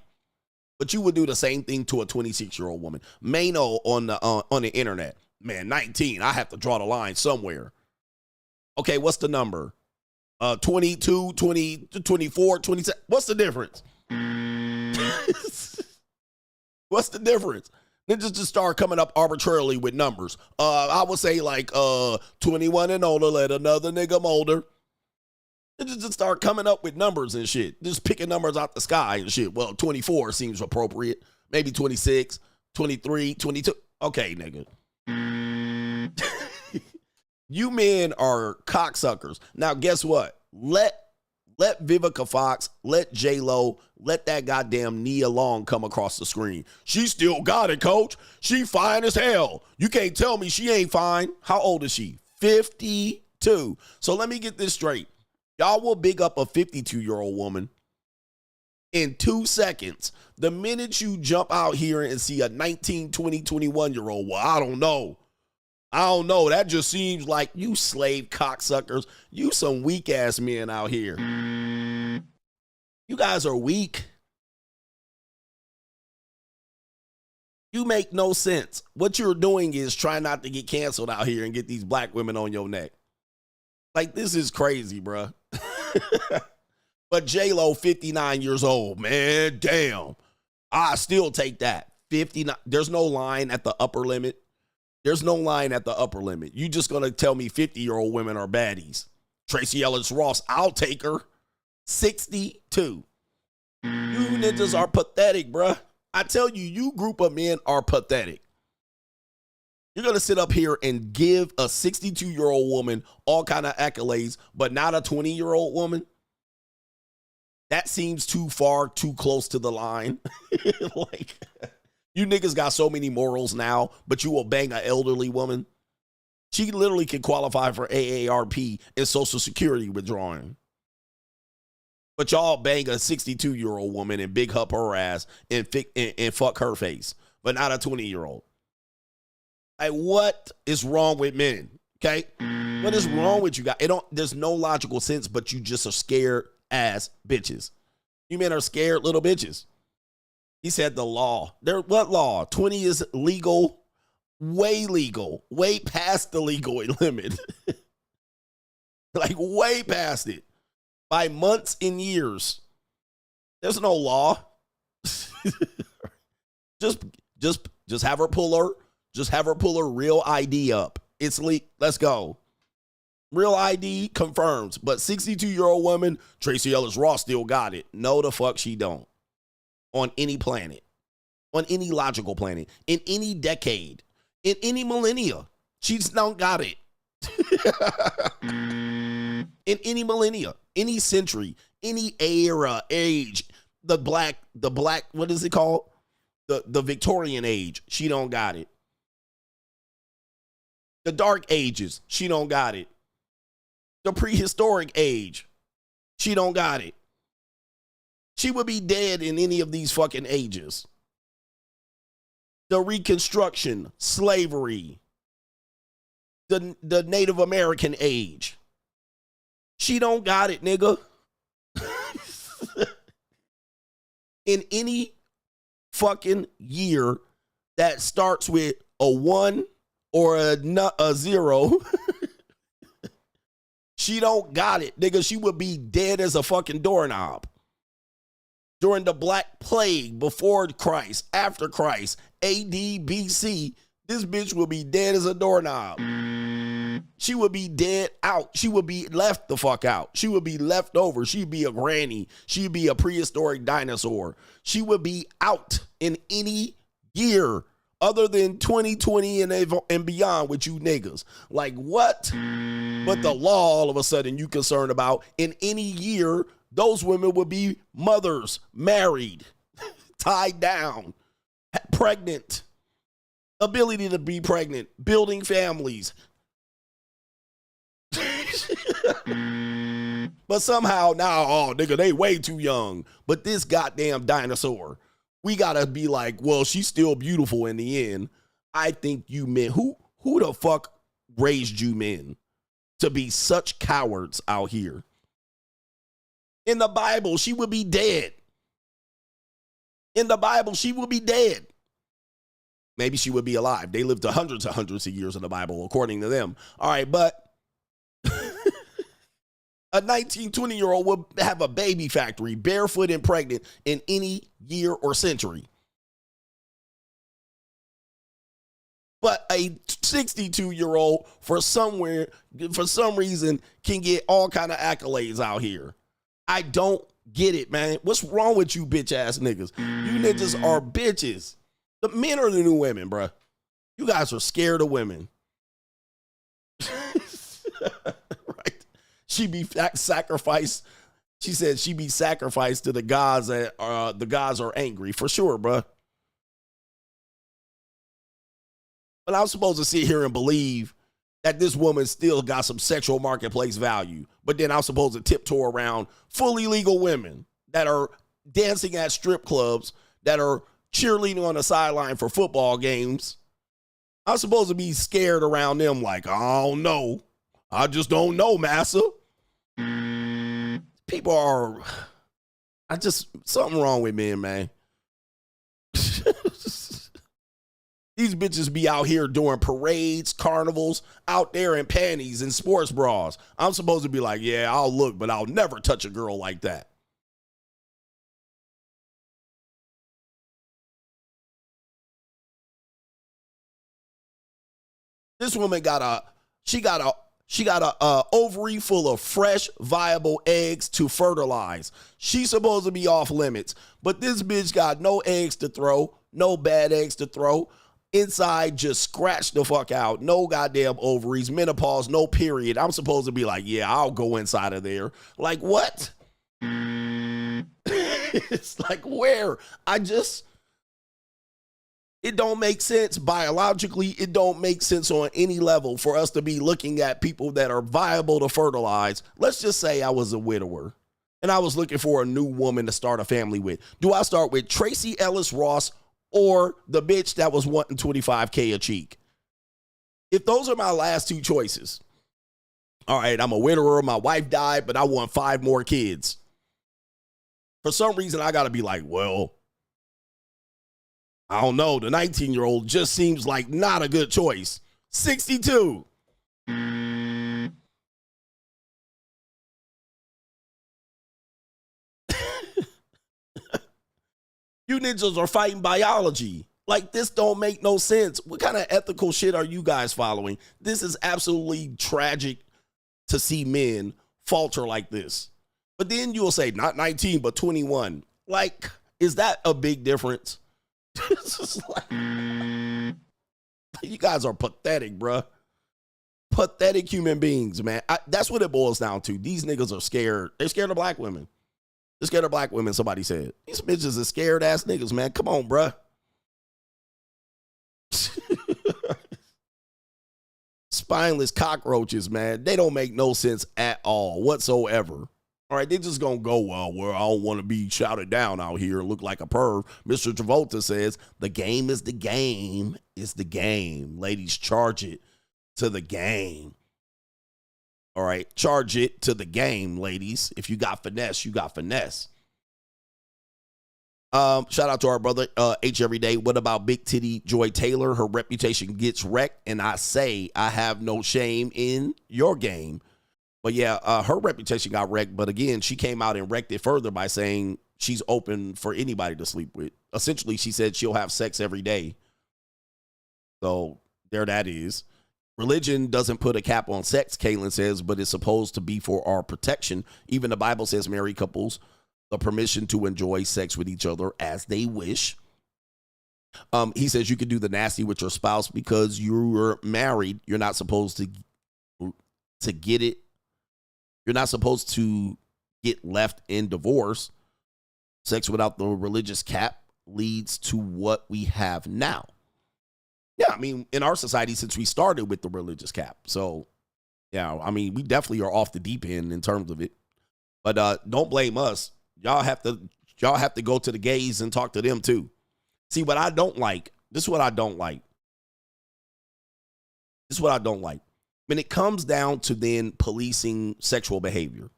but you would do the same thing to a 26-year-old woman. Mayo on the internet. Man, 19, I have to draw the line somewhere. Okay, what's the number? 22, 20, 24, 27. What's the difference? What's the difference? Niggas just start coming up arbitrarily with numbers. I would say like 21 and older, let another nigga molder. Niggas just start coming up with numbers and shit. Just picking numbers out the sky and shit. Well, 24 seems appropriate. Maybe 26, 23, 22. Okay, nigga. You men are cocksuckers. Now, guess what? Let Vivica Fox, let J-Lo, let that goddamn Nia Long come across the screen. She still got it, coach. She fine as hell. You can't tell me she ain't fine. How old is she? 52. So let me get this straight. Y'all will big up a 52-year-old woman in 2 seconds. The minute you jump out here and see a 19, 20, 21-year-old, well, I don't know. That just seems like you slave cocksuckers. You some weak-ass men out here. You guys are weak. You make no sense. What you're doing is trying not to get canceled out here and get these black women on your neck. Like, this is crazy, bruh. But J-Lo, 59 years old, man, damn. I still take that. 59. There's no line at the upper limit. There's no line at the upper limit. You just gonna tell me 50-year-old women are baddies. Tracy Ellis Ross, I'll take her. 62. You niggas are pathetic, bruh. I tell you, you group of men are pathetic. You're going to sit up here and give a 62-year-old woman all kind of accolades, but not a 20-year-old woman? That seems too far, too close to the line. Like, you niggas got so many morals now, but you will bang an elderly woman? She literally can qualify for AARP and Social Security withdrawing. But y'all bang a 62-year-old woman and big up her ass and fuck her face, but not a 20-year-old. Like, what is wrong with men? Okay? What is wrong with you guys? There's no logical sense, but you just are scared ass bitches. You men are scared little bitches. He said the law. What law? 20 is legal, way past the legal limit. Like, way past it. By months and years. There's no law. Just have her pull her real ID up. It's leaked. Let's go. Real ID confirms. But 62-year-old woman, Tracy Ellis Ross still got it. No, the fuck she don't. On any planet. On any logical planet. In any decade. In any millennia. She's don't got it. In any millennia, any century, any era, age, the black, what is it called? The Victorian age, she don't got it. The dark ages, she don't got it. The prehistoric age, she don't got it. She would be dead in any of these fucking ages. The Reconstruction, slavery, the Native American age. She don't got it, nigga. In any fucking year that starts with a 1 or a 0, she don't got it, nigga. She would be dead as a fucking doorknob. During the Black Plague, before Christ, after Christ, AD, BC, this bitch will be dead as a doorknob. She would be dead out. She would be left the fuck out. She would be left over. She'd be a granny. She'd be a prehistoric dinosaur. She would be out in any year other than 2020 and beyond with you niggas. Like, what? But the law, all of a sudden, you concerned about in any year, those women would be mothers, married, tied down, pregnant, ability to be pregnant, building families. But somehow now, oh nigga, they way too young. But this goddamn dinosaur, we gotta be like, well, she's still beautiful in the end. I think you men, who the fuck raised you men to be such cowards out here? In the Bible, she would be dead. In the Bible, she would be dead. Maybe she would be alive. They lived hundreds of years in the Bible, according to them. All right, but a 19, 20-year-old would have a baby factory, barefoot and pregnant, in any year or century. But a 62-year-old, for some reason, can get all kind of accolades out here. I don't get it, man. What's wrong with you bitch-ass niggas? You niggas are bitches. The men are the new women, bruh. You guys are scared of women. Right? She be sacrificed. She said she be sacrificed to the gods that the gods are angry. For sure, bruh. But I'm supposed to sit here and believe that this woman still got some sexual marketplace value. But then I'm supposed to tiptoe around fully legal women that are dancing at strip clubs that are cheerleading on the sideline for football games. I'm supposed to be scared around them like, I don't know. I just don't know, massa. People are, something wrong with men, man. These bitches be out here doing parades, carnivals, out there in panties and sports bras. I'm supposed to be like, yeah, I'll look, but I'll never touch a girl like that. This woman got a ovary full of fresh, viable eggs to fertilize. She's supposed to be off limits, but this bitch got no eggs to throw, no bad eggs to throw. Inside, just scratched the fuck out. No goddamn ovaries, menopause, no period. I'm supposed to be like, yeah, I'll go inside of there. Like, what? It's like, where? It don't make sense biologically. It don't make sense on any level for us to be looking at people that are viable to fertilize. Let's just say I was a widower and I was looking for a new woman to start a family with. Do I start with Tracy Ellis Ross or the bitch that was wanting $25K a cheek? If those are my last two choices, all right, I'm a widower, my wife died, but I want 5 more kids. For some reason, I got to be like, well, I don't know. The 19-year-old just seems like not a good choice. 62. You ninjas are fighting biology. Like, this don't make no sense. What kind of ethical shit are you guys following? This is absolutely tragic to see men falter like this. But then you'll say, not 19, but 21. Like, is that a big difference? It's just like, you guys are pathetic, bruh. Pathetic human beings, man. That's what it boils down to. These niggas are scared. They're scared of black women. They're scared of black women, somebody said. These bitches are scared ass niggas, man. Come on, bruh. Spineless cockroaches, man. They don't make no sense at all whatsoever. All right, they just gonna go, well, I don't want to be shouted down out here and look like a perv. Mr. Travolta says, the game is the game. It's the game. Ladies, charge it to the game. All right, charge it to the game, ladies. If you got finesse, you got finesse. Shout out to our brother H Everyday. What about Big Titty Joy Taylor? Her reputation gets wrecked, and I say I have no shame in your game. But yeah, her reputation got wrecked. But again, she came out and wrecked it further by saying she's open for anybody to sleep with. Essentially, she said she'll have sex every day. So there that is. Religion doesn't put a cap on sex, Caitlin says, but it's supposed to be for our protection. Even the Bible says married couples the permission to enjoy sex with each other as they wish. He says you can do the nasty with your spouse because you're married. You're not supposed to get it. You're not supposed to get left in divorce. Sex without the religious cap leads to what we have now. Yeah, I mean, in our society, since we started with the religious cap. So, yeah, I mean, we definitely are off the deep end in terms of it. But don't blame us. Y'all have to go to the gays and talk to them too. See, what I don't like, this is what I don't like. This is what I don't like. When it comes down to then policing sexual behavior.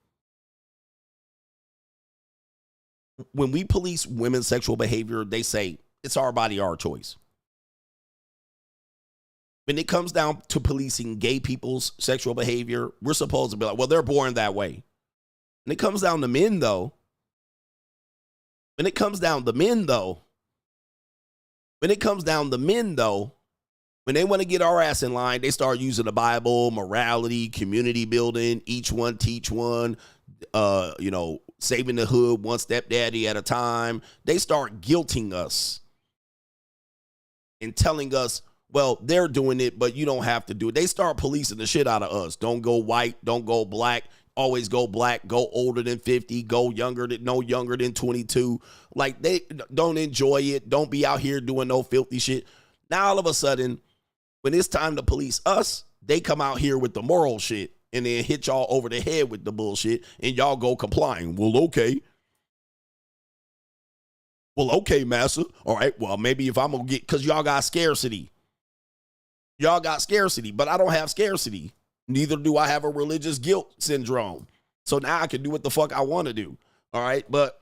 When we police women's sexual behavior, they say it's our body, our choice. When it comes down to policing gay people's sexual behavior, we're supposed to be like, well, they're born that way. When it comes down to men, though, when they want to get our ass in line, they start using the Bible, morality, community building, each one teach one, saving the hood one stepdaddy at a time. They start guilting us and telling us, well, they're doing it, but you don't have to do it. They start policing the shit out of us. Don't go white, don't go black, always go black, go older than 50, go younger than 22. Like, they don't enjoy it. Don't be out here doing no filthy shit. Now, all of a sudden, when it's time to police us, they come out here with the moral shit and then hit y'all over the head with the bullshit and y'all go complying. Well, okay. Well, okay, massa. All right, well, maybe if I'm going to get, because y'all got scarcity. Y'all got scarcity, but I don't have scarcity. Neither do I have a religious guilt syndrome. So now I can do what the fuck I want to do. All right, but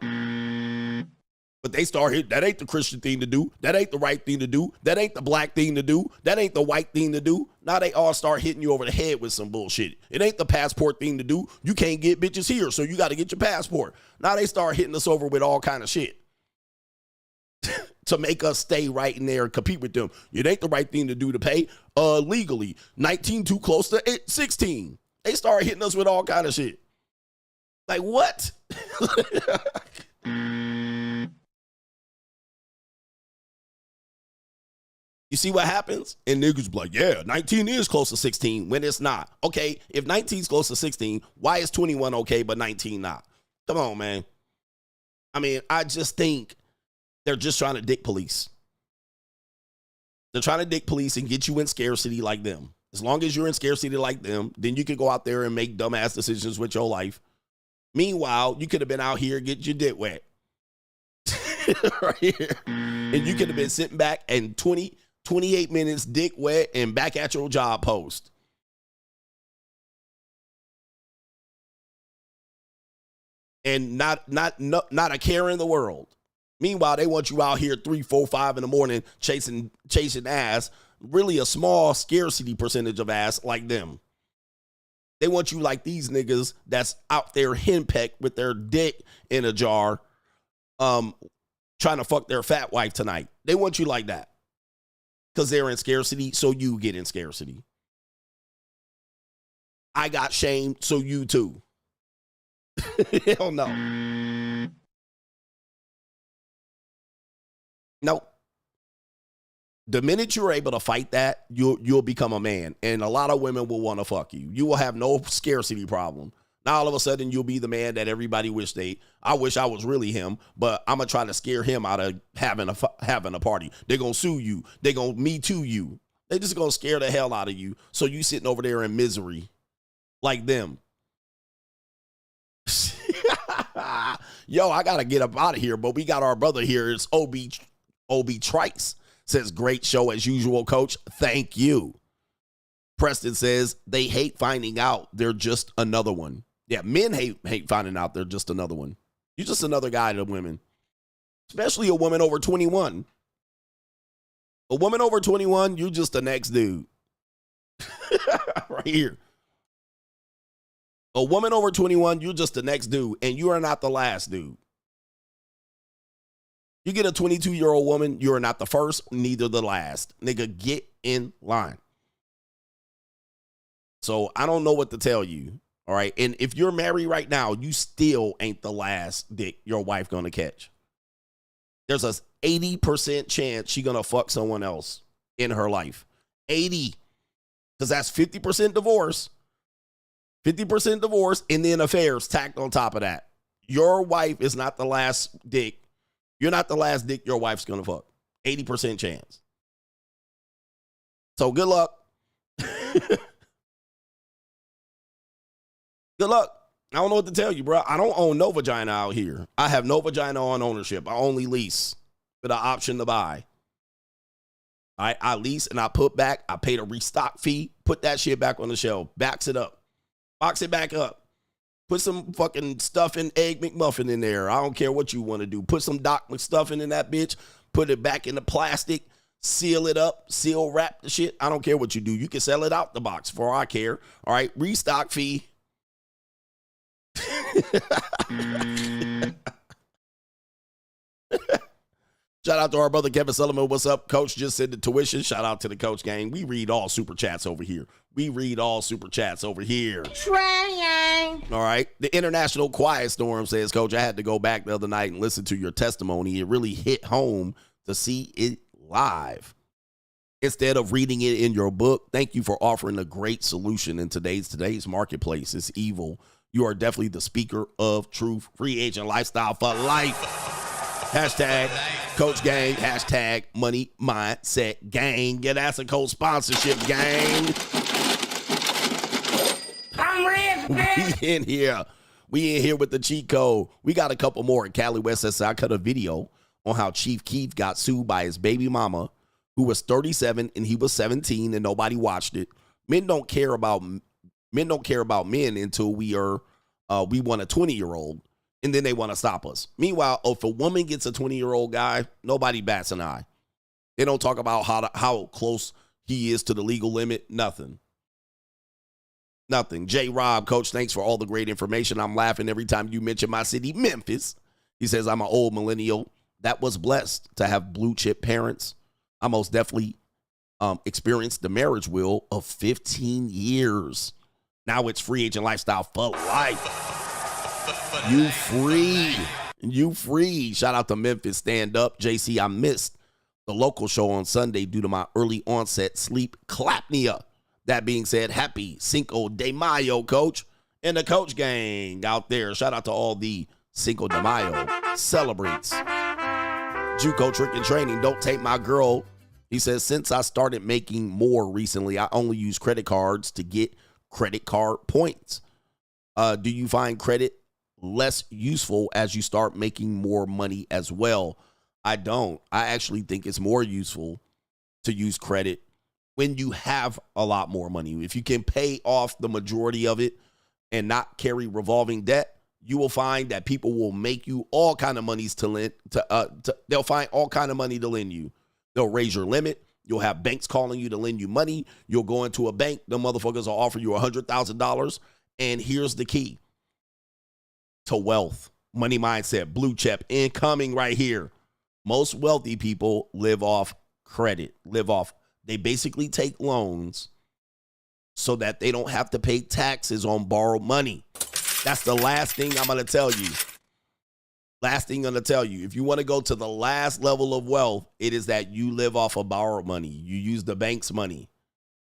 they start hitting, that ain't the Christian thing to do. That ain't the right thing to do. That ain't the black thing to do. That ain't the white thing to do. Now they all start hitting you over the head with some bullshit. It ain't the passport thing to do. You can't get bitches here, so you got to get your passport. Now they start hitting us over with all kind of shit to make us stay right in there and compete with them. It ain't the right thing to do to pay legally. 19 too close to 16. They start hitting us with all kind of shit. Like what? You see what happens? And niggas be like, yeah, 19 is close to 16 when it's not. Okay, if 19 is close to 16, why is 21 okay but 19 not? Come on, man. I mean, I just think they're just trying to dick police. They're trying to dick police and get you in scarcity like them. As long as you're in scarcity like them, then you can go out there and make dumbass decisions with your life. Meanwhile, you could have been out here getting your dick wet. Right here. And you could have been sitting back and 28 minutes dick wet and back at your job post. And not a care in the world. Meanwhile, they want you out here 3, 4, 5 in the morning chasing ass, really a small scarcity percentage of ass like them. They want you like these niggas that's out there henpecked with their dick in a jar, trying to fuck their fat wife tonight. They want you like that because they're in scarcity, so you get in scarcity. I got shamed, so you too. Hell no. Nope. The minute you're able to fight that, you'll become a man. And a lot of women will want to fuck you. You will have no scarcity problem. Now all of a sudden you'll be the man that everybody I wish I was really him, but I'm going to try to scare him out of having a party. They're going to sue you. They're going to Me Too you. They're just going to scare the hell out of you. So you sitting over there in misery like them. Yo, I got to get up out of here, but we got our brother here. It's OB Trice. Says, great show as usual, coach. Thank you. Preston says, they hate finding out they're just another one. Yeah, men hate finding out they're just another one. You're just another guy to women. Especially a woman over 21. A woman over 21, you're just the next dude. Right here. A woman over 21, you're just the next dude, and you are not the last dude. You get a 22-year-old woman, you are not the first, neither the last. Nigga, get in line. So I don't know what to tell you, all right? And if you're married right now, you still ain't the last dick your wife gonna catch. There's a 80% chance she gonna fuck someone else in her life. 80, because that's 50% divorce. 50% divorce, and then affairs tacked on top of that. Your wife is not the last dick. You're not the last dick your wife's going to fuck. 80% chance. So good luck. Good luck. I don't know what to tell you, bro. I don't own no vagina out here. I have no vagina on ownership. I only lease with an option to buy. I lease and I put back. I paid a restock fee. Put that shit back on the shelf. Backs it up. Box it back up. Put some fucking stuffing Egg McMuffin in there. I don't care what you want to do. Put some Doc McStuffing in that bitch. Put it back in the plastic. Seal it up. Seal wrap the shit. I don't care what you do. You can sell it out the box for all I care. All right. Restock fee. Shout out to our brother Kevin Sullivan. What's up? Coach just said the tuition. Shout out to the coach gang. We read all super chats over here. Trying. All right. The International Quiet Storm says, Coach, I had to go back the other night and listen to your testimony. It really hit home to see it live instead of reading it in your book. Thank you for offering a great solution in today's marketplace. It's evil. You are definitely the speaker of truth. Free agent lifestyle for life. Hashtag Coach Gang. Hashtag Money Mindset Gang. Yeah, that's a co-sponsorship, gang. I'm rich, We in here with the cheat code. We got a couple more at Cali West. I cut a video on how Chief Keef got sued by his baby mama, who was 37 and he was 17 and nobody watched it. Men don't care about men until we want a 20-year-old and then they want to stop us. Meanwhile, if a woman gets a 20-year-old guy, nobody bats an eye. They don't talk about how close he is to the legal limit. Nothing. J. Rob, Coach, thanks for all the great information. I'm laughing every time you mention my city, Memphis. He says, I'm an old millennial that was blessed to have blue chip parents. I most definitely experienced the marriage wheel of 15 years. Now it's free agent lifestyle for life. You free. You free. Shout out to Memphis. Stand up. JC, I missed the local show on Sunday due to my early onset sleep clapnia. That being said, happy Cinco de Mayo, Coach, and the Coach gang out there. Shout out to all the Cinco de Mayo celebrates. JUCO trick and training. Don't take my girl. He says, since I started making more recently, I only use credit cards to get credit card points. Do you find credit less useful as you start making more money as well? I don't. I actually think it's more useful to use credit when you have a lot more money. If you can pay off the majority of it and not carry revolving debt, you will find that people will make you all kind of monies to lend. They'll find all kind of money to lend you. They'll raise your limit. You'll have banks calling you to lend you money. You'll go into a bank. The motherfuckers will offer you $100,000. And here's the key to wealth. Money mindset, blue chip, incoming right here. Most wealthy people live off credit, they basically take loans so that they don't have to pay taxes on borrowed money. That's the last thing I'm going to tell you. If you want to go to the last level of wealth, it is that you live off of borrowed money. You use the bank's money.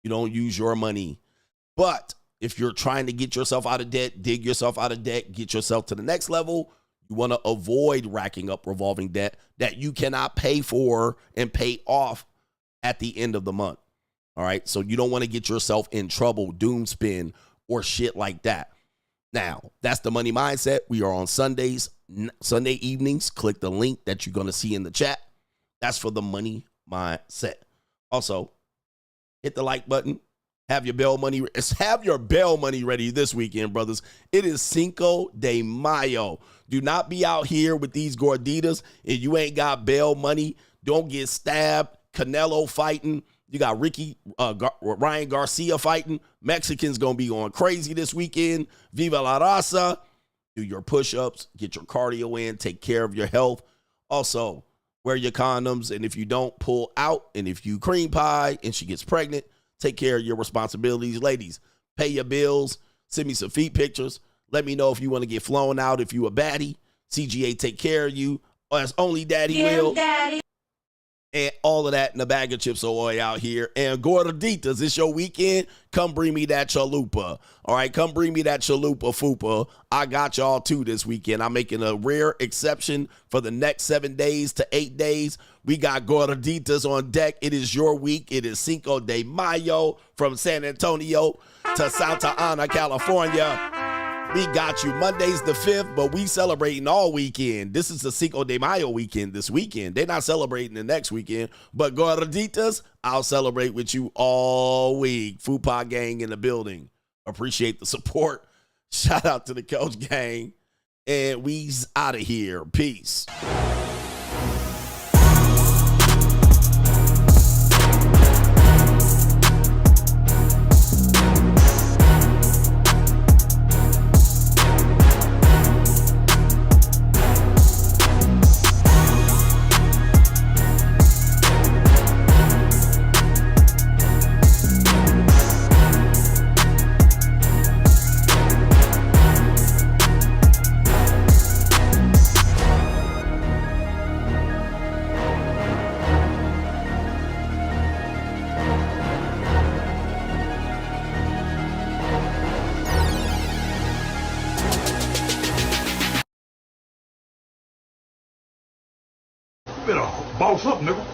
You don't use your money. But if you're trying to get yourself out of debt, dig yourself out of debt, get yourself to the next level, you want to avoid racking up revolving debt that you cannot pay for and pay off at the end of the month. All right. So you don't want to get yourself in trouble, doom spin, or shit like that. Now, that's the money mindset. We are on Sunday evenings. Click the link that you're going to see in the chat. That's for the money mindset. Also, hit the like button. Have your bail money ready this weekend, brothers. It is Cinco de Mayo. Do not be out here with these gorditas and you ain't got bail money. Don't get stabbed. Canelo fighting. You got Ryan Garcia fighting. Mexicans going to be going crazy this weekend. Viva la raza. Do your push-ups. Get your cardio in. Take care of your health. Also, wear your condoms. And if you don't, pull out. And if you cream pie and she gets pregnant, take care of your responsibilities. Ladies, pay your bills. Send me some feet pictures. Let me know if you want to get flown out. If you a baddie, CGA take care of you. Or as only daddy will. Daddy. And all of that in a bag of chips ahoy out here. And gorditas, it's your weekend. Come bring me that chalupa. All right, come bring me that chalupa fupa. I got y'all too this weekend. I'm making a rare exception for the next 7 days to 8 days. We got gorditas on deck. It is your week. It is Cinco de Mayo from San Antonio to Santa Ana, California. We got you. Monday's the 5th, but we celebrating all weekend. This is the Cinco de Mayo weekend this weekend. They're not celebrating the next weekend, but gorditas, I'll celebrate with you all week. Fupa gang in the building. Appreciate the support. Shout out to the Coach gang. And we's out of here. Peace. Boss up, nigga.